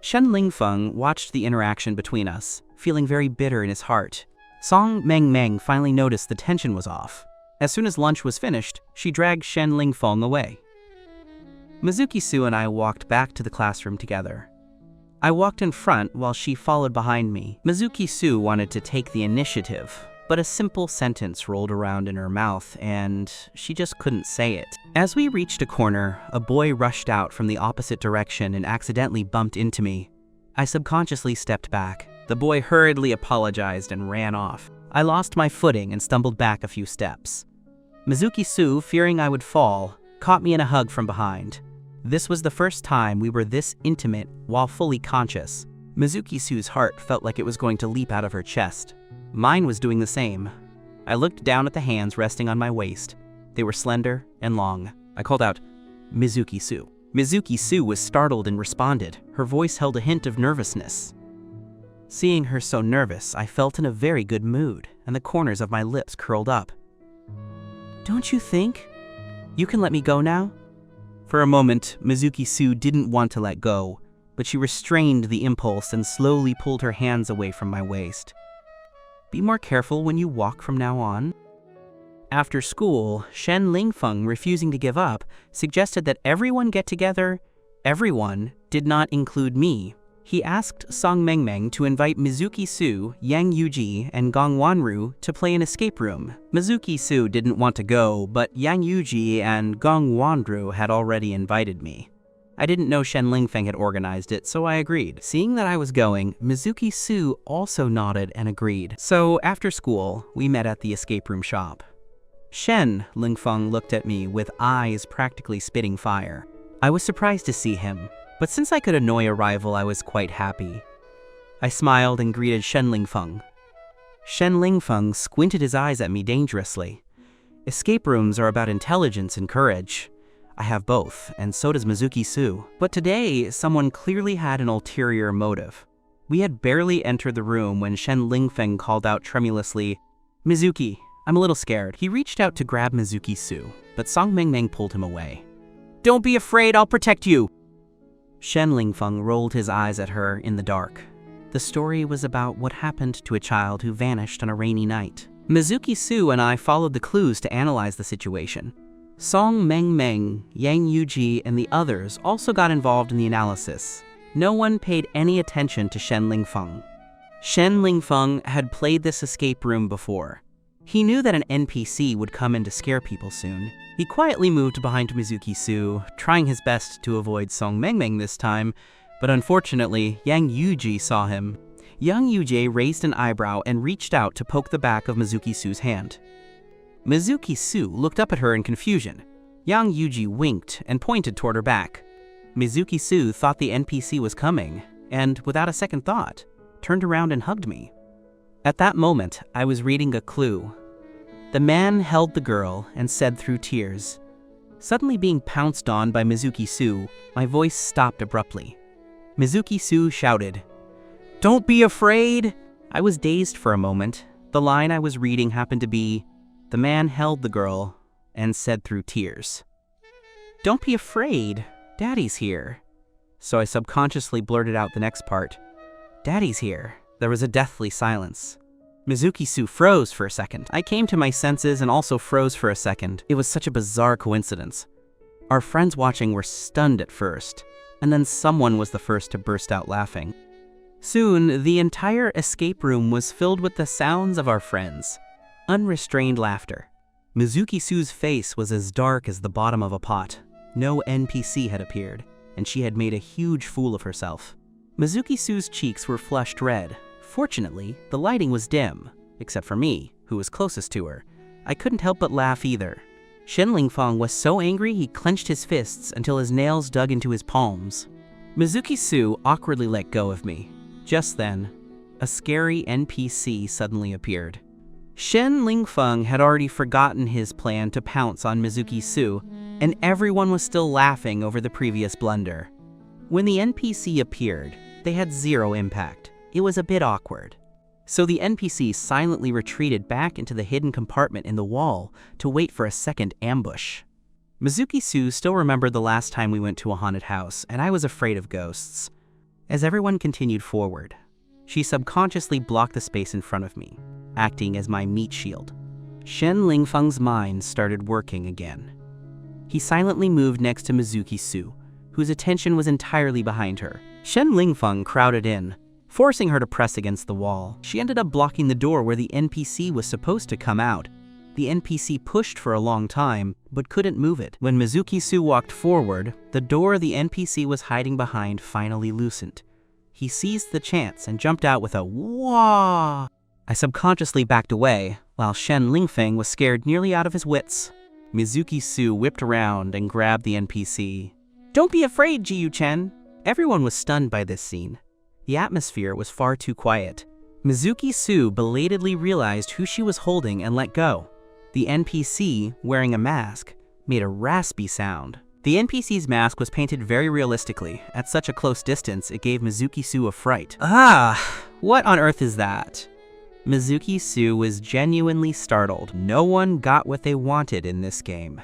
Shen Lingfong watched the interaction between us, feeling very bitter in his heart. Song Meng finally noticed the tension was off. As soon as lunch was finished, she dragged Shen Lingfong away. Mizuki Su and I walked back to the classroom together. I walked in front while she followed behind me. Mizuki Su wanted to take the initiative, but a simple sentence rolled around in her mouth and she just couldn't say it. As we reached a corner, a boy rushed out from the opposite direction and accidentally bumped into me. I subconsciously stepped back. The boy hurriedly apologized and ran off. I lost my footing and stumbled back a few steps. Mizuki Su, fearing I would fall, caught me in a hug from behind. This was the first time we were this intimate while fully conscious. Mizuki Su's heart felt like it was going to leap out of her chest. Mine was doing the same. I looked down at the hands resting on my waist. They were slender and long. I called out, "Mizuki Su." Mizuki Su was startled and responded. Her voice held a hint of nervousness. Seeing her so nervous, I felt in a very good mood, and the corners of my lips curled up. "Don't you think you can let me go now?" For a moment, Mizuki Su didn't want to let go, but she restrained the impulse and slowly pulled her hands away from my waist. "Be more careful when you walk from now on." After school, Shen Lingfong, refusing to give up, suggested that everyone get together. Everyone did not include me. He asked Song Meng to invite Mizuki Su, Yang Yuji, and Gong Wanru to play an escape room. Mizuki Su didn't want to go, but Yang Yuji and Gong Wanru had already invited me. I didn't know Shen Lingfong had organized it, so I agreed. Seeing that I was going, Mizuki Su also nodded and agreed. So after school, we met at the escape room shop. Shen Lingfong looked at me with eyes practically spitting fire. I was surprised to see him, but since I could annoy a rival, I was quite happy. I smiled and greeted Shen Lingfong. Shen Lingfong squinted his eyes at me dangerously. Escape rooms are about intelligence and courage. I have both, and so does Mizuki Su. But today, someone clearly had an ulterior motive. We had barely entered the room when Shen Lingfong called out tremulously, "Mizuki, I'm a little scared." He reached out to grab Mizuki Su, but Song Meng pulled him away. "Don't be afraid, I'll protect you." Shen Lingfong rolled his eyes at her in the dark. The story was about what happened to a child who vanished on a rainy night. Mizuki Su and I followed the clues to analyze the situation. Song Meng, Yang Yuji, and the others also got involved in the analysis. No one paid any attention to Shen Lingfong. Shen Lingfong had played this escape room before. He knew that an NPC would come in to scare people soon. He quietly moved behind Mizuki Su, trying his best to avoid Song Meng this time, but unfortunately, Yang Yuji saw him. Yang Yuji raised an eyebrow and reached out to poke the back of Mizuki Su's hand. Mizuki Su looked up at her in confusion. Yang Yuji winked and pointed toward her back. Mizuki Su thought the NPC was coming, and without a second thought, turned around and hugged me. At that moment, I was reading a clue. The man held the girl and said through tears. Suddenly being pounced on by Mizuki Su, my voice stopped abruptly. Mizuki Su shouted, "Don't be afraid!" I was dazed for a moment. The line I was reading happened to be, "The man held the girl and said through tears." "Don't be afraid, Daddy's here." So I subconsciously blurted out the next part. "Daddy's here." There was a deathly silence. Mizuki Su froze for a second. I came to my senses and also froze for a second. It was such a bizarre coincidence. Our friends watching were stunned at first, and then someone was the first to burst out laughing. Soon, the entire escape room was filled with the sounds of our friends. Unrestrained laughter. Mizuki Su's face was as dark as the bottom of a pot. No NPC had appeared, and she had made a huge fool of herself. Mizuki Su's cheeks were flushed red. Fortunately, the lighting was dim, except for me, who was closest to her. I couldn't help but laugh either. Shen Lingfong was so angry he clenched his fists until his nails dug into his palms. Mizuki Su awkwardly let go of me. Just then, a scary NPC suddenly appeared. Shen Lingfong had already forgotten his plan to pounce on Mizuki Su, and everyone was still laughing over the previous blunder. When the NPC appeared, they had zero impact. It was a bit awkward. So the NPC silently retreated back into the hidden compartment in the wall to wait for a second ambush. Mizuki Su still remembered the last time we went to a haunted house, and I was afraid of ghosts. As everyone continued forward, she subconsciously blocked the space in front of me, acting as my meat shield. Shen Lingfeng's mind started working again. He silently moved next to Mizuki Su, whose attention was entirely behind her. Shen Lingfong crowded in, forcing her to press against the wall. She ended up blocking the door where the NPC was supposed to come out. The NPC pushed for a long time, but couldn't move it. When Mizuki Su walked forward, the door the NPC was hiding behind finally loosened. He seized the chance and jumped out with a "Wah!" I subconsciously backed away, while Shen Lingfeng was scared nearly out of his wits. Mizuki Su whipped around and grabbed the NPC. "Don't be afraid, Jiyu Chen!" Everyone was stunned by this scene. The atmosphere was far too quiet. Mizuki Su belatedly realized who she was holding and let go. The NPC, wearing a mask, made a raspy sound. The NPC's mask was painted very realistically. At such a close distance, it gave Mizuki Su a fright. What on earth is that? Mizuki Su was genuinely startled. No one got what they wanted in this game.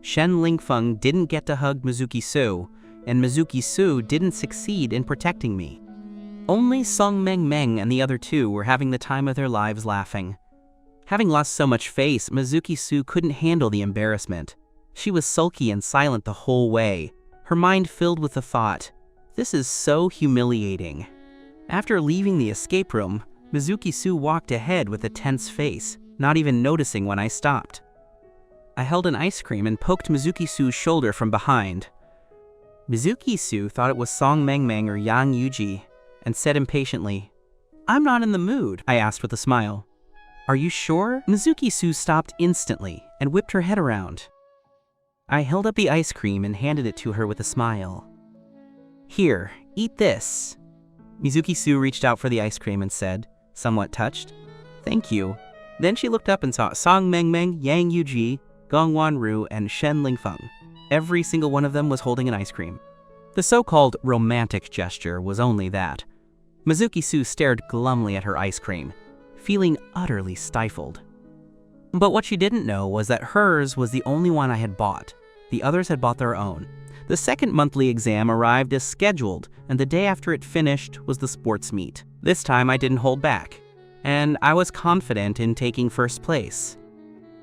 Shen Lingfeng didn't get to hug Mizuki Su, and Mizuki Su didn't succeed in protecting me. Only Song Meng Meng and the other two were having the time of their lives laughing. Having lost so much face, Mizuki Su couldn't handle the embarrassment. She was sulky and silent the whole way, her mind filled with the thought, "This is so humiliating." After leaving the escape room, Mizuki Su walked ahead with a tense face, not even noticing when I stopped. I held an ice cream and poked Mizuki Su's shoulder from behind. Mizuki Su thought it was Song Meng Meng or Yang Yuji, and said impatiently, "I'm not in the mood," I asked with a smile. "Are you sure?" Mizuki Su stopped instantly and whipped her head around. I held up the ice cream and handed it to her with a smile. "Here, eat this." Mizuki Su reached out for the ice cream and said, somewhat touched, "Thank you." Then she looked up and saw Song Meng Meng, Yang Yuji, Gong Wanru, and Shen Lingfeng. Every single one of them was holding an ice cream. The so-called romantic gesture was only that. Mizuki Su stared glumly at her ice cream, feeling utterly stifled. But what she didn't know was that hers was the only one I had bought. The others had bought their own. The second monthly exam arrived as scheduled, and the day after it finished was the sports meet. This time I didn't hold back, and I was confident in taking first place.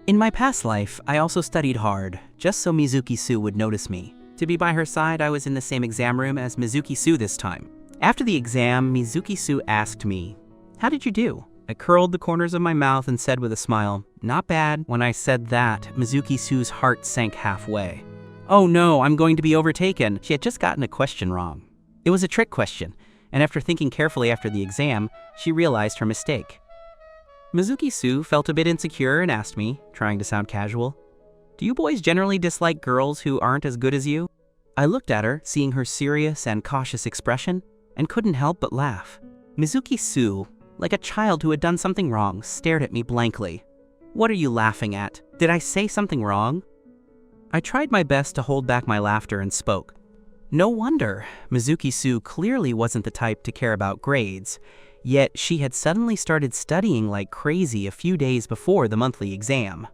In my past life, I also studied hard, just so Mizuki Su would notice me. To be by her side, I was in the same exam room as Mizuki Su this time. After the exam, Mizuki Su asked me, "How did you do?" I curled the corners of my mouth and said with a smile, "Not bad." When I said that, Mizuki Su's heart sank halfway. Oh no, I'm going to be overtaken. She had just gotten a question wrong. It was a trick question, and after thinking carefully after the exam, she realized her mistake. Mizuki Su felt a bit insecure and asked me, trying to sound casual, "Do you boys generally dislike girls who aren't as good as you?" I looked at her, seeing her serious and cautious expression, and couldn't help but laugh. Mizuki Su, like a child who had done something wrong, stared at me blankly. "What are you laughing at? Did I say something wrong?" I tried my best to hold back my laughter and spoke. No wonder, Mizuki Su clearly wasn't the type to care about grades, yet she had suddenly started studying like crazy a few days before the monthly exam.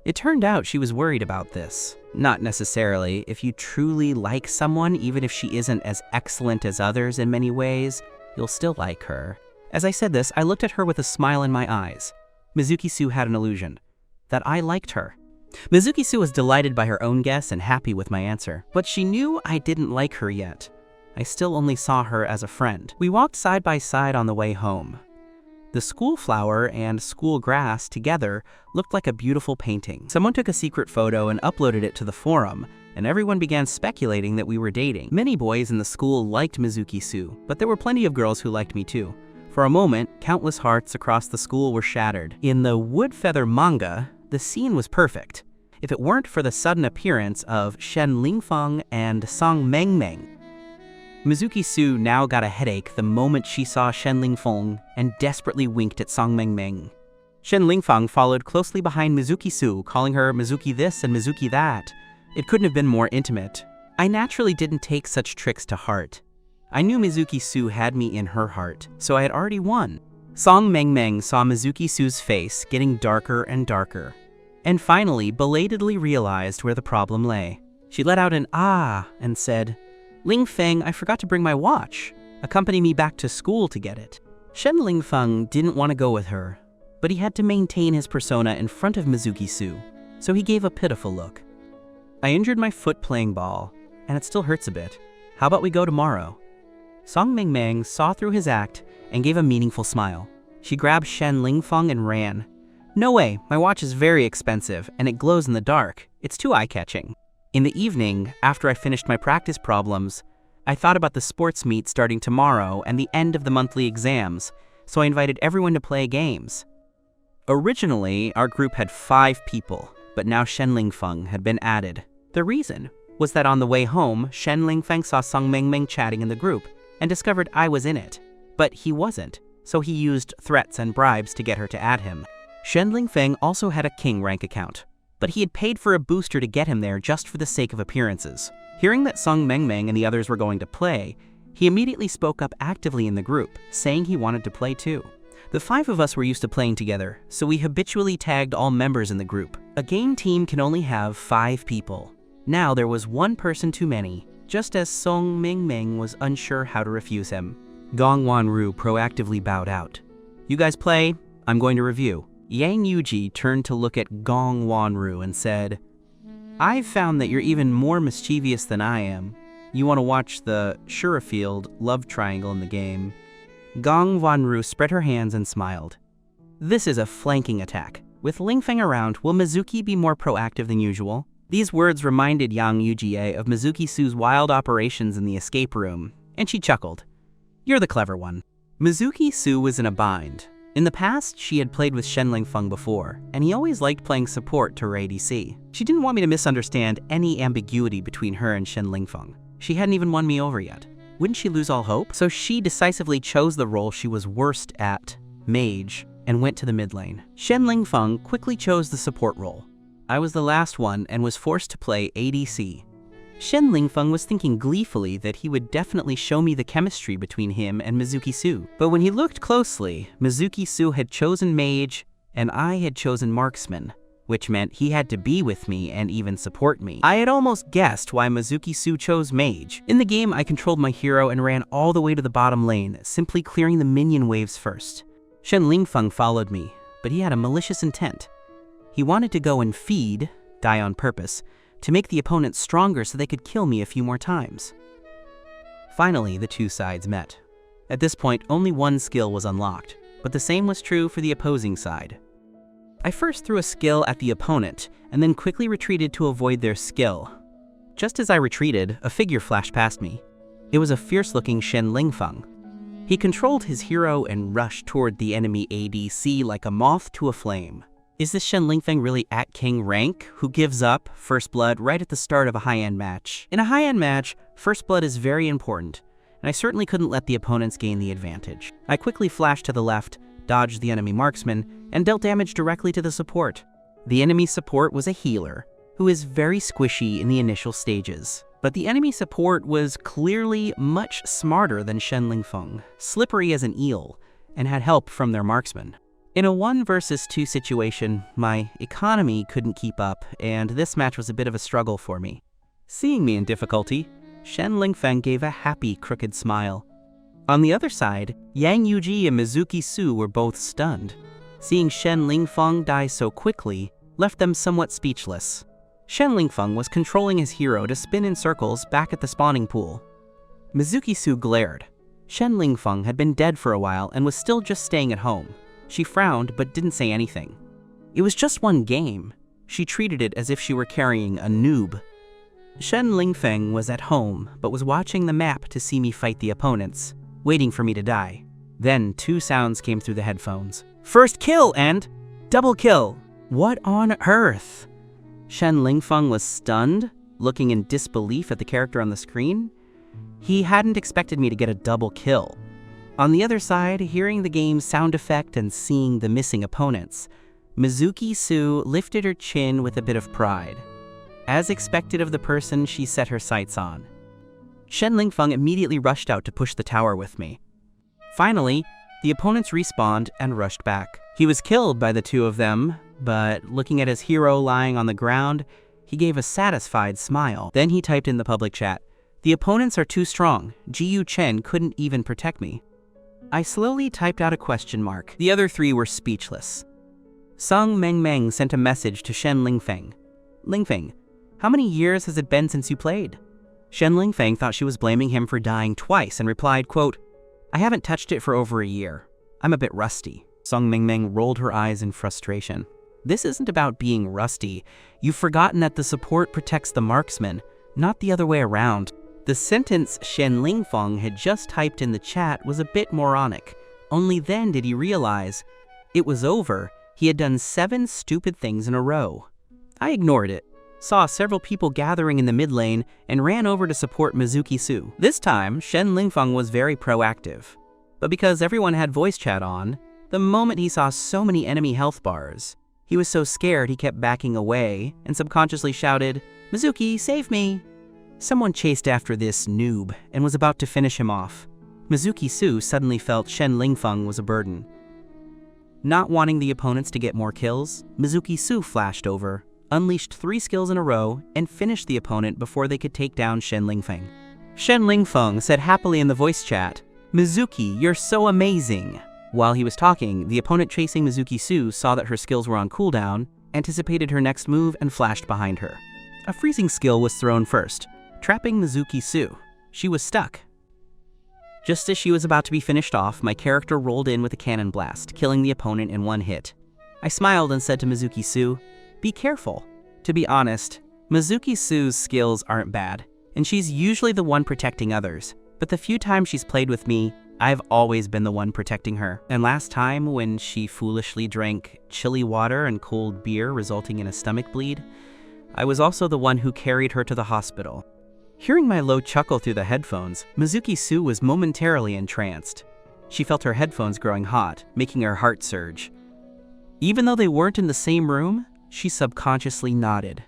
It turned out she was worried about this. Not necessarily. If you truly like someone, even if she isn't as excellent as others in many ways, you'll still like her. As I said this, I looked at her with a smile in my eyes. Mizuki Su had an illusion that I liked her. Mizuki Su was delighted by her own guess and happy with my answer, but she knew I didn't like her yet. I still only saw her as a friend. We walked side by side on the way home. The school flower and school grass together looked like a beautiful painting. Someone took a secret photo and uploaded it to the forum, and everyone began speculating that we were dating. Many boys in the school liked Mizuki Su, but there were plenty of girls who liked me too. For a moment, countless hearts across the school were shattered. In the Wood Feather manga, the scene was perfect, if it weren't for the sudden appearance of Shen Lingfong and Song Meng Meng. Mizuki Su now got a headache the moment she saw Shen Lingfong and desperately winked at Song Mengmeng. Shen Lingfong followed closely behind Mizuki Su, calling her Mizuki this and Mizuki that. It couldn't have been more intimate. I naturally didn't take such tricks to heart. I knew Mizuki Su had me in her heart, so I had already won. Song Mengmeng saw Mizuki Su's face getting darker and darker, and finally belatedly realized where the problem lay. She let out an ah and said, "Lingfeng, I forgot to bring my watch. Accompany me back to school to get it." Shen Lingfeng didn't want to go with her, but he had to maintain his persona in front of Mizuki Su, so he gave a pitiful look. "I injured my foot playing ball, and it still hurts a bit. How about we go tomorrow?" Song Mengmeng saw through his act and gave a meaningful smile. She grabbed Shen Lingfong and ran. "No way, my watch is very expensive, and it glows in the dark. It's too eye-catching." In the evening, after I finished my practice problems, I thought about the sports meet starting tomorrow and the end of the monthly exams, so I invited everyone to play games. Originally, our group had 5 people, but now Shen Lingfong had been added. The reason was that on the way home, Shen Lingfong saw Song Mengmeng chatting in the group and discovered I was in it. But he wasn't, so he used threats and bribes to get her to add him. Shen Lingfong also had a king rank account, but he had paid for a booster to get him there just for the sake of appearances. Hearing that Song Mengmeng and the others were going to play, he immediately spoke up actively in the group, saying he wanted to play too. The 5 of us were used to playing together, so we habitually tagged all members in the group. A game team can only have 5 people. Now there was 1 person too many, just as Song Mengmeng was unsure how to refuse him. Gong Wanru proactively bowed out. "You guys play, I'm going to review." Yang Yuji turned to look at Gong Wanru and said, "I've found that you're even more mischievous than I am. You want to watch the Shurafield love triangle in the game." Gong Wanru spread her hands and smiled. "This is a flanking attack. With Lingfeng around, will Mizuki be more proactive than usual?" These words reminded Yang Yuji of Mizuki Su's wild operations in the escape room, and she chuckled. "You're the clever one." Mizuki Su was in a bind. In the past, she had played with Shen Lingfong before, and he always liked playing support to her ADC. She didn't want me to misunderstand any ambiguity between her and Shen Lingfong. She hadn't even won me over yet. Wouldn't she lose all hope? So she decisively chose the role she was worst at, mage, and went to the mid lane. Shen Lingfong quickly chose the support role. I was the last one and was forced to play ADC. Shen Lingfong was thinking gleefully that he would definitely show me the chemistry between him and Mizuki Su. But when he looked closely, Mizuki Su had chosen mage and I had chosen marksman, which meant he had to be with me and even support me. I had almost guessed why Mizuki Su chose mage. In the game, I controlled my hero and ran all the way to the bottom lane, simply clearing the minion waves first. Shen Lingfong followed me, but he had a malicious intent. He wanted to go and feed, die on purpose, to make the opponent stronger so they could kill me a few more times. Finally, the 2 sides met. At this point, only 1 skill was unlocked, but the same was true for the opposing side. I first threw a skill at the opponent, and then quickly retreated to avoid their skill. Just as I retreated, a figure flashed past me. It was a fierce-looking Shen Lingfong. He controlled his hero and rushed toward the enemy ADC like a moth to a flame. Is this Shen Lingfong really at king rank, who gives up first blood right at the start of a high-end match? In a high-end match, first blood is very important, and I certainly couldn't let the opponents gain the advantage. I quickly flashed to the left, dodged the enemy marksman, and dealt damage directly to the support. The enemy support was a healer, who is very squishy in the initial stages. But the enemy support was clearly much smarter than Shen Lingfong, slippery as an eel, and had help from their marksman. In a 1 versus 2 situation, my economy couldn't keep up, and this match was a bit of a struggle for me. Seeing me in difficulty, Shen Lingfong gave a happy, crooked smile. On the other side, Yang Yuji and Mizuki Su were both stunned. Seeing Shen Lingfong die so quickly left them somewhat speechless. Shen Lingfong was controlling his hero to spin in circles back at the spawning pool. Mizuki Su glared. Shen Lingfong had been dead for a while and was still just staying at home. She frowned but didn't say anything. It was just 1 game. She treated it as if she were carrying a noob. Shen Lingfong was at home but was watching the map to see me fight the opponents, waiting for me to die. Then 2 sounds came through the headphones. First kill and double kill. What on earth? Shen Lingfong was stunned, looking in disbelief at the character on the screen. He hadn't expected me to get a double kill. On the other side, hearing the game's sound effect and seeing the missing opponents, Mizuki Su lifted her chin with a bit of pride. As expected of the person she set her sights on. Shen Lingfong immediately rushed out to push the tower with me. Finally, the opponents respawned and rushed back. He was killed by the two of them, but looking at his hero lying on the ground, he gave a satisfied smile. Then he typed in the public chat, "The opponents are too strong. Jiyu Chen couldn't even protect me." I slowly typed out a question mark. The other three were speechless. Song Mengmeng sent a message to Shen Lingfeng. "Lingfeng, how many years has it been since you played?" Shen Lingfeng thought she was blaming him for dying twice and replied, quote, "I haven't touched it for over a year. I'm a bit rusty." Song Mengmeng rolled her eyes in frustration. This isn't about being rusty. You've forgotten that the support protects the marksman, not the other way around. The sentence Shen Lingfong had just typed in the chat was a bit moronic. Only then did he realize it was over. He had done 7 stupid things in a row. I ignored it, saw several people gathering in the mid lane, and ran over to support Mizuki Su. This time, Shen Lingfong was very proactive. But because everyone had voice chat on, the moment he saw so many enemy health bars, he was so scared he kept backing away and subconsciously shouted, "Mizuki, save me!" Someone chased after this noob and was about to finish him off. Mizuki Su suddenly felt Shen Lingfong was a burden. Not wanting the opponents to get more kills, Mizuki Su flashed over, unleashed 3 skills in a row, and finished the opponent before they could take down Shen Lingfeng. Shen Lingfeng said happily in the voice chat, "Mizuki, you're so amazing!" While he was talking, the opponent chasing Mizuki Su saw that her skills were on cooldown, anticipated her next move, and flashed behind her. A freezing skill was thrown first, trapping Mizuki Su. She was stuck. Just as she was about to be finished off, my character rolled in with a cannon blast, killing the opponent in 1 hit. I smiled and said to Mizuki Su, "Be careful." To be honest, Mizuki Su's skills aren't bad, and she's usually the one protecting others. But the few times she's played with me, I've always been the one protecting her. And last time, when she foolishly drank chili water and cold beer, resulting in a stomach bleed, I was also the one who carried her to the hospital. Hearing my low chuckle through the headphones, Mizuki Su was momentarily entranced. She felt her headphones growing hot, making her heart surge. Even though they weren't in the same room, she subconsciously nodded.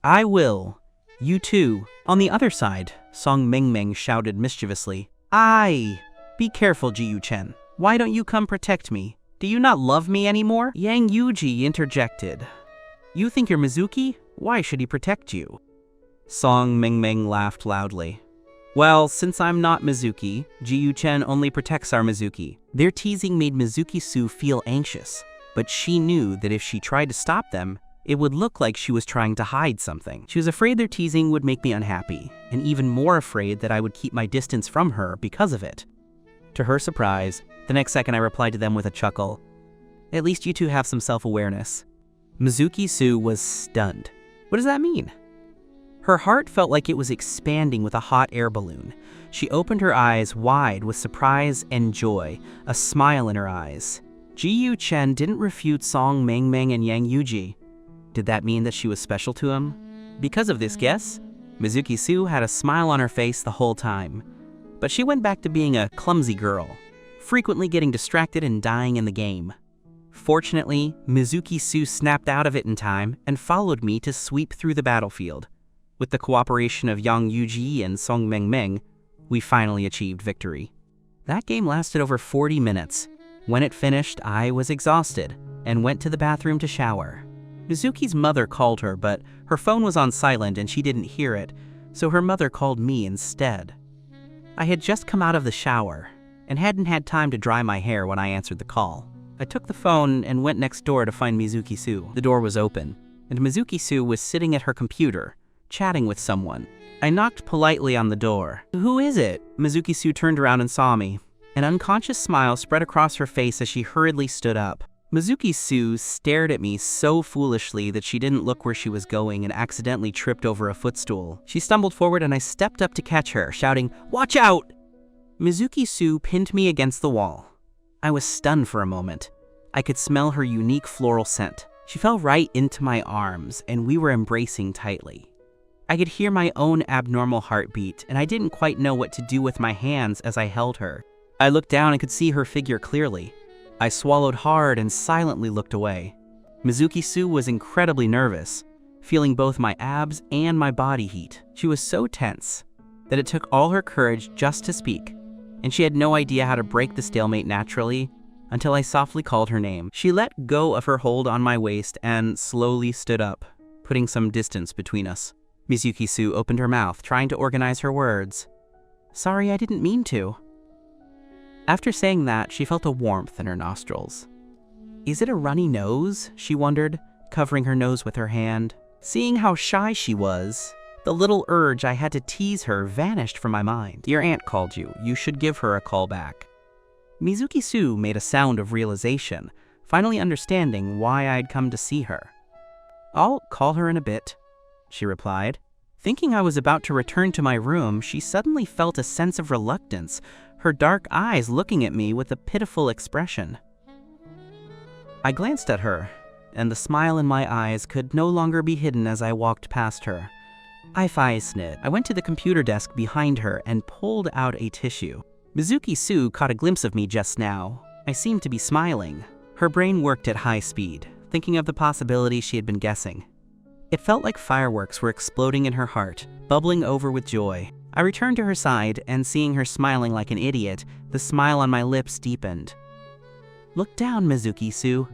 "I will. You too." On the other side, Song Mengmeng shouted mischievously, "Aye! Be careful, Jiyu Chen. Why don't you come protect me? Do you not love me anymore?" Yang Yuji interjected. "You think you're Mizuki? Why should he protect you?" Song Mengmeng laughed loudly. "Well, since I'm not Mizuki, Jiyu Chen only protects our Mizuki." Their teasing made Mizuki Su feel anxious, but she knew that if she tried to stop them, it would look like she was trying to hide something. She was afraid their teasing would make me unhappy, and even more afraid that I would keep my distance from her because of it. To her surprise, the next second I replied to them with a chuckle. "At least you two have some self-awareness." Mizuki Su was stunned. What does that mean? Her heart felt like it was expanding with a hot air balloon. She opened her eyes wide with surprise and joy, a smile in her eyes. Jiyu Chen didn't refute Song Mengmeng and Yang Yuji. Did that mean that she was special to him? Because of this guess, Mizuki Su had a smile on her face the whole time. But she went back to being a clumsy girl, frequently getting distracted and dying in the game. Fortunately, Mizuki Su snapped out of it in time and followed me to sweep through the battlefield. With the cooperation of Yang Yuji and Song Mengmeng, we finally achieved victory. That game lasted over 40 minutes. When it finished, I was exhausted and went to the bathroom to shower. Mizuki's mother called her, but her phone was on silent and she didn't hear it, so her mother called me instead. I had just come out of the shower and hadn't had time to dry my hair when I answered the call. I took the phone and went next door to find Mizuki Su. The door was open, and Mizuki Su was sitting at her computer, chatting with someone. I knocked politely on the door. "Who is it?" Mizuki Su turned around and saw me. An unconscious smile spread across her face as she hurriedly stood up. Mizuki Su stared at me so foolishly that she didn't look where she was going and accidentally tripped over a footstool. She stumbled forward and I stepped up to catch her, shouting, "Watch out!" Mizuki Su pinned me against the wall. I was stunned for a moment. I could smell her unique floral scent. She fell right into my arms and we were embracing tightly. I could hear my own abnormal heartbeat, and I didn't quite know what to do with my hands as I held her. I looked down and could see her figure clearly. I swallowed hard and silently looked away. Mizuki-su was incredibly nervous, feeling both my abs and my body heat. She was so tense that it took all her courage just to speak, and she had no idea how to break the stalemate naturally until I softly called her name. She let go of her hold on my waist and slowly stood up, putting some distance between us. Mizuki-su opened her mouth, trying to organize her words. "Sorry, I didn't mean to." After saying that, she felt a warmth in her nostrils. "Is it a runny nose?" she wondered, covering her nose with her hand. Seeing how shy she was, the little urge I had to tease her vanished from my mind. "Your aunt called you. You should give her a call back." Mizuki-su made a sound of realization, finally understanding why I'd come to see her. "I'll call her in a bit," she replied. Thinking I was about to return to my room, she suddenly felt a sense of reluctance, her dark eyes looking at me with a pitiful expression. I glanced at her, and the smile in my eyes could no longer be hidden as I walked past her. I went to the computer desk behind her and pulled out a tissue. Mizuki-su caught a glimpse of me just now. I seemed to be smiling. Her brain worked at high speed, thinking of the possibilities she had been guessing. It felt like fireworks were exploding in her heart, bubbling over with joy. I returned to her side, and seeing her smiling like an idiot, the smile on my lips deepened. "Look down, Mizuki-su."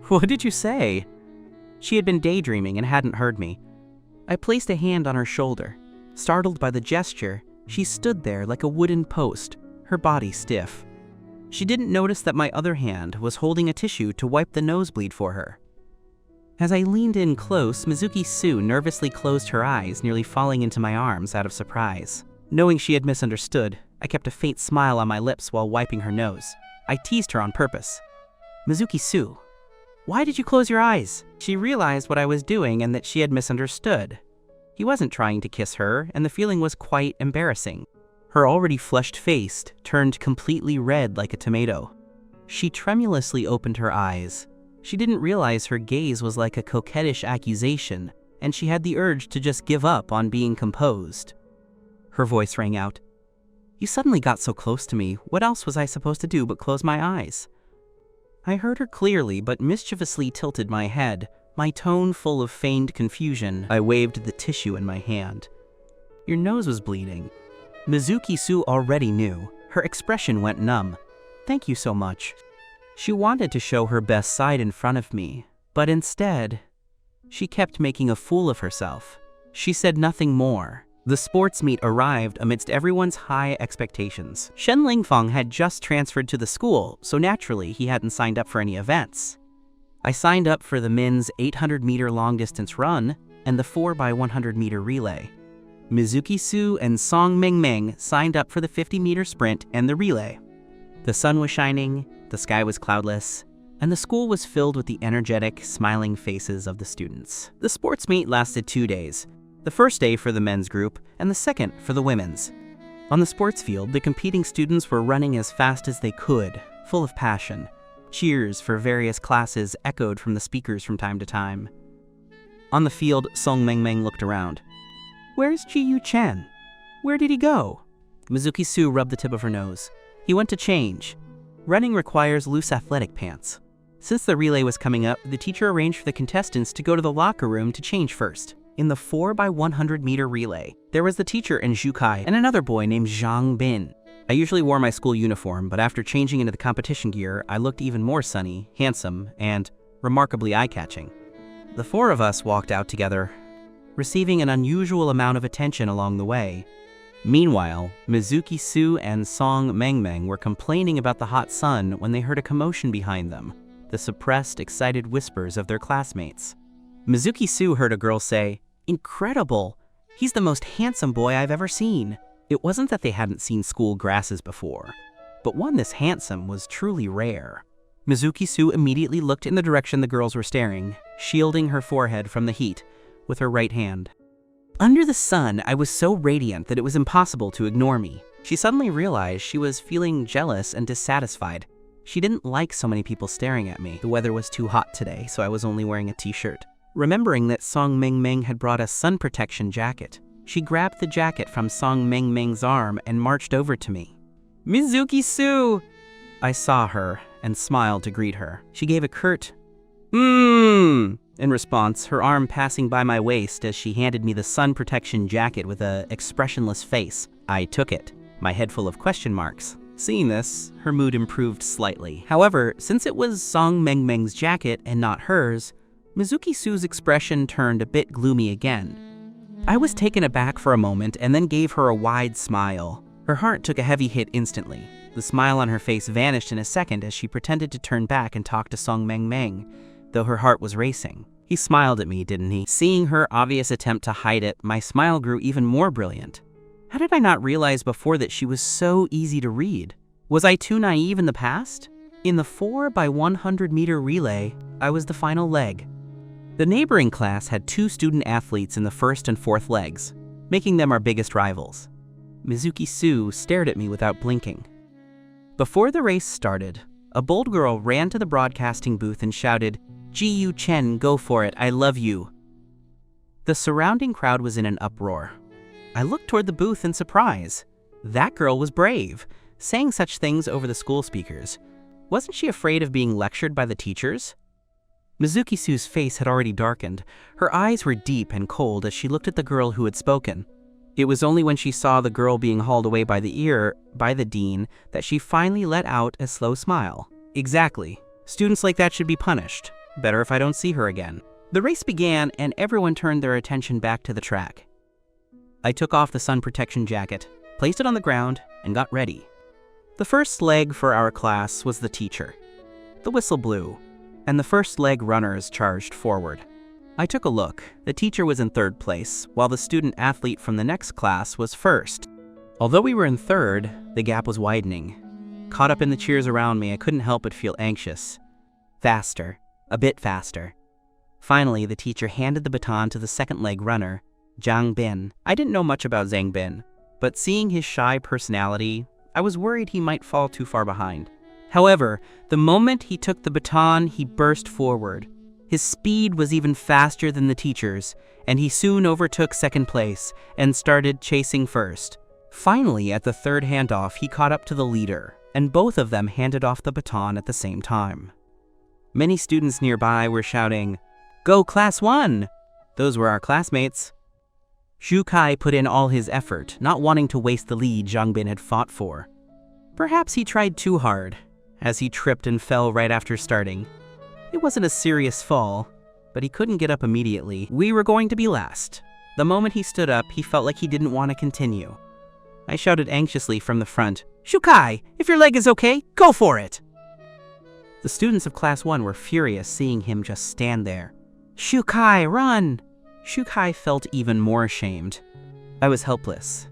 "What did you say?" She had been daydreaming and hadn't heard me. I placed a hand on her shoulder. Startled by the gesture, she stood there like a wooden post, her body stiff. She didn't notice that my other hand was holding a tissue to wipe the nosebleed for her. As I leaned in close, Mizuki-su nervously closed her eyes, nearly falling into my arms out of surprise. Knowing she had misunderstood, I kept a faint smile on my lips while wiping her nose. I teased her on purpose. "Mizuki-su, why did you close your eyes?" She realized what I was doing and that she had misunderstood. He wasn't trying to kiss her, and the feeling was quite embarrassing. Her already flushed face turned completely red like a tomato. She tremulously opened her eyes. She didn't realize her gaze was like a coquettish accusation, and she had the urge to just give up on being composed. Her voice rang out. "You suddenly got so close to me. What else was I supposed to do but close my eyes?" I heard her clearly, but mischievously tilted my head, my tone full of feigned confusion. I waved the tissue in my hand. "Your nose was bleeding." Mizuki-su already knew. Her expression went numb. "Thank you so much." She wanted to show her best side in front of me, but instead, she kept making a fool of herself. She said nothing more. The sports meet arrived amidst everyone's high expectations. Shen Lingfong had just transferred to the school, so naturally he hadn't signed up for any events. I signed up for the men's 800-meter long-distance run and the 4x100-meter relay. Mizuki-su and Song Mengmeng signed up for the 50-meter sprint and the relay. The sun was shining, the sky was cloudless, and the school was filled with the energetic, smiling faces of the students. The sports meet lasted 2 days, the first day for the men's group and the second for the women's. On the sports field, the competing students were running as fast as they could, full of passion. Cheers for various classes echoed from the speakers from time to time. On the field, Song Mengmeng looked around. "Where's Ji-Yu Chen? Where did he go?" Mizuki-su rubbed the tip of her nose. "He went to change. Running requires loose athletic pants." Since the relay was coming up, the teacher arranged for the contestants to go to the locker room to change first. In the 4x100-meter relay, there was the teacher and Zhu Kai and another boy named Zhang Bin. I usually wore my school uniform, but after changing into the competition gear, I looked even more sunny, handsome, and remarkably eye-catching. The four of us walked out together, receiving an unusual amount of attention along the way. Meanwhile, Mizuki-su and Song Mengmeng were complaining about the hot sun when they heard a commotion behind them, the suppressed, excited whispers of their classmates. Mizuki-su heard a girl say, "Incredible! He's the most handsome boy I've ever seen." It wasn't that they hadn't seen school grasses before, but one this handsome was truly rare. Mizuki-su immediately looked in the direction the girls were staring, shielding her forehead from the heat with her right hand. Under the sun, I was so radiant that it was impossible to ignore me. She suddenly realized she was feeling jealous and dissatisfied. She didn't like so many people staring at me. The weather was too hot today, so I was only wearing a t-shirt. Remembering that Song Mingming had brought a sun protection jacket, she grabbed the jacket from Song Mingming's arm and marched over to me. "Mizuki-su!" I saw her and smiled to greet her. She gave a curt, in response, her arm passing by my waist as she handed me the sun protection jacket with a expressionless face. I took it, my head full of question marks. Seeing this, her mood improved slightly. However, since it was Song Mingming's jacket and not hers, Mizuki-su's expression turned a bit gloomy again. I was taken aback for a moment and then gave her a wide smile. Her heart took a heavy hit instantly. The smile on her face vanished in a second as she pretended to turn back and talk to Song Mingming, though her heart was racing. He smiled at me, didn't he? Seeing her obvious attempt to hide it, my smile grew even more brilliant. How did I not realize before that she was so easy to read? Was I too naive in the past? In the 4x100-meter relay, I was the final leg. The neighboring class had 2 student athletes in the first and fourth legs, making them our biggest rivals. Mizuki-su stared at me without blinking. Before the race started, a bold girl ran to the broadcasting booth and shouted, "Ji-yu Chen, go for it, I love you." The surrounding crowd was in an uproar. I looked toward the booth in surprise. That girl was brave, saying such things over the school speakers. Wasn't she afraid of being lectured by the teachers? Mizuki-su's face had already darkened. Her eyes were deep and cold as she looked at the girl who had spoken. It was only when she saw the girl being hauled away by the ear by the dean that she finally let out a slow smile. Exactly. Students like that should be punished. Better if I don't see her again. The race began and everyone turned their attention back to the track. I took off the sun protection jacket, placed it on the ground, and got ready. The first leg for our class was the teacher. The whistle blew, and the first leg runners charged forward. I took a look. The teacher was in third place, while the student athlete from the next class was first. Although we were in third, the gap was widening. Caught up in the cheers around me, I couldn't help but feel anxious. Faster, a bit faster. Finally, the teacher handed the baton to the second leg runner, Zhang Bin. I didn't know much about Zhang Bin, but seeing his shy personality, I was worried he might fall too far behind. However, the moment he took the baton, he burst forward. His speed was even faster than the teacher's, and he soon overtook second place and started chasing first. Finally, at the third handoff, he caught up to the leader, and both of them handed off the baton at the same time. Many students nearby were shouting, "Go Class 1!" Those were our classmates. Xu Kai put in all his effort, not wanting to waste the lead Zhang Bin had fought for. Perhaps he tried too hard, as he tripped and fell right after starting. It wasn't a serious fall, but he couldn't get up immediately. We were going to be last. The moment he stood up, he felt like he didn't want to continue. I shouted anxiously from the front, "Xu Kai, if your leg is okay, go for it!" The students of Class 1 were furious seeing him just stand there. "Xu Kai, run!" Xu Kai felt even more ashamed. I was helpless.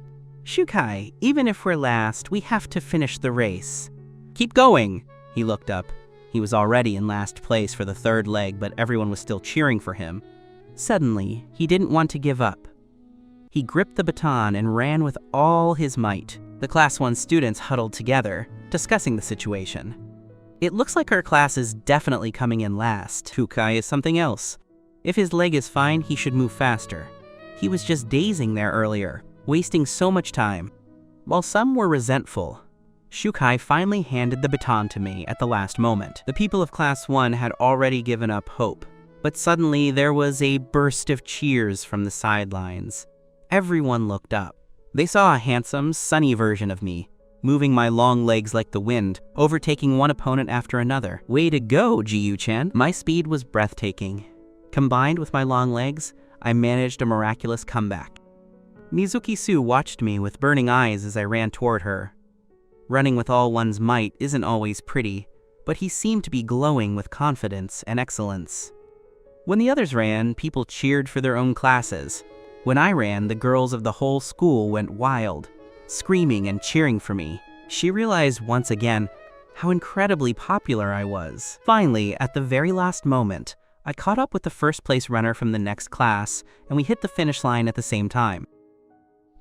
"Xu Kai, even if we're last, we have to finish the race." "Keep going!" He looked up. He was already in last place for the third leg, but everyone was still cheering for him. Suddenly, he didn't want to give up. He gripped the baton and ran with all his might. The Class 1 students huddled together, discussing the situation. "It looks like our class is definitely coming in last. Xu Kai is something else. If his leg is fine, he should move faster. He was just dazing there earlier, wasting so much time." While some were resentful, Xu Kai finally handed the baton to me at the last moment. The people of Class 1 had already given up hope, but suddenly there was a burst of cheers from the sidelines. Everyone looked up. They saw a handsome, sunny version of me, moving my long legs like the wind, overtaking one opponent after another. Way to go, Ji-yu Chen. My speed was breathtaking. Combined with my long legs, I managed a miraculous comeback. Mizuki-su watched me with burning eyes as I ran toward her. Running with all one's might isn't always pretty, but he seemed to be glowing with confidence and excellence. When the others ran, people cheered for their own classes. When I ran, the girls of the whole school went wild, screaming and cheering for me. She realized once again how incredibly popular I was. Finally, at the very last moment, I caught up with the first place runner from the next class, and we hit the finish line at the same time.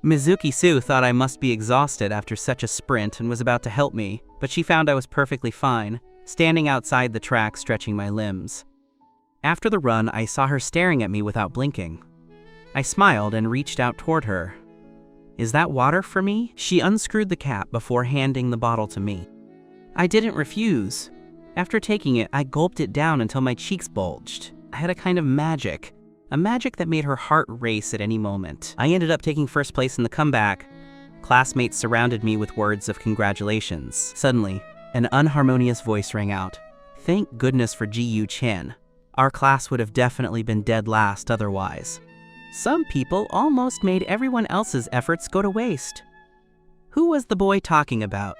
Mizuki-su thought I must be exhausted after such a sprint and was about to help me, but she found I was perfectly fine, standing outside the track stretching my limbs. After the run, I saw her staring at me without blinking. I smiled and reached out toward her. "Is that water for me?" She unscrewed the cap before handing the bottle to me. I didn't refuse. After taking it, I gulped it down until my cheeks bulged. I had a kind of magic. A magic that made her heart race at any moment. I ended up taking first place in the comeback. Classmates surrounded me with words of congratulations. Suddenly, an unharmonious voice rang out. Thank goodness for Ji-Yu Chen. Our class would have definitely been dead last otherwise. Some people almost made everyone else's efforts go to waste. Who was the boy talking about?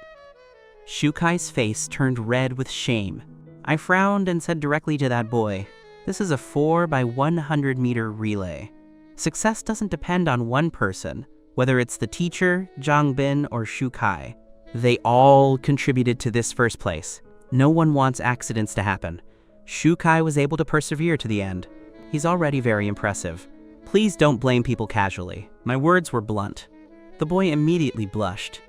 Shukai's face turned red with shame. I frowned and said directly to that boy, "This is a 4x100-meter relay. Success doesn't depend on one person, whether it's the teacher, Zhangbin, or Shukai. They all contributed to this first place. No one wants accidents to happen. Shukai was able to persevere to the end. He's already very impressive. Please don't blame people casually." My words were blunt. The boy immediately blushed.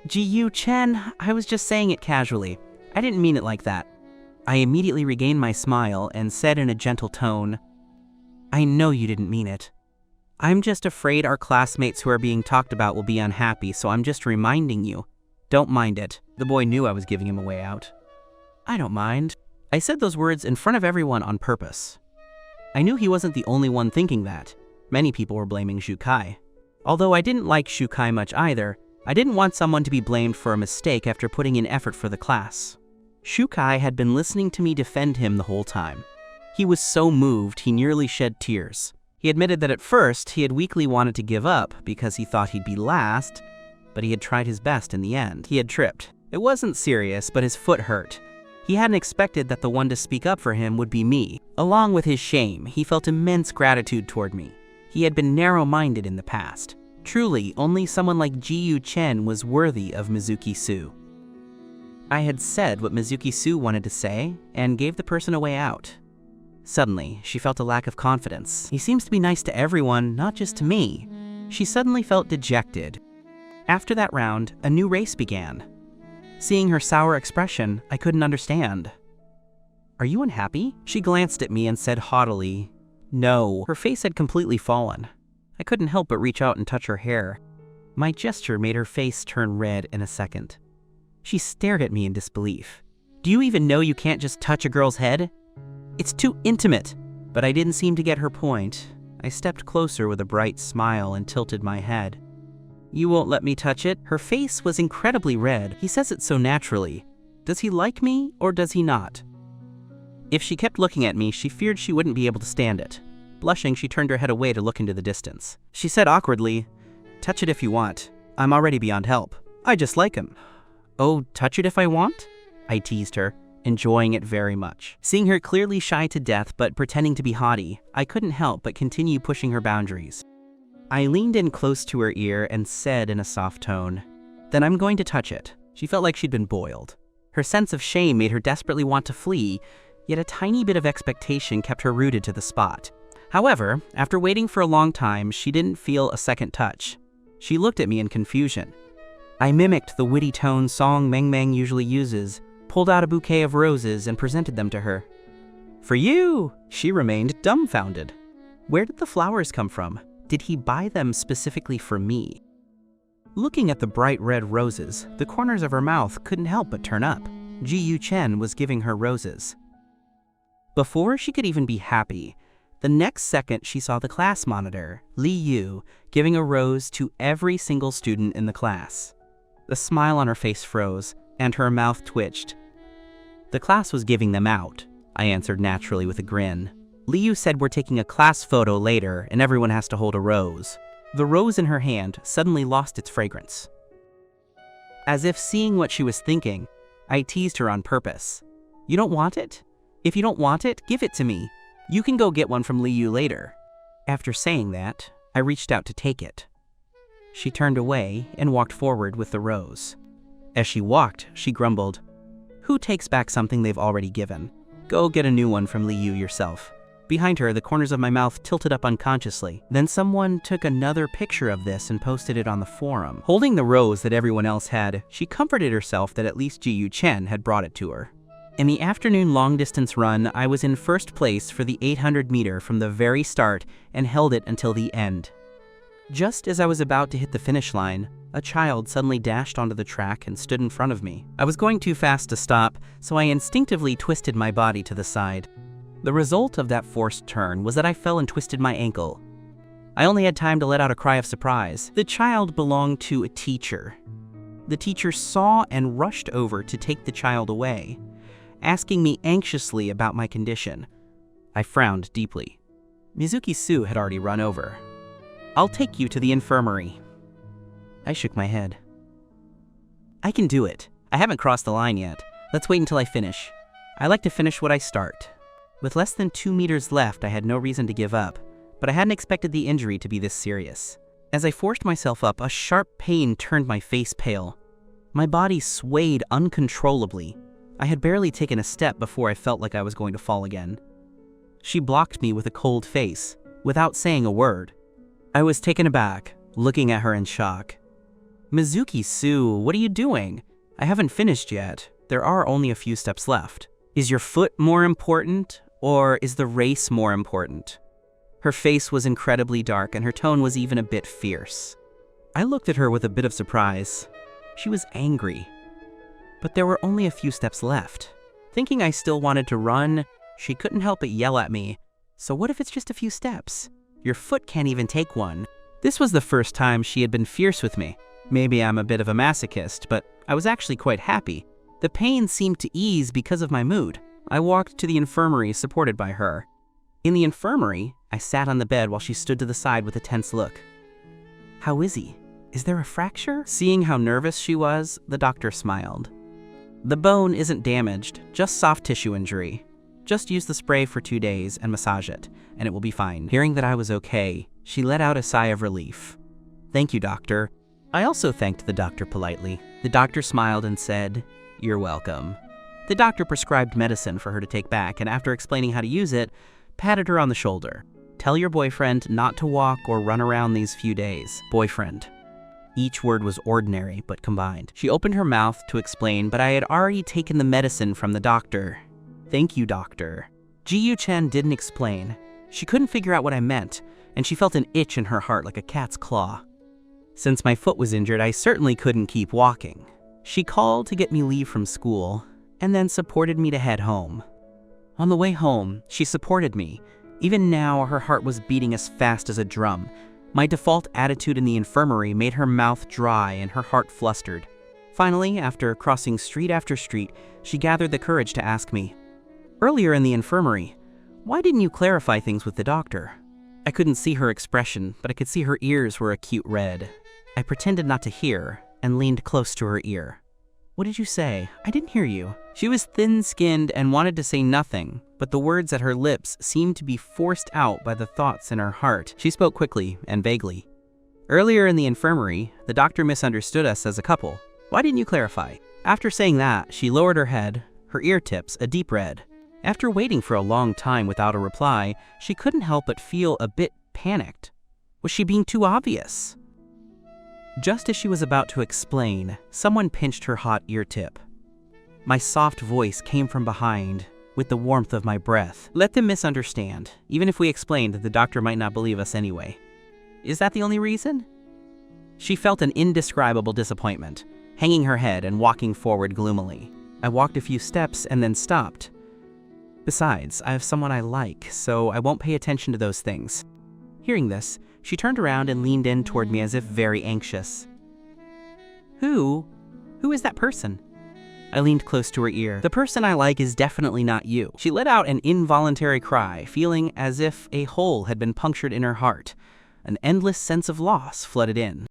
"Ji-Yu Chen, I was just saying it casually. I didn't mean it like that." I immediately regained my smile and said in a gentle tone, "I know you didn't mean it. I'm just afraid our classmates who are being talked about will be unhappy, so I'm just reminding you. Don't mind it." The boy knew I was giving him a way out. "I don't mind." I said those words in front of everyone on purpose. I knew he wasn't the only one thinking that. Many people were blaming Shukai. Although I didn't like Shukai much either, I didn't want someone to be blamed for a mistake after putting in effort for the class. Shukai had been listening to me defend him the whole time. He was so moved he nearly shed tears. He admitted that at first he had weakly wanted to give up because he thought he'd be last, but he had tried his best in the end. He had tripped. It wasn't serious, but his foot hurt. He hadn't expected that the one to speak up for him would be me. Along with his shame, he felt immense gratitude toward me. He had been narrow-minded in the past. Truly, only someone like Ji-Yu Chen was worthy of Mizuki Su. I had said what Mizuki Su wanted to say and gave the person a way out. Suddenly, she felt a lack of confidence. He seems to be nice to everyone, not just to me. She suddenly felt dejected. After that round, a new race began. Seeing her sour expression, I couldn't understand. "Are you unhappy?" She glanced at me and said haughtily, "No." Her face had completely fallen. I couldn't help but reach out and touch her hair. My gesture made her face turn red in a second. She stared at me in disbelief. "Do you even know you can't just touch a girl's head? It's too intimate." But I didn't seem to get her point. I stepped closer with a bright smile and tilted my head. "You won't let me touch it?" Her face was incredibly red. He says it so naturally. Does he like me or does he not? If she kept looking at me, she feared she wouldn't be able to stand it. Blushing, she turned her head away to look into the distance. She said awkwardly, "Touch it if you want. I'm already beyond help. I just like him." "Oh, touch it if I want?" I teased her, enjoying it very much. Seeing her clearly shy to death but pretending to be haughty, I couldn't help but continue pushing her boundaries. I leaned in close to her ear and said in a soft tone, "Then I'm going to touch it." She felt like she'd been boiled. Her sense of shame made her desperately want to flee, yet a tiny bit of expectation kept her rooted to the spot. However, after waiting for a long time, she didn't feel a second touch. She looked at me in confusion. I mimicked the witty tone Song Meng Meng usually uses, pulled out a bouquet of roses and presented them to her. "For you!" She remained dumbfounded. Where did the flowers come from? Did he buy them specifically for me? Looking at the bright red roses, the corners of her mouth couldn't help but turn up. Ji-Yu Chen was giving her roses. Before she could even be happy, the next second she saw the class monitor, Li Yu, giving a rose to every single student in the class. The smile on her face froze, and her mouth twitched. "The class was giving them out," I answered naturally with a grin. "Li Yu said we're taking a class photo later and everyone has to hold a rose." The rose in her hand suddenly lost its fragrance. As if seeing what she was thinking, I teased her on purpose. "You don't want it? If you don't want it, give it to me. You can go get one from Li Yu later." After saying that, I reached out to take it. She turned away and walked forward with the rose. As she walked, she grumbled, "Who takes back something they've already given? Go get a new one from Li Yu yourself." Behind her, the corners of my mouth tilted up unconsciously. Then someone took another picture of this and posted it on the forum. Holding the rose that everyone else had, she comforted herself that at least Ji-Yu Chen had brought it to her. In the afternoon long-distance run, I was in first place for the 800-meter from the very start and held it until the end. Just as I was about to hit the finish line, a child suddenly dashed onto the track and stood in front of me. I was going too fast to stop, so I instinctively twisted my body to the side. The result of that forced turn was that I fell and twisted my ankle. I only had time to let out a cry of surprise. The child belonged to a teacher. The teacher saw and rushed over to take the child away, asking me anxiously about my condition. I frowned deeply. Mizuki-Su had already run over. "I'll take you to the infirmary." I shook my head. "I can do it. I haven't crossed the line yet. Let's wait until I finish. I like to finish what I start." With less than 2 meters left, I had no reason to give up, but I hadn't expected the injury to be this serious. As I forced myself up, a sharp pain turned my face pale. My body swayed uncontrollably. I had barely taken a step before I felt like I was going to fall again. She blocked me with a cold face, without saying a word. I was taken aback, looking at her in shock. "Mizuki-Su, what are you doing? I haven't finished yet. There are only a few steps left. Is your foot more important, or is the race more important?" Her face was incredibly dark, and her tone was even a bit fierce. I looked at her with a bit of surprise. She was angry. But there were only a few steps left. Thinking I still wanted to run, she couldn't help but yell at me. "So what if it's just a few steps? Your foot can't even take one." This was the first time she had been fierce with me. Maybe I'm a bit of a masochist, but I was actually quite happy. The pain seemed to ease because of my mood. I walked to the infirmary supported by her. In the infirmary, I sat on the bed while she stood to the side with a tense look. "How is he? Is there a fracture?" Seeing how nervous she was, the doctor smiled. "The bone isn't damaged, just soft tissue injury. Just use the spray for 2 days and massage it, and it will be fine." Hearing that I was okay, she let out a sigh of relief. "Thank you, doctor." I also thanked the doctor politely. The doctor smiled and said, "You're welcome." The doctor prescribed medicine for her to take back, and after explaining how to use it, patted her on the shoulder. "Tell your boyfriend not to walk or run around these few days." Boyfriend. Each word was ordinary, but combined. She opened her mouth to explain, but I had already taken the medicine from the doctor. "Thank you, doctor." Ji-Yu-Chen didn't explain. She couldn't figure out what I meant, and she felt an itch in her heart like a cat's claw. Since my foot was injured, I certainly couldn't keep walking. She called to get me leave from school, and then supported me to head home. On the way home, she supported me. Even now, her heart was beating as fast as a drum. My default attitude in the infirmary made her mouth dry and her heart flustered. Finally, after crossing street after street, she gathered the courage to ask me, "Earlier in the infirmary, why didn't you clarify things with the doctor?" I couldn't see her expression, but I could see her ears were acute red. I pretended not to hear and leaned close to her ear. "What did you say? I didn't hear you." She was thin-skinned and wanted to say nothing, but the words at her lips seemed to be forced out by the thoughts in her heart. She spoke quickly and vaguely. "Earlier in the infirmary, the doctor misunderstood us as a couple. Why didn't you clarify?" After saying that, she lowered her head, her ear tips a deep red. After waiting for a long time without a reply, she couldn't help but feel a bit panicked. Was she being too obvious? Just as she was about to explain, someone pinched her hot ear tip. My soft voice came from behind, with the warmth of my breath. "Let them misunderstand. Even if we explained, the doctor might not believe us anyway." "Is that the only reason?" She felt an indescribable disappointment, hanging her head and walking forward gloomily. I walked a few steps and then stopped. "Besides, I have someone I like, so I won't pay attention to those things." Hearing this, she turned around and leaned in toward me as if very anxious. Who is that person?" I leaned close to her ear. "The person I like is definitely not you." She let out an involuntary cry, feeling as if a hole had been punctured in her heart. An endless sense of loss flooded in.